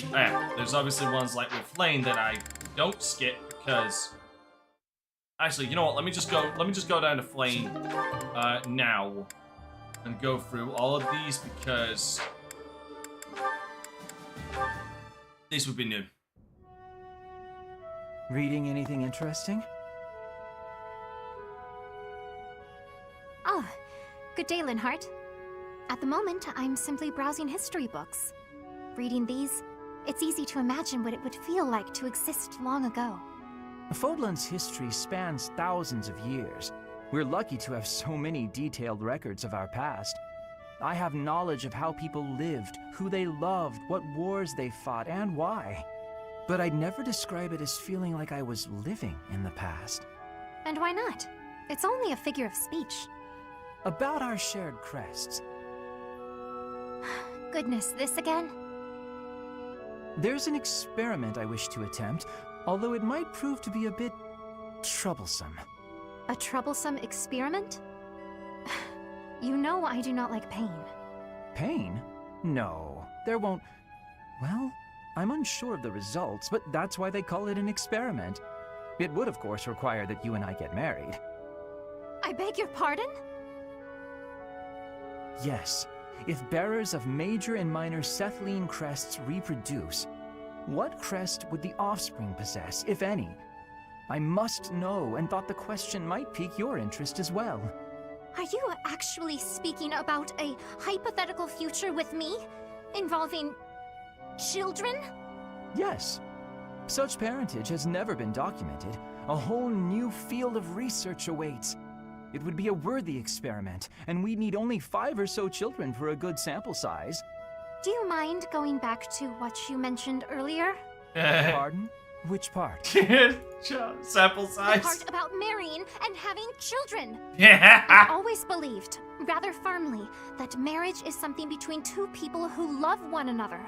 ones like with Lane that I don't skip because actually, you know what? Let me just go down to Flame now and go through all of these because these would be new. Reading anything interesting? Oh, good day, Linhart. At the moment, I'm simply browsing history books. Reading these, it's easy to imagine what it would feel like to exist long ago. Fodlan's history spans thousands of years. We're lucky to have so many detailed records of our past. I have knowledge of how people lived, who they loved, what wars they fought, and why. But I'd never describe it as feeling like I was living in the past. And why not? It's only a figure of speech. About our shared crests. Goodness, this again? There's an experiment I wish to attempt, although it might prove to be a bit troublesome. A troublesome experiment? You know I do not like pain. Pain? No, there won't... Well, I'm unsure of the results, but that's why they call it an experiment. It would, of course, require that you and I get married. I beg your pardon? Yes. If bearers of major and minor Cethline crests reproduce, what crest would the offspring possess, if any? I must know, and thought the question might pique your interest as well. Are you actually speaking about a hypothetical future with me? Involving children? Yes. Such parentage has never been documented. A whole new field of research awaits. It would be a worthy experiment, and we'd need only 5 or so children for a good sample size. Do you mind going back to what you mentioned earlier? Pardon? Which part? Sample size? The part about marrying and having children. Yeah. I've always believed, rather firmly, that marriage is something between two people who love one another.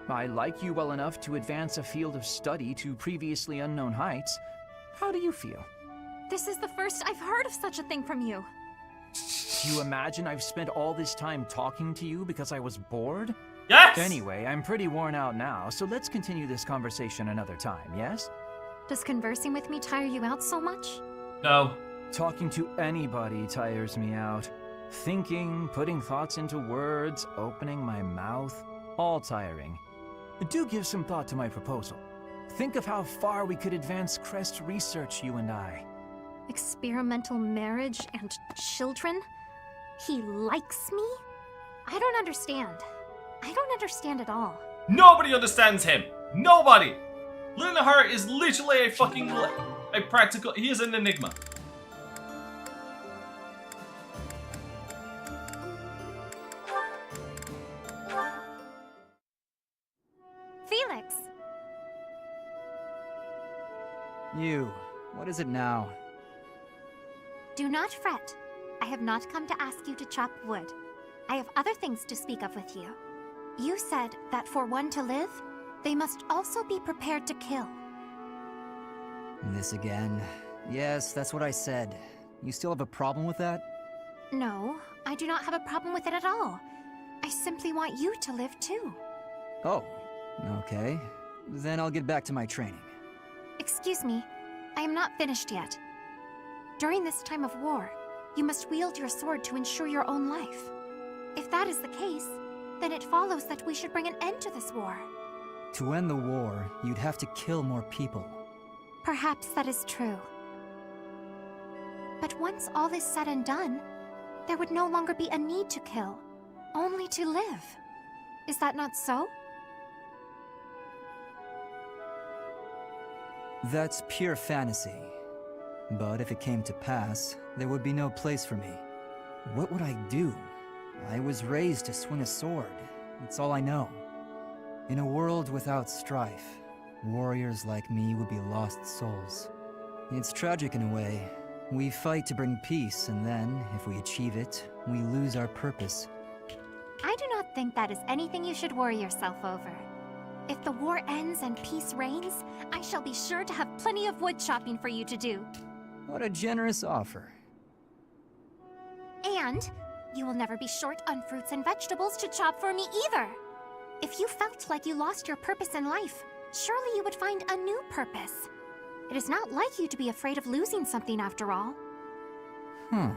I like you well enough to advance a field of study to previously unknown heights. How do you feel? This is the first I've heard of such a thing from you. Do you imagine I've spent all this time talking to you because I was bored? Yes! Anyway, I'm pretty worn out now, so let's continue this conversation another time, yes? Does conversing with me tire you out so much? No. Talking to anybody tires me out. Thinking, putting thoughts into words, opening my mouth, all tiring. Do give some thought to my proposal. Think of how far we could advance crest research, you and I. Experimental marriage and children? He likes me? I don't understand. I don't understand at all. Nobody understands him. Nobody. Linhart is literally a fucking a practical. He is an enigma. Felix. You. What is it now? Do not fret. I have not come to ask you to chop wood. I have other things to speak of with you. You said that for one to live, they must also be prepared to kill. This again. Yes, that's what I said. You still have a problem with that? No, I do not have a problem with it at all. I simply want you to live too. Oh, okay. Then I'll get back to my training. Excuse me, I am not finished yet. During this time of war, you must wield your sword to ensure your own life. If that is the case, then it follows that we should bring an end to this war. To end the war, you'd have to kill more people. Perhaps that is true. But once all is said and done, there would no longer be a need to kill, only to live. Is that not so? That's pure fantasy. But if it came to pass, there would be no place for me. What would I do? I was raised to swing a sword. It's all I know. In a world without strife, warriors like me would be lost souls. It's tragic in a way. We fight to bring peace, and then, if we achieve it, we lose our purpose. I do not think that is anything you should worry yourself over. If the war ends and peace reigns, I shall be sure to have plenty of wood chopping for you to do. What a generous offer. And you will never be short on fruits and vegetables to chop for me either. If you felt like you lost your purpose in life, surely you would find a new purpose. It is not like you to be afraid of losing something after all. I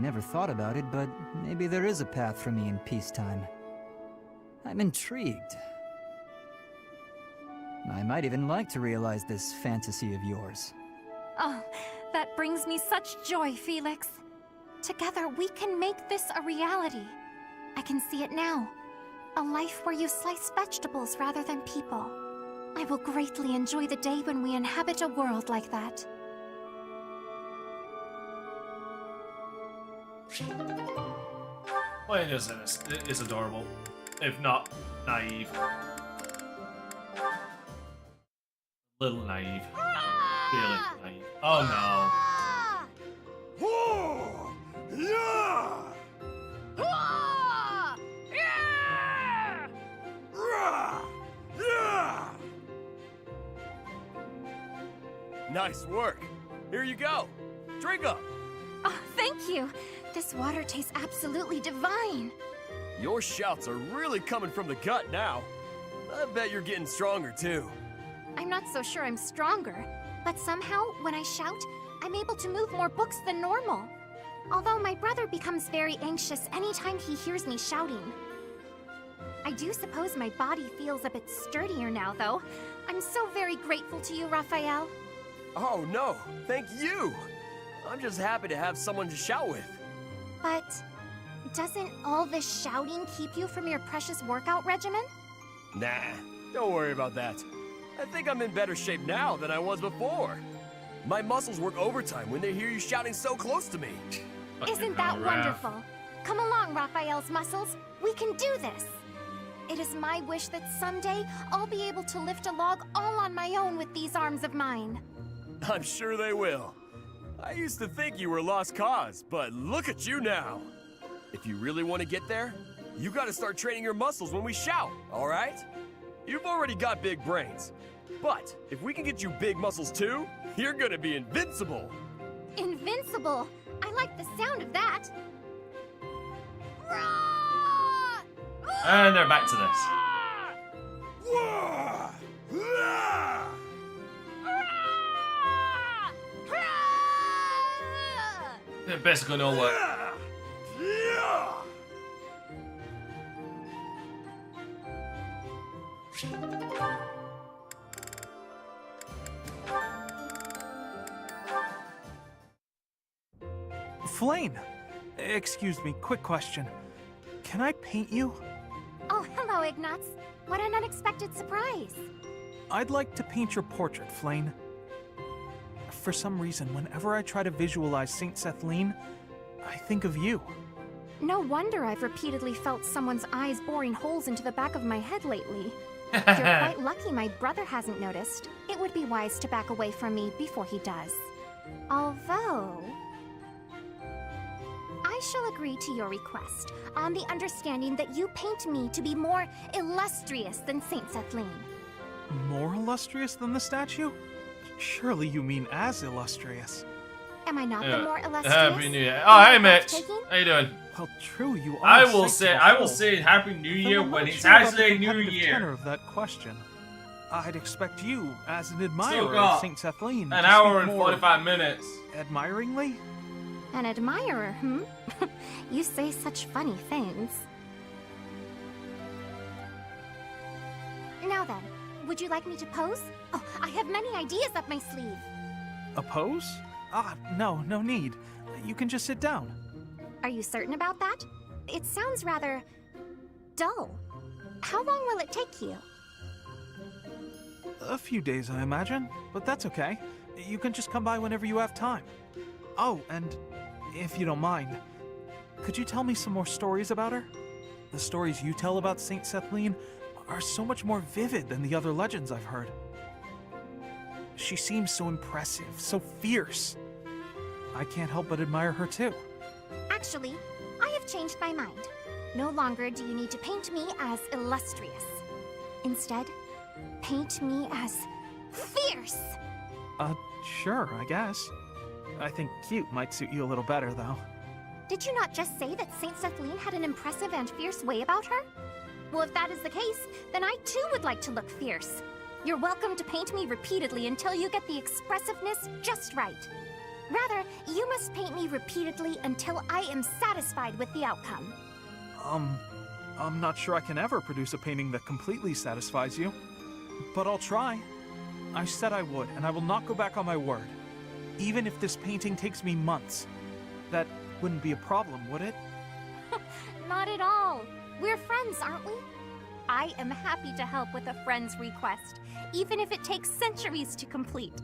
never thought about it, but maybe there is a path for me in peacetime. I'm intrigued. I might even like to realize this fantasy of yours. Oh, that brings me such joy, Felix. Together we can make this a reality. I can see it now. A life where you slice vegetables rather than people. I will greatly enjoy the day when we inhabit a world like that. Playing as innocent is adorable, if not naive. Little naive. Feeling naive. Oh no. Nice work. Here you go. Drink up. Oh, thank you. This water tastes absolutely divine. Your shouts are really coming from the gut now. I bet you're getting stronger too. I'm not so sure I'm stronger, but somehow, when I shout, I'm able to move more books than normal. Although my brother becomes very anxious anytime he hears me shouting. I do suppose my body feels a bit sturdier now, though. I'm so very grateful to you, Raphael. Oh no, thank you. I'm just happy to have someone to shout with. But doesn't all this shouting keep you from your precious workout regimen? Nah, don't worry about that. I think I'm in better shape now than I was before. My muscles work overtime when they hear you shouting so close to me. Isn't that wonderful? Come along, Raphael's muscles. We can do this. It is my wish that someday I'll be able to lift a log all on my own with these arms of mine. I'm sure they will. I used to think you were a lost cause, but look at you now. If you really want to get there, you gotta start training your muscles when we shout, all right? You've already got big brains, but if we can get you big muscles too, you're gonna be invincible. Invincible? I like the sound of that. And they're back to this. They're basically no work. Flame! Excuse me, quick question. Can I paint you? Oh, hello, Ignatz. What an unexpected surprise. I'd like to paint your portrait, Flame. For some reason, whenever I try to visualize Saint Sethlene, I think of you. No wonder I've repeatedly felt someone's eyes boring holes into the back of my head lately. You're quite lucky my brother hasn't noticed. It would be wise to back away from me before he does. Although... I shall agree to your request, on the understanding that you paint me to be more illustrious than Saint Sethlene. More illustrious than the statue? Surely you mean as illustrious. Am I not the more illustrious? Happy New Year. Oh, hey Mitch. How you doing? Well, true, you are. I will say Happy New Year when it's actually a New Year. Tenor of that question. I'd expect you, as an Still admirer got of Saint Sethlene, an to hour speak and more 45 minutes. admiringly? An admirer, hmm? You say such funny things. Now then, would you like me to pose? Oh, I have many ideas up my sleeve. A pose? No need. You can just sit down. Are you certain about that? It sounds rather dull. How long will it take you? A few days, I imagine, but that's okay. You can just come by whenever you have time. Oh, and if you don't mind, could you tell me some more stories about her? The stories you tell about Saint Sethlene are so much more vivid than the other legends I've heard. She seems so impressive, so fierce. I can't help but admire her too. Actually, I have changed my mind. No longer do you need to paint me as illustrious. Instead, paint me as fierce! Sure, I guess. I think cute might suit you a little better, though. Did you not just say that Saint Sethlene had an impressive and fierce way about her? Well, if that is the case, then I too would like to look fierce. You're welcome to paint me repeatedly until you get the expressiveness just right. Rather, you must paint me repeatedly until I am satisfied with the outcome. I'm not sure I can ever produce a painting that completely satisfies you, but I'll try. I said I would, and I will not go back on my word. Even if this painting takes me months. That wouldn't be a problem, would it? Not at all. We're friends, aren't we? I am happy to help with a friend's request, even if it takes centuries to complete.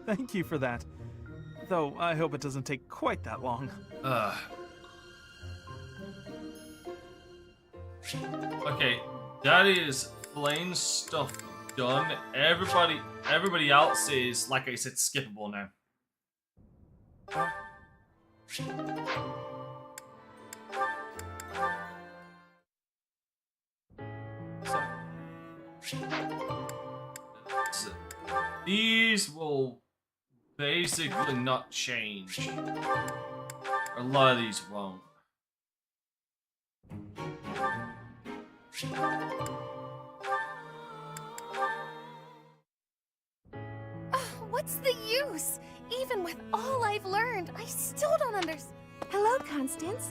Thank you for that. Though I hope it doesn't take quite that long. Okay, that is Flame's stuff done. Everybody else is, like I said, skippable now. So, these will basically not change. A lot of these won't. What's the use? Even with all I've learned, I still don't understand. Hello, Constance.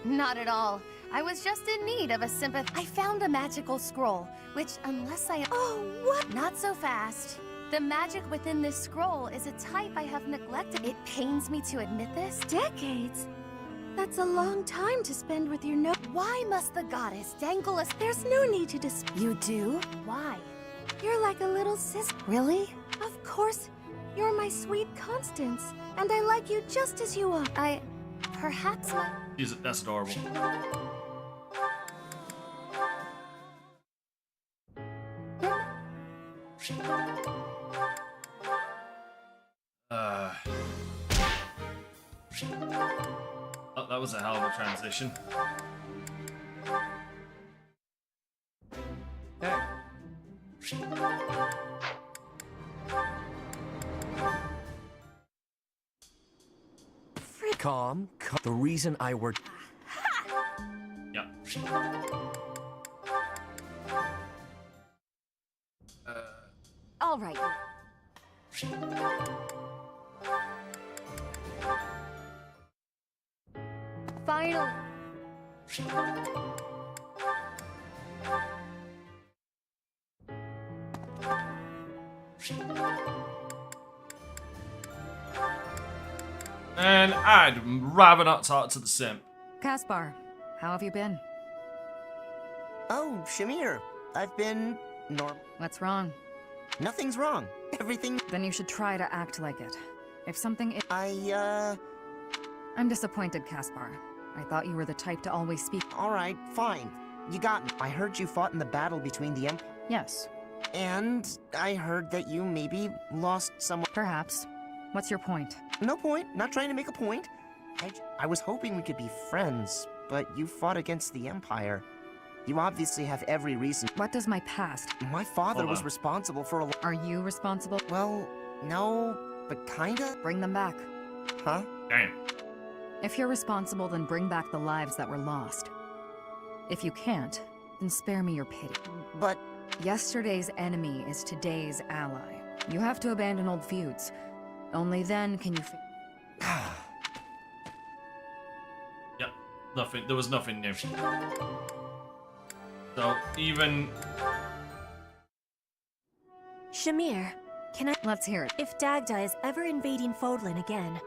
Not at all. I was just in need of a sympath. I found a magical scroll, which unless I... Oh, what? Not so fast. The magic within this scroll is a type I have neglected. It pains me to admit this. Decades? That's a long time to spend with your Why must the goddess dangle us? There's no need to You do? Why? You're like a little sis. Really? Of course. You're my sweet Constance, and I like you just as you are. Perhaps my... That's adorable. Oh, that was a hell of a transition. Hey. Calm. The reason I worked. Yep. All right. Final. And I'd rather not talk to the simp. Caspar, how have you been? Oh, Shamir. I've been normal. What's wrong? Nothing's wrong. Everything... Then you should try to act like it. If something I'm disappointed, Caspar. I thought you were the type to always speak. Alright, fine. You got me. I heard you fought in the battle between the Empire. Yes. And I heard that you maybe lost someone. Perhaps. What's your point? No point. Not trying to make a point. I was hoping we could be friends, but you fought against the Empire. You obviously have every reason. What does my past? My father was responsible for a... Are you responsible? Well, no, but kinda. Bring them back. Huh? Damn. If you're responsible, then bring back the lives that were lost. If you can't, then spare me your pity. But... Yesterday's enemy is today's ally. You have to abandon old feuds. Only then can you... Yep. Nothing. There was nothing new. So, even... Shamir, Can I? Let's hear it. If Dagda is ever invading Fodlan again,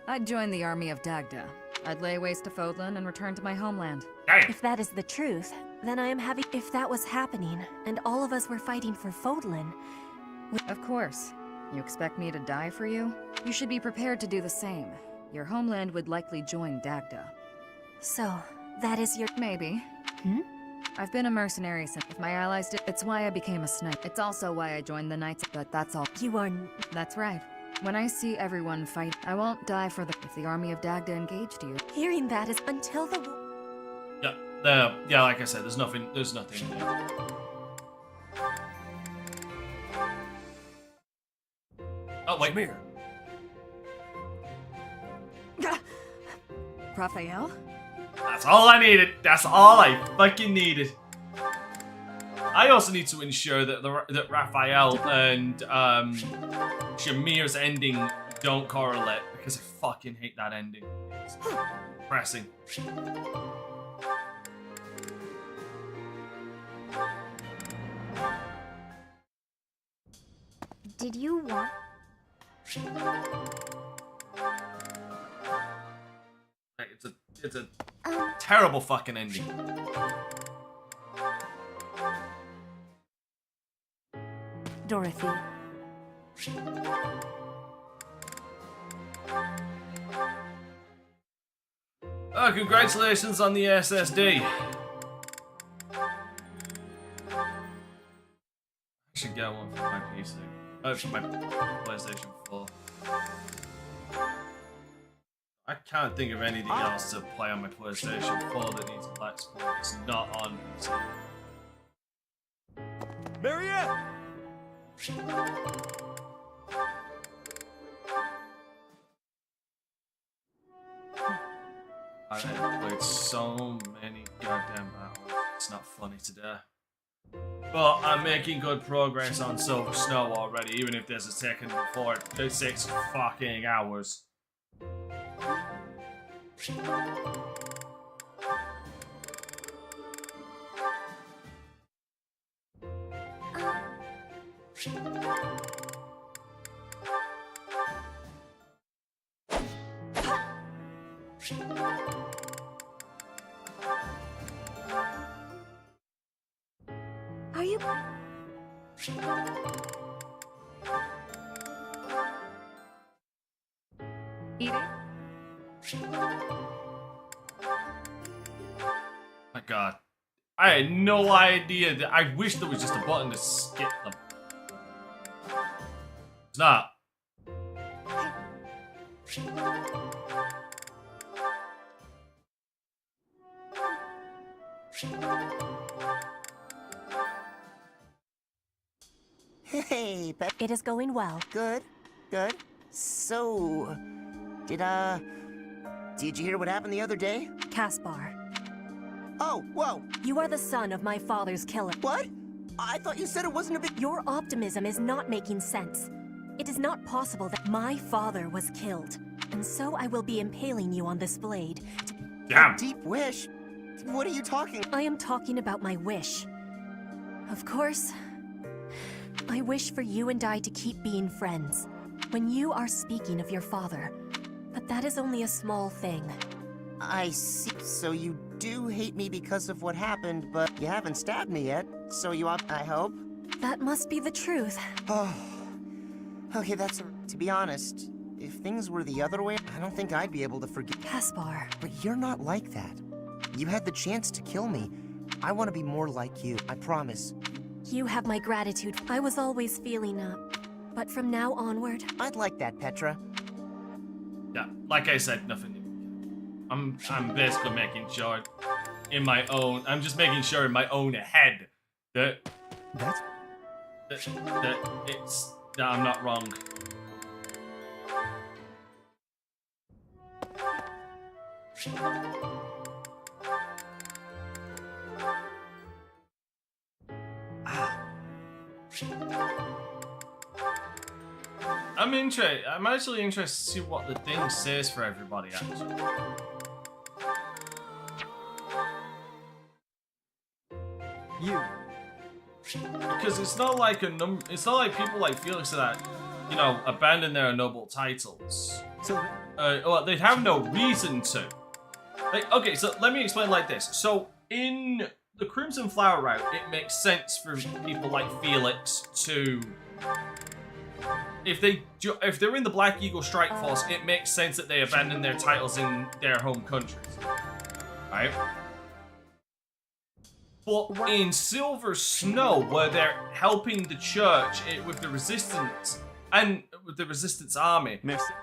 I'd join the army of Dagda. I'd lay waste to Fodlan and return to my homeland. if that is the truth, then I am having. If that was happening, and all of us were fighting for Fodlan. Of course. You expect me to die for you? You should be prepared to do the same. Your homeland would likely join Dagda. So, that is your. Maybe. Hmm? I've been a mercenary since. If my allies did, it's why I became a sniper. It's also why I joined the Knights, but that's all. You are. That's right. When I see everyone fight, I won't die for the. If the army of Dagda engaged you. Hearing that is until the. Yeah, like I said, there's nothing there. Oh, wait, Mir. Raphael? That's all I needed. That's all I fucking needed. I also need to ensure that that Raphael and Shamir's ending don't correlate, because I fucking hate that ending. It's depressing. Did you want... It's a terrible fucking ending. Dorothy. Oh, congratulations on the SSD. I should get one for my PC. For my PlayStation 4. I can't think of anything else to play on my PlayStation 4 that needs a Let's Play. It's not on PC. Mariette! I have played so many goddamn battles. It's not funny today. But I'm making good progress on Silver Snow already, even if there's a taken before 6 fucking hours. Are you... Eat it? My god. I had no idea that. I wish there was just a button to skip them. It's not. Hey, Pep. It is going well. Good, good. So, did you hear what happened the other day? Caspar. Oh, whoa! You are the son of my father's killer. What? I thought you said it wasn't a big... Your optimism is not making sense. It is not possible that my father was killed. And so I will be impaling you on this blade. Damn. A deep wish? What are you talking... I am talking about my wish. Of course, I wish for you and I to keep being friends. When you are speaking of your father. But that is only a small thing. I see. So you do hate me because of what happened, but you haven't stabbed me yet. So you I hope? That must be the truth. Oh. Okay, that's... To be honest, if things were the other way, I don't think I'd be able to forgive... Caspar. But you're not like that. You had the chance to kill me. I want to be more like you, I promise. You have my gratitude. I was always feeling but from now onward... I'd like that, Petra. Yeah, like I said, nothing new. I'm basically making sure in my own... I'm just making sure in my own head that I'm not wrong. I'm actually interested to see what the thing says for everybody, actually. You. Because it's not like it's not like people like Felix that, you know, abandon their noble titles. So, well, they'd have no reason to. Like, okay, so let me explain like this. So in the Crimson Flower route, it makes sense for people like Felix to, if they're in the Black Eagle Strike Force, it makes sense that they abandon their titles in their home countries, right? But in Silver Snow, where they're helping the church with the resistance and with the resistance army,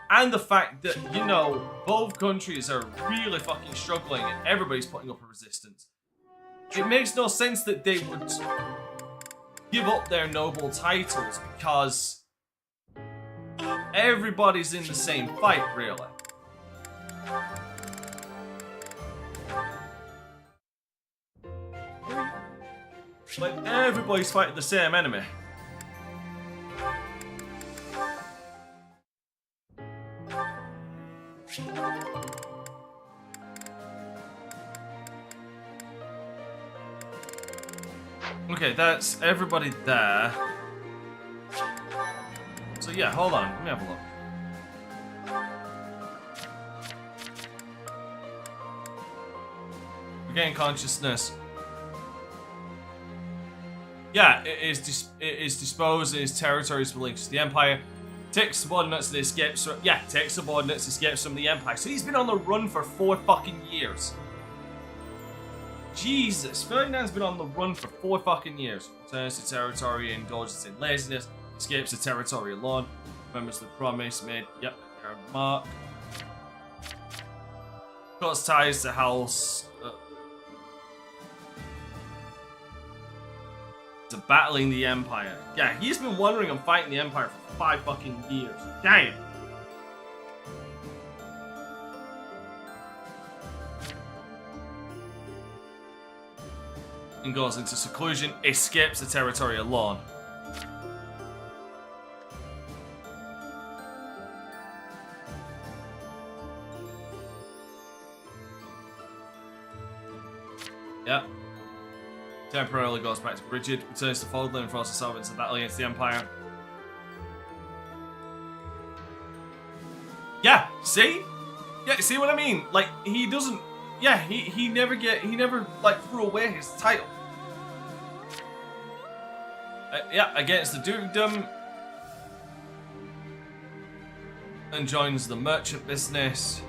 and the fact that, you know, both countries are really fucking struggling and everybody's putting up a resistance, it makes no sense that they would give up their noble titles because everybody's in the same fight, really. Like, everybody's fighting the same enemy. Okay, that's everybody there. So yeah, hold on, let me have a look. Regain consciousness. Yeah, it is disposes territories belonging to the Empire. Takes subordinates and escapes from, takes subordinates, escapes from the Empire. So he's been on the run for 4 fucking years. Jesus, Ferdinand's been on the run for 4 fucking years. Returns to territory, indulges in laziness, escapes the territory alone, remembers the promise made, mark. Cuts ties to house. To battling the Empire. Yeah, he's been wandering and fighting the Empire for 5 fucking years. Damn! And goes into seclusion, escapes the territory alone. Yep. Temporarily goes back to Bridget, returns to Fogland and forces himself into battle against the Empire. Yeah, see? Yeah, see what I mean? Like, he doesn't... Yeah, he never like, threw away his title. Yeah, against the dukedom. And joins the merchant business.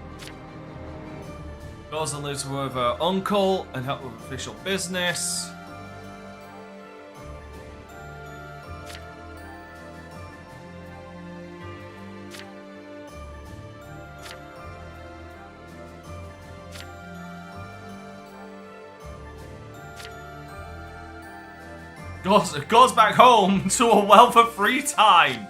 Goes and lives with her uncle and help with official business. Goes back home to a wealth of free time.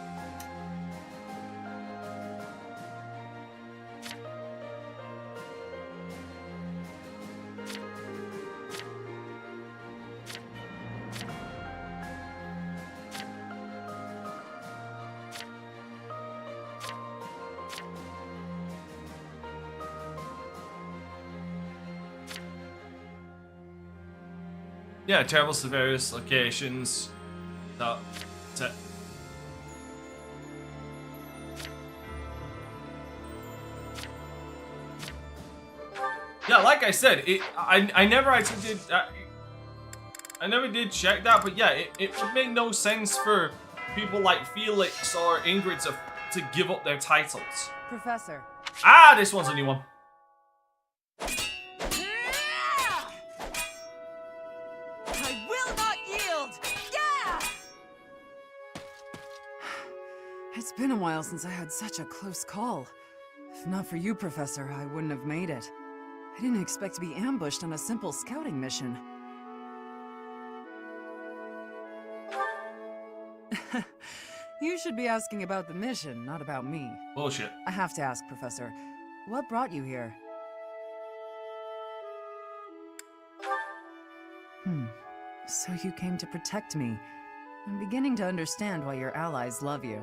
Yeah, travels to various locations. Yeah, like I said, I never actually did. I never did check that, but yeah, it would make no sense for people like Felix or Ingrid to give up their titles. Professor. Ah, this one's a new one. I will not yield! Yeah! It's been a while since I had such a close call. If not for you, Professor, I wouldn't have made it. I didn't expect to be ambushed on a simple scouting mission. You should be asking about the mission, not about me. Bullshit. I have to ask, Professor. What brought you here? So you came to protect me. I'm beginning to understand why your allies love you.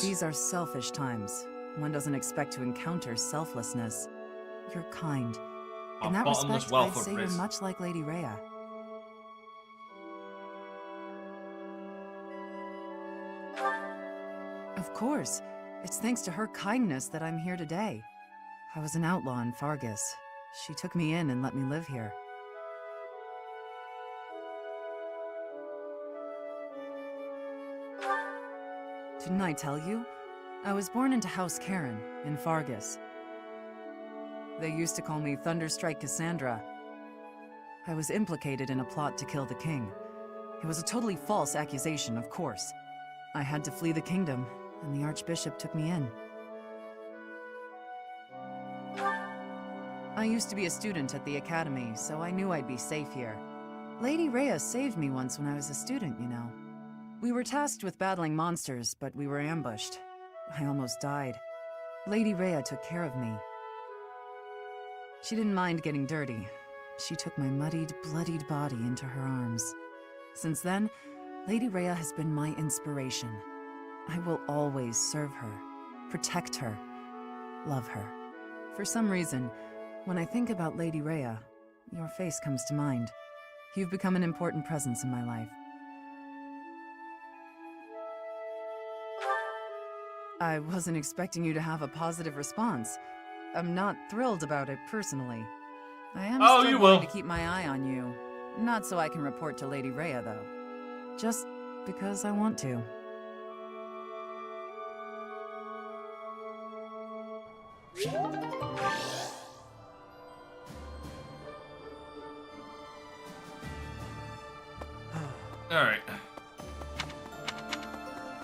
These are selfish times. One doesn't expect to encounter selflessness. You're kind. In that respect, I'd say you're much like Lady Rhea. Of course. It's thanks to her kindness that I'm here today. I was an outlaw in Fargus. She took me in and let me live here. Didn't I tell you? I was born into House Karen in Fargus. They used to call me Thunderstrike Cassandra. I was implicated in a plot to kill the king. It was a totally false accusation, of course. I had to flee the kingdom, and the Archbishop took me in. I used to be a student at the academy, so I knew I'd be safe here. Lady Rhea saved me once when I was a student, you know. We were tasked with battling monsters, but we were ambushed. I almost died. Lady Rhea took care of me. She didn't mind getting dirty. She took my muddied, bloodied body into her arms. Since then, Lady Rhea has been my inspiration. I will always serve her, protect her, love her. For some reason, when I think about Lady Rhea, your face comes to mind. You've become an important presence in my life. I wasn't expecting you to have a positive response. I'm not thrilled about it personally. I am still going to keep my eye on you. Not so I can report to Lady Rhea, though. Just because I want to. Alright.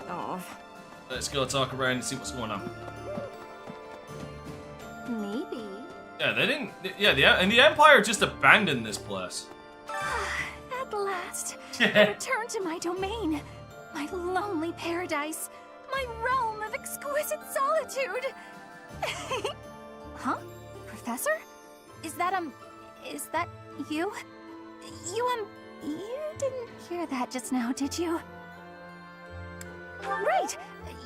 Oh. Let's go talk around and see what's going on. Maybe. Yeah, they didn't... Yeah, and the Empire just abandoned this place. At last, I return to my domain. My lonely paradise. My realm of exquisite solitude. Huh? Professor? Is that you? You didn't hear that just now, did you? Right!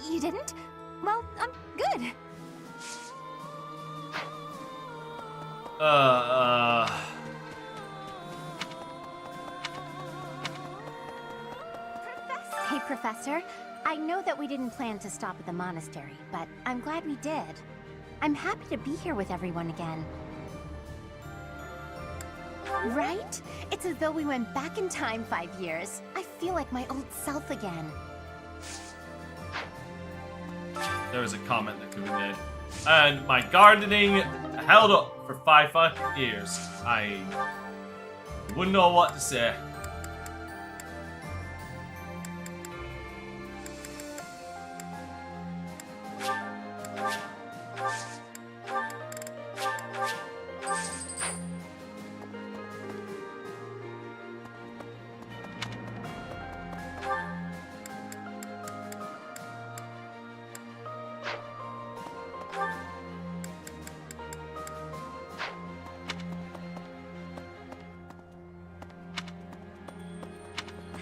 You didn't? Well, good. Hey, Professor. I know that we didn't plan to stop at the monastery, but I'm glad we did. I'm happy to be here with everyone again. Right? It's as though we went back in time 5 years. I feel like my old self again. There is a comment that could be made. And my gardening held up for 5 years. I wouldn't know what to say.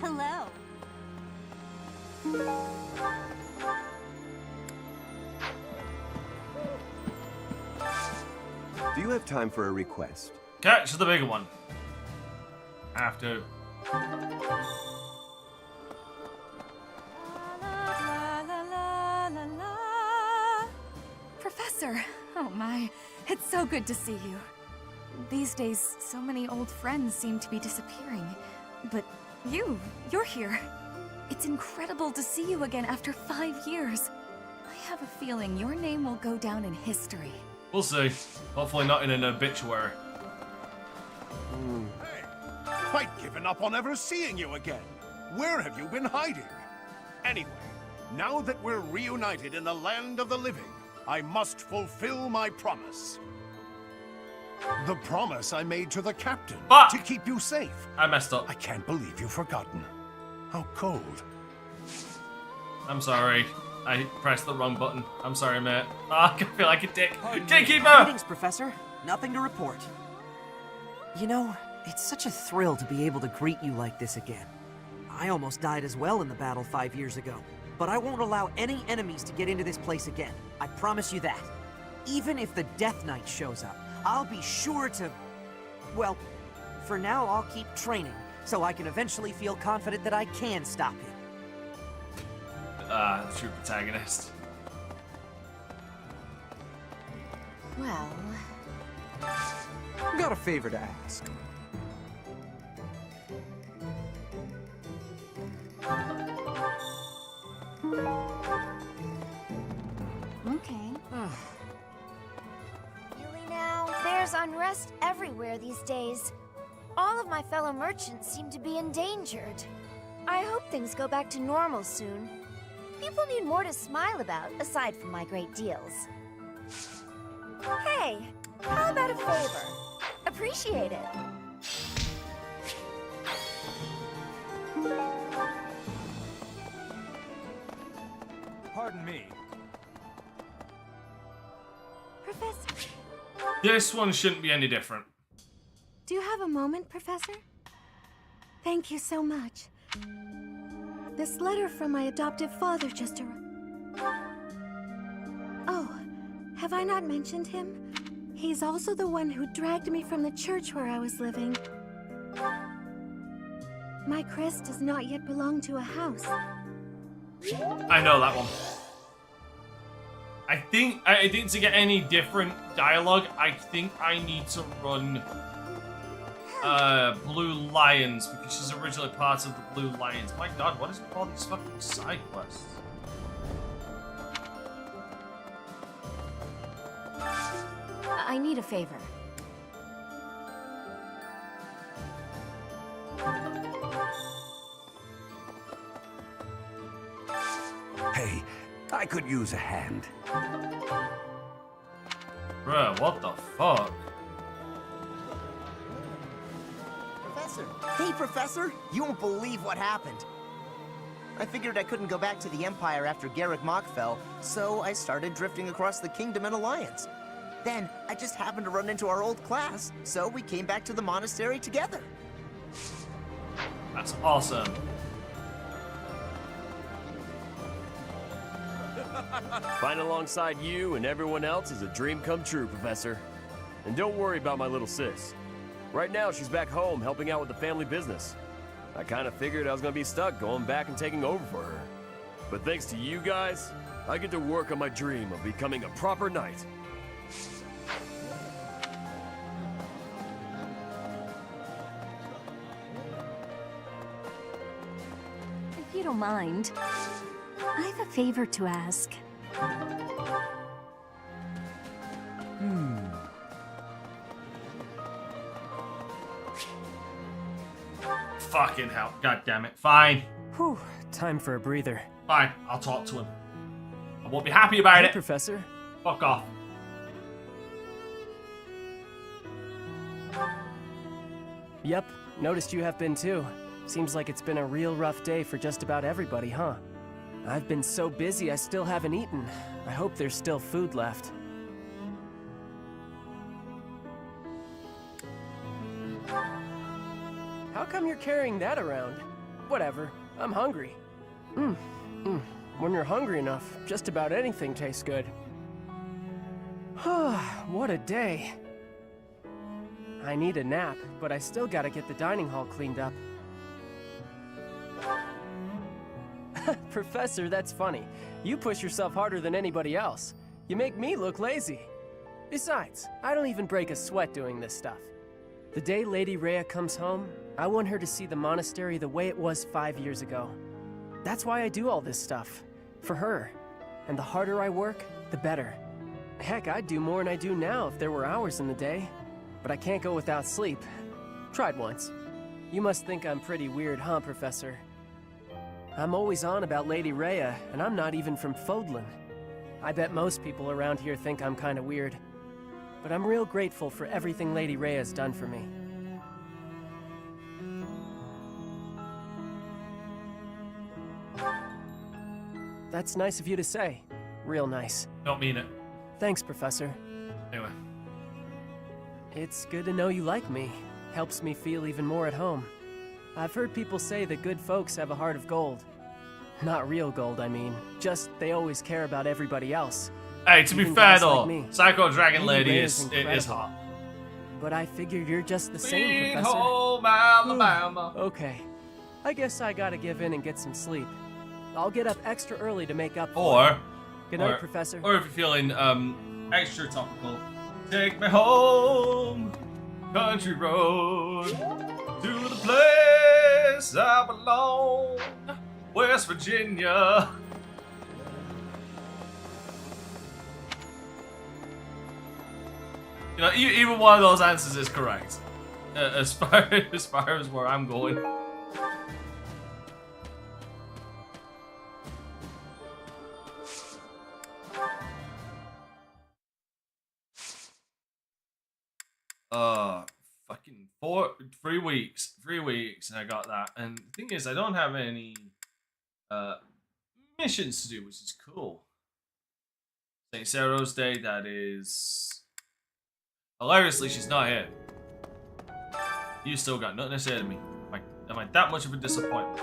Hello. Do you have time for a request? Catch the big one. Have to. Professor! Oh my, it's so good to see you. These days, so many old friends seem to be disappearing. But you're here. It's incredible to see you again after 5 years. I have a feeling your name will go down in history. We'll see. Hopefully not in an obituary. Hey, quite given up on ever seeing you again. Where have you been hiding? Anyway, now that we're reunited in the land of the living, I must fulfill my promise. The promise I made to the captain to keep you safe. I messed up. I can't believe you've forgotten. How cold. I'm sorry. I pressed the wrong button. I'm sorry, mate. I feel like a dick. Gatekeeper! Greetings, Professor. Nothing to report. You know, it's such a thrill to be able to greet you like this again. I almost died as well in the battle 5 years ago. But I won't allow any enemies to get into this place again. I promise you that. Even if the Death Knight shows up, I'll be sure to... Well, for now I'll keep training, so I can eventually feel confident that I can stop him. the true protagonist. Well... Got a favor to ask. Okay. Really now, there's unrest everywhere these days. All of my fellow merchants seem to be endangered. I hope things go back to normal soon. People need more to smile about, aside from my great deals. Hey, how about a favor? Appreciate it. Pardon me. Professor, This one shouldn't be any different. do you have a moment, Professor? Thank you so much. This letter from my adoptive father just arrived. Oh, have I not mentioned him? He's also the one who dragged me from the church where I was living. My crest does not yet belong to a house. I know that one. I think to get any different dialogue, I think I need to run Blue Lions, because she's originally part of the Blue Lions. My god, what is with all these fucking side quests? I need a favor. Hey, I could use a hand. Bruh, what the fuck? Professor! Hey, Professor! You won't believe what happened. I figured I couldn't go back to the Empire after Garrick Mach fell, so I started drifting across the Kingdom in Alliance. Then, I just happened to run into our old class, so we came back to the monastery together. That's awesome. Fighting alongside you and everyone else is a dream come true, Professor. And don't worry about my little sis. Right now, she's back home helping out with the family business. I kind of figured I was going to be stuck going back and taking over for her. But thanks to you guys, I get to work on my dream of becoming a proper knight. If you don't mind, I have a favor to ask. Fucking hell. God damn it. Fine. Whew, time for a breather. Fine, I'll talk to him. I won't be happy about it. Professor. Fuck off. Yep, noticed you have been too. Seems like it's been a real rough day for just about everybody, huh? I've been so busy I still haven't eaten. I hope there's still food left. How come you're carrying that around? Whatever, I'm hungry. When you're hungry enough, just about anything tastes good. What a day. I need a nap, but I still gotta get the dining hall cleaned up. Professor, that's funny. You push yourself harder than anybody else. You make me look lazy. Besides, I don't even break a sweat doing this stuff. The day Lady Rhea comes home, I want her to see the monastery the way it was 5 years ago. That's why I do all this stuff. For her. And the harder I work, the better. Heck, I'd do more than I do now if there were hours in the day. But I can't go without sleep. Tried once. You must think I'm pretty weird, huh, Professor? I'm always on about Lady Rhea, and I'm not even from Fodlan. I bet most people around here think I'm kinda weird. But I'm real grateful for everything Lady Rhea's done for me. That's nice of you to say. Real nice. Don't mean it. Thanks, Professor. Anyway. It's good to know you like me. Helps me feel even more at home. I've heard people say that good folks have a heart of gold. Not real gold, I mean. Just they always care about everybody else. Hey, to be Even fair guys though, like me. Psycho Dragon Lady Lady Rhea's is incredible. hot. But I figured you're just the same, Sweet Professor. home Alabama. Okay. I guess I gotta give in and get some sleep. I'll get up extra early to make up for it. Good night, Professor. Or if you're feeling extra topical, take me home, country road, to the place I belong, West Virginia. You know, even one of those answers is correct, as far as where I'm going. Fucking 3 weeks, and I got that. And the thing is, I don't have any missions to do, which is cool. St. Sarah's Day, that is... Hilariously, she's not here. You still got nothing to say to me. Am I that much of a disappointment?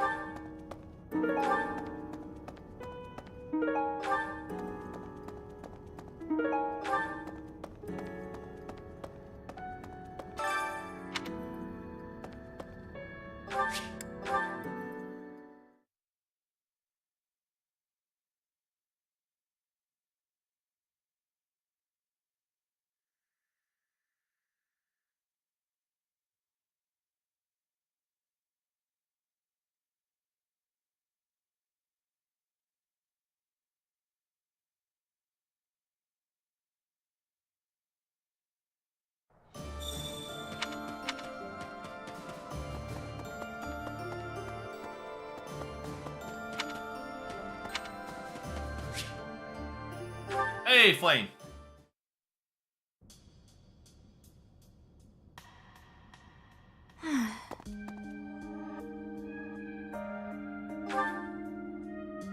Hey, Flame.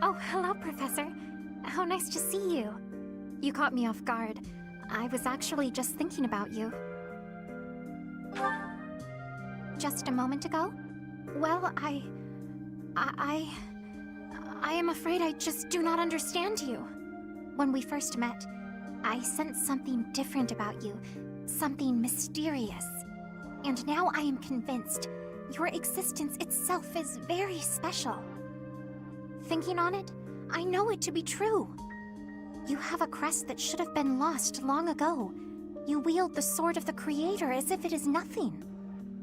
Oh, hello, Professor. How nice to see you. You caught me off guard. I was actually just thinking about you. Just a moment ago? Well, I am afraid I just do not understand you. When we first met, I sensed something different about you, something mysterious. And now I am convinced your existence itself is very special. Thinking on it, I know it to be true. You have a crest that should have been lost long ago. You wield the sword of the Creator as if it is nothing.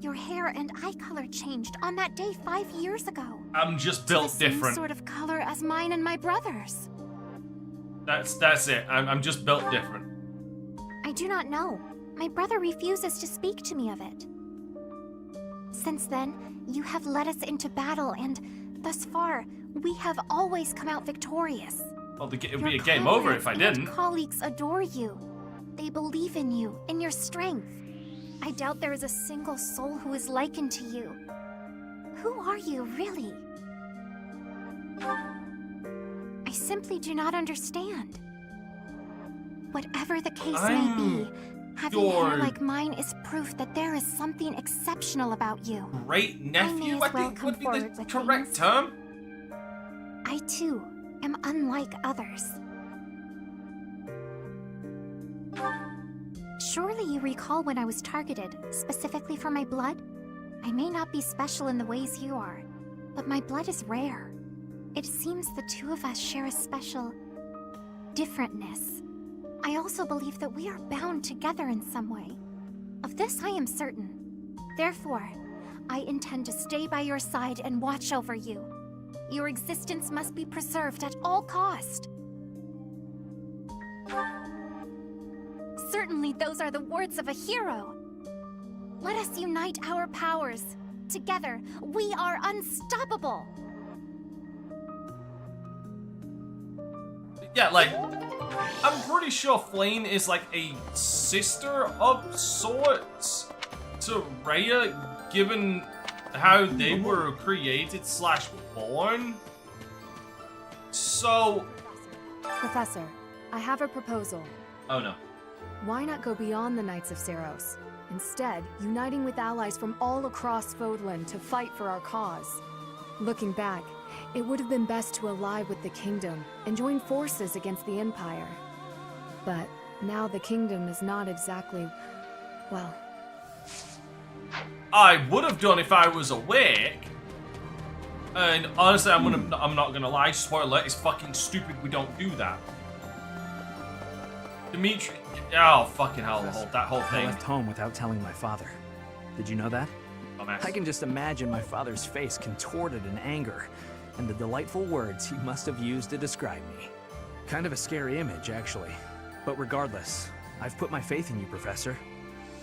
Your hair and eye color changed on that day 5 years ago. I'm just built to the different. Same sort of color as mine and my brother's. That's it. I'm just built different. I do not know. My brother refuses to speak to me of it. Since then, you have led us into battle, and thus far, we have always come out victorious. Well, it would be a game over if I didn't. Your colleagues adore you. They believe in you, in your strength. I doubt there is a single soul who is likened to you. Who are you, really? I simply do not understand. Whatever the case may be, having hair like mine is proof that there is something exceptional about you. Great nephew, I think would be the correct term. I too am unlike others. Surely you recall when I was targeted, specifically for my blood? I may not be special in the ways you are, but my blood is rare. It seems the two of us share a special differentness. I also believe that we are bound together in some way. Of this I am certain. Therefore, I intend to stay by your side and watch over you. Your existence must be preserved at all cost. Certainly those are the words of a hero. Let us unite our powers. Together, we are unstoppable. Yeah, like, I'm pretty sure Flame is like a sister of sorts to Rhea, given how they were created / born. So... Professor, I have a proposal. Oh no. Why not go beyond the Knights of Seiros? Instead, uniting with allies from all across Fodlan to fight for our cause. Looking back, it would have been best to ally with the Kingdom and join forces against the Empire. But now the Kingdom is not exactly, well... I would have done if I was awake. And honestly, I'm not gonna lie. Spoiler alert, it's fucking stupid. We don't do that. Dimitri, oh fucking hell, that whole I thing. left home without telling my father. Did you know that? Dumbass. I can just imagine my father's face contorted in anger, and the delightful words he must have used to describe me. Kind of a scary image, actually. But regardless, I've put my faith in you, Professor,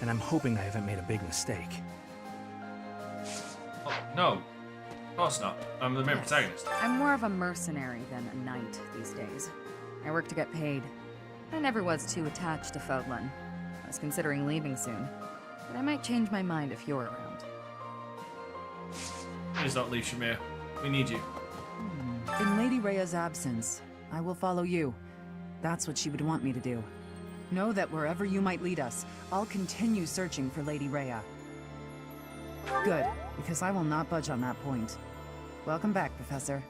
and I'm hoping I haven't made a big mistake. Oh, no. Of course not. I'm the main protagonist. I'm more of a mercenary than a knight these days. I work to get paid. I never was too attached to Fodlan. I was considering leaving soon, but I might change my mind if you're around. Please don't leave, Shamir. We need you. In Lady Rhea's absence, I will follow you. That's what she would want me to do. Know that wherever you might lead us, I'll continue searching for Lady Rhea. Good, because I will not budge on that point. Welcome back, Professor.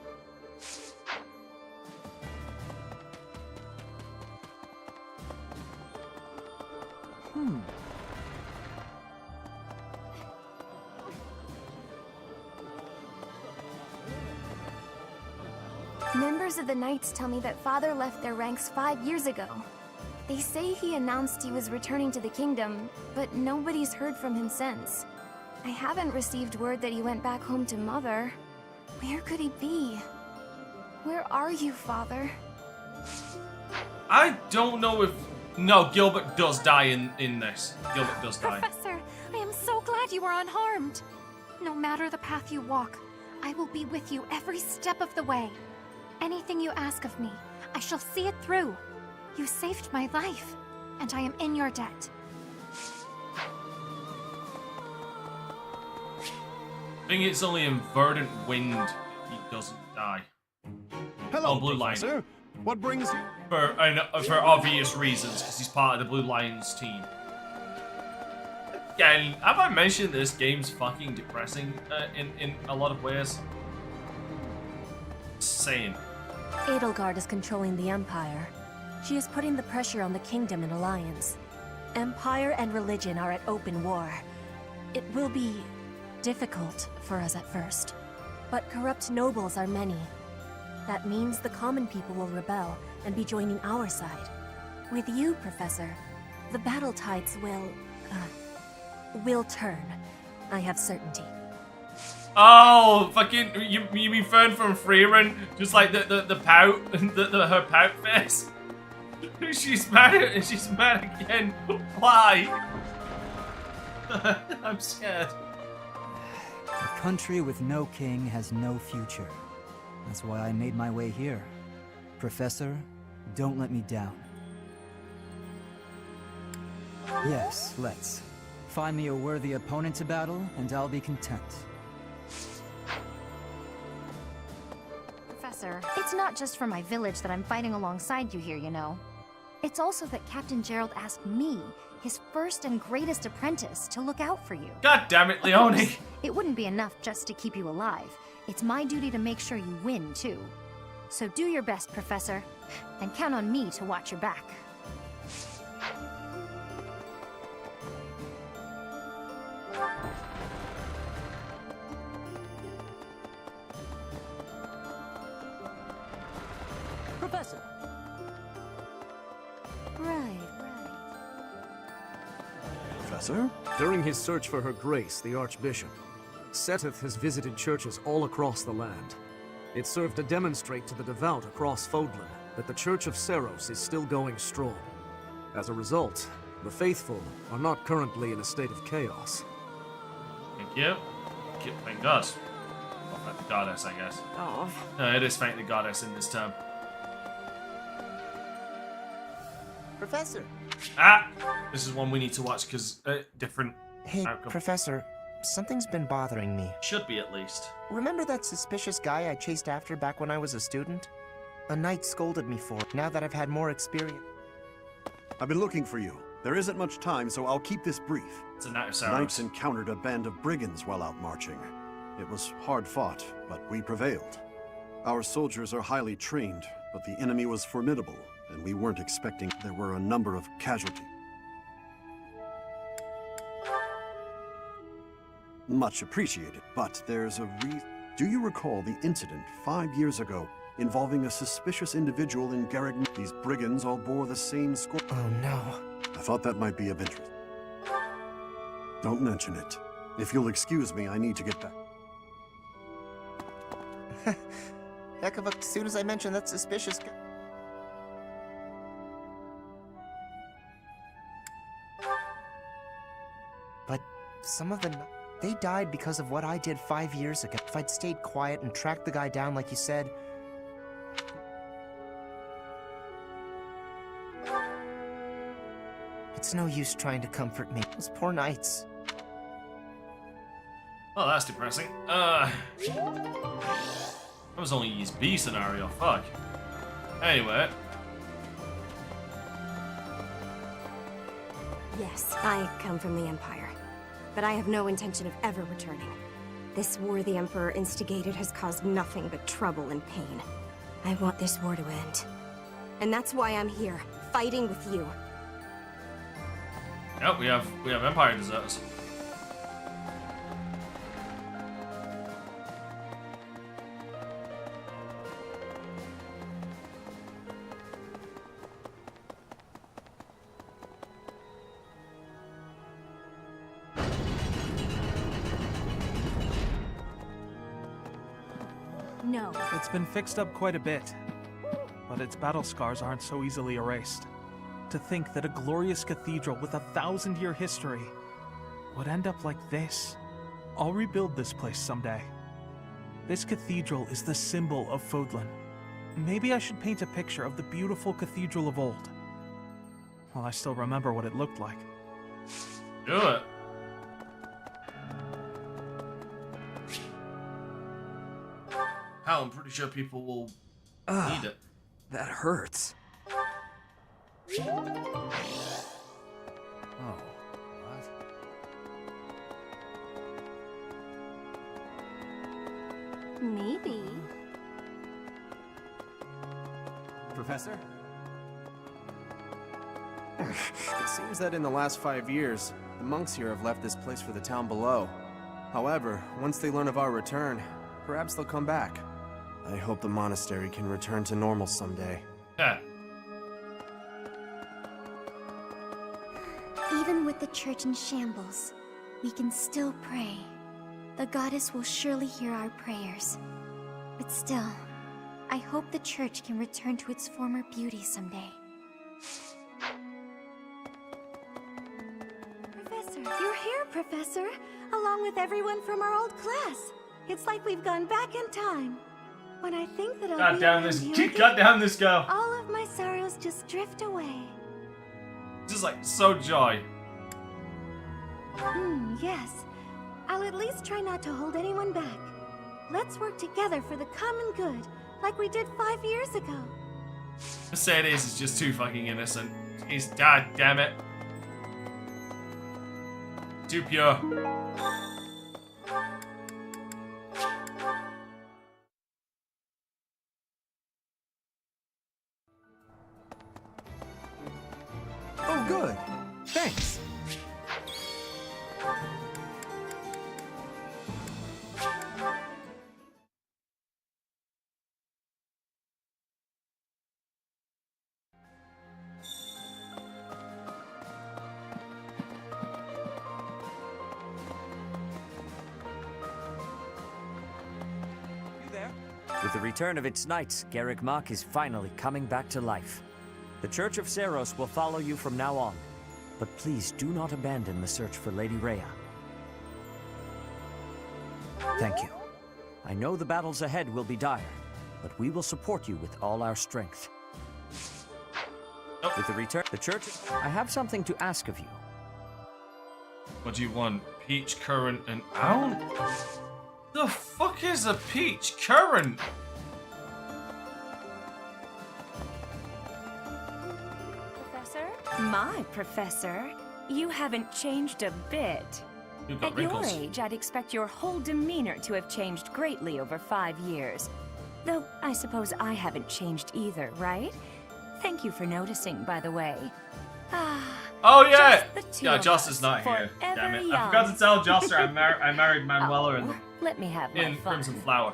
Members of the Knights tell me that Father left their ranks 5 years ago. They say he announced he was returning to the kingdom, but nobody's heard from him since. I haven't received word that he went back home to Mother. Where could he be? Where are you, Father? I don't know if... No, Gilbert does die in this. Gilbert does die. Professor, I am so glad you are unharmed. No matter the path you walk, I will be with you every step of the way. Anything you ask of me, I shall see it through. You saved my life, and I am in your debt. I think it's only in Verdant Wind he doesn't die. Hello, Blue Professor. Line. What brings you? For obvious reasons, because he's part of the Blue Lions team. Again, have I mentioned this game's fucking depressing in a lot of ways? Insane. Edelgard is controlling the Empire. She is putting the pressure on the Kingdom in alliance. Empire and religion are at open war. It will be difficult for us at first, but corrupt nobles are many. That means the common people will rebel and be joining our side. With you, Professor, the battle tides will turn. I have certainty. Oh, fucking, you mean Fern from Freeran? Just like the pout, her pout face? She's mad again. Why? I'm scared. A country with no king has no future. That's why I made my way here. Professor, don't let me down. Yes, let's. Find me a worthy opponent to battle, and I'll be content. Professor, it's not just for my village that I'm fighting alongside you here, you know. It's also that Captain Gerald asked me, his first and greatest apprentice, to look out for you. God damn it, Leone! Of course, it wouldn't be enough just to keep you alive. It's my duty to make sure you win, too. So do your best, Professor, and count on me to watch your back. Professor! Right. Professor? During his search for her grace, the Archbishop, Seteth has visited churches all across the land. It served to demonstrate to the devout across Fodlan that the Church of Seros is still going strong. As a result, the faithful are not currently in a state of chaos. Thank you. Thank God. Well, thank the goddess, I guess. Oh. No, it is thank the goddess in this term. Professor. Ah! This is one we need to watch because different Hey, outcome. Professor. Something's been bothering me. Should be, at least. Remember that suspicious guy I chased after back when I was a student? A knight scolded me for it, now that I've had more experience. I've been looking for you. There isn't much time, so I'll keep this brief. It's a Knight of Saros. Knights encountered a band of brigands while out marching. It was hard fought, but we prevailed. Our soldiers are highly trained, but the enemy was formidable, and we weren't expecting there were a number of casualties. Much appreciated, but there's a reason. Do you recall the incident 5 years ago involving a suspicious individual in Garrick? These brigands all bore the same score. Oh no. I thought that might be of interest. Don't mention it. If you'll excuse me, I need to get back. Heck of a... As soon as I mentioned that suspicious... But some of them... They died because of what I did 5 years ago. If I'd stayed quiet and tracked the guy down like you said... It's no use trying to comfort me. Those poor nights. Oh, that's depressing. That was only his B scenario, fuck. Anyway. Yes, I come from the Empire, but I have no intention of ever returning. This war the Emperor instigated has caused nothing but trouble and pain. I want this war to end. And that's why I'm here, fighting with you. Yep, we have Empire deserters. No. It's been fixed up quite a bit, but its battle scars aren't so easily erased. To think that a glorious cathedral with a 1,000-year history would end up like this. I'll rebuild this place someday. This cathedral is the symbol of Fodlan. Maybe I should paint a picture of the beautiful cathedral of old. Well, I still remember what it looked like. Do it. Hell, I'm pretty sure people will need it. That hurts. Oh, what? Maybe. Professor? It seems that in the last 5 years, the monks here have left this place for the town below. However, once they learn of our return, perhaps they'll come back. I hope the monastery can return to normal someday. Yeah. Even with the church in shambles, we can still pray. The goddess will surely hear our prayers. But still, I hope the church can return to its former beauty someday. Professor, you're here, Professor, along with everyone from our old class. It's like we've gone back in time. When I think that I'll be around you again, God damn this girl. all of my sorrows just drift away. Just like so joy. Yes. I'll at least try not to hold anyone back. Let's work together for the common good, like we did 5 years ago. Mercedes is just too fucking innocent. He's god damn it. Too pure. Oh, good. Thanks. With the return of its knights, Garrick Mach is finally coming back to life. The Church of Seiros will follow you from now on, but please do not abandon the search for Lady Rhea. Thank you. I know the battles ahead will be dire, but we will support you with all our strength. With the return, the Church... I have something to ask of you. What do you want? Peach, currant, and ounce? The fuck is a peach currant? Professor? My professor? You haven't changed a bit. You've got At wrinkles. your age, I'd expect your whole demeanor to have changed greatly over 5 years. Though, I suppose I haven't changed either, right? Thank you for noticing, by the way. Oh yeah! Just the two Yeah, of Joss us, is not here. forever Damn it. I young. forgot to tell Josser I married Manuela in the Let me have my In fun. Crimson Flower.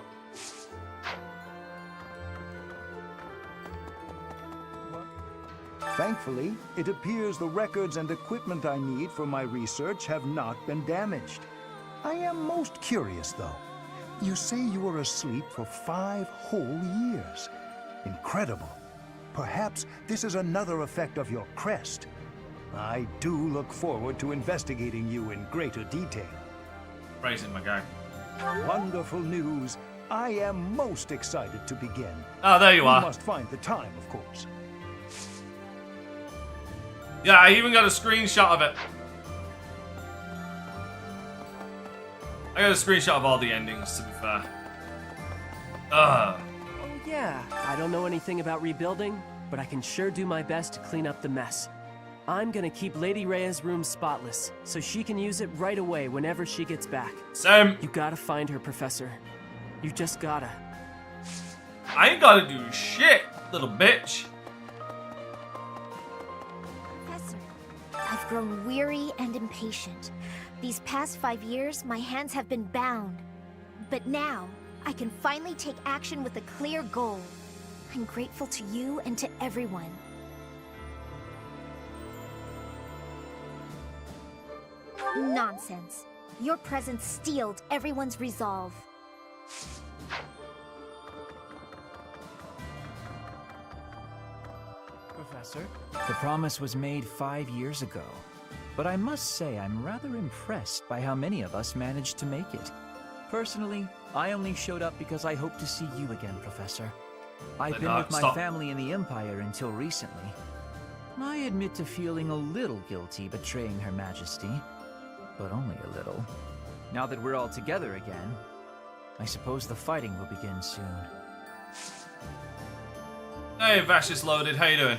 Thankfully, it appears the records and equipment I need for my research have not been damaged. I am most curious, though. You say you were asleep for 5 whole years. Incredible. Perhaps this is another effect of your crest. I do look forward to investigating you in greater detail. Praising my guy. Wonderful news. I am most excited to begin. Oh, there you are. We must find the time, of course. Yeah, I even got a screenshot of it. I got a screenshot of all the endings, to be fair. Oh yeah, I don't know anything about rebuilding, but I can sure do my best to clean up the mess. I'm gonna keep Lady Rhea's room spotless, so she can use it right away whenever she gets back. Same. You gotta find her, Professor. You just gotta. I ain't gotta do shit, little bitch. Professor, I've grown weary and impatient. These past 5 years, my hands have been bound. But now, I can finally take action with a clear goal. I'm grateful to you and to everyone. Nonsense. Your presence steeled everyone's resolve. Professor? The promise was made 5 years ago, but I must say I'm rather impressed by how many of us managed to make it. Personally, I only showed up because I hope to see you again, Professor. I've been with my family in the Empire until recently. I admit to feeling a little guilty betraying Her Majesty, but only a little. Now that we're all together again, I suppose the fighting will begin soon. Hey, Vash's loaded. How you doing?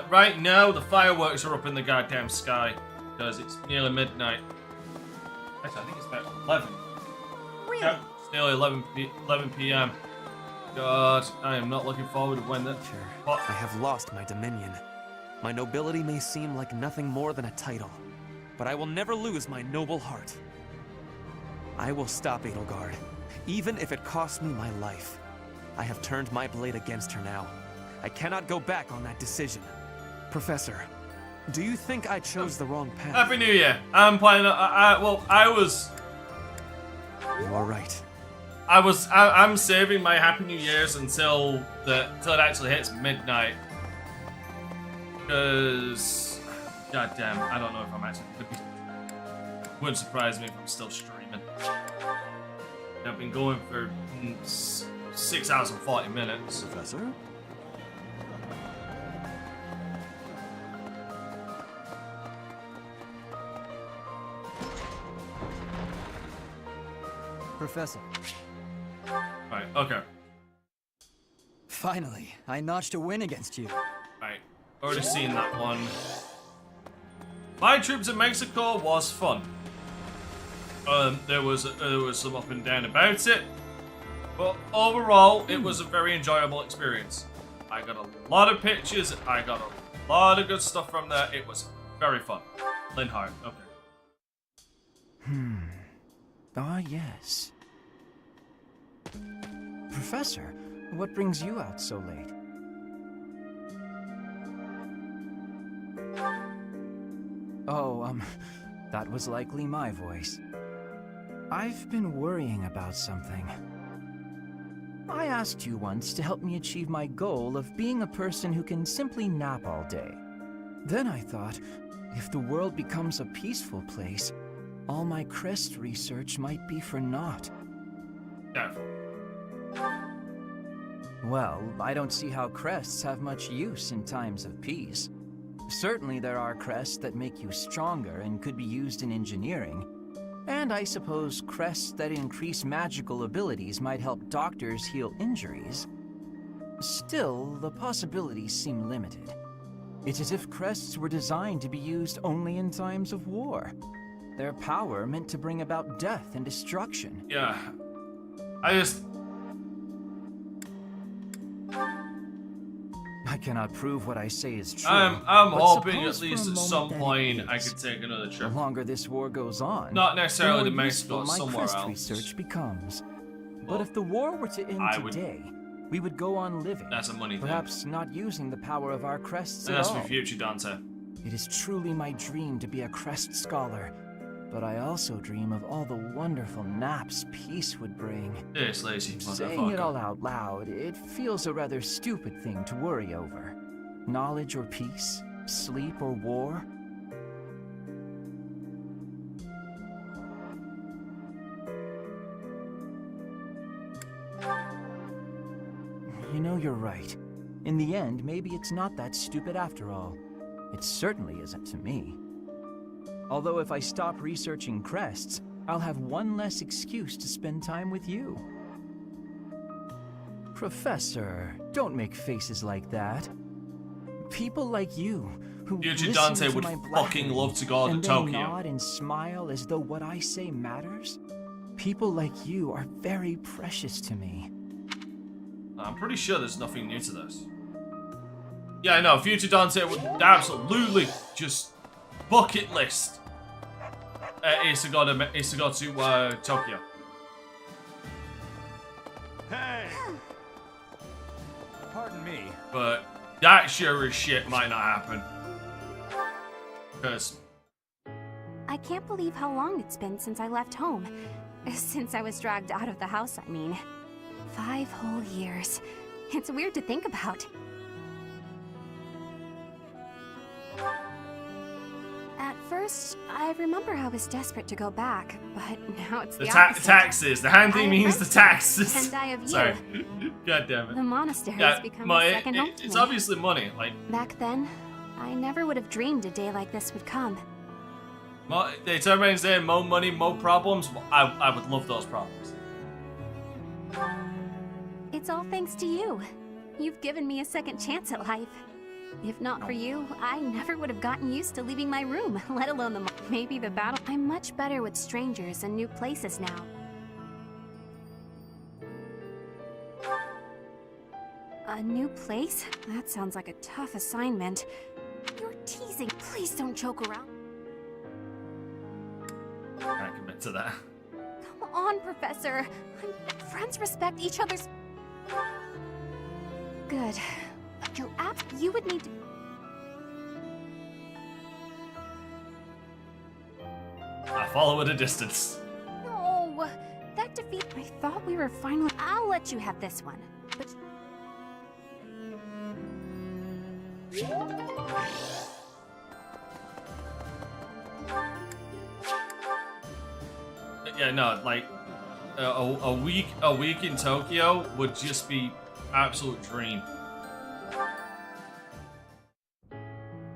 Right now, the fireworks are up in the goddamn sky because it's nearly midnight. Actually, I think it's about 11. Really? Yeah, it's nearly 11 p.m. God, I am not looking forward to when that... I have lost my dominion. My nobility may seem like nothing more than a title, but I will never lose my noble heart. I will stop Edelgard, even if it costs me my life. I have turned my blade against her now. I cannot go back on that decision. Professor, do you think I chose the wrong path? Happy New Year. I'm planning... I was... You are right. I'm saving my Happy New Year's until it actually hits midnight. Because... Goddamn, I don't know if I'm actually... Wouldn't surprise me if I'm still streaming. I've been going for 6 hours and 40 minutes. Professor? Professor. Right, okay. Finally, I notched a win against you. Right, already seen that one. My troops in Mexico was fun. There was some up and down about it, but overall, it was a very enjoyable experience. I got a lot of pictures, I got a lot of good stuff from there. It was very fun. Linhardt, okay. Ah, yes. Professor, what brings you out so late? Oh, that was likely my voice. I've been worrying about something. I asked you once to help me achieve my goal of being a person who can simply nap all day. Then I thought, if the world becomes a peaceful place, all my crest research might be for naught. Yeah. Well, I don't see how crests have much use in times of peace. Certainly there are crests that make you stronger and could be used in engineering. And I suppose crests that increase magical abilities might help doctors heal injuries. Still, the possibilities seem limited. It's as if crests were designed to be used only in times of war. Their power meant to bring about death and destruction. Yeah. I cannot prove what I say is true. I'm but hoping at suppose for a least at moment some that it point I is. could take another The trip. longer this war goes on, Not necessarily the to more Mexico, useful my somewhere crest else. research becomes. Well, But if the war were to end I would- today, we would go on living. That's a money thing. Perhaps not using the power of our crests And at that's all. for future Dante. It is truly my dream to be a crest scholar, but I also dream of all the wonderful naps peace would bring. This lazy Saying it motherfucker. all out loud, it feels a rather stupid thing to worry over. Knowledge or peace, sleep or war. You know, you're right. In the end, maybe it's not that stupid after all. It certainly isn't to me. Although if I stop researching crests, I'll have one less excuse to spend time with you. Professor, don't make faces like that. People like you, who Future listen Dante to would my fucking love to go to and then Tokyo. nod and smile as though what I say matters. People like you are very precious to me. I'm pretty sure there's nothing new to this. Yeah, no, future Dante would absolutely just bucket list is to go to Tokyo. Hey! Pardon me. But that sure as shit might not happen. Because I can't believe how long it's been since I left home. Since I was dragged out of the house, I mean. 5 whole years. It's weird to think about. At first, I remember I was desperate to go back, but now it's the opposite. taxes. The hand thing I means have the rest, taxes. and I have you. Sorry. God damn it. The monastery Yeah, has become a second home to it's me. obviously money. Like, Back then, I never would have dreamed a day like this would come. they turn around and say more money, more problems. Well, I would love those problems. It's all thanks to you. You've given me a second chance at life. If not for you, I never would have gotten used to leaving my room, let alone maybe the battle. I'm much better with strangers and new places now. A new place? That sounds like a tough assignment. You're teasing. Please don't joke around. I can't commit to that. Come on, Professor. Friends respect each other's... Good. You would need to... I follow at a distance. No, that defeat... I thought we were finally... I'll let you have this one, but... Yeah, no, like a week in Tokyo would just be absolute dream.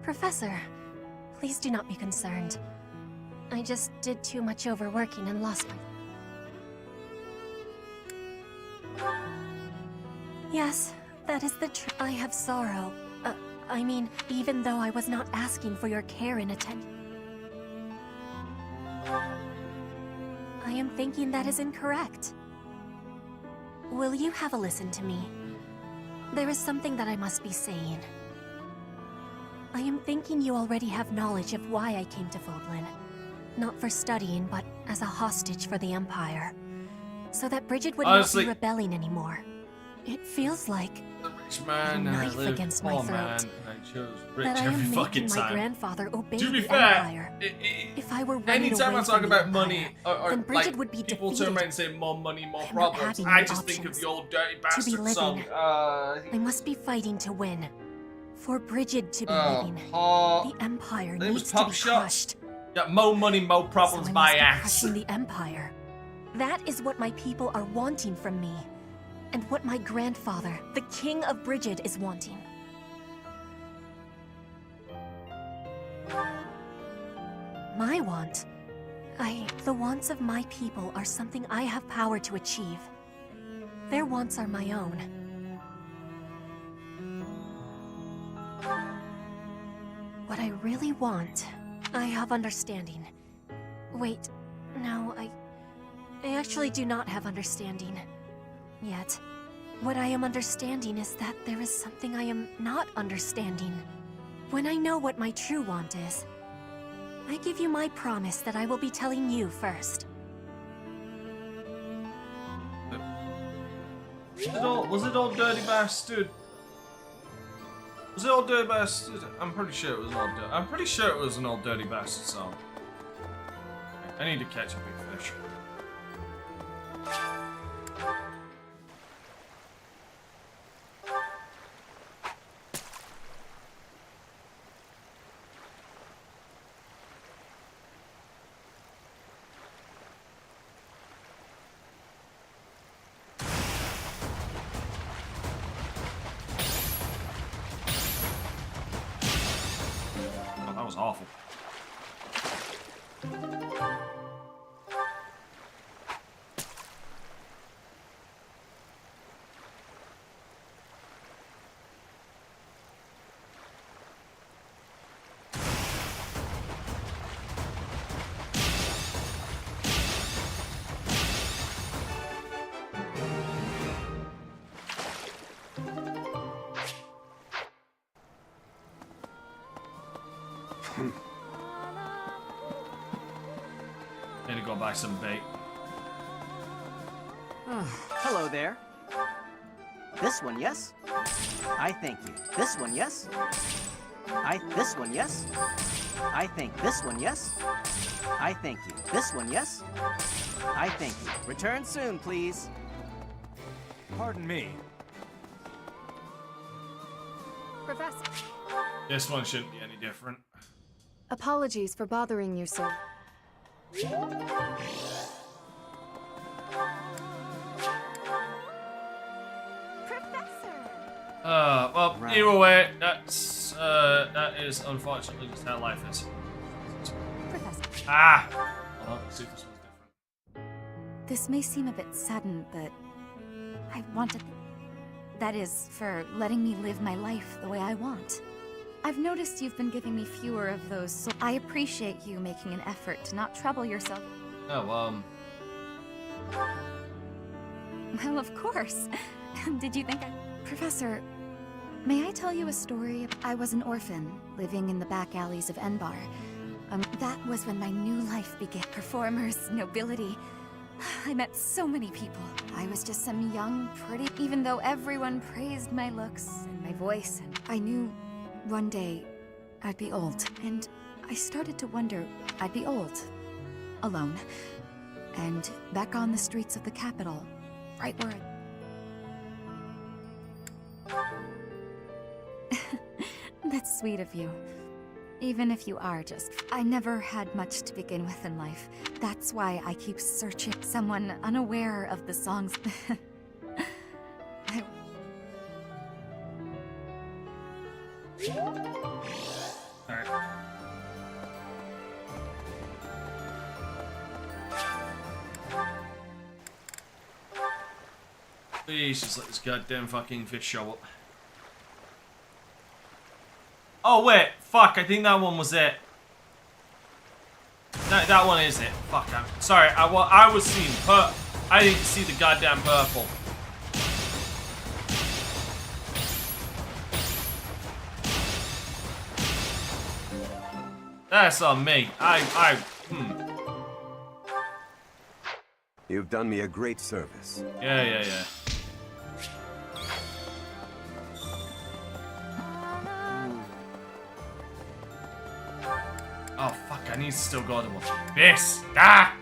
Professor, please do not be concerned. I just did too much overworking and lost my... Yes, that is the truth. I have sorrow. I mean, even though I was not asking for your care and attention. I am thinking that is incorrect. Will you have a listen to me? There is something that I must be saying. I am thinking you already have knowledge of why I came to Fodlan. Not for studying, but as a hostage for the Empire. So that Bridget would not be rebelling anymore. It feels like Rich man, a knife against my throat. Man, I chose rich that I every am fucking making my time. grandfather obey To be the fair, Empire. If I were running anytime away I talk from about the money, Empire, or then Bridget like would be people defeated. turn around and say more money, more I'm not problems, having I any just think of options. the old dirty To be bastard living, song. I must be fighting to win. For Bridget to be living, the Empire It was needs to pop be shots. crushed. Yeah, more money, more problems, So I my must be ass. crushing the Empire. That is what my people are wanting from me. And what my grandfather, the King of Bridget, is wanting. My want? The wants of my people are something I have power to achieve. Their wants are my own. What I really want, I have understanding. Wait, no, I actually do not have understanding. Yet. What I am understanding is that there is something I am not understanding. When I know what my true want is, I give you my promise that I will be telling you first. Was it old dirty bastard? Was it old dirty bastard? I'm pretty sure it was old. I'm pretty sure it was an old dirty bastard song. I need to catch a big fish. That was awful. Need to go buy some bait. Hello there. This one, yes? I thank you. This one, yes? This one, yes? I think this one, yes? I thank you. This one, yes? I thank you. Return soon, please. Pardon me. Professor. This one shouldn't be any different. Apologies for bothering you, sir. Well, either way, that is unfortunately just how life is. Professor. Ah! Well, let's see if this one's different. This may seem a bit sudden, but I want to... That is, for letting me live my life the way I want. I've noticed you've been giving me fewer of those, so I appreciate you making an effort to not trouble yourself. Oh, Well, of course. Did you think I... Professor, may I tell you a story? I was an orphan, living in the back alleys of Enbar. That was when my new life began. Performers, nobility. I met so many people. I was just some young, pretty... Even though everyone praised my looks and my voice, and I knew one day I'd be old. And I started to wonder, I'd be old. Alone. And back on the streets of the capital. Right where That's sweet of you. Even if you are just... I never had much to begin with in life. That's why I keep searching. Someone unaware of the songs. Alright. Please just let this goddamn fucking fish show up. Oh wait, fuck, I think that one was it. That one is it. Fuck, I'm sorry, I was seeing I didn't see the goddamn purple. That's on me. You've done me a great service. Yeah. Oh fuck, I need to still go to one. This! Ah!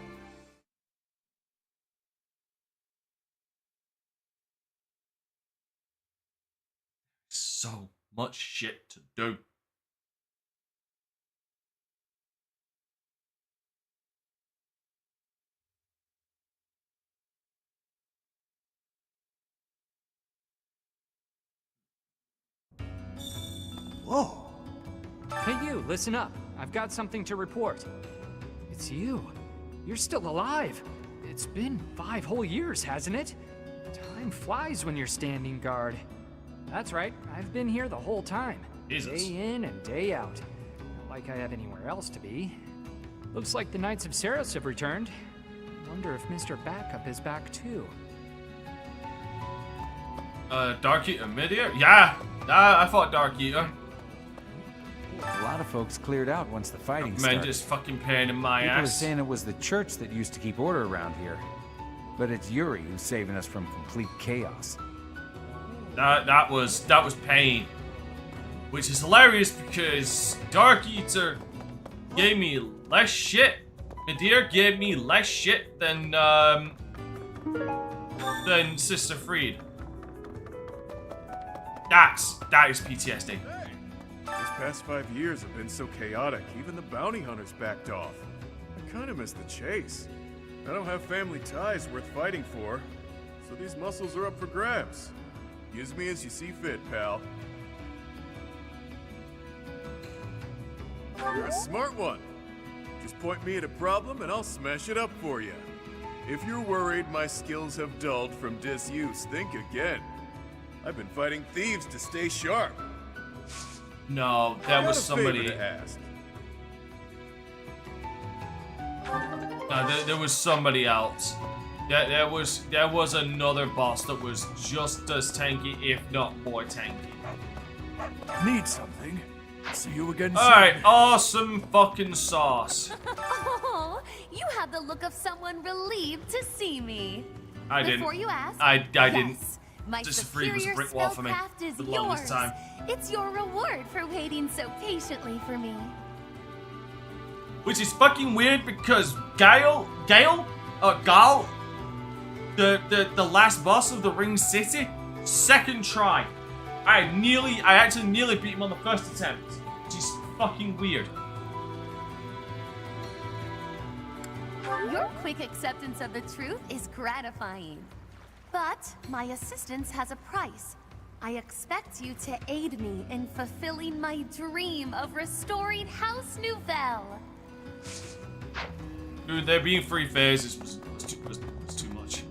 So much shit to do. Whoa. Hey you, listen up. I've got something to report. It's you. You're still alive. It's been 5 whole years, hasn't it? Time flies when you're standing guard. That's right, I've been here the whole time. Jesus. Day in and day out. Not like I have anywhere else to be. Looks like the Knights of Seros have returned. Wonder if Mr. Backup is back too. Dark Eater mid-air? Yeah, I fought Dark Eater. A lot of folks cleared out once the fighting started. Tremendous fucking pain in my People are ass. saying it was the church that used to keep order around here. But it's Yuri who's saving us from complete chaos. That was pain. Which is hilarious because Dark Eater gave me less shit. Mid-air gave me less shit than Sister Freed. That is PTSD. These past 5 years have been so chaotic, even the bounty hunters backed off. I kinda miss the chase. I don't have family ties worth fighting for, so these muscles are up for grabs. Use me as you see fit, pal. You're a smart one. Just point me at a problem and I'll smash it up for you. If you're worried my skills have dulled from disuse, think again. I've been fighting thieves to stay sharp. No, that was somebody. No, there was somebody else. There was another boss that was just as tanky, if not more tanky. Need something? See you again soon. Alright, awesome fucking sauce. Oh, you have the look of someone relieved to see me. I didn't. Before you ask, I didn't. yes, my Sister Freed was a superior brick wall for me spellcraft is for the longest yours. time. It's your reward for waiting so patiently for me. Which is fucking weird because Gal, the last boss of the Ring City, second try. I actually nearly beat him on the first attempt, which is fucking weird. Your quick acceptance of the truth is gratifying. But my assistance has a price. I expect you to aid me in fulfilling my dream of restoring House Nouvelle. Dude, there being 3 phases was too much.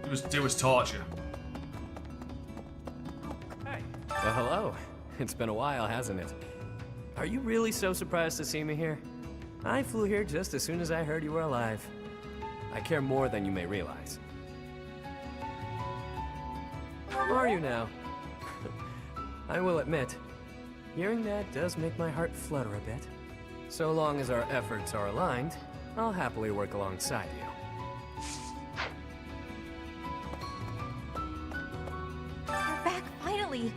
It was torture. Well, hello. It's been a while, hasn't it? Are you really so surprised to see me here? I flew here just as soon as I heard you were alive. I care more than you may realize. Are you now? I will admit, hearing that does make my heart flutter a bit. So long as our efforts are aligned, I'll happily work alongside you. You're back finally.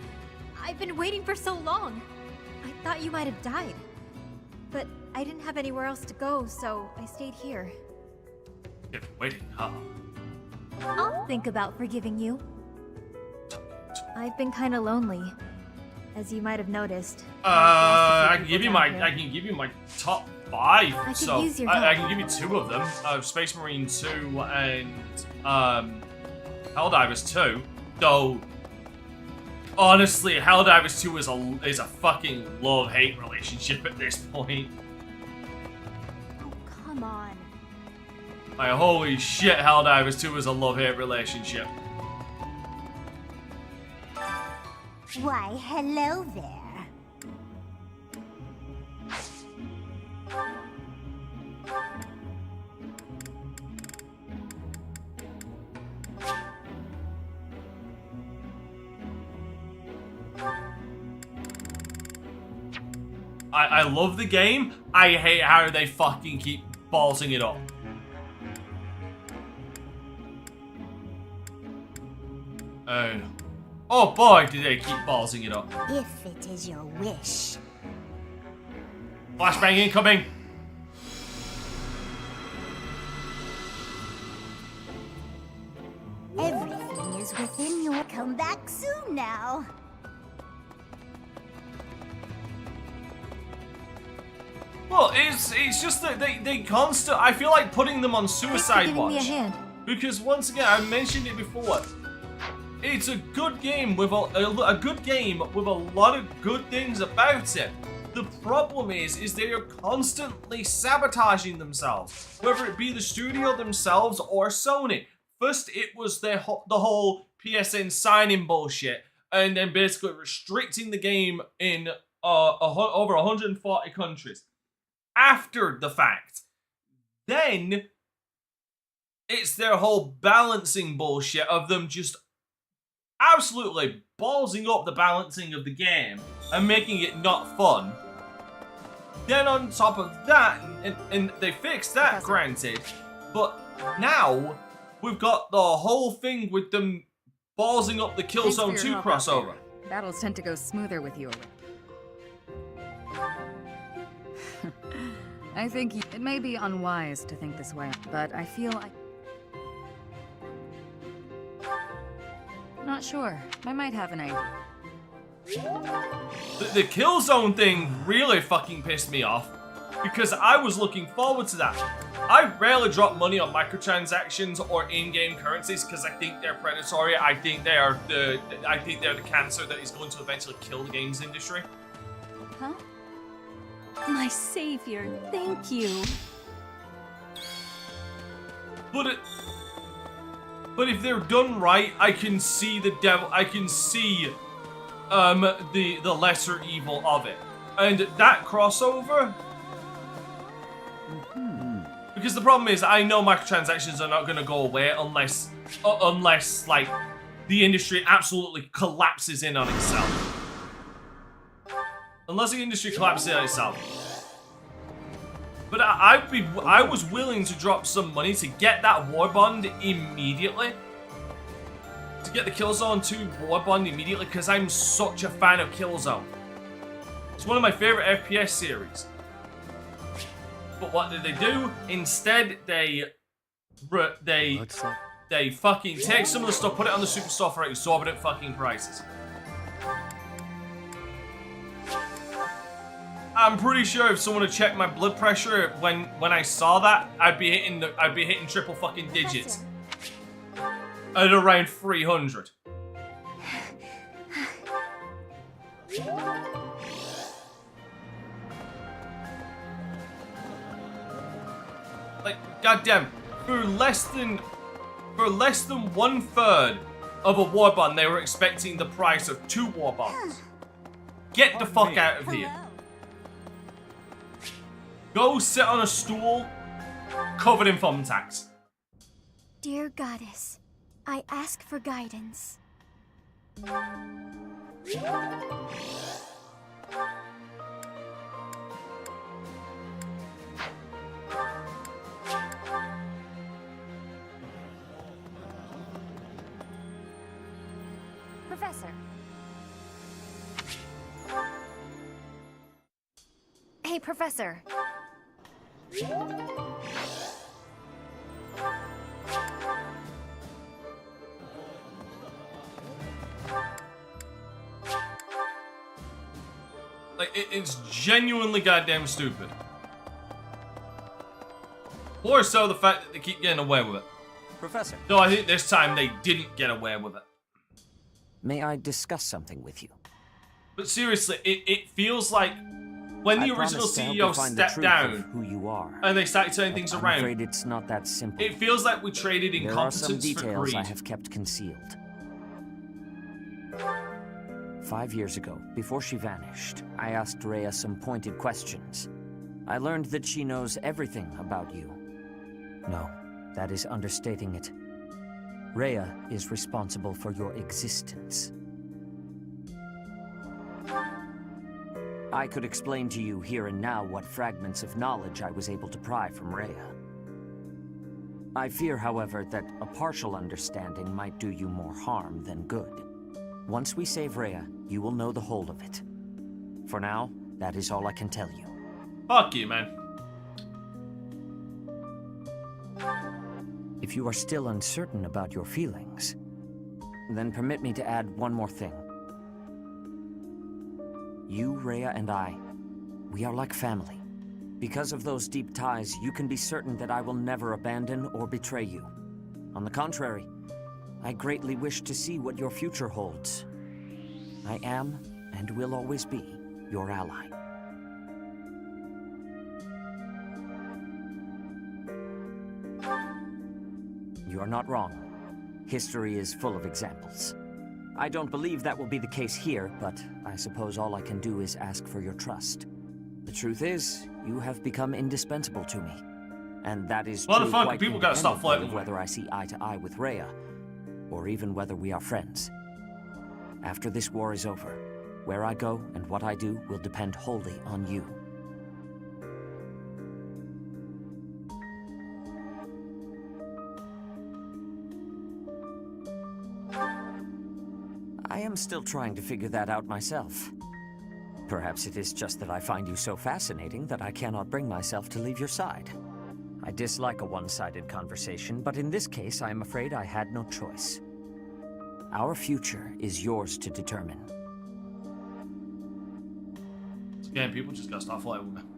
I've been waiting for so long. I thought you might have died. But I didn't have anywhere else to go, so I stayed here. You're waiting, huh? I'll think about forgiving you. I've been kind of lonely, as you might have noticed. I can give you my top 5. I could So use your I help. can give you 2 of them. Space Marine 2 and Helldivers 2. Though honestly, Helldivers 2 is a fucking love-hate relationship at this point. Come on. Like, holy shit, Helldivers 2 is a love-hate relationship. Why, hello there. I love the game. I hate how they fucking keep ballsing it up. Oh boy, do they keep ballsing it up. If it is your wish. Flashbang incoming. Everything is within your... Come back soon now. Well, it's just that they constant. I feel like putting them on suicide giving me a watch. hand. Because once again, I mentioned it before. It's a good game with a good game with a lot of good things about it. The problem is they are constantly sabotaging themselves, whether it be the studio themselves or Sony. First, it was the whole PSN sign-in bullshit, and then basically restricting the game in over 140 countries. After the fact, then it's their whole balancing bullshit of them just absolutely ballsing up the balancing of the game and making it not fun. Then on top of that, and they fixed that, granted, but now we've got the whole thing with them ballsing up the Killzone 2 crossover. Battles tend to go smoother with you. I think it may be unwise to think this way, but I feel not sure. I might have an idea. The Killzone thing really fucking pissed me off because I was looking forward to that. I rarely drop money on microtransactions or in-game currencies because I think they're predatory. I think they're the cancer that is going to eventually kill the games industry. Huh? My savior, thank you. But if they're done right, I can see the devil. I can see the lesser evil of it, and that crossover. Because the problem is, I know microtransactions are not going to go away unless like the industry absolutely collapses in on itself. Unless the industry collapses on itself. But I was willing to drop some money to get that war bond immediately. To get the Killzone 2 war bond immediately, because I'm such a fan of Killzone. It's one of my favorite FPS series. But what did they do? Instead, they fucking take some of the stuff, put it on the Superstore for exorbitant fucking prices. I'm pretty sure if someone had checked my blood pressure when I saw that, I'd be hitting triple fucking digits. At around 300. Like, goddamn, for less than 1/3 of a war bond, they were expecting the price of 2 war bonds. Get the fuck out of here. Go sit on a stool covered in thumbtacks. Dear Goddess, I ask for guidance. Professor. Hey, Professor. Like, it's genuinely goddamn stupid. Or so the fact that they keep getting away with it. Professor. No, I think this time they didn't get away with it. May I discuss something with you? But seriously, it feels like when the original CEO stepped down who you are, and they started turning things I'm around, afraid it's not that simple. it feels like we traded There are incompetence some for details greed. I have kept concealed. 5 years ago, before she vanished, I asked Rhea some pointed questions. I learned that she knows everything about you. No, that is understating it. Rhea is responsible for your existence. I could explain to you here and now what fragments of knowledge I was able to pry from Rhea. I fear, however, that a partial understanding might do you more harm than good. Once we save Rhea, you will know the whole of it. For now, that is all I can tell you. Fuck you, man. If you are still uncertain about your feelings, then permit me to add one more thing. You, Rhea, and I, we are like family. Because of those deep ties, you can be certain that I will never abandon or betray you. On the contrary, I greatly wish to see what your future holds. I am, and will always be, your ally. You are not wrong. History is full of examples. I don't believe that will be the case here, but I suppose all I can do is ask for your trust. The truth is, you have become indispensable to me. And that is true Motherfucker, quite people gotta stop independently flirting of whether I see eye to eye with Rhea, or even whether we are friends. After this war is over, where I go and what I do will depend wholly on you. I am still trying to figure that out myself. Perhaps it is just that I find you so fascinating that I cannot bring myself to leave your side. I dislike a one-sided conversation, but in this case, I am afraid I had no choice. Our future is yours to determine. Again, people just gotta stop flying with me.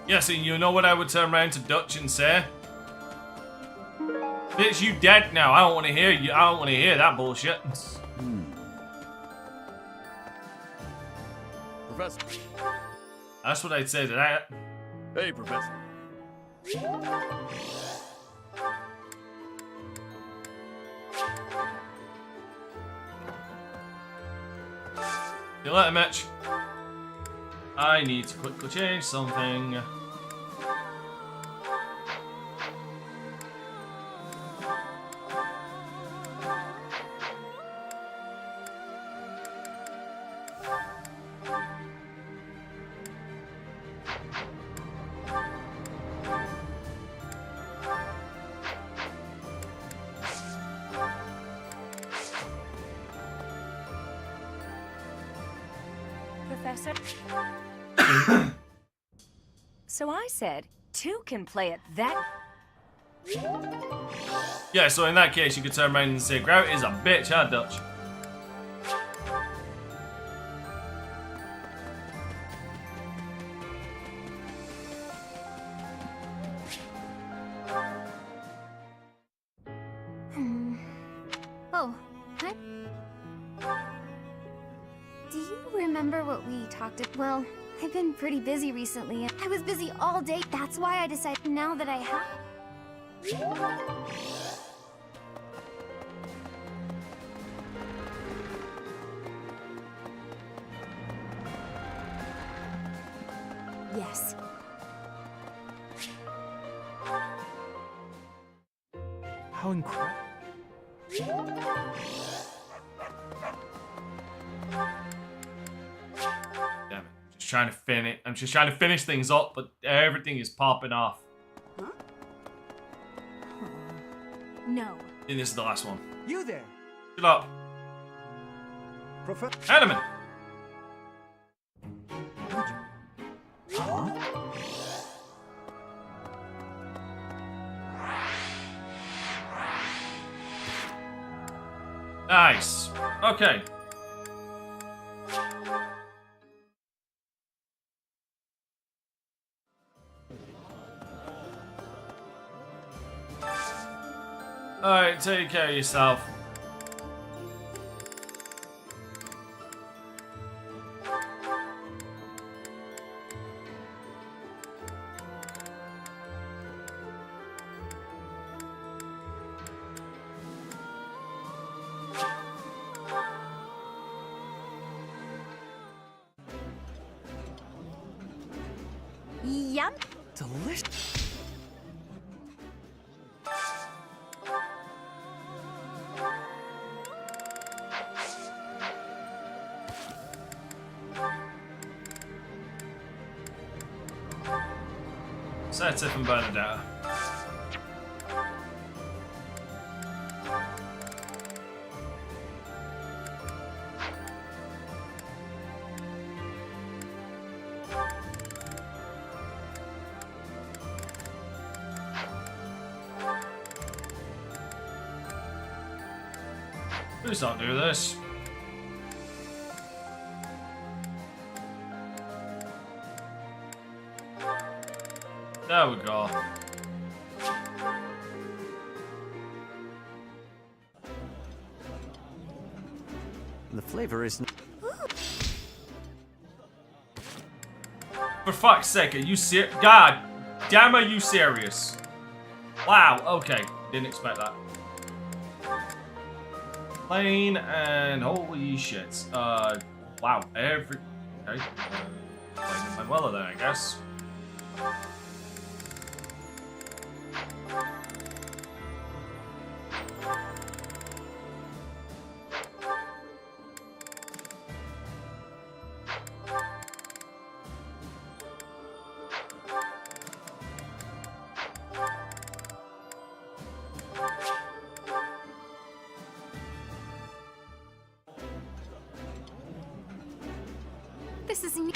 Yeah, so you know what I would turn around to Dutch and say? Bitch, you dead now. I don't want to hear you. I don't want to hear that bullshit. Professor. That's what I'd say to that. Hey, Professor. See you later, Mitch. I need to quickly change something. Professor? So I said, two can play at that. Yeah, so in that case, you could turn around and say, Gravity's a bitch, huh, Dutch? Oh, hi. Do you remember what we talked about? Well, I've been pretty busy recently, and I was busy all day. That's why I decided now that I have... Yes. How incredible. Damn it. Just trying to finish. I'm just trying to finish things up, but everything is popping off. No. And this is the last one. You there? Shut up. Professor. Animate. Huh? Nice. Okay. Alright, take care of yourself. Yum. Delicious. Setif and Bernadetta. Please don't do this. There we go. The flavor is... For fuck's sake, are you serious? God damn, are you serious? Wow, okay. Didn't expect that. Plain and holy shit. Wow, every... Okay. fine weather then, I guess. This is new.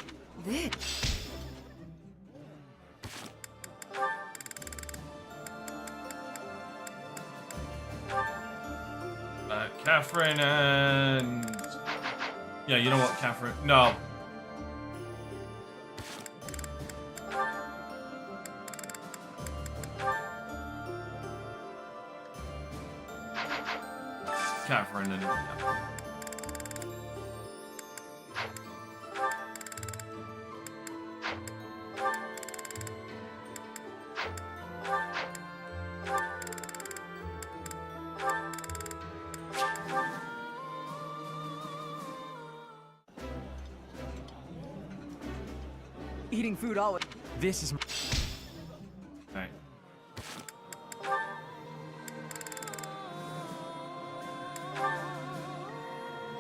Catherine and... Yeah, you know what, Catherine? No. Catherine and... Eating food always. This is. Okay.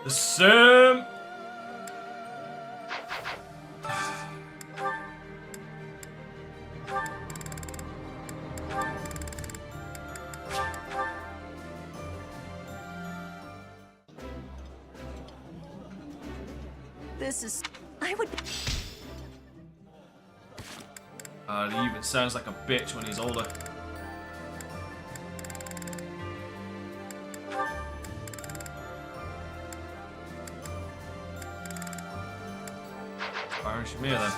The same. This is. I would. He even sounds like a bitch when he's older. Byron Shamir then.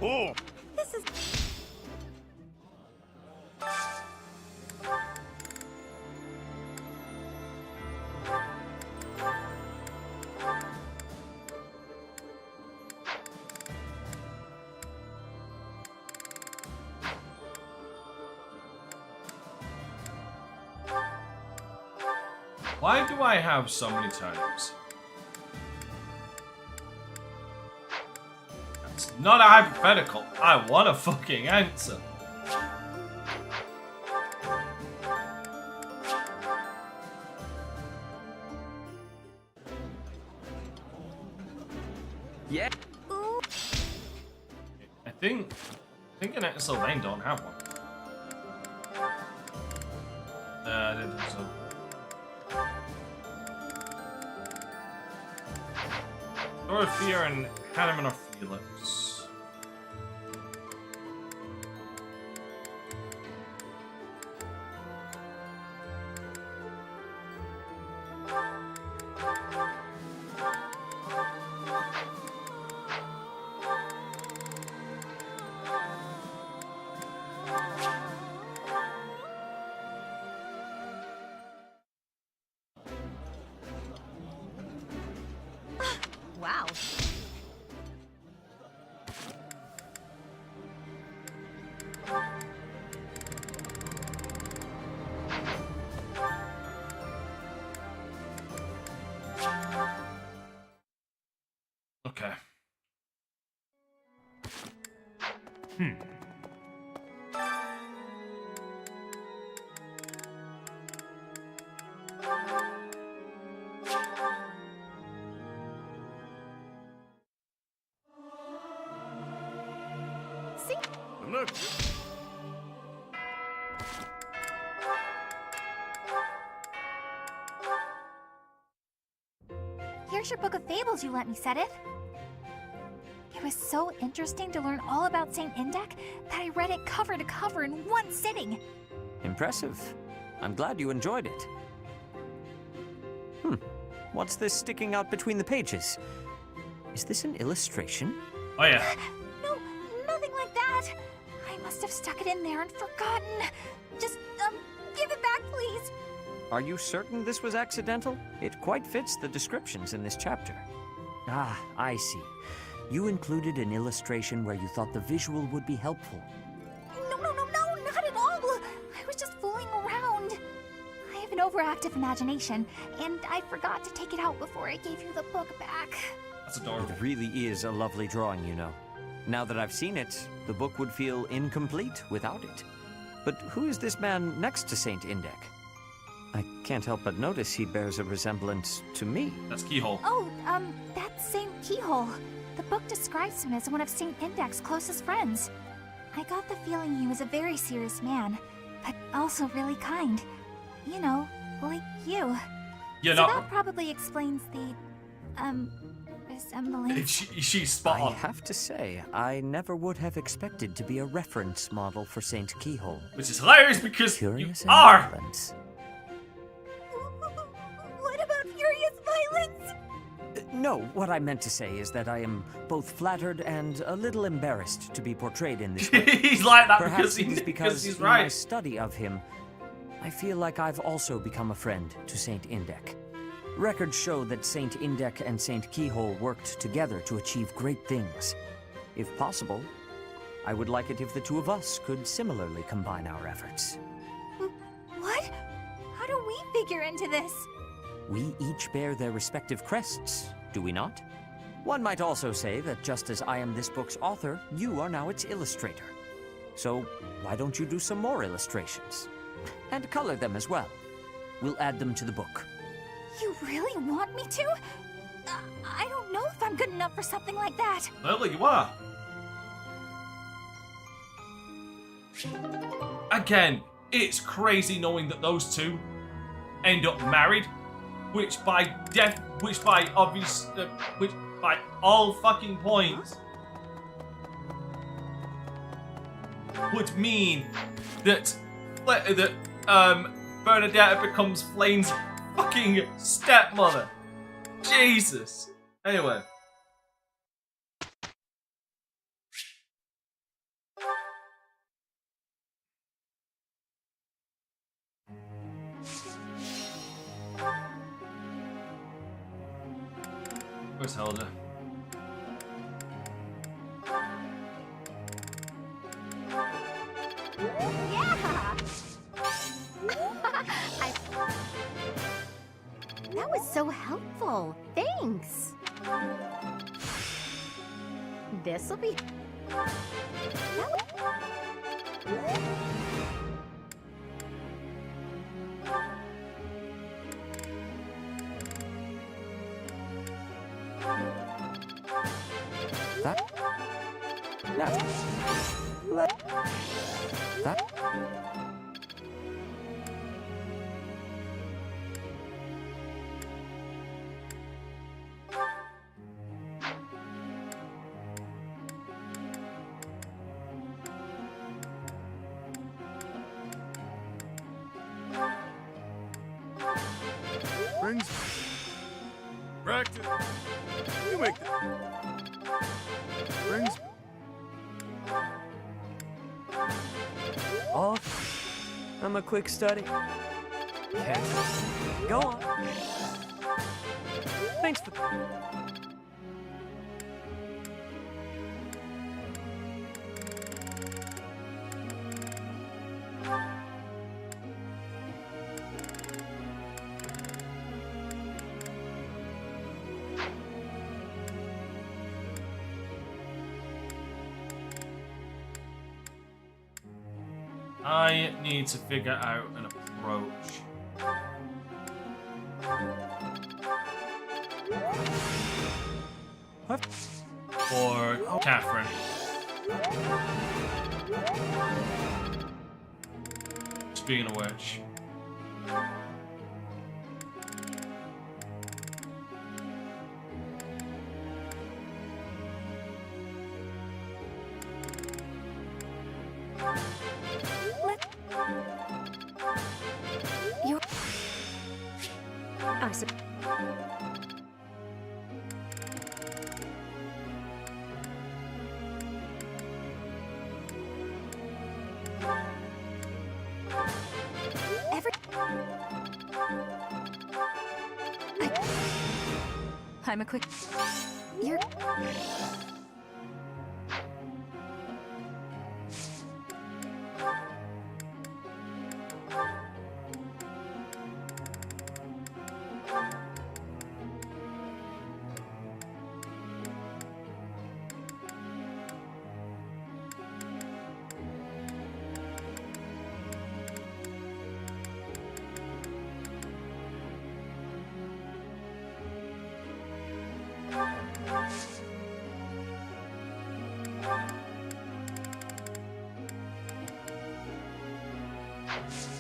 Oh! This is... Why do I have so many turnips? That's not a hypothetical. I want a fucking answer. Yeah. I think an Sylvain don't have one. I didn't think so. Dorothea and Hanneman or Felix. Wow. Okay. See? I'm not. Here's your book of fables you let me, Sedith. It was so interesting to learn all about Saint Indec that I read it cover to cover in one sitting. Impressive. I'm glad you enjoyed it. What's this sticking out between the pages? Is this an illustration? Oh yeah. No, nothing like that. I must have stuck it in there and forgotten. Just, give it back, please. Are you certain this was accidental? It quite fits the descriptions in this chapter. Ah, I see. You included an illustration where you thought the visual would be helpful. No, not at all. I was just fooling around. I have an overactive imagination, and I forgot to take it out before I gave you the book back. That's adorable. It really is a lovely drawing, you know. Now that I've seen it, the book would feel incomplete without it. But who is this man next to Saint Indec? I can't help but notice he bears a resemblance to me. That's Keyhole. Oh, that's Saint Keyhole. The book describes him as one of Saint Indec's closest friends. I got the feeling he was a very serious man, but also really kind. You know, like you. Yeah, so no. that probably explains the, resemblance. She's spot on. I have to say, I never would have expected to be a reference model for Saint Keyhole. Which is hilarious because Curious you are. resemblance. What about furious violence? No, what I meant to say is that I am both flattered and a little embarrassed to be portrayed in this way. He's like that Perhaps because it is because he's in my right. study of him, I feel like I've also become a friend to Saint Indec. Records show that Saint Indec and Saint Keyhole worked together to achieve great things. If possible, I would like it if the two of us could similarly combine our efforts. What? How do we figure into this? We each bear their respective crests, do we not? One might also say that just as I am this book's author, you are now its illustrator. So why don't you do some more illustrations? And color them as well. We'll add them to the book. You really want me to? I don't know if I'm good enough for something like that. Clearly you are. Again, it's crazy knowing that those two end up married, which by all fucking points would mean that Bernadetta becomes Flame's fucking stepmother. Jesus. Anyway. Where's Helda? Yeah! That was so helpful. Thanks. This'll be... That? No. That? Brings practice. You make the brings Off. I'm a quick study. Okay. Go on. Thanks for... I need to figure out an approach. What? For Catherine. Speaking of which. I suppose. I'm a quick... You're...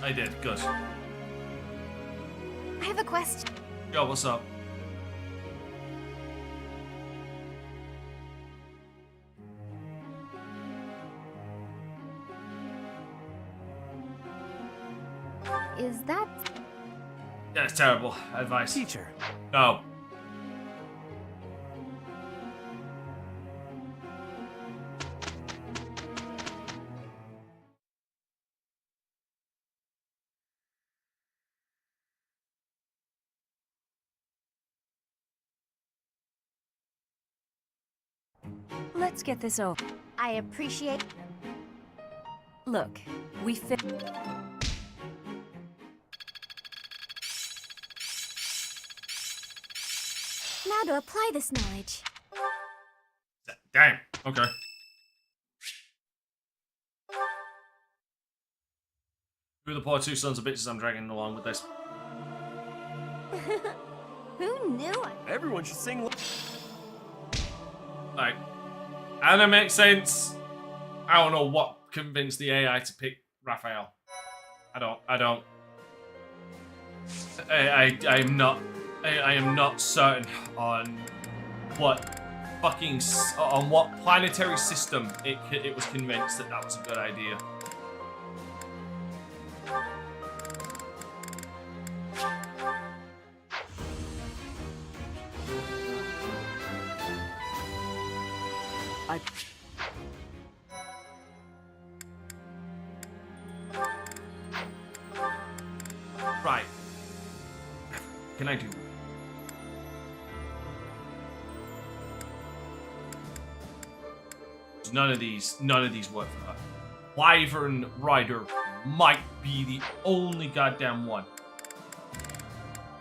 I did, good. I have a question. Yo, what's up? Is that... Yeah, it's terrible advice. Teacher. No. Let's get this over. I appreciate... Look, we fit. Now to apply this knowledge. Damn. Okay. Who are the poor two sons of bitches I'm dragging along with this? Who knew? Everyone should sing. Like, and it makes sense. I don't know what convinced the AI to pick Raphael. I am not certain on what what planetary system it was convinced that was a good idea. Right. Can I do? None of these work for her. Wyvern Rider might be the only goddamn one.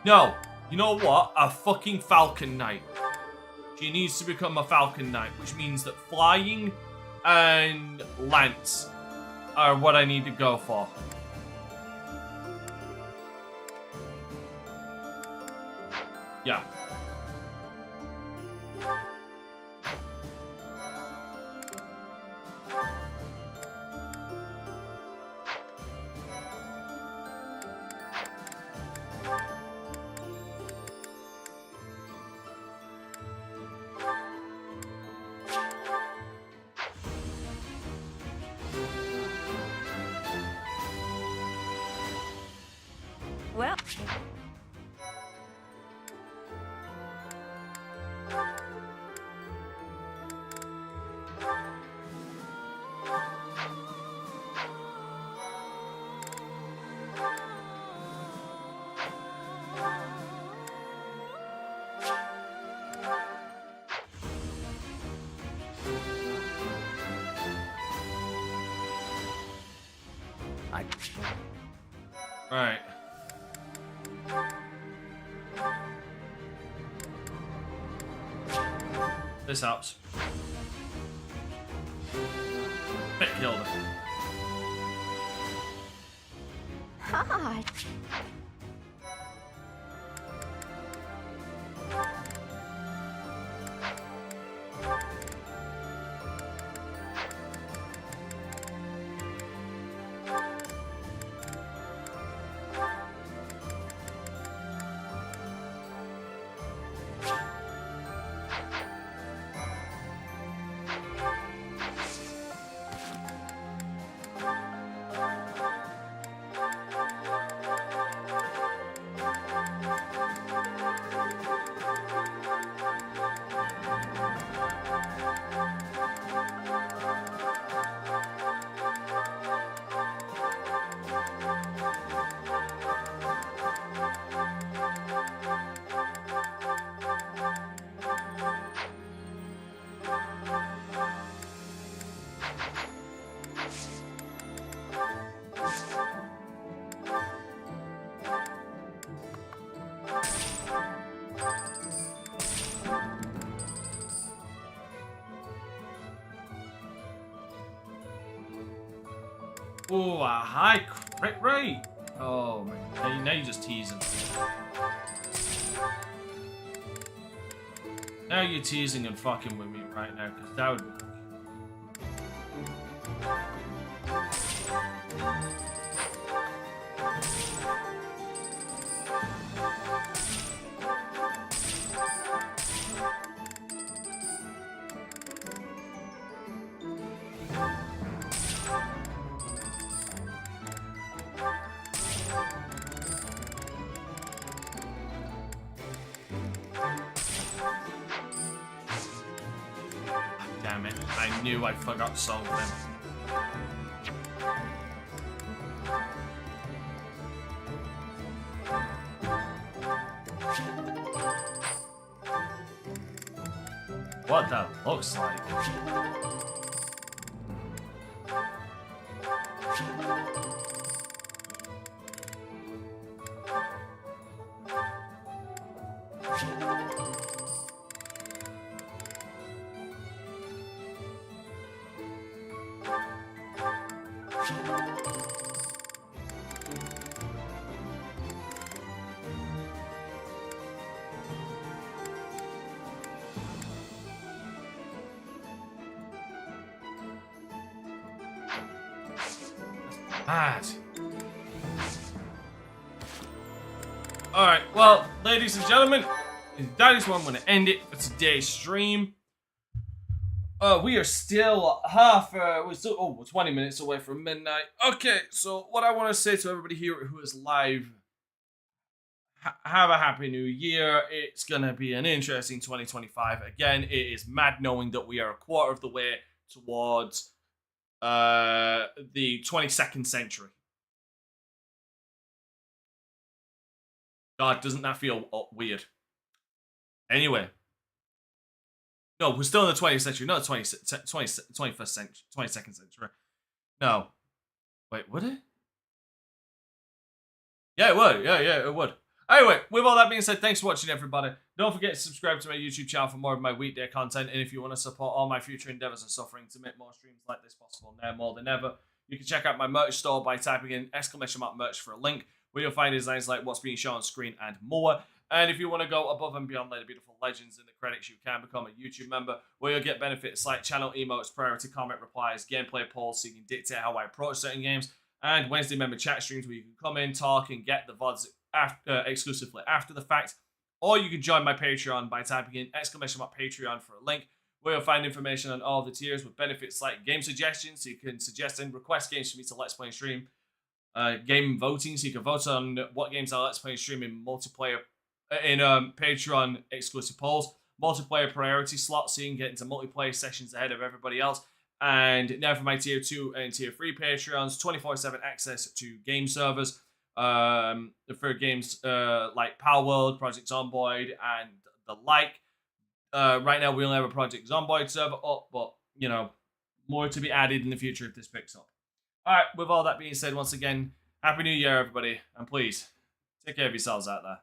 No, you know what? A fucking Falcon Knight. She needs to become a Falcon Knight, which means that flying and lance are what I need to go for. Yeah. Well. Right. This helps. Bit killed her. Hot. Oh, a high crit rate. Oh man, now you're just teasing. Now you're teasing and fucking with me right now, because that would be... Damn it, I knew I forgot something. What that looks like. Bad. Alright, well, ladies and gentlemen, that is where I'm going to end it for today's stream. We are still we're still 20 minutes away from midnight. Okay, so what I want to say to everybody here who is live, have a happy new year. It's going to be an interesting 2025. Again, it is mad knowing that we are a quarter of the way towards the 22nd century. God, doesn't that feel weird? Anyway. No, we're still in the 20th century, not the 21st century, 22nd century. No. Wait, would it? Yeah, it would. Yeah, it would. Anyway, with all that being said, thanks for watching, everybody. Don't forget to subscribe to my YouTube channel for more of my weekday content. And if you want to support all my future endeavors and suffering to make more streams like this possible now more than ever, you can check out my merch store by typing in !merch for a link, where you'll find designs like what's being shown on screen and more. And if you want to go above and beyond like the beautiful legends in the credits, you can become a YouTube member, where you'll get benefits like channel emotes, priority comment replies, gameplay polls, so you can dictate how I approach certain games, and Wednesday member chat streams where you can come in, talk, and get the VODs exclusively after the fact. Or you can join my Patreon by typing in !Patreon for a link, where you'll find information on all the tiers with benefits like game suggestions, so you can suggest and request games for me to Let's Play and stream. Game voting, so you can vote on what games I Let's Play and stream in multiplayer, in Patreon exclusive polls. Multiplayer priority slots, so you can get into multiplayer sessions ahead of everybody else. And now for my tier 2 and tier 3 Patreons, 24/7 access to game servers for games like Power World, Project Zomboid, and the like. Right now we only have a Project Zomboid server up, but you know, more to be added in the future if this picks up. Alright, with all that being said, once again, Happy New Year, everybody, and please take care of yourselves out there.